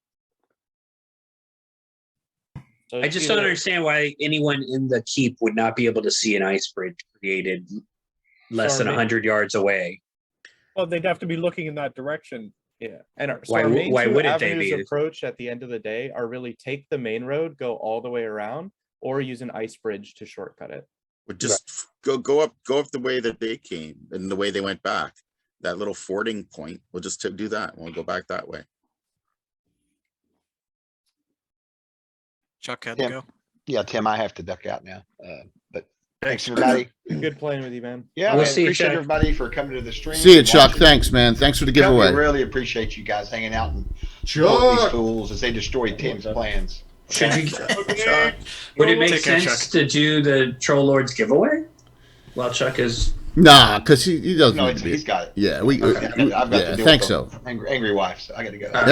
So I just don't understand why anyone in the keep would not be able to see an ice bridge created less than 100 yards away. Well, they'd have to be looking in that direction. Yeah, and our, so Why our wou- main why two wouldn't they avenues be? approach at the end of the day are really take the main road, go all the way around, or use an ice bridge to shortcut it. Would just go up the way that they came and the way they went back. That little fording point. We'll just do that. We'll go back that way. Chuck had Yeah. to go. Yeah, Tim, I have to duck out now. But Thanks. thanks everybody. Good playing with you, man. Yeah, We'll man, see you, appreciate Chuck. everybody for coming to the stream. See you, and Chuck. watching. Thanks, man. Thanks for the Chuck, we giveaway. really appreciate you guys hanging out and supporting these Chuck. fools as they destroy Tim's plans. Should you, Chuck, would it make Take care, sense to do the Troll Lords giveaway? While Chuck is. Nah, because he doesn't No, need to be. he's got it. Yeah, we. Okay, I've got Yeah, to deal think with so. the angry wife, so I got to go. Who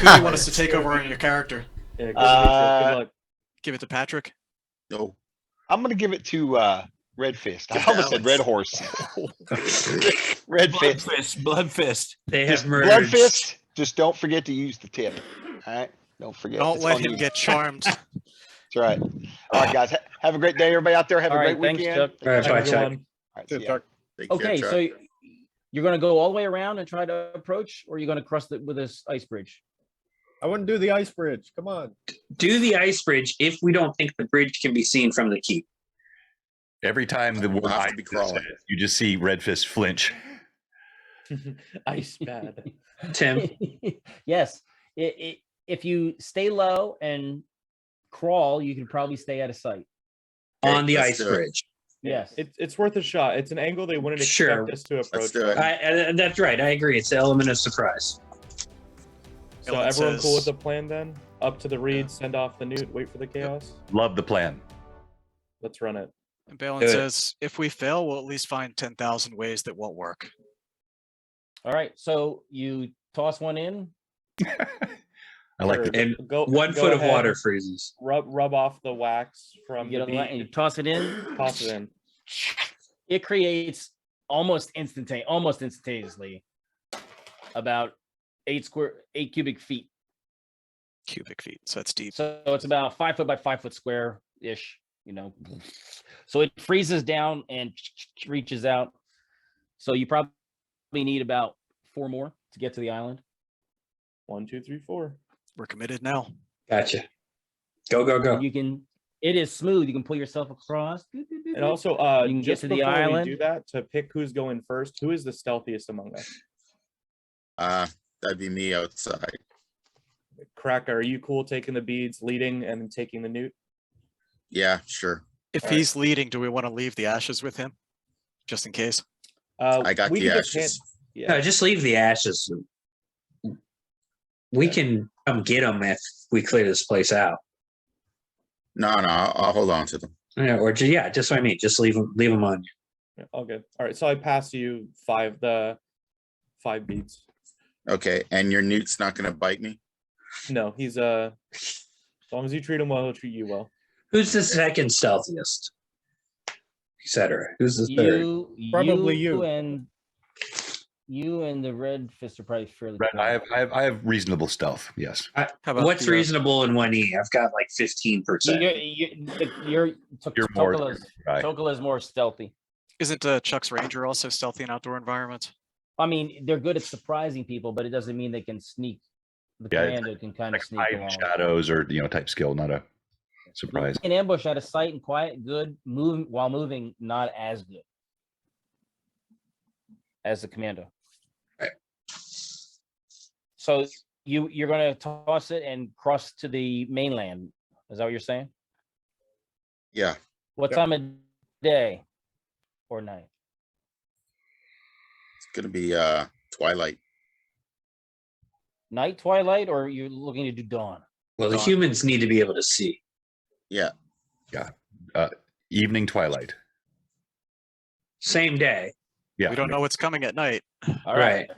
do you want us to take over on your character? Yeah, good luck. Give it to Patrick. no. I'm gonna give it to Red Fist. I Give it to almost said Red Alex. Horse. Red Blood Fist. fist. Blood fist. They Just have merged. Blood Fist. Just don't forget to use the tip. All right. Don't forget. Don't It's let on him you. get charmed. That's right. All right, guys. Have a great day, everybody out there. Have All a right, great thanks, weekend. Chuck. All right, Have a bye, good Chuck. one. All right, see ya. Chuck. Take care, Okay, Chuck. so you're going to go all the way around and try to approach, or you're going to cross it with this ice bridge? I wouldn't do the ice bridge. Come on. Do the ice bridge if we don't think the bridge can be seen from the keep. Every time the We'll word have to ice be is crawling. said, you just see Red Fist flinch. Ice bad. Tim. Yes. If you stay low and crawl, you can probably stay out of sight. Okay, On the let's ice do it. bridge. Yes. It's worth a shot. It's an angle they wouldn't expect Sure. us to approach. do it. from. That's right. I agree. It's the element of surprise. So Ellen everyone cool with says- the plan then? Up to the reeds, send off the newt, wait for the chaos. Love the plan. Let's run it. And Balin Do it. says, if we fail, we'll at least find 10,000 ways that won't work. All right. So you toss one in? I like Sure, the And go 1 go foot of ahead, water freezes. Rub off the wax from You the get a, and you bead. toss it in. Toss it in. It creates almost instantaneously about 8 cubic feet. Cubic feet. So that's deep. So it's about 5 foot by 5 foot square ish, you know. So it freezes down and reaches out. So you probably need about 4 more to get to the island. 1, 2, 3, 4. We're committed now. Gotcha. Go, go, go. And you can, it is smooth. You can pull yourself across. And also, You can get just to the before we island. do that, to pick who's going first, who is the stealthiest among us? That'd be me outside. Cracker, are you cool taking the beads, leading, and taking the newt? Yeah, sure. If All right. he's leading, do we want to leave the ashes with him? Just in case. I got we the can just ashes. Yeah. No, just leave the ashes. We can come get them if we clear this place out. No, I'll hold on to them. Yeah, or yeah, just what I mean. Just leave them on you. Yeah, all good. All right, so I pass you the 5 beads. Okay, and your newt's not going to bite me? No, he's as long as you treat him well, he'll treat you well. Who's the second stealthiest? Etc. Who's the third? Probably you. And you and the red fist are probably fairly. Red, quiet. I have reasonable stealth. Yes. How about What's the, reasonable in 1E? I've got like 15%. You're more Tokala's more stealthy. Isn't Chuck's Ranger also stealthy in outdoor environments? I mean, they're good at surprising people, but it doesn't mean they can sneak. The Yeah, commando can kind of Like sneak hide along. shadows or type skill, not a surprise. An ambush out of sight and quiet, good. Move while moving, not as good as the commando. Right. So you're going to toss it and cross to the mainland. Is that what you're saying? Yeah. What time of day or night? It's going to be twilight. Night, twilight, or you're looking to do dawn? Well, the Dawn. humans need to be able to see. Yeah. Evening twilight. Same day. Yeah. We don't know what's coming at night. All right.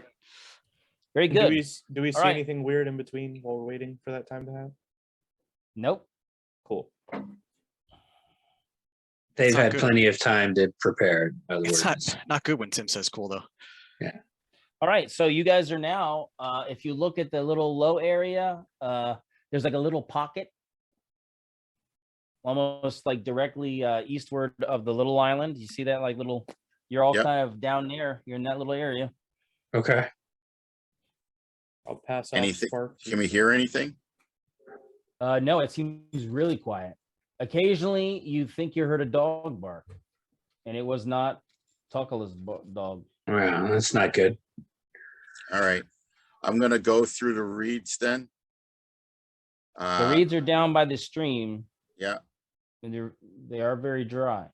Very And good. Do we see right. anything weird in between while we're waiting for that time to have? Nope. Cool. They've not had good. plenty of time to prepare. In other It's words. not good when Tim says cool though. All right. So you guys are now, if you look at the little low area, there's like a little pocket, almost like directly eastward of the little island. You see that like little, you're all Yep. kind of down there. You're in that little area. Okay. I'll pass off Anything? Sparks. Can we hear anything? No, it seems really quiet. Occasionally you think you heard a dog bark and it was not Tokala's dog. Wow, that's not good. All right. I'm going to go through the reeds then. The reeds are down by the stream. Yeah. And they are very dry.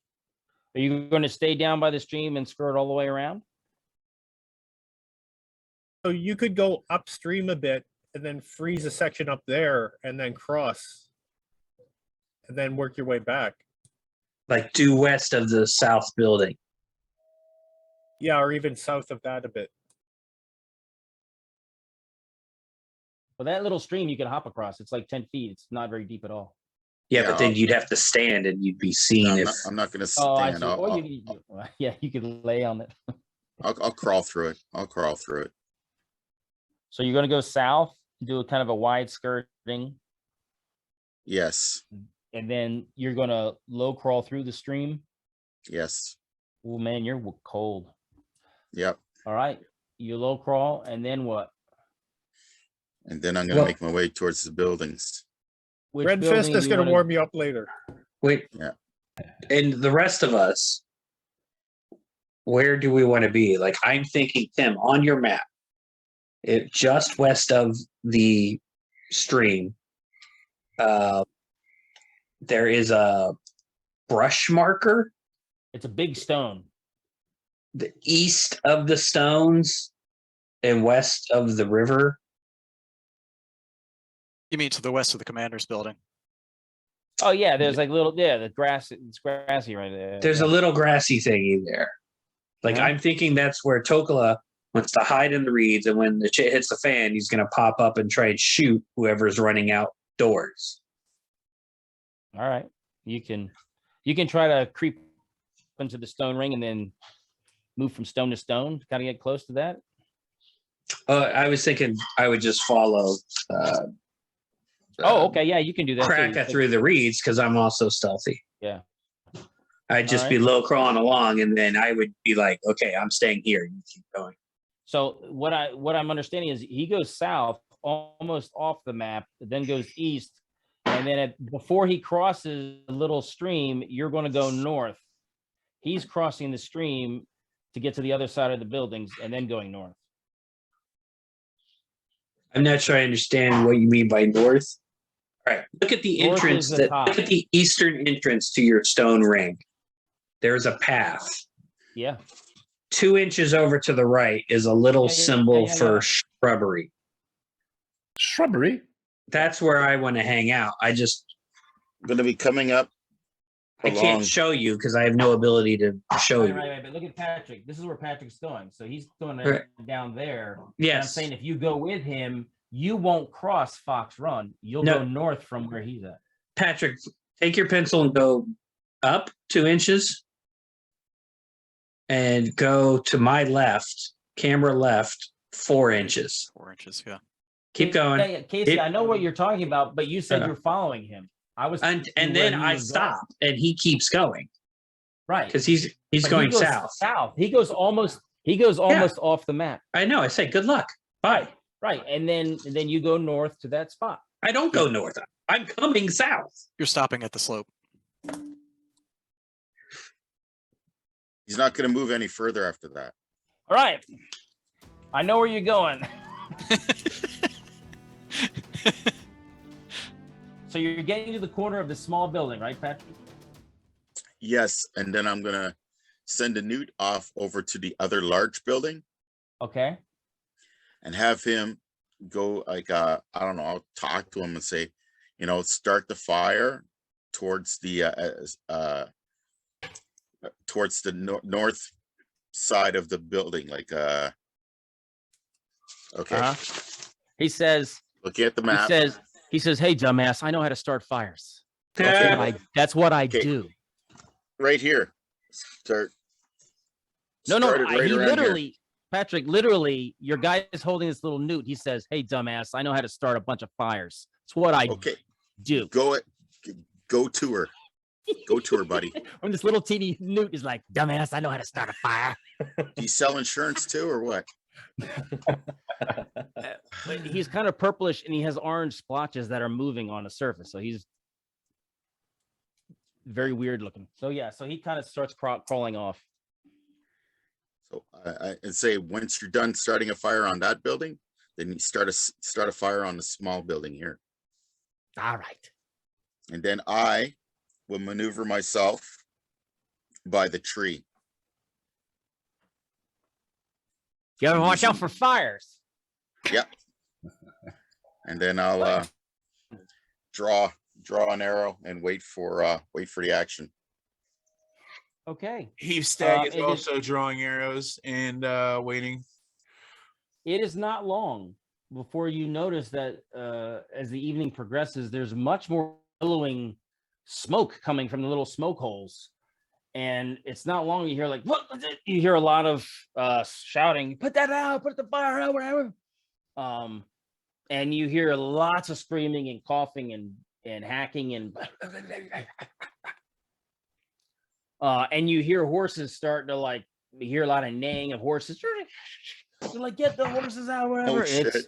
Are you going to stay down by the stream and skirt all the way around? So you could go upstream a bit and then freeze a section up there and then cross and then work your way back. Like due west of the south building. Yeah, or even south of that a bit. Well, that little stream you can hop across. It's like 10 feet. It's not very deep at all. Yeah, Yeah, but then you'd have to stand and you'd be seen No, if I'm not going to Oh, I stand. see. Or yeah, you could lay on it. I'll crawl through it. I'll crawl through it. So you're going to go south, do a kind of a wide skirting, Yes. and then you're going to low crawl through the stream. Yes. Oh man, you're cold. Yep. All right, you low crawl, and then what? And then I'm going to Well- make my way towards the buildings. Which Red Fist building is do you going to wanna- warm you up later. wait. Yeah. And the rest of us, where do we want to be? Like I'm thinking, Tim, on your map, it just west of the stream, there is a brush marker. It's a big stone. The east of the stones and west of the river. You mean to the west of the commander's building? Oh yeah, there's like little the grass. It's grassy right there. There's a little grassy thingy there. Like Yeah. I'm thinking that's where Tokala wants to hide in the reeds, and when the shit hits the fan, he's going to pop up and try and shoot whoever's running outdoors. All right. You can try to creep into the stone ring and then move from stone to stone to kind of get close to that. I was thinking I would just follow. Okay. Yeah, you can do that. Cracker through the reeds because I'm also stealthy. Yeah. I'd just be low crawling along, and then I would be like, okay, I'm staying here. You keep going. So what I'm understanding is he goes south, almost off the map, then goes east, and then before he crosses a little stream, you're going to go north. He's crossing the stream to get to the other side of the buildings and then going north. I'm not sure I understand what you mean by north. All right, look at the North entrance. is the top. Look at the eastern entrance to your stone ring. There's a path. Yeah. 2 inches over to the right is a little symbol for shrubbery. Shrubbery? That's where I want to hang out. I'm going to be coming up. I can't show you because I have no ability to show you. Right. But look at Patrick. This is where Patrick's going. So he's going down there. Yes. And I'm saying if you go with him, you won't cross Fox Run. You'll go north from where he's at. Patrick, take your pencil and go up 2 inches and go to my left, camera left, 4 inches. 4 inches, yeah. Keep going. Yeah, Casey, I know what you're talking about, but you said you're following him. I was, and then I stop, and he keeps going. Right, because he's going south. South. He goes almost off the map. I know. I say good luck. Bye. Right, and then you go north to that spot. I don't go north. I'm coming south. You're stopping at the slope. He's not going to move any further after that. All right. I know where you're going. So you're getting to the corner of the small building, right, Patrick? Yes, and then I'm going to send a newt off over to the other large building. Okay. And have him go like, I don't know, I'll talk to him and say, start the fire towards the north side of the building. Like, okay. He says, looking at the map. He says, hey, dumbass, I know how to start fires. Okay. That's what I do. Right here. Start. No, right he around literally, here. Patrick, literally, your guy is holding this little newt. He says, hey, dumbass, I know how to start a bunch of fires. It's what I do. Go to her. Go to her, buddy. When this little teeny newt is like, dumbass, I know how to start a fire. Do you sell insurance too, or what? He's kind of purplish and he has orange splotches that are moving on the surface. So he's very weird looking. So so he kind of starts crawling off. So I say once you're done starting a fire on that building, then you start a fire on the small building here. All right. And then I will maneuver myself by the tree. You gotta watch out for fires. Yep. And then I'll draw an arrow and wait for the action. Okay. Heave Stag is also drawing arrows and waiting. It is not long before you notice that as the evening progresses, there's much more billowing smoke coming from the little smoke holes. And it's not long you hear like, what was it? You hear a lot of shouting, put that out, put the fire out, whatever. And you hear lots of screaming and coughing and hacking and and you hear horses starting to you hear a lot of neighing of horses. They're like, get the horses out, whatever. It's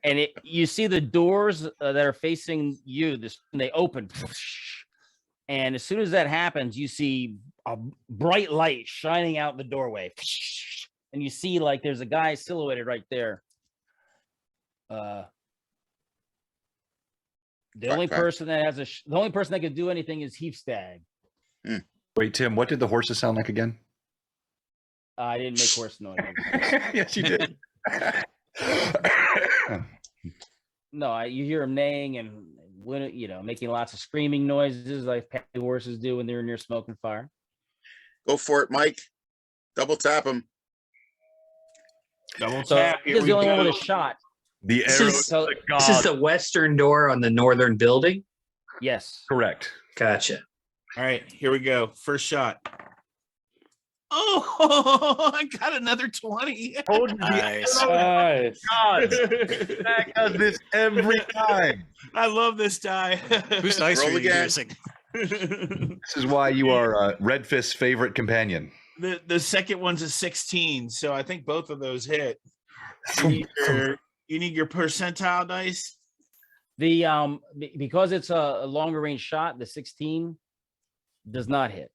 and you see the doors that are facing you, they open. And as soon as that happens, you see a bright light shining out the doorway. And you see there's a guy silhouetted right there. The only person that can do anything is Heath Stag. Wait, Tim, what did the horses sound like again? I didn't make horse noise. Yes, you did. No, you hear them neighing and making lots of screaming noises like horses do when they're near smoke and fire. Go for it, Mike. Double tap him. Double So tap. Here he's we the only one with go. a shot. The This arrow is- of So the This is god. the western door on the northern building. yes. Correct. Gotcha. All right, here we go. First shot. Oh, I got another 20. Told you the Nice. arrow Nice. of the god. That does this every time. I love this die. Whose dice Roll are you again. using? This is why you are Red Fist's favorite companion. The second one's a 16, so I think both of those hit. You need your percentile dice. The because it's a longer range shot, the 16 does not hit,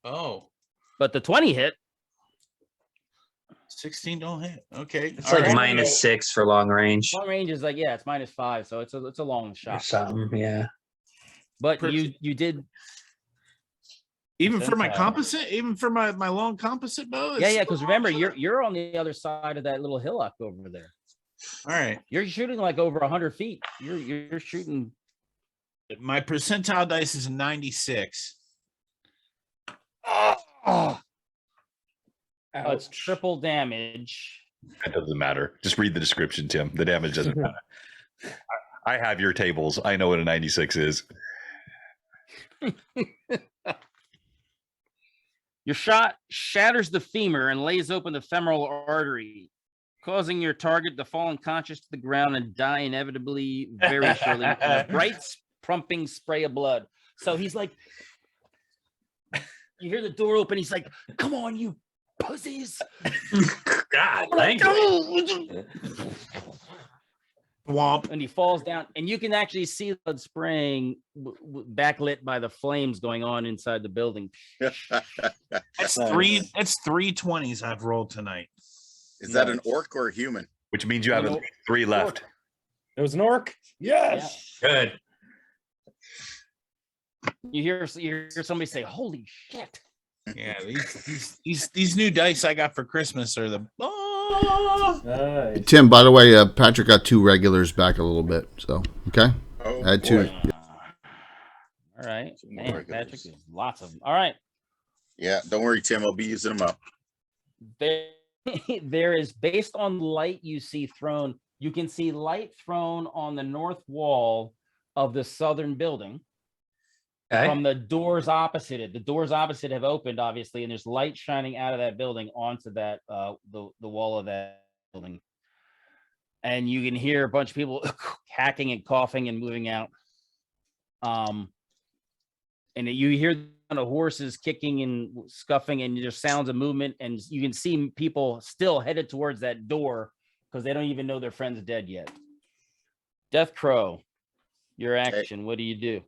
Oh, but the 20 hit. 16 don't hit. Okay. It's all like right. -6 for long range. Long range is like, yeah, it's -5, so it's a long Or shot. something. Yeah. But Per- you did, Even for my percentile. composite, even for my long composite bow. yeah, it's yeah. still Because a remember, long shot? you're on the other side of that little hillock over there. All right. You're shooting like over 100 feet. You're shooting. My percentile dice is a 96. Oh, it's Ouch. triple damage. That doesn't matter. Just read the description, Tim. The damage doesn't matter. I have your tables. I know what a 96 is. Your shot shatters the femur and lays open the femoral artery, causing your target to fall unconscious to the ground and die inevitably very shortly in a bright, pumping spray of blood. So he's like, you hear the door open. He's like, come on, you pussies. God, thank you. Womp. And he falls down, and you can actually see blood spraying, backlit by the flames going on inside the building. That's Nice. three. That's 3 20s I've rolled tonight. Is that an orc or a human? Which means you have No. 3 left. It was an orc. Yes. Good. You hear somebody say, "Holy shit!" Yeah, these new dice I got for Christmas are the Nice. Tim, by the way, Patrick got 2 regulars back a little bit. So, okay. Oh, I had 2. boy. All right, Some more man, regulars. Patrick, there's lots of them. All right, Yeah, don't worry, Tim. I'll be using them up. there, there is based on light you see thrown. You can see light thrown on the north wall of the southern building Okay. from the doors opposite it. The doors opposite have opened, obviously, and there's light shining out of that building onto that the wall of that building. And you can hear a bunch of people hacking and coughing and moving out. And you hear the horses kicking and scuffing, and there's sounds of movement, and you can see people still headed towards that door because they don't even know their friend's dead yet. Death Crow, your action. What do you do?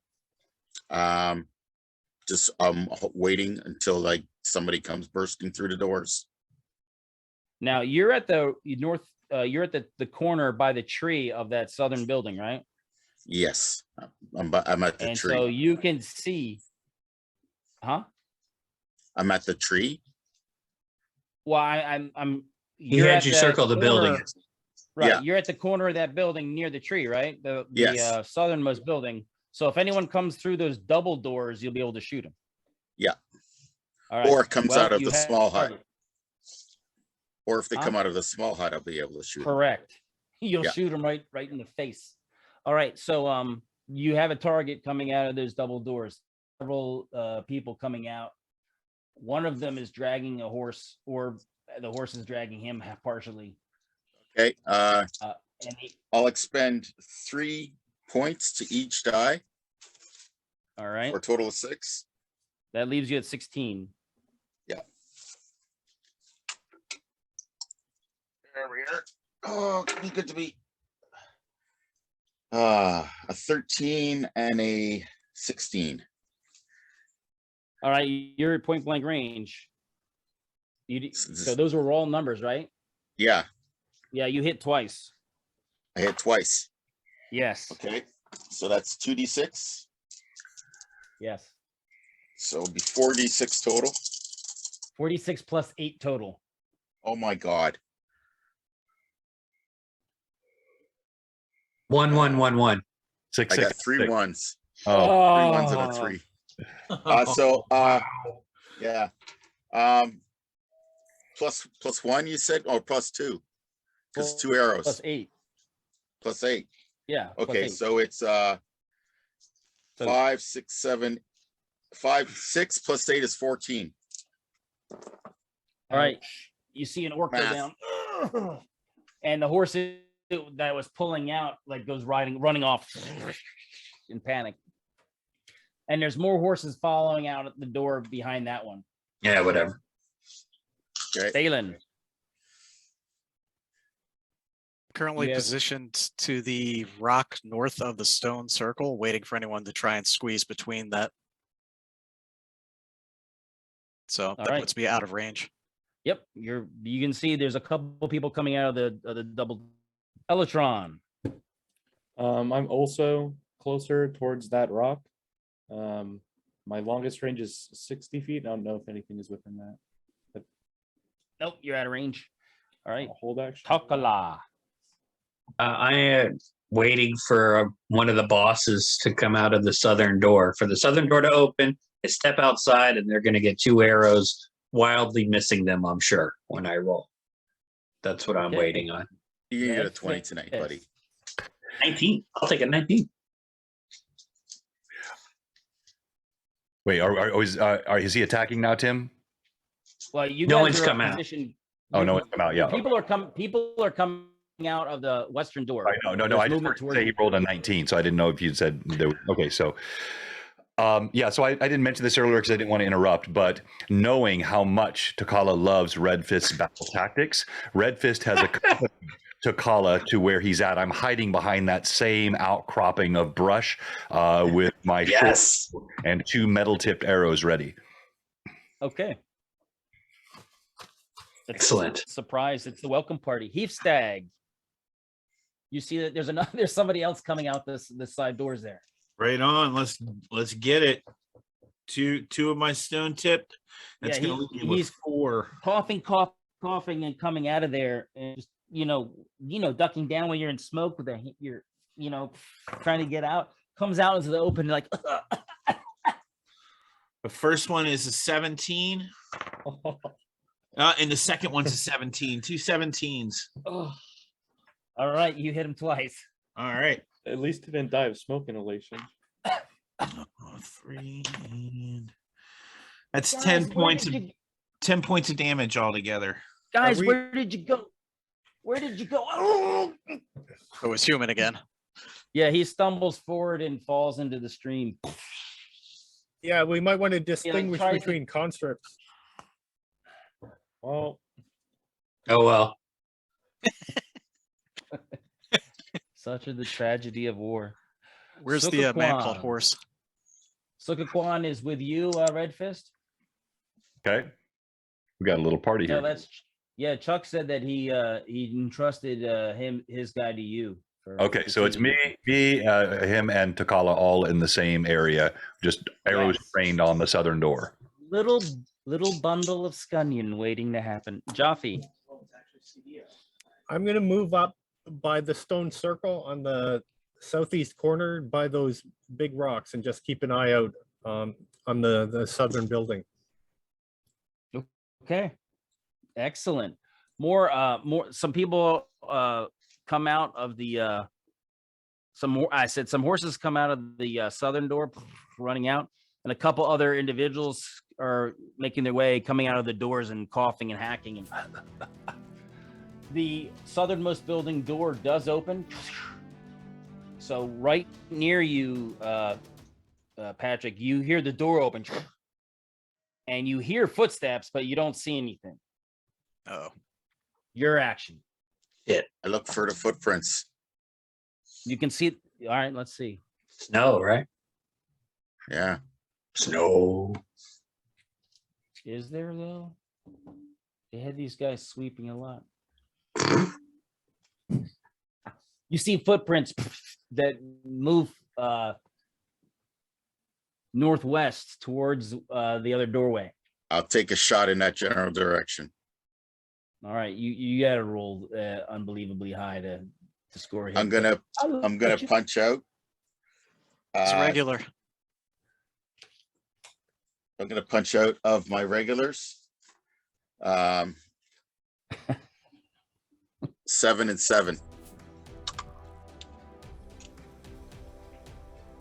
Just waiting until like somebody comes bursting through the doors. Now you're at the north. You're at the corner by the tree of that southern building, right? Yes, I'm at the And tree. so you can see, huh? I'm at the tree. Well, I'm. He you're had at you the circle the building. corner- Right, Yeah. you're at the corner of that building near the tree, right? The Yes. Southernmost building. So if anyone comes through those double doors, you'll be able to shoot them. Yeah. All right. Or it comes Well, out of you the have small hut. target. Or if they Huh? come out of the small hut, I'll be able to shoot. 'em. Correct. You'll Yeah. shoot them right in the face. All right. So you have a target coming out of those double doors. Several people coming out. One of them is dragging a horse, or the horse is dragging him partially. Okay. And he, I'll expend 3 points to each die all right. for a total of 6. That leaves you at 16. Yeah. There we are. Oh, be good to be. A 13 and a 16. All right, you're at point blank range. So those were all numbers, right? Yeah, Yeah, you hit twice. I hit twice. Yes. Okay, so that's 2d6. Yes. So it'll be 4d6 total. 46 plus 8 total. Oh my god. 1 1 1 1. 6 I 6 got 3 6. ones. Oh, 3 ones and a 3. Yeah. Plus 1 you said, or plus 2? because 2 arrows Plus 8. plus 8. Yeah. plus Okay, 8. so it's 5, 6, 7, 5, 6 plus 8 is 14. All right. You see an orc go Math. down, and the horse that was pulling out like goes running off in panic. And there's more horses following out at the door behind that one. Yeah, whatever. Okay. Thalen. Currently Yes. positioned to the rock north of the stone circle, waiting for anyone to try and squeeze between that. So that right. puts me out of range. Yep, you can see there's a couple people coming out of the double Electron. I'm also closer towards that rock. My longest range is 60 feet. I don't know if anything is within that. Nope, you're out of range. All right. Hold action. Takala. I am waiting for one of the bosses to come out of the southern door. For the southern door to open, I step outside, and they're going to get 2 arrows, wildly missing them, I'm sure, when I roll. That's what I'm Okay. waiting on. You get a That's 20 tonight, it. buddy. 19. I'll take a 19. Wait, is he attacking now, Tim? Well, you No guys one's are come out. positioned. Oh, no one's come out. Yeah. People are coming out of the western door. Right, no. There's I just movement heard you towards say he rolled a 19, so I didn't know if you said there. Okay, so. Yeah, so I didn't mention this earlier because I didn't want to interrupt, but knowing how much Takala loves Red Fist's battle tactics, Red Fist has accompanied Takala to where he's at. I'm hiding behind that same outcropping of brush with my Yes. short and 2 metal-tipped arrows ready. Okay. Excellent. Surprise! It's the welcome party. Heafstag. You see that there's somebody else coming out this side doors there. Right on. Let's get it. Two of my stone tipped. That's Yeah, gonna leave me with he's 4. coughing and coming out of there, and just, ducking down when you're in smoke with you're trying to get out. Comes out into the open like. The first one is a 17. And the second one's a 17. 2 17s. Oh. All right, you hit him twice. All right. At least he didn't die of smoke inhalation. 3 and that's Guys, 10 where points did of you- 10 points of damage altogether. Guys, Are we- where did you go? Where did you go? Oh! It was human again. Yeah, he stumbles forward and falls into the stream. Yeah, we might want to distinguish try to- between constructs. Well, Oh, well. Such is the tragedy of war. Where's the man called Sukakwan. Horse? Sukakwan is with you, Red Fist? Okay. We got a little party No, here. Chuck said that he entrusted his guy to you. Okay, so it's me, him, and Takala all in the same area, just arrows Yes. trained on the southern door. Little bundle of scunion waiting to happen. Jaffe. I'm going to move up by the stone circle on the southeast corner by those big rocks and just keep an eye out on the southern building. Okay. Excellent. Some people come out of the some horses come out of the southern door running out, and a couple other individuals are making their way coming out of the doors and coughing and hacking, and the southernmost building door does open. So right near you, Patrick, you hear the door open and you hear footsteps, but you don't see anything. Oh, Your action. I look for the footprints. You can see. All right, let's see. Snow, right? Yeah. Snow. Is there though? They had these guys sweeping a lot. You see footprints that move northwest towards the other doorway. I'll take a shot in that general direction. All right, you got to roll unbelievably high to score him. I'm gonna punch out. it's regular. I'm gonna punch out of my regulars. 7 and 7.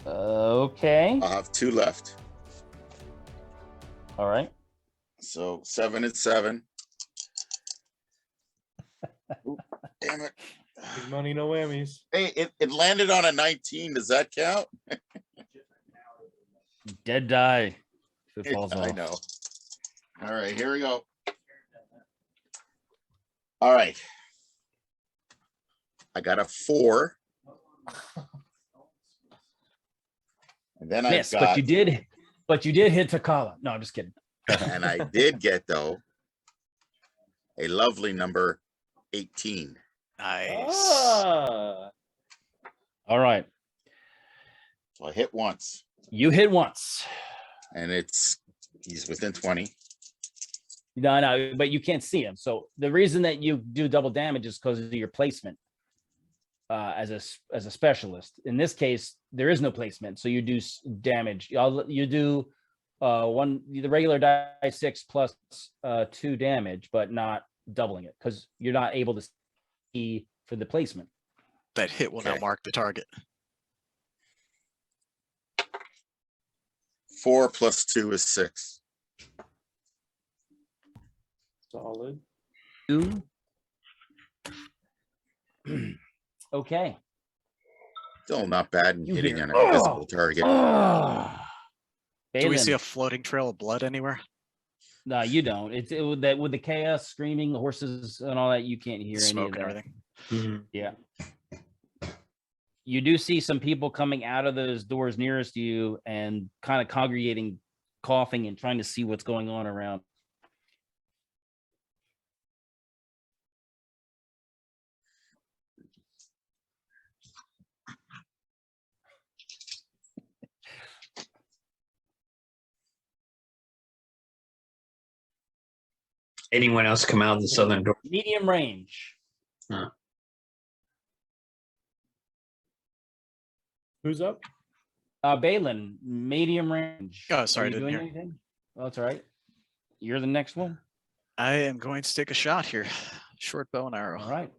Okay. I'll have 2 left. All right. So 7 and 7. Oop, damn it. Big money, no whammies. Hey, it landed on a 19. Does that count? Dead die. If it falls I off. know. All right, here we go. All right. I got a 4. And then Miss, I've got, but you did hit Takala. No, I'm just kidding. and I did get, though, a lovely number 18. Nice. Ah, All right. So I hit once, You hit once. and he's within 20. No, but you can't see him. So the reason that you do double damage is because of your placement as a specialist. In this case, there is no placement, so you do damage. You do the regular die 6 plus 2 damage, but not doubling it because you're not able to see for the placement. That hit will now Okay. mark the target. 4 plus 2 is 6. solid. 2. Okay. Still not bad in You hitting hear, an invisible target. Do we see Balin. a floating trail of blood anywhere? No, you don't. With the chaos, screaming, the horses, and all that. You can't hear Smoke any and of that. everything. Yeah. You do see some people coming out of those doors nearest you and kind of congregating, coughing, and trying to see what's going on around. Anyone else come out of the southern door? Medium range. Who's up? Balin, medium range. Oh, sorry, Are you didn't doing hear. anything? Oh, that's all right. You're the next one. I am going to take a shot here. Short bow and arrow. All right.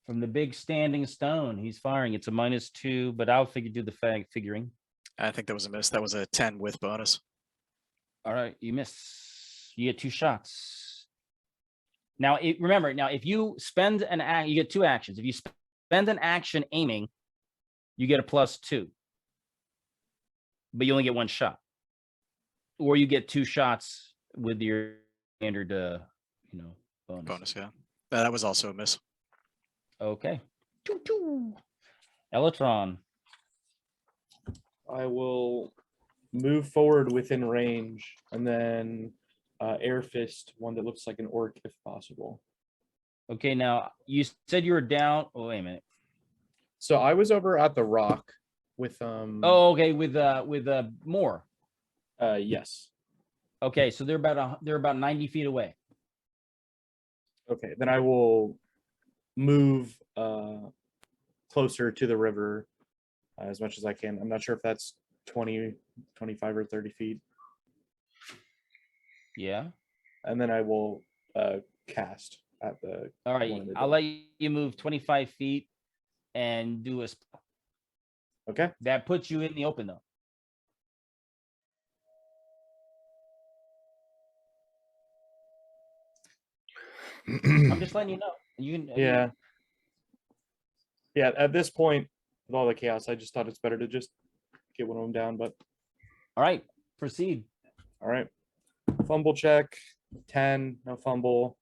From the big standing stone, he's firing. It's a -2, but I'll do the figuring. I think that was a miss. That was a 10 with bonus. All right, you miss. You get 2 shots. Now, remember, if you spend an act, you get 2 actions. If you spend an action aiming, you get a +2. But you only get 1 shot. Or you get 2 shots with your standard, bonus. Bonus, yeah. That was also a miss. Okay. Elatron. I will move forward within range and then air fist one that looks like an orc if possible. Okay, now you said you were down. Oh, wait a minute. So I was over at the rock with Oh, okay, with more. yes. Okay, so they're about 90 feet away. Okay, then I will move closer to the river as much as I can. I'm not sure if that's 20, 25 or 30 feet. Yeah. And then I will cast at the All right, one in the I'll door. let you move 25 feet and do a spell. Okay. That puts you in the open though. I'm just letting you know. You can. Yeah. Yeah, at this point, with all the chaos, I just thought it's better to just get one of them down, but All right, proceed. all right. Fumble check, 10, no fumble.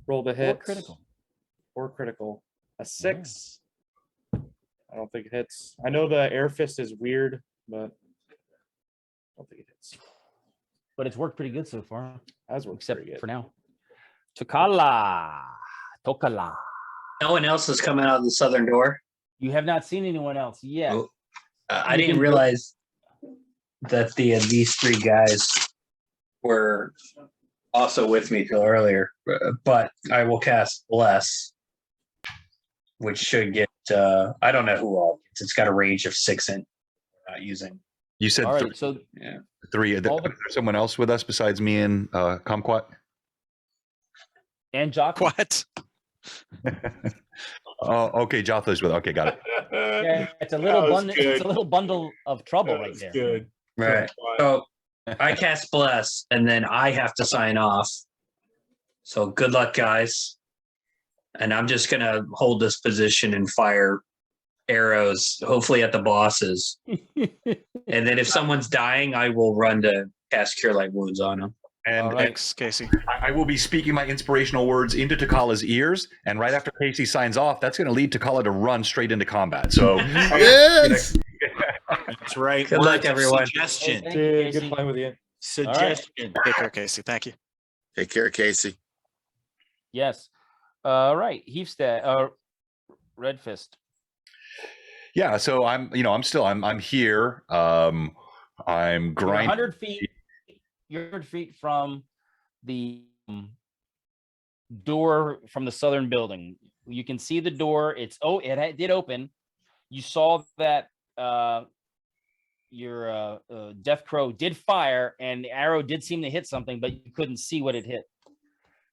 Roll the hit. critical. Or critical. A 6. I don't think it hits. I know the air fist is weird, but I don't think it hits. But it's worked pretty good so far, Has worked except pretty good. for now. Tokala. No one else has come out of the southern door. You have not seen anyone else yet. Oh, I You didn't can- realize that these 3 guys were also with me till earlier. But I will cast Bless, which should get. I don't know who all gets. It's got a range of 6 and not using. You said All right, so 3. all the- There's someone else with us besides me and Kumquat? and Jock. What? Oh, okay. Jotha's with. Okay, got it. Yeah, it's a little bundle. It's a little bundle of trouble right there. Good. Right. So I cast bless, and then I have to sign off. So good luck, guys. And I'm just gonna hold this position and fire arrows, hopefully at the bosses. And then if someone's dying, I will run to cast Cure Light Wounds on them. And Thanks, Casey. I will be speaking my inspirational words into Takala's ears. And right after Casey signs off, that's going to lead Takala to run straight into combat. So, Yes. That's right. Good luck, Words of everyone. Suggestion. Thank you, Dude, Casey. good playing with you. Suggestion. Take care, Casey. Thank you. Take care, Casey. Yes. All right. Heafstad, Red Fist. yeah. So I'm here. I'm You're grinding. 100 feet. You're 100 feet from the door from the southern building. You can see the door. It did open. You saw that your Death Crow did fire, and the arrow did seem to hit something, but you couldn't see what it hit.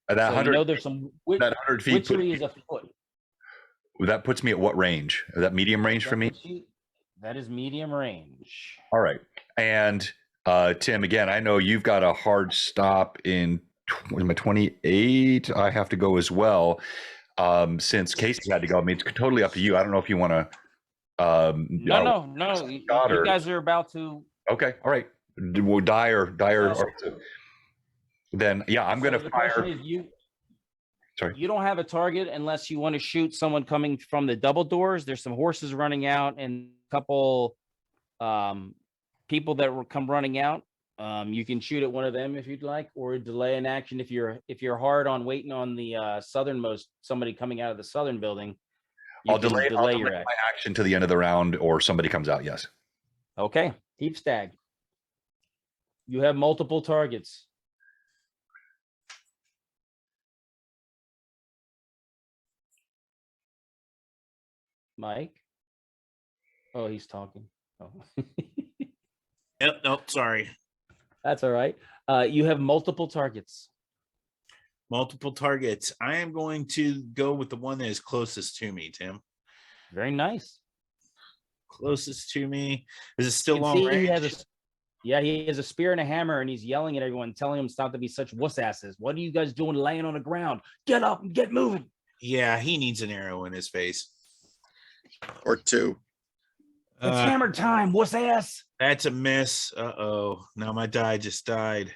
That So 100, you know there's some that 100 feet witchery is afoot. that puts me at what range? Is that medium range for me? That is medium range. All right. And Tim, again, I know you've got a hard stop in 28. I have to go as well. Since Casey had to go, I mean, it's totally up to you. I don't know if you want to. No. You guys are about to. Okay. All right. Well, dire. Then, yeah, I'm going to fire. Sorry. You don't have a target unless you want to shoot someone coming from the double doors. There's some horses running out and a couple people that will come running out. You can shoot at one of them if you'd like, or delay an action if you're hard on waiting on the southernmost somebody coming out of the southern building. I'll delay your my action. action to the end of the round, or somebody comes out. Yes. Okay, Heapstag. You have multiple targets. Mike? Oh, he's talking. Oh. Yep. Nope. Sorry. That's all right. You have multiple targets. Multiple targets. I am going to go with the one that is closest to me, Tim. Very nice. Closest to me. Is it still You can long see range? he has a spear and a hammer, and he's yelling at everyone, telling them stop to be such wuss asses. What are you guys doing laying on the ground? Get up and get moving. Yeah, he needs an arrow in his face. Or two. It's hammer time, wuss ass. That's a miss. Uh-oh. Now my die just died.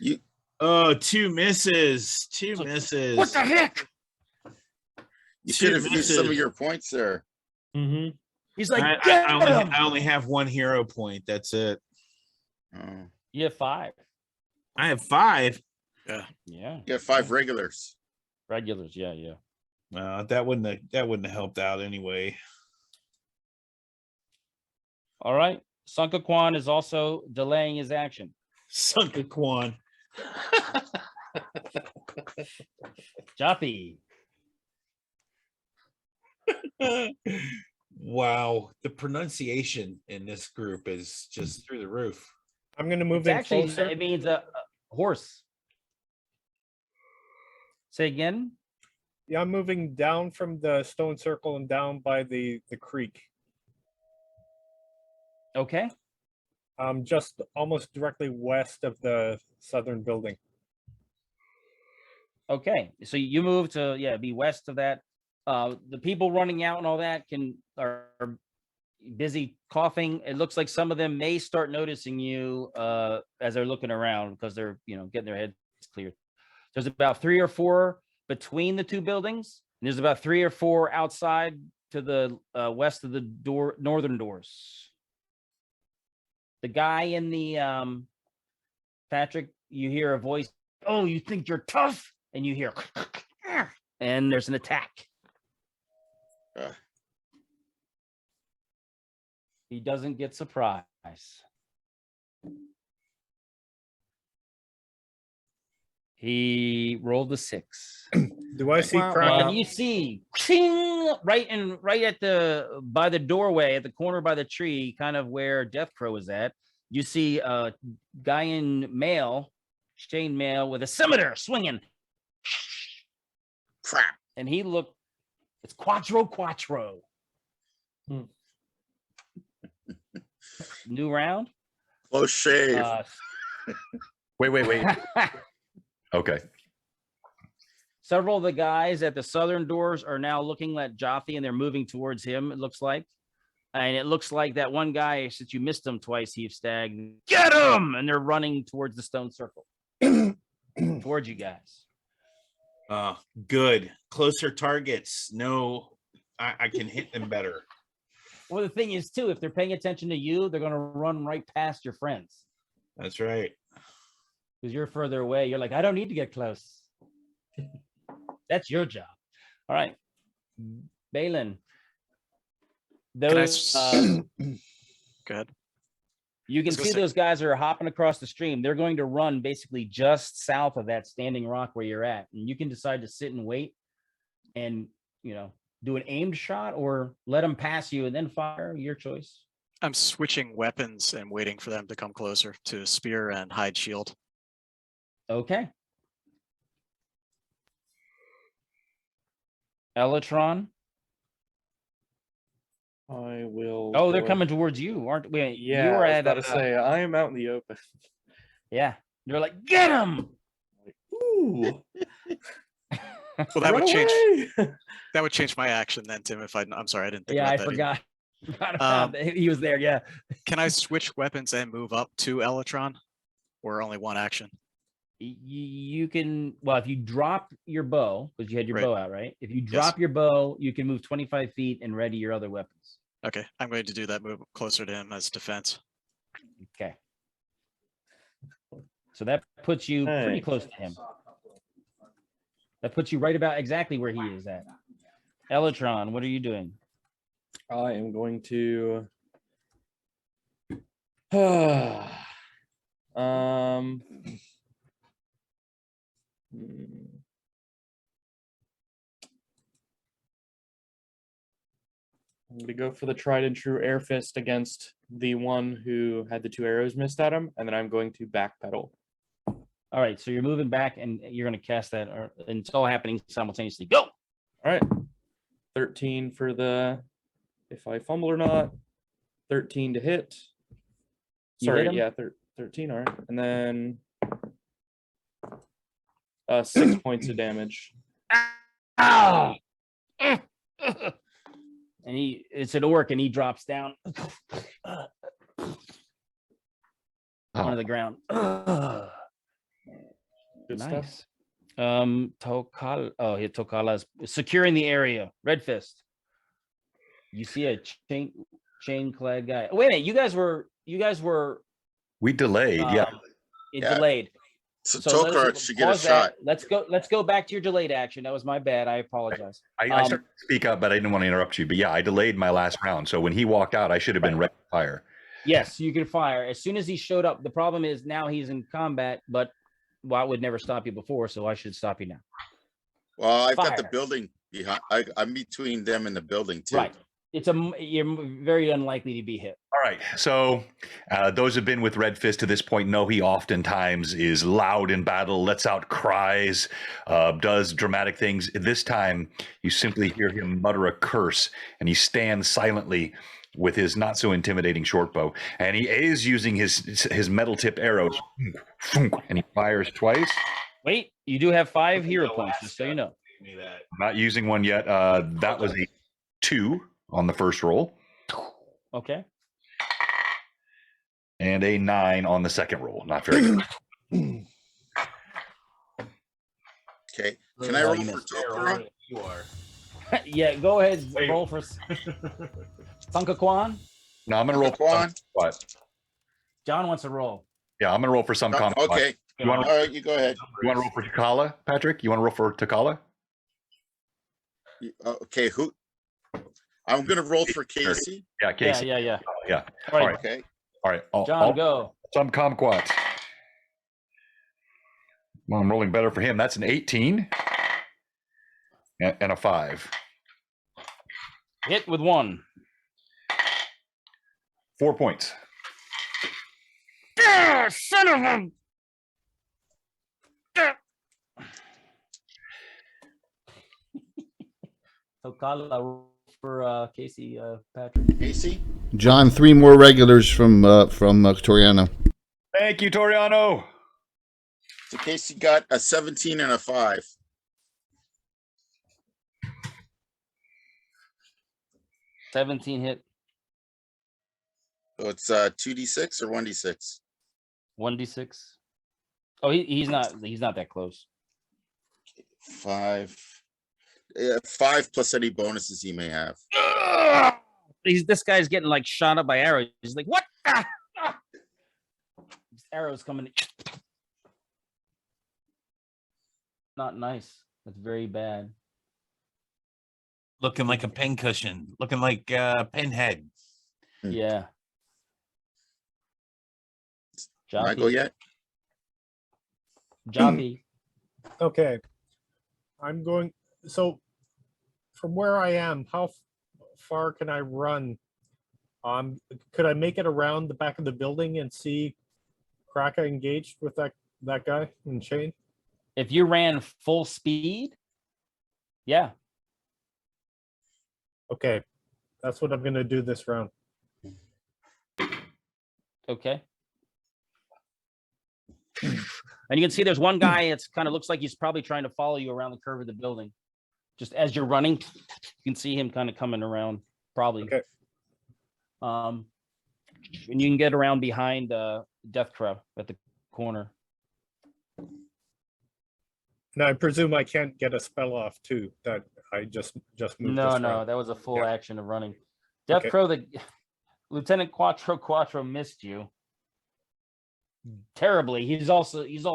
You. Oh, two misses. Two misses. What the heck? You Two could have used some of misses. your points there. Mm-hmm. He's like, I get only, him. I only have one hero point. That's it. Oh. You have 5. I have 5. Yeah. You have 5 regulars. Regulars, yeah. That wouldn't have helped out anyway. All right. Sunka Kwan is also delaying his action. Sunka Kwan. Joppy. Wow, the pronunciation in this group is just through the roof. I'm going to move It's in actually, closer. it means a horse. Say again. Yeah, I'm moving down from the stone circle and down by the creek. Okay. Just almost directly west of the southern building. Okay. So you move to be west of that. The people running out and all that are busy coughing. It looks like some of them may start noticing you as they're looking around because they're getting their heads cleared. There's about 3 or 4 between the two buildings, and there's about 3 or 4 outside to the west of the northern doors. The guy in the Patrick, you hear a voice. Oh, you think you're tough? And you hear, and there's an attack. He doesn't get surprised. He rolled a 6. Do I see And you see, ching, right at by the doorway at the corner by the tree, kind of where Death Crow is at. You see a guy in mail, chain mail, with a scimitar swinging. Crap. and he looked. It's quattro. New round. Close shave. Wait. Okay. Several of the guys at the southern doors are now looking at Jaffe, and they're moving towards him. It looks like, and it looks like that one guy, since you missed him twice, Heave Stag, get him, and they're running towards the stone circle, towards you guys. Good. Closer targets. No, I can hit them better. Well, the thing is, too, if they're paying attention to you, they're going to run right past your friends. That's right. Because you're further away. You're like, I don't need to get close. That's your job. All right. Balin. Those, Go ahead. you can see those guys are hopping across the stream. They're going to run basically just south of that standing rock where you're at. And you can decide to sit and wait and, do an aimed shot or let them pass you and then fire. Your choice. I'm switching weapons and waiting for them to come closer to spear and hide shield. Okay. Elytron. I will. Oh, they're coming towards you, aren't we? Yeah, You're I was at about to say I am out in the open. Yeah, you're like, get him. Ooh. Well, that Run would change. away! That would change my action then, Tim. I'm sorry, I didn't think Yeah, I about that. forgot. Forgot about that. He was there. Yeah. Can I switch weapons and move up to Elytron, or only one action? You can. Well, if you drop your bow, because you had your Right. bow out, right? If you drop your bow, you can move 25 feet and ready your other weapons. Okay, I'm going to do that. Move closer to him as defense. Okay. So that puts you pretty Hey. close to him. That puts you right about exactly where he is at. Elytron, what are you doing? I am going to. I'm going to go for the tried and true air fist against the one who had the 2 arrows missed at him, and then I'm going to backpedal. All right, so you're moving back and you're going to cast that, and it's all happening simultaneously. Go. All right. 13 for the, if I fumble or not, 13 to hit. You hit Sorry, him? yeah, 13, all right. And then 6 points of damage. Ow! And it's an orc, and he drops down onto the ground. Good Nice. stuff. Tokala. Oh, yeah, Tokala's securing the area. Red Fist. You see a chain-clad guy. Wait a minute, you guys were. We delayed. Yeah. It Yeah. delayed. So So let's Tokar should get a pause that. shot. Let's go back to your delayed action. That was my bad. I apologize. I started to speak up, but I didn't want to interrupt you. But yeah, I delayed my last round. So when he walked out, I should have been ready to fire. Yes, you can fire as soon as he showed up. The problem is now he's in combat, but I would never stop you before, so I should stop you now. Well, I've got the Fire. building behind. I'm between them and the building too. Right. You're very unlikely to be hit. All right. So those who've been with Red Fist to this point know he oftentimes is loud in battle, lets out cries, does dramatic things. This time, you simply hear him mutter a curse, and he stands silently with his not so intimidating short bow, and he is using his metal tip arrows, and he fires twice. Wait, you do have 5 hero points, just so you know. I'm not using one yet. That was a 2 on the first roll, Okay. and a 9 on the second roll. Not very good. Okay. Can I roll you for missed. Tokar? You are. Yeah, go ahead. Roll for Funka Kwan. No, I'm gonna roll for Quan? some, what? John wants to roll. Yeah, I'm gonna roll for some No, comic. okay. You want All right, you go ahead. to roll for Takala, Patrick? You want to roll for Takala? Okay, who? I'm gonna roll for Casey. Yeah, Casey. Yeah. Yeah. All right, Okay. All right. John, go. Some kumquats. Well, I'm rolling better for him. That's an 18 and a 5. Hit with 1. 4 points. Son of a. So Kala for Casey Patrick. Casey? John, 3 more regulars from Toriano. Thank you, Toriano. So Casey got a 17 and a 5. $17 hit. So it's 2d6 or 1d6? 1d6. Oh, he's not that close. 5. 5 plus any bonuses he may have. This guy's getting like shot up by arrows. He's like, what? These arrows coming. Not nice. That's very bad. Looking like a pincushion. Looking like Pinhead. Yeah. Can I go yet? Joppy. Okay. I'm going. So from where I am, how far can I run? Could I make it around the back of the building and see Kraka engaged with that guy in chain? If you ran full speed, yeah. Okay. That's what I'm going to do this round. Okay. And you can see there's one guy, it's kind of looks like he's probably trying to follow you around the curve of the building. Just as you're running, you can see him kind of coming around, probably. Okay. And you can get around behind Death Crow at the corner. Now I presume I can't get a spell off too. That I just moved. No, this no, round. that was a full Yeah. action of running. Death Okay. Crow, the Lieutenant Quattro missed you terribly. He's all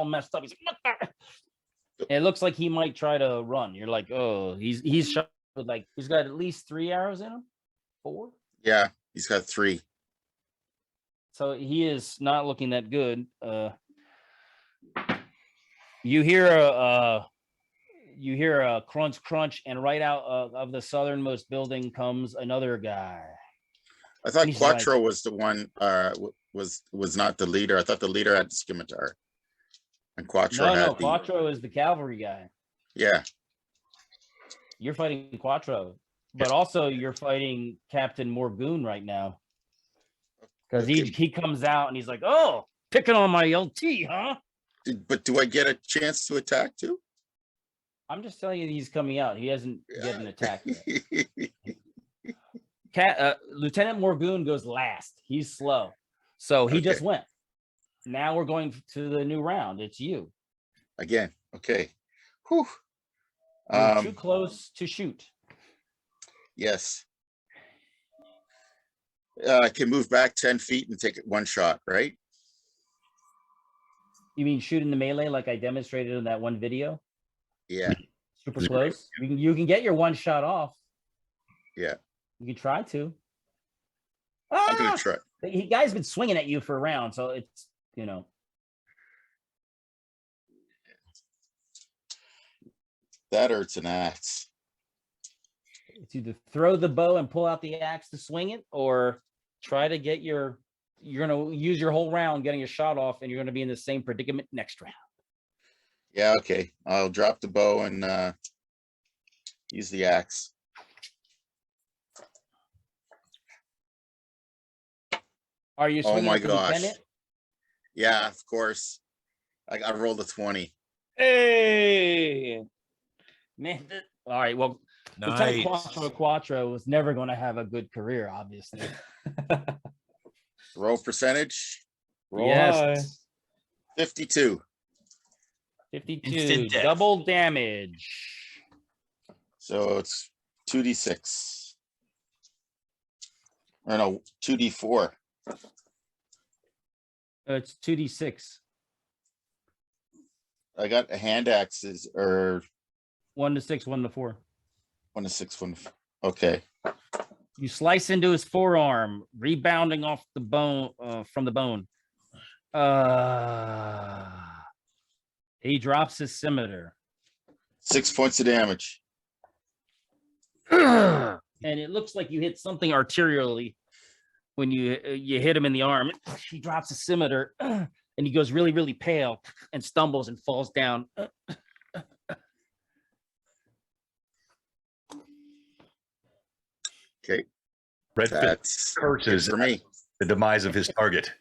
messed up. He's like, what the? And it looks like he might try to run. You're like, oh, he's shot with like he's got at least 3 arrows in him. 4. Yeah, he's got 3. So he is not looking that good. You hear a crunch, and right out of the southernmost building comes another guy. I thought He's Quattro was the one. Was not the leader. I thought the leader had the scimitar, and Quattro had No, the. Quattro is the cavalry guy. Yeah. You're fighting Quattro, but also you're fighting Captain Morgoon right now. Because he comes out and he's like, oh, picking on my LT, huh? But do I get a chance to attack too? I'm just telling you he's coming out. He hasn't get an attack yet. Lieutenant Morgoon goes last. He's slow. So he just went. Now we're going to the new round. It's you. Again. Okay. Whew. You're too close to shoot. Yes. I can move back 10 feet and take it 1 shot, right? You mean shoot in the melee like I demonstrated in that one video? Yeah. Super close. You can get your 1 shot off. Yeah. You can try to. I'm gonna try. The guy's been swinging at you for a round, so it's That hurts an axe. It's either throw the bow and pull out the axe to swing it, or try to get you're gonna use your whole round getting a shot off, and you're gonna be in the same predicament next round. Yeah, okay. I'll drop the bow and use the axe. Are you Oh swinging my at the gosh. lieutenant? Yeah, of course. I rolled a 20. Hey, man! All right, well, Lieutenant Nice. Quattro was never going to have a good career, obviously. Roll percentage. Roll Yes. high. 52. 52, Instant death. double damage. So it's 2d6. Or no, 2d4. It's 2d6. I got a hand axes or 1 to 6, 1 to 4. 1 to 6, 1 to okay. You slice into his forearm, rebounding off the bone from the bone. He drops his scimitar. 6 points of damage. And it looks like you hit something arterially when you hit him in the arm. He drops his scimitar and he goes really, really pale and stumbles and falls down. Okay, Red Fist that's curses for me. the demise of his target.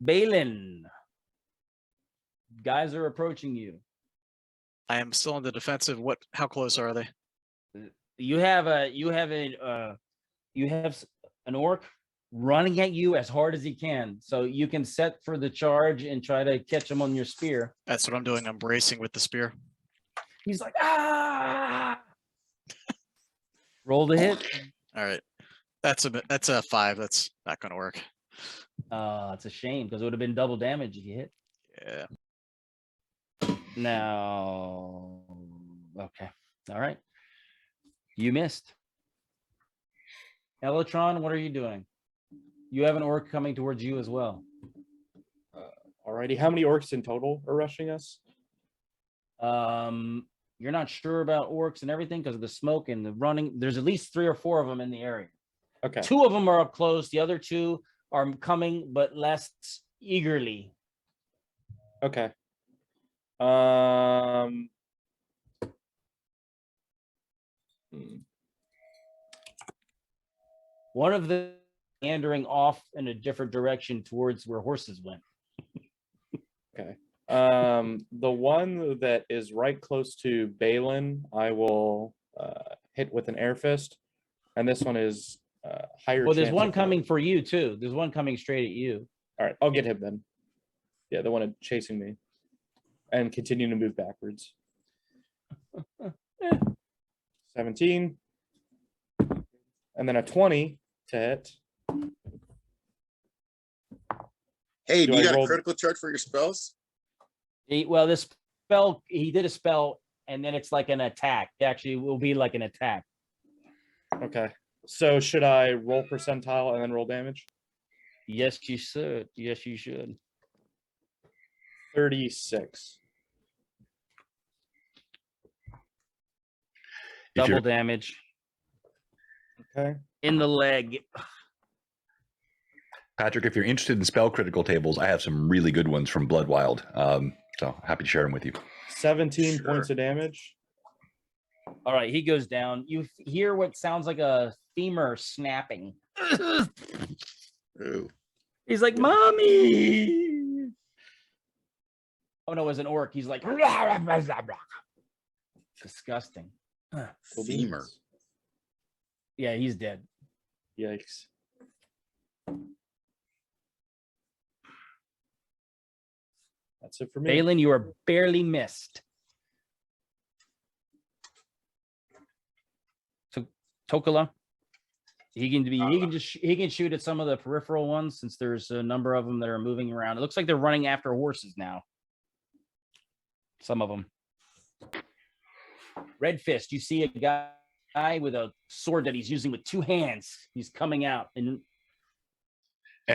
Balin. Guys are approaching you. I am still on the defensive. How close are they? You have an orc running at you as hard as he can. So you can set for the charge and try to catch him on your spear. That's what I'm doing. I'm bracing with the spear. He's like, ah. Roll the hit. All right. That's a 5. That's not gonna work. It's a shame because it would have been double damage if you hit. Yeah. Now, okay. All right. You missed. Elatron, what are you doing? You have an orc coming towards you as well. Alrighty, how many orcs in total are rushing us? You're not sure about orcs and everything because of the smoke and the running. There's at least 3 or 4 of them in the area. Okay. 2 of them are up close. The other 2 are coming, but less eagerly. Okay. One of them meandering off in a different direction towards where horses went. Okay. The one that is right close to Balin, I will hit with an air fist, and this one is higher. Well, there's chance one of coming for you too. There's one coming straight at you. All right, I'll get him then. Yeah, the one chasing me, and continue to move backwards. 17, and then a 20 to hit. Hey, do Do you I got roll- a critical charge for your spells? Well, this spell, he did a spell, and then it's like an attack. It actually will be like an attack. Okay. So should I roll percentile and then roll damage? Yes, you should. Yes, you should. 36. Double damage. Okay. In the leg. Patrick, if you're interested in spell critical tables, I have some really good ones from Bloodwild. So happy to share them with you. 17 points of damage. All right, he goes down. You hear what sounds like a femur snapping. Ooh. He's like, "Mommy!" Oh no, it was an orc. He's like, disgusting. Femur. Yeah, he's dead. Yikes. That's it for me. Balin, you are barely missed. So Tokola, he can shoot at some of the peripheral ones since there's a number of them that are moving around. It looks like they're running after horses now. Some of them. Red Fist, you see a guy with a sword that he's using with 2 hands. He's coming out and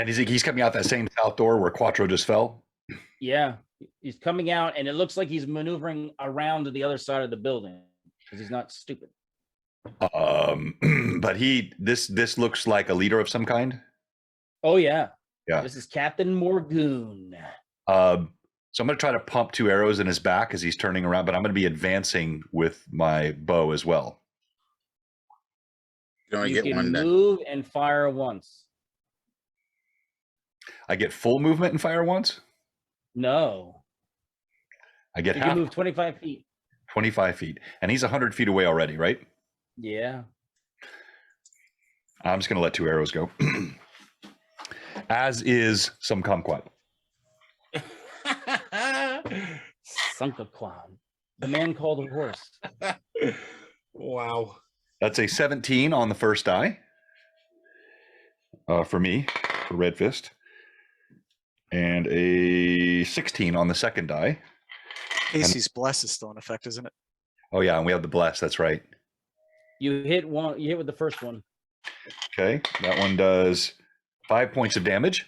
he's coming out that same south door where Quattro just fell. yeah, he's coming out, and it looks like he's maneuvering around to the other side of the building because he's not stupid. But this looks like a leader of some kind. Oh yeah, Yeah. This is Captain Morgoon. So I'm going to try to pump 2 arrows in his back as he's turning around, but I'm going to be advancing with my bow as well. You only You get can one then. move and fire once. I get full movement and fire once. No, I get you half can move 25 feet. 25 feet, and he's 100 feet away already, right? Yeah. I'm just going to let 2 arrows go. As is some kumquat. Sunkaquan, the man called a horse. Wow. That's a 17 on the first die for me, for Red Fist, and a 16 on the second die. Casey's bless is still in effect, isn't it? Oh yeah, and we have the bless. That's right. You hit one. You hit with the first one. Okay, that one does 5 points of damage.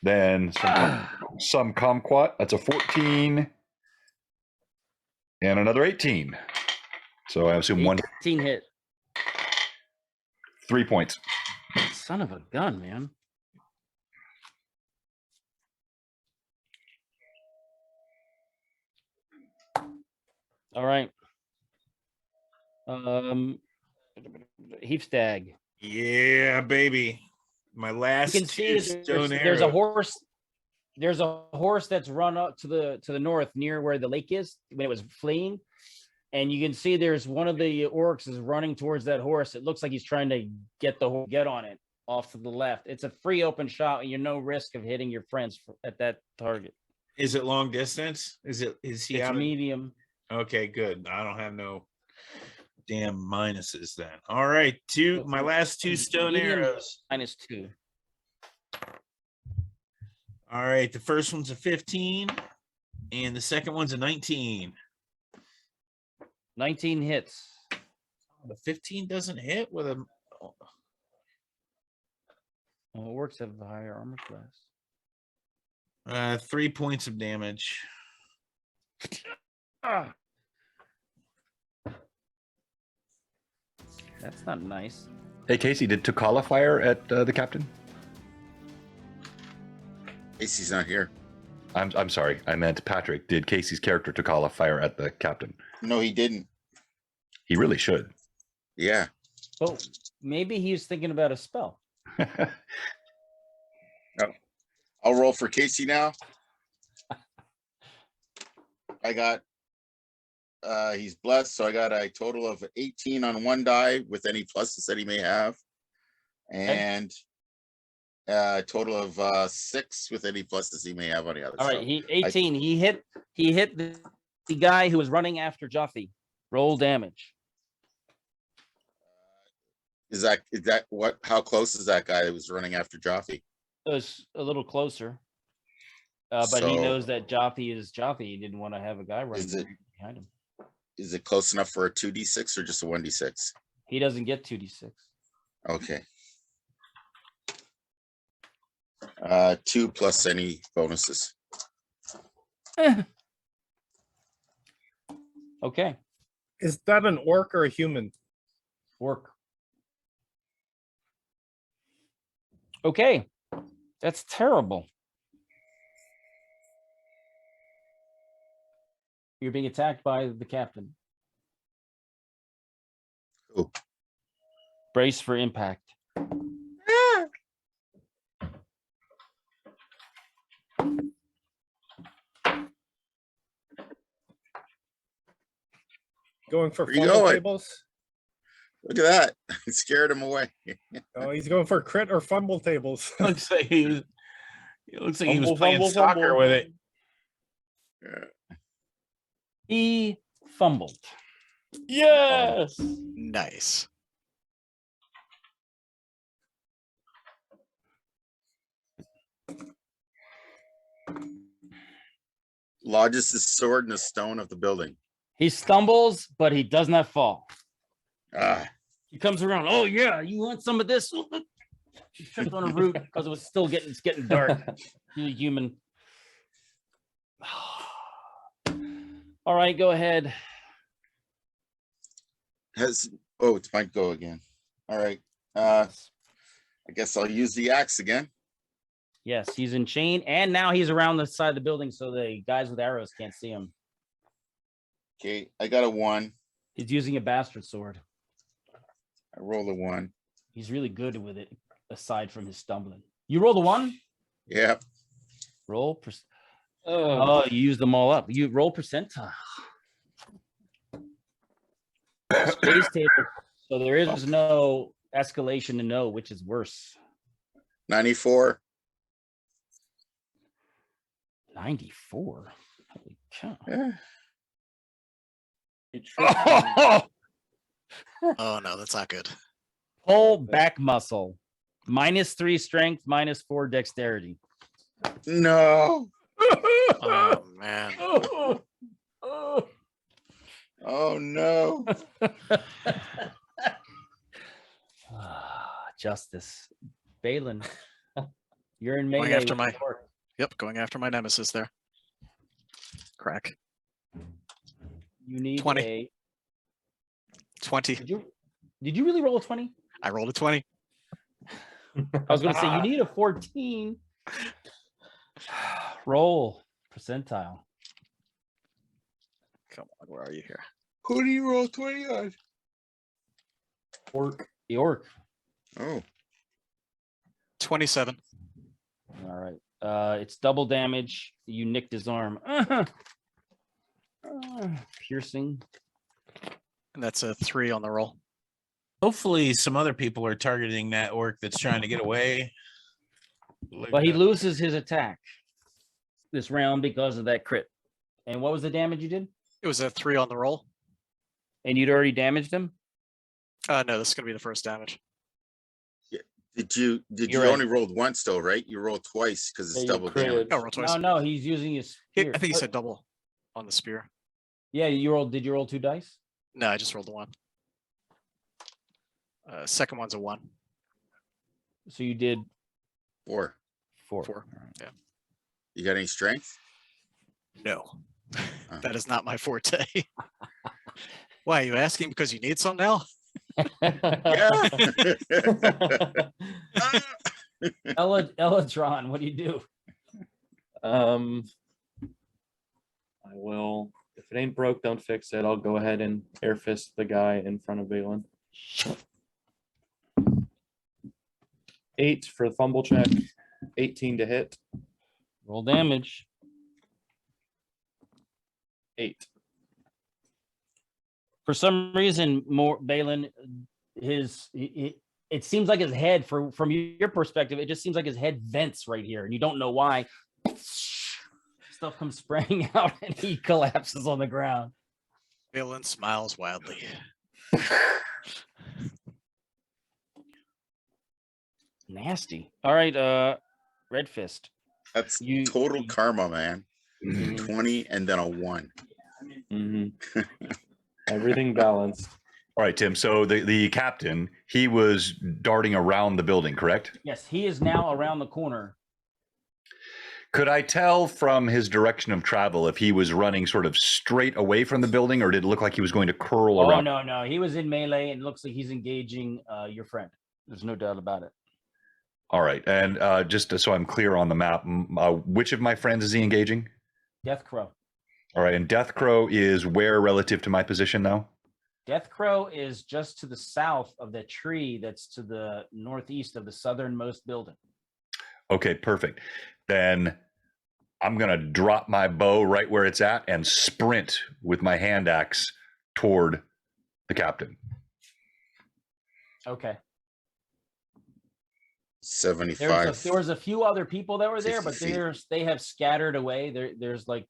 Then some kumquat. That's a 14 and another 18. So I assume 18 hit. 3 points. Son of a gun, man. All right. Heapstag. Yeah, baby. My You last can see two that stone there's a arrows. horse. There's a horse that's run up to the north near where the lake is when it was fleeing. And you can see there's one of the orcs is running towards that horse. It looks like he's trying to get on it off to the left. It's a free open shot, and you're no risk of hitting your friends at that target. Is it long distance? Is he It's out? medium. Okay, good. I don't have no damn minuses then. All right, my last two stone Medium arrows. -2. All right, the first one's a 15, and the second one's a 19. 19 hits. The 15 doesn't hit with a. Well, orcs have a higher armor class. 3 points of damage. Ah. That's not nice. Hey, Casey, did Takala fire at the captain? Casey's not here. I'm sorry. I meant Patrick. Did Casey's character Takala fire at the captain? No, he didn't. He really should. Yeah. Oh, maybe he's thinking about a spell. I'll roll for Casey now. I got he's blessed, so I got a total of 18 on one die with any pluses that he may have. And a total of 6 with any pluses he may have on the other. All right, So he 18. He hit the guy who was running after Jaffe. Roll damage. Is that what? How close is that guy that was running after Jaffe? It was a little closer. But he So- knows that Jaffe is Jaffe. He didn't want to have a guy running Is it behind him. is it close enough for a 2d6 or just a 1d6? He doesn't get 2d6. Okay. 2 plus any bonuses. Okay. Is that an orc or a human? Orc. Okay. That's terrible. You're being attacked by the captain. Who? Brace for impact. Going for Where you fumble going? tables? Look at that. It scared him away. Oh, he's going for crit or fumble tables. Looks like he was. It looks like he was Fumble, playing fumble, soccer fumble. with it. He fumbled. Yes. Nice. Lodges his sword in the stone of the building. He stumbles, but he does not fall. Ah, He comes around. Oh yeah, you want some of this? He tripped on a root because it's getting dark. Really human. All right, go ahead. it's my go again. All right. I guess I'll use the axe again. Yes, he's in chain, and now he's around the side of the building, so the guys with arrows can't see him. Okay, I got a 1. He's using a bastard sword. I rolled a 1. He's really good with it, aside from his stumbling. You rolled a 1? Yep. Roll. Oh, you used them all up. You roll percentile. Space table. So there is no escalation to know which is worse. 94. 94. Holy cow. Yeah. Oh no, that's not good. Pull back muscle. -3 strength, -4 dexterity. No. Oh man. Oh no. Justice. Balin. You're in Going melee. after with my- the orc. Yep, going after my nemesis there. Crack. You need 20. a 20. Did you really roll a 20? I rolled a 20. I was gonna say you need a 14. Roll percentile. Come on, where are you here? Who do you roll 20 on? The orc. Oh, 27. All right. It's double damage. You nicked his arm. Piercing. And that's a 3 on the roll. Hopefully, some other people are targeting that orc that's trying to get away. But he loses his attack this round because of that crit. And what was the damage you did? It was a 3 on the roll. And you'd already damaged him? No, this is gonna be the first damage. did you You're right. only rolled once though, right? You rolled twice because it's Yeah, you double crit. damage. No, roll twice. No, he's using his spear. I think he said double on the spear. Yeah, you rolled. Did you roll 2 dice? No, I just rolled the 1. Second one's a 1. So you did 4. 4. 4. Yeah. You got any strength? No, that is not my forte. Why are you asking because you need some now? Yeah. Elatron, what do you do? I will. If it ain't broke, don't fix it. I'll go ahead and air fist the guy in front of Valen. 8 for the fumble check. 18 to hit. Roll damage. 8. For some reason, Balin, it seems like his head, from your perspective, it just seems like his head vents right here, and you don't know why. Stuff comes spraying out, and he collapses on the ground. Balin smiles wildly. Nasty. All right, Red Fist. That's total karma, man. Mhm. 20 and then a 1. Everything balanced. All right, Tim. So the captain, he was darting around the building, correct? Yes, he is now around the corner. Could I tell from his direction of travel if he was running sort of straight away from the building, or did it look like he was going to curl Oh, around? no. He was in melee, and it looks like he's engaging your friend. There's no doubt about it. All right. And just so I'm clear on the map, which of my friends is he engaging? Death Crow. All right. And Death Crow is where relative to my position now? Death Crow is just to the south of the tree that's to the northeast of the southernmost building. Okay, perfect. Then I'm going to drop my bow right where it's at and sprint with my hand axe toward the captain. Okay. 75. There was a few other people that were there, 50 but feet. they have scattered away. There's like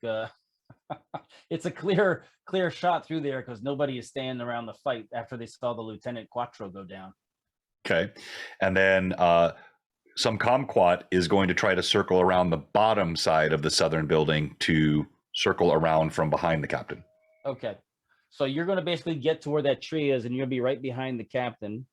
it's a clear shot through there because nobody is standing around the fight after they saw the Lieutenant Quattro go down. Okay. And then some Kumquat is going to try to circle around the bottom side of the southern building to circle around from behind the captain. Okay. So you're going to basically get to where that tree is, and you'll be right behind the captain.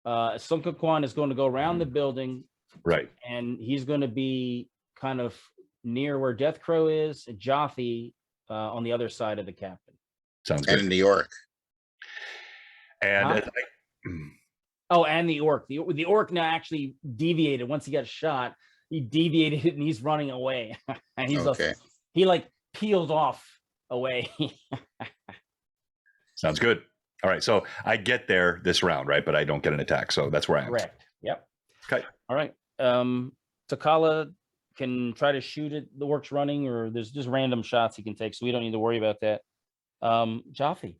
Sunka is going to go around the building. Right. And he's going to be kind of near where Death Crow is, and Jothy on the other side of the captain. Sounds good. And in New York. And Oh, and the orc. The orc now actually deviated once he got shot. He deviated and he's running away. And he's Okay. He like peeled off away. Sounds good. All right. So I get there this round, right? But I don't get an attack. So that's where I am. Correct. Yep. Okay. All right. Takala can try to shoot it. The orc's running, or there's just random shots he can take, so we don't need to worry about that. Jaffe.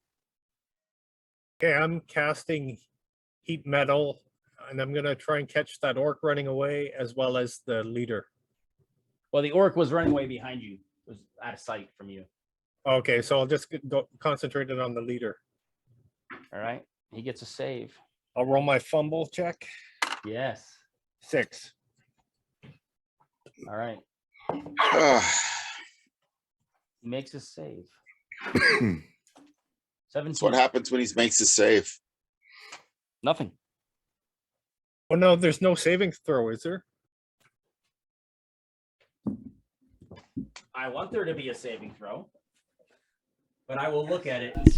Okay, I'm casting heat metal, and I'm gonna try and catch that orc running away as well as the leader. Well, the orc was running away behind you. It was out of sight from you. Okay, so I'll just go concentrated on the leader. All right. He gets a save. I'll roll my fumble check. Yes. 6. All right. He makes a save. 17. That's what happens when he makes a save. Nothing. Oh no, there's no saving throw, is there? I want there to be a saving throw, but I will look at it. And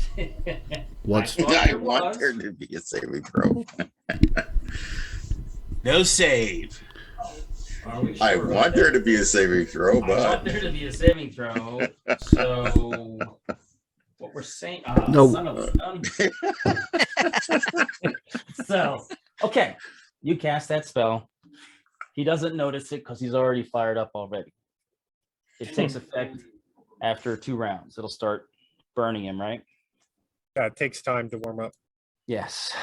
see. I want there to be a saving throw. No save. I want there to be a saving throw, I but want there to be a saving throw. So what we're saying, No. son of a gun. So, okay, you cast that spell. He doesn't notice it because he's already fired up already. It takes effect after 2 rounds. It'll start burning him, right? It takes time to warm up. Yes.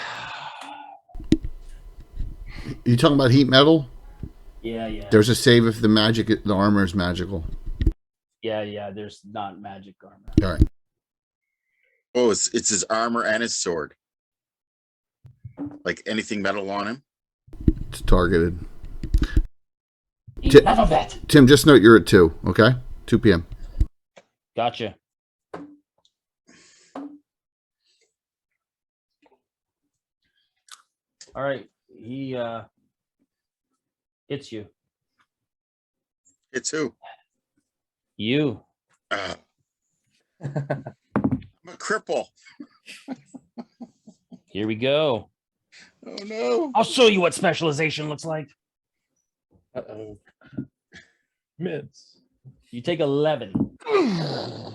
You talking about heat metal? Yeah. There's a save if the armor is magical. Yeah. There's not magic armor. All right. Oh, it's his armor and his sword. Like anything metal on him. It's targeted. None of that. Tim, just note you're at 2, okay? 2 p.m. Gotcha. All right. He hits you. It's who? You. I'm a cripple. Here we go. Oh no. I'll show you what specialization looks like. Uh-oh. Miss. You take 11. Oh,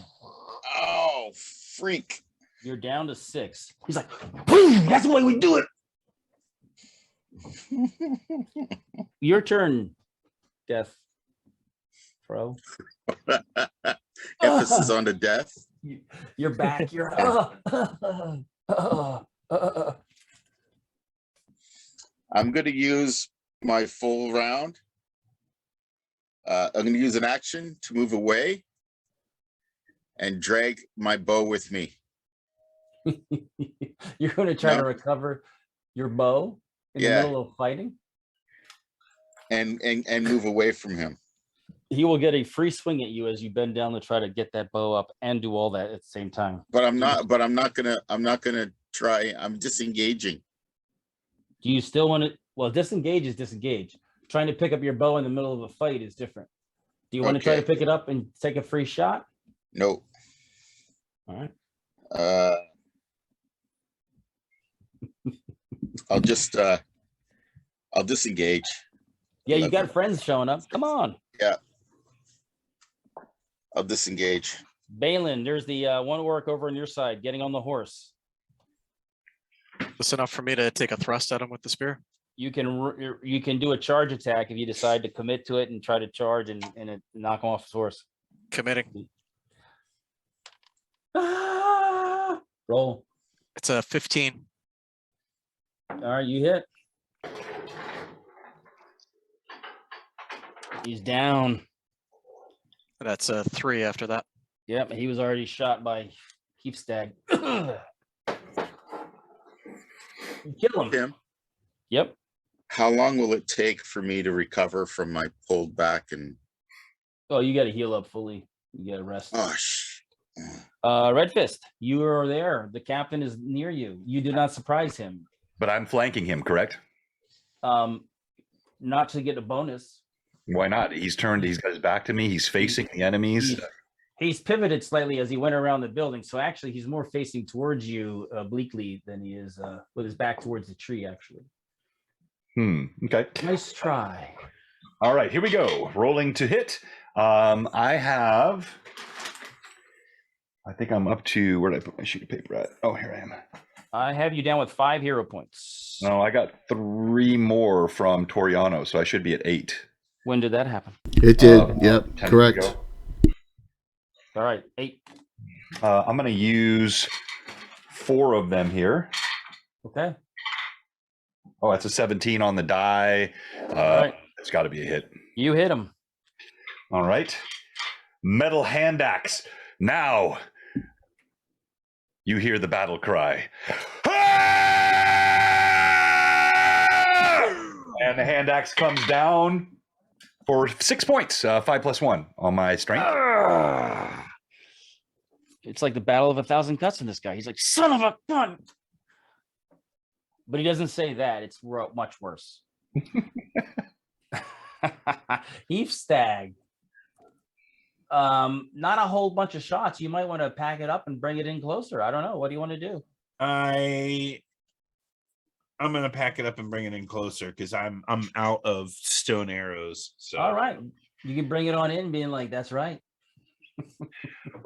freak. You're down to 6. He's like, boom, that's the way we do it. Your turn, Death Pro. Emphasis on the death. You're back. You're I'm going to use my full round. I'm going to use an action to move away and drag my bow with me. You're going to try to No. recover your bow in the Yeah. middle of fighting? And move away from him. He will get a free swing at you as you bend down to try to get that bow up and do all that at the same time. But I'm not gonna try. I'm disengaging. Do you still want to? Well, disengage is disengage. Trying to pick up your bow in the middle of a fight is different. Do you want to try to Okay. pick it up and take a free shot? No. All right. I'll disengage. Yeah, you got friends showing up. Come on. Yeah. I'll disengage. Balin, there's the one orc over on your side getting on the horse. That's enough for me to take a thrust at him with the spear. You can do a charge attack if you decide to commit to it and try to charge and knock him off his horse. Committing. Roll. It's a 15. All right, you hit. He's down. That's a 3 after that. Yep, he was already shot by Heapstag. Kill him. Tim, Yep. how long will it take for me to recover from my pulled back and Oh, you got to heal up fully. You got to rest. Red Fist, you are there. The captain is near you. You do not surprise him. But I'm flanking him, correct? Not to get a bonus. Why not? He's turned. He's got his back to me. He's facing the enemies. He's pivoted slightly as he went around the building. So actually, he's more facing towards you obliquely than he is with his back towards the tree, actually. Okay. Nice try. All right, here we go. Rolling to hit. I think I'm up to, where did I put my sheet of paper at? Oh, here I am. I have you down with 5 hero points. No, I got 3 more from Toriano, so I should be at 8. When did that happen? It did. Yep. 10 Correct. ago. All right, 8. I'm going to use 4 of them here. Okay. Oh, that's a 17 on the die. right. It's got to be a hit. You hit him. All right. Metal hand axe. Now you hear the battle cry. And the hand axe comes down for 6 points, 5 + 1 on my strength. It's like the battle of 1,000 cuts in this guy. He's like, son of a gun. But he doesn't say that. It's much worse. Heapstag. Not a whole bunch of shots. You might want to pack it up and bring it in closer. I don't know. What do you want to do? I'm gonna pack it up and bring it in closer because I'm out of stone arrows. So All right. You can bring it on in, being like, that's right.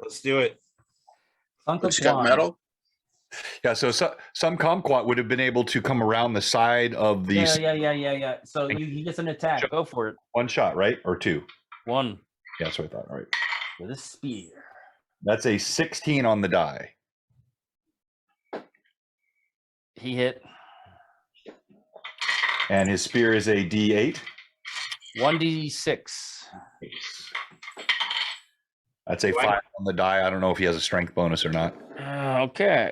let's do it. But you got metal? Yeah, so some Kumquat would have been able to come around the side of the Yeah. So he gets an attack. Go for it. one shot, right? Or two? One Yeah, that's what I thought. All right. with a spear. That's a 16 on the die. He hit. And his spear is a D8. 1d6. That's a 5 on the die. I don't know if he has a strength bonus or not. Okay.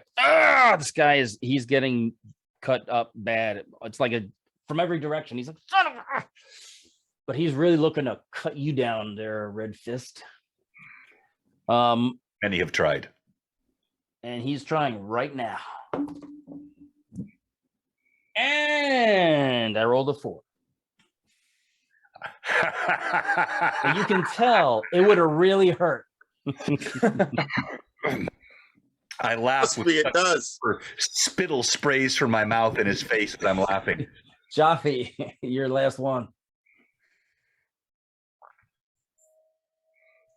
This guy he's getting cut up bad. It's like from every direction. He's like, son of a... But he's really looking to cut you down there, Red Fist. Many have tried. And he's trying right now. And I rolled a 4. And you can tell it would have really hurt. I laugh. It does. Spittle sprays from my mouth in his face as I'm laughing. Jaffe, your last one.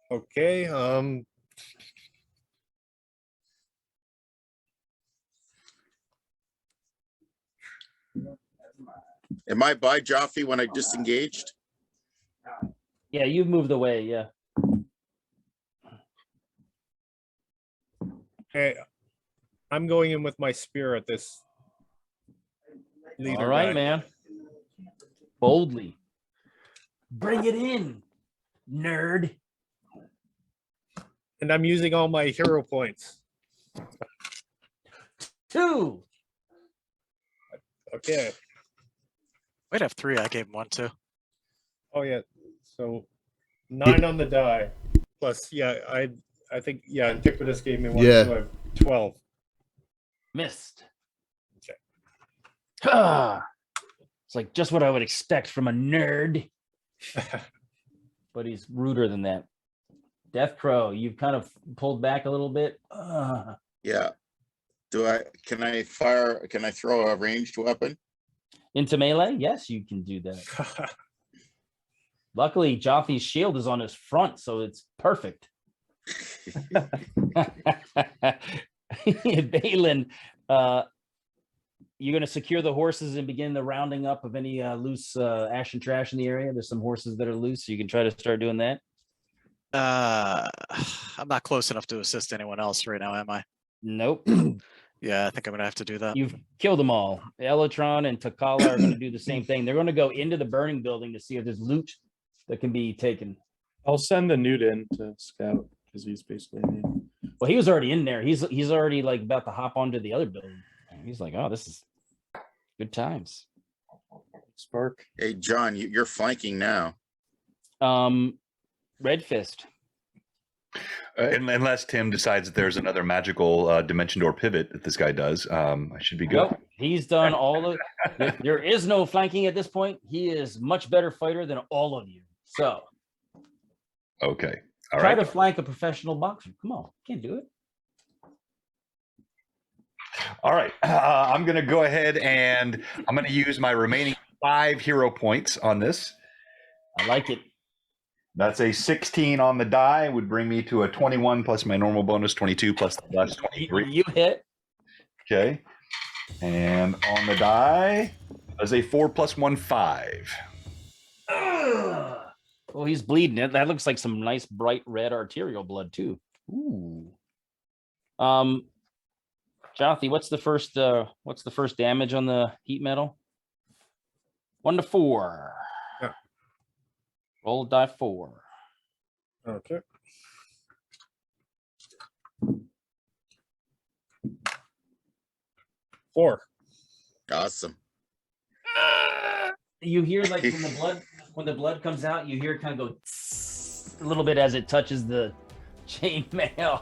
Okay. Am I by Jaffe when I disengaged? Yeah, you've moved away. Yeah. Okay. I'm going in with my spear at this. All right, man. Boldly. Bring it in, nerd. And I'm using all my hero points. 2. Okay. We'd have 3. I gave him 1 too. Oh yeah. So 9 on the die. Plus, yeah, I think Antiquitous gave me 1. Yeah. So I have 12. Missed. Okay. It's like just what I would expect from a nerd. But he's ruder than that. Death Crow, you've kind of pulled back a little bit. Yeah. Can I throw a ranged weapon? Into melee? Yes, you can do that. Luckily, Jaffe's shield is on his front, so it's perfect. Balin, you're going to secure the horses and begin the rounding up of any loose ash and trash in the area. There's some horses that are loose, so you can try to start doing that. I'm not close enough to assist anyone else right now, am I? Nope. Yeah, I think I'm gonna have to do that. You've killed them all. Elytron and Takala are going to do the same thing. They're going to go into the burning building to see if there's loot that can be taken. I'll send the Newt in to scout because he's basically me. Well, he was already in there. He's already like about to hop onto the other building. He's like, oh, this is good times. Spark. Hey, John, you're flanking now. Red Fist. Unless Tim decides that there's another magical dimension door pivot that this guy does, I should be good. Nope. He's done all the. There is no flanking at this point. He is much better fighter than all of you. So. Okay. All try right. to flank a professional boxer. Come on, can't do it. All right. I'm going to go ahead and I'm going to use my remaining 5 hero points on this. I like it. That's a 16 on the die, would bring me to a 21 plus my normal bonus, 22 plus the last 23. You hit. Okay. And on the die, as a 4 plus 1, 5. Oh, he's bleeding. That looks like some nice bright red arterial blood too. Ooh. Jothy, what's the first damage on the heat metal? 1 to 4. Yeah. Roll a die 4. Okay. Four. Awesome. You hear like when the blood comes out, you hear it kind of go a little bit as it touches the chainmail.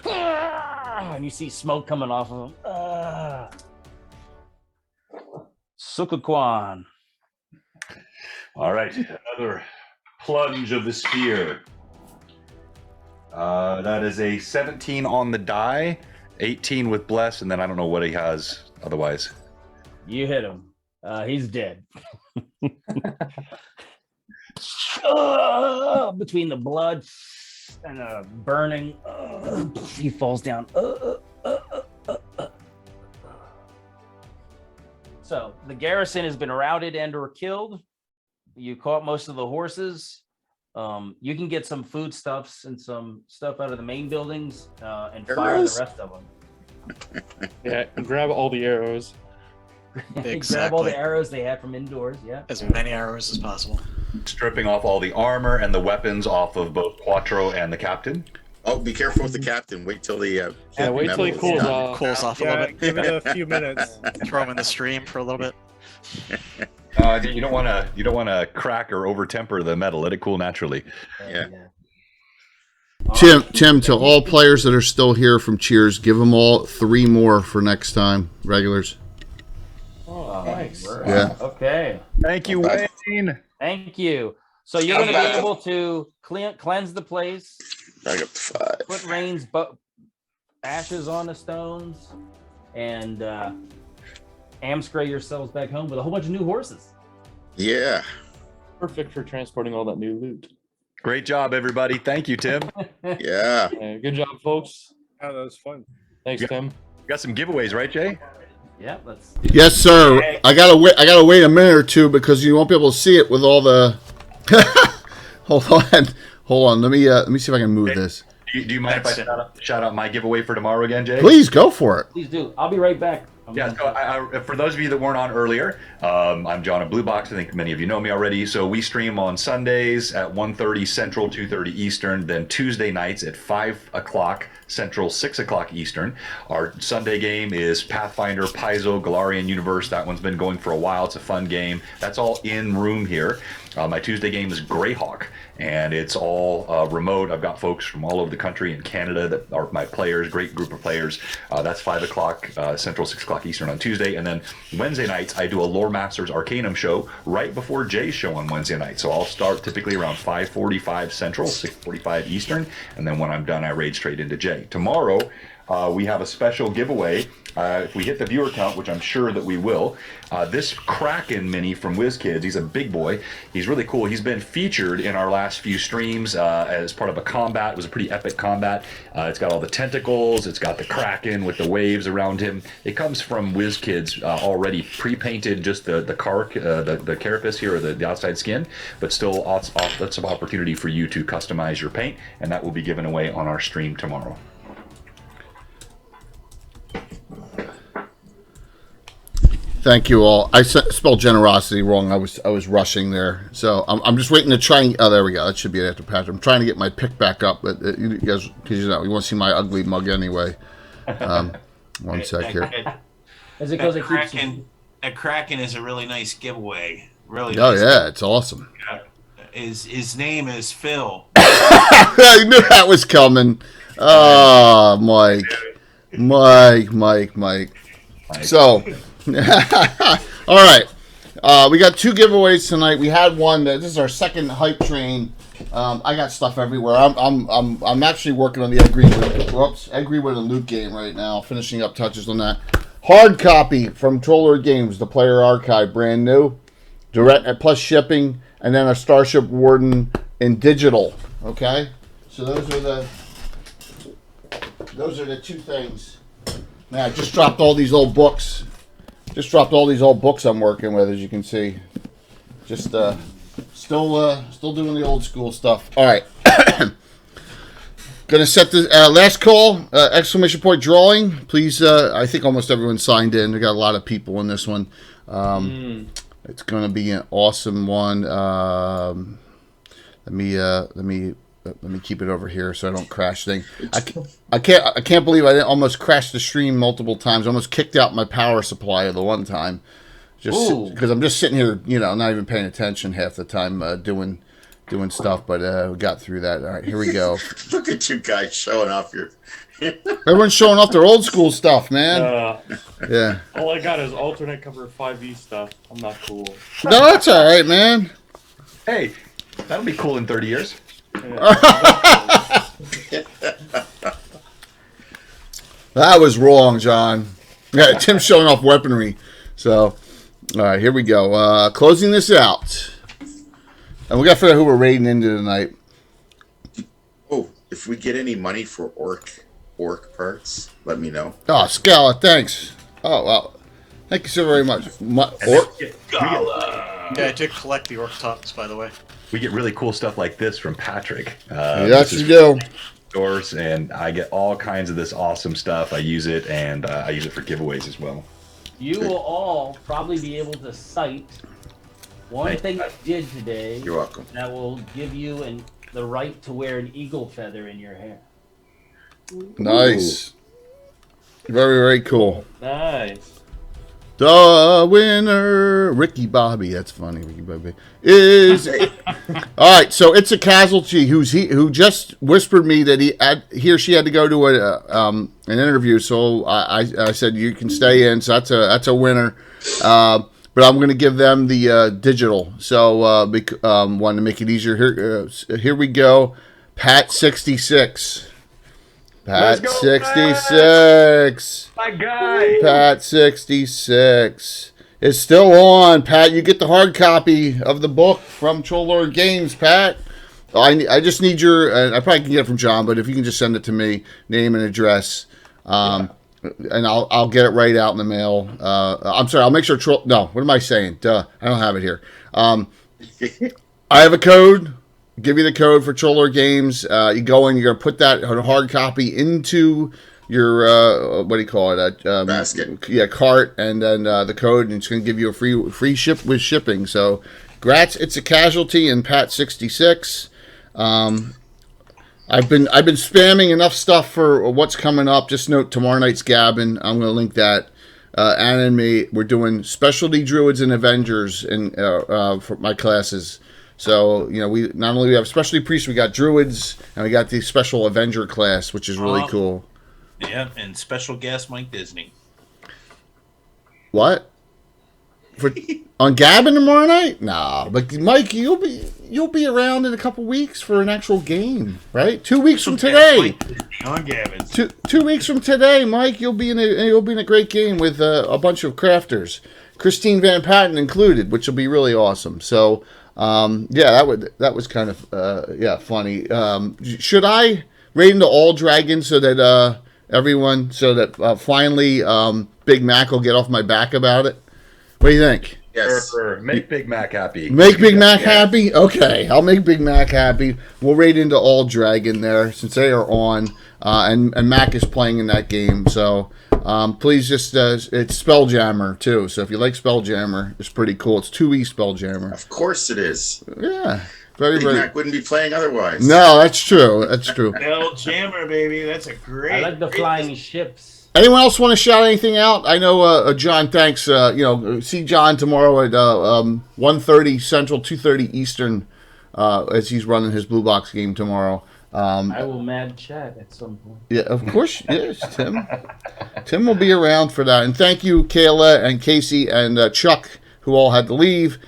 And you see smoke coming off of him. Sukakwan. All right, another plunge of the spear. That is a 17 on the die, 18 with bless, and then I don't know what he has otherwise. You hit him. He's dead. Between the blood and burning, he falls down. the garrison has been routed and or killed. You caught most of the horses. You can get some foodstuffs and some stuff out of the main buildings and fire the rest of them. Yeah, and grab all the arrows. Grab all the arrows they had from indoors. Yeah. As many arrows as possible. Stripping off all the armor and the weapons off of both Quattro and the captain. Oh, be careful with the captain. Wait till the wait till he cools off. Cools off a little bit. Give it a few minutes. Throw him in the stream for a little bit. You don't want to crack or over temper the metal. Let it cool naturally. Yeah. Tim, to all players that are still here from Cheers, give them all 3 more for next time, regulars. Oh, nice. Yeah. Okay. Thank you, Wayne. Thank you. So you're going to be able to cleanse the place. Back up to 5. Put rains, ashes on the stones, and amscray yourselves back home with a whole bunch of new horses. Yeah. Perfect for transporting all that new loot. Great job, everybody. Thank you, Tim. Yeah. Good job, folks. Yeah, that was fun. Thanks, Tim. We got some giveaways, right, Jay? Yeah, let's. Yes, sir. I gotta wait a minute or two because you won't be able to see it with all the. Hold on. Let me see if I can move this. Do you mind if I shout out my giveaway for tomorrow again, Jay? Please go for it. Please do. I'll be right back. Yeah, so for those of you that weren't on earlier, I'm John of Blue Box. I think many of you know me already. So we stream on Sundays at 1:30 Central, 2:30 Eastern. Then Tuesday nights at 5 o'clock Central, 6 o'clock Eastern. Our Sunday game is Pathfinder, Paizo, Galarian Universe. That one's been going for a while. It's a fun game. That's all in room here. My Tuesday game is Greyhawk, and it's all remote. I've got folks from all over the country and Canada that are my players, great group of players. That's 5 o'clock Central, 6 o'clock Eastern on Tuesday. And then Wednesday nights, I do a Lore Masters Arcanum show right before Jay's show on Wednesday night. So I'll start typically around 5:45 Central, 6:45 Eastern. And then when I'm done, I raid straight into Jay. Tomorrow, we have a special giveaway. If we hit the viewer count, which I'm sure that we will, this Kraken mini from WizKids, he's a big boy. He's really cool. He's been featured in our last few streams as part of a combat. It was a pretty epic combat. It's got all the tentacles. It's got the Kraken with the waves around him. It comes from WizKids already pre-painted, just the carapace here, or the outside skin, but still lots of opportunity for you to customize your paint, and that will be given away on our stream tomorrow. Thank you all. I spelled generosity wrong. I was rushing there, so I'm just waiting to try. Oh, there we go. That should be it after Patrick. I'm trying to get my pick back up, but you guys, because you want to see my ugly mug anyway. One sec here. As it goes, it keeps. A Kraken is a really nice giveaway. Really. Oh nice yeah, it's awesome. His name is Phil. I knew that was coming. Oh, Mike. So. All right, we got 2 giveaways tonight. We had one. This is our second hype train. I got stuff everywhere. I'm actually working on the Ed Greenwood and Luke game right now, finishing up touches on that. Hard copy from Troller Games, the player archive, brand new, direct plus shipping, and then a Starship Warden in digital. Okay, so those are the 2 things. Now I just dropped all these old books. I'm working with, as you can see. Just still doing the old school stuff. All right. Gonna set the last call, exclamation point drawing. Please, I think almost everyone signed in. We got a lot of people in this one. It's gonna be an awesome one. Let me keep it over here so I don't crash things. I can't believe I almost crashed the stream multiple times. I almost kicked out my power supply the one time, just because I'm just sitting here, not even paying attention half the time, doing stuff. But we got through that. All right, here we go. Look at you guys showing off your. Everyone's showing off their old school stuff, man. Yeah. All I got is alternate cover 5e stuff. I'm not cool. No, that's all right, man. Hey, that'll be cool in 30 years. That was wrong, John. Yeah, Tim's showing off weaponry. So, all right, here we go. Closing this out. And we got to figure out who we're raiding into tonight. Oh, if we get any money for orc parts, let me know. Oh, Scala, thanks. Oh, well. Thank you so very much. Yeah, I did collect the orc tongues, by the way. We get really cool stuff like this from Patrick. Yes, you do. Doors, and I get all kinds of this awesome stuff. I use it, and I use it for giveaways as well. You will all probably be able to cite one thing I did today. You're welcome. That will give you the right to wear an eagle feather in your hair. Nice. Very, very cool. Nice. The winner, Ricky Bobby. That's funny. Ricky Bobby is. All right, so it's a casualty who just whispered me that he or she had to go to an interview. So I said you can stay in. So that's a winner. But I'm going to give them the digital. So want to make it easier. Here we go. Pat 66. Pat 66. My guy. Pat 66 is still on. Pat, you get the hard copy of the book from Troll Lord Games, Pat. I just need your, I probably can get it from John, but if you can just send it to me, name and address, and I'll get it right out in the mail. I'm sorry, I'll make sure no, what am I saying? Duh, I don't have it here. I have a code. Give you the code for Troll Lord Games. You go in, you're going to put that hard copy into your, what do you call it? Basket. Yeah, cart, and then the code, and it's going to give you a free ship with shipping. So, grats, it's a casualty in Pat 66. I've been spamming enough stuff for what's coming up. Just note tomorrow night's Gabbin. I'm going to link that. Anna and me, we're doing specialty druids and avengers for my classes. So, we not only have specialty priests, we got druids, and we got the special avenger class, which is really cool. Yeah, and special guest Mike Disney. What? On Gabbin tomorrow night? Nah, but Mike, you'll be around in a couple weeks for an actual game, right? 2 weeks from today. On Gabbin. 2 weeks from today, Mike, you'll be in a great game with a bunch of crafters, Christine Van Patten included, which will be really awesome. So. That was kind of funny. Should I raid into all dragons so that finally Big Mac will get off my back about it? What do you think? Yes. Make Big Mac happy. Make Big Mac happy? Okay, I'll make Big Mac happy. We'll raid into all dragon there since they are on, and Mac is playing in that game. So please just it's Spelljammer too. So if you like Spelljammer, it's pretty cool. It's 2E Spelljammer. Of course it is. Yeah, very Big Mac wouldn't be playing otherwise. No, that's true. That's true. Spelljammer, baby. That's a great. I like the flying ships. Anyone else want to shout anything out? I know John. Thanks. See John tomorrow at 1:30 Central, 2:30 Eastern, as he's running his Blue Box game tomorrow. I will mad chat at some point. Yeah, of course. Yes, Tim. Tim will be around for that. And thank you, Kayla and Casey and Chuck, who all had to leave.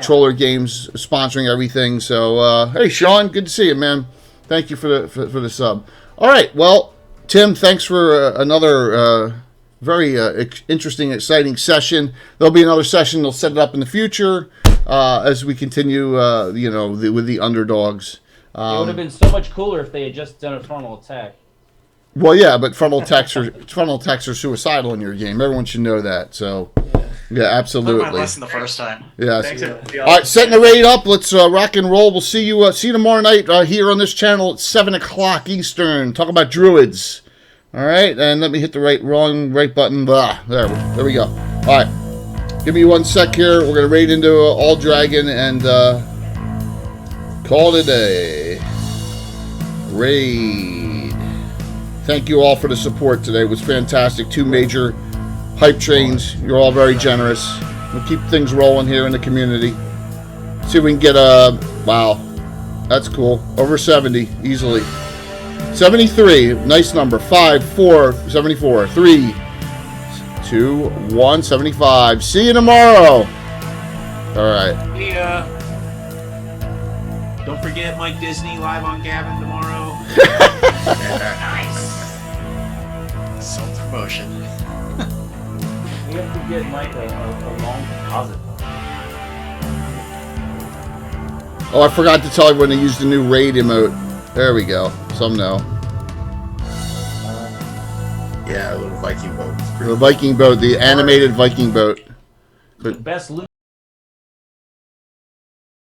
Troller Games sponsoring everything. So, hey, Sean, good to see you, man. Thank you for the sub. All right, well, Tim, thanks for another very interesting, exciting session. There'll be another session. They'll set it up in the future as we continue, with the Underdogs. It would have been so much cooler if they had just done a frontal attack. Well, yeah, but frontal attacks are suicidal in your game. Everyone should know that. So, yeah, absolutely. Learned my lesson the first time. Yes. All right, setting the raid up. Let's rock and roll. We'll see you tomorrow night here on this channel at 7:00 Eastern. Talk about druids. All right, and let me hit the right button. Blah. There we go. All right, give me 1 sec here. We're gonna raid into all dragon and call it a day. Raid. Thank you all for the support today. It was fantastic. 2 major hype trains. You're all very generous. We'll keep things rolling here in the community. See if we can get wow, that's cool. Over 70 easily. 73, nice number. 5, 4, 74. 3, 2, 1, 75. See you tomorrow. All right. Yeah. Don't forget Mike Disney live on Gavin tomorrow. Nice. Self-promotion. We have to get Mike a long deposit. Oh, I forgot to tell everyone to use the new raid emote. There we go. Some know. Yeah, a little Viking boat. It's pretty The cool. Viking boat, the animated Viking boat. The best loot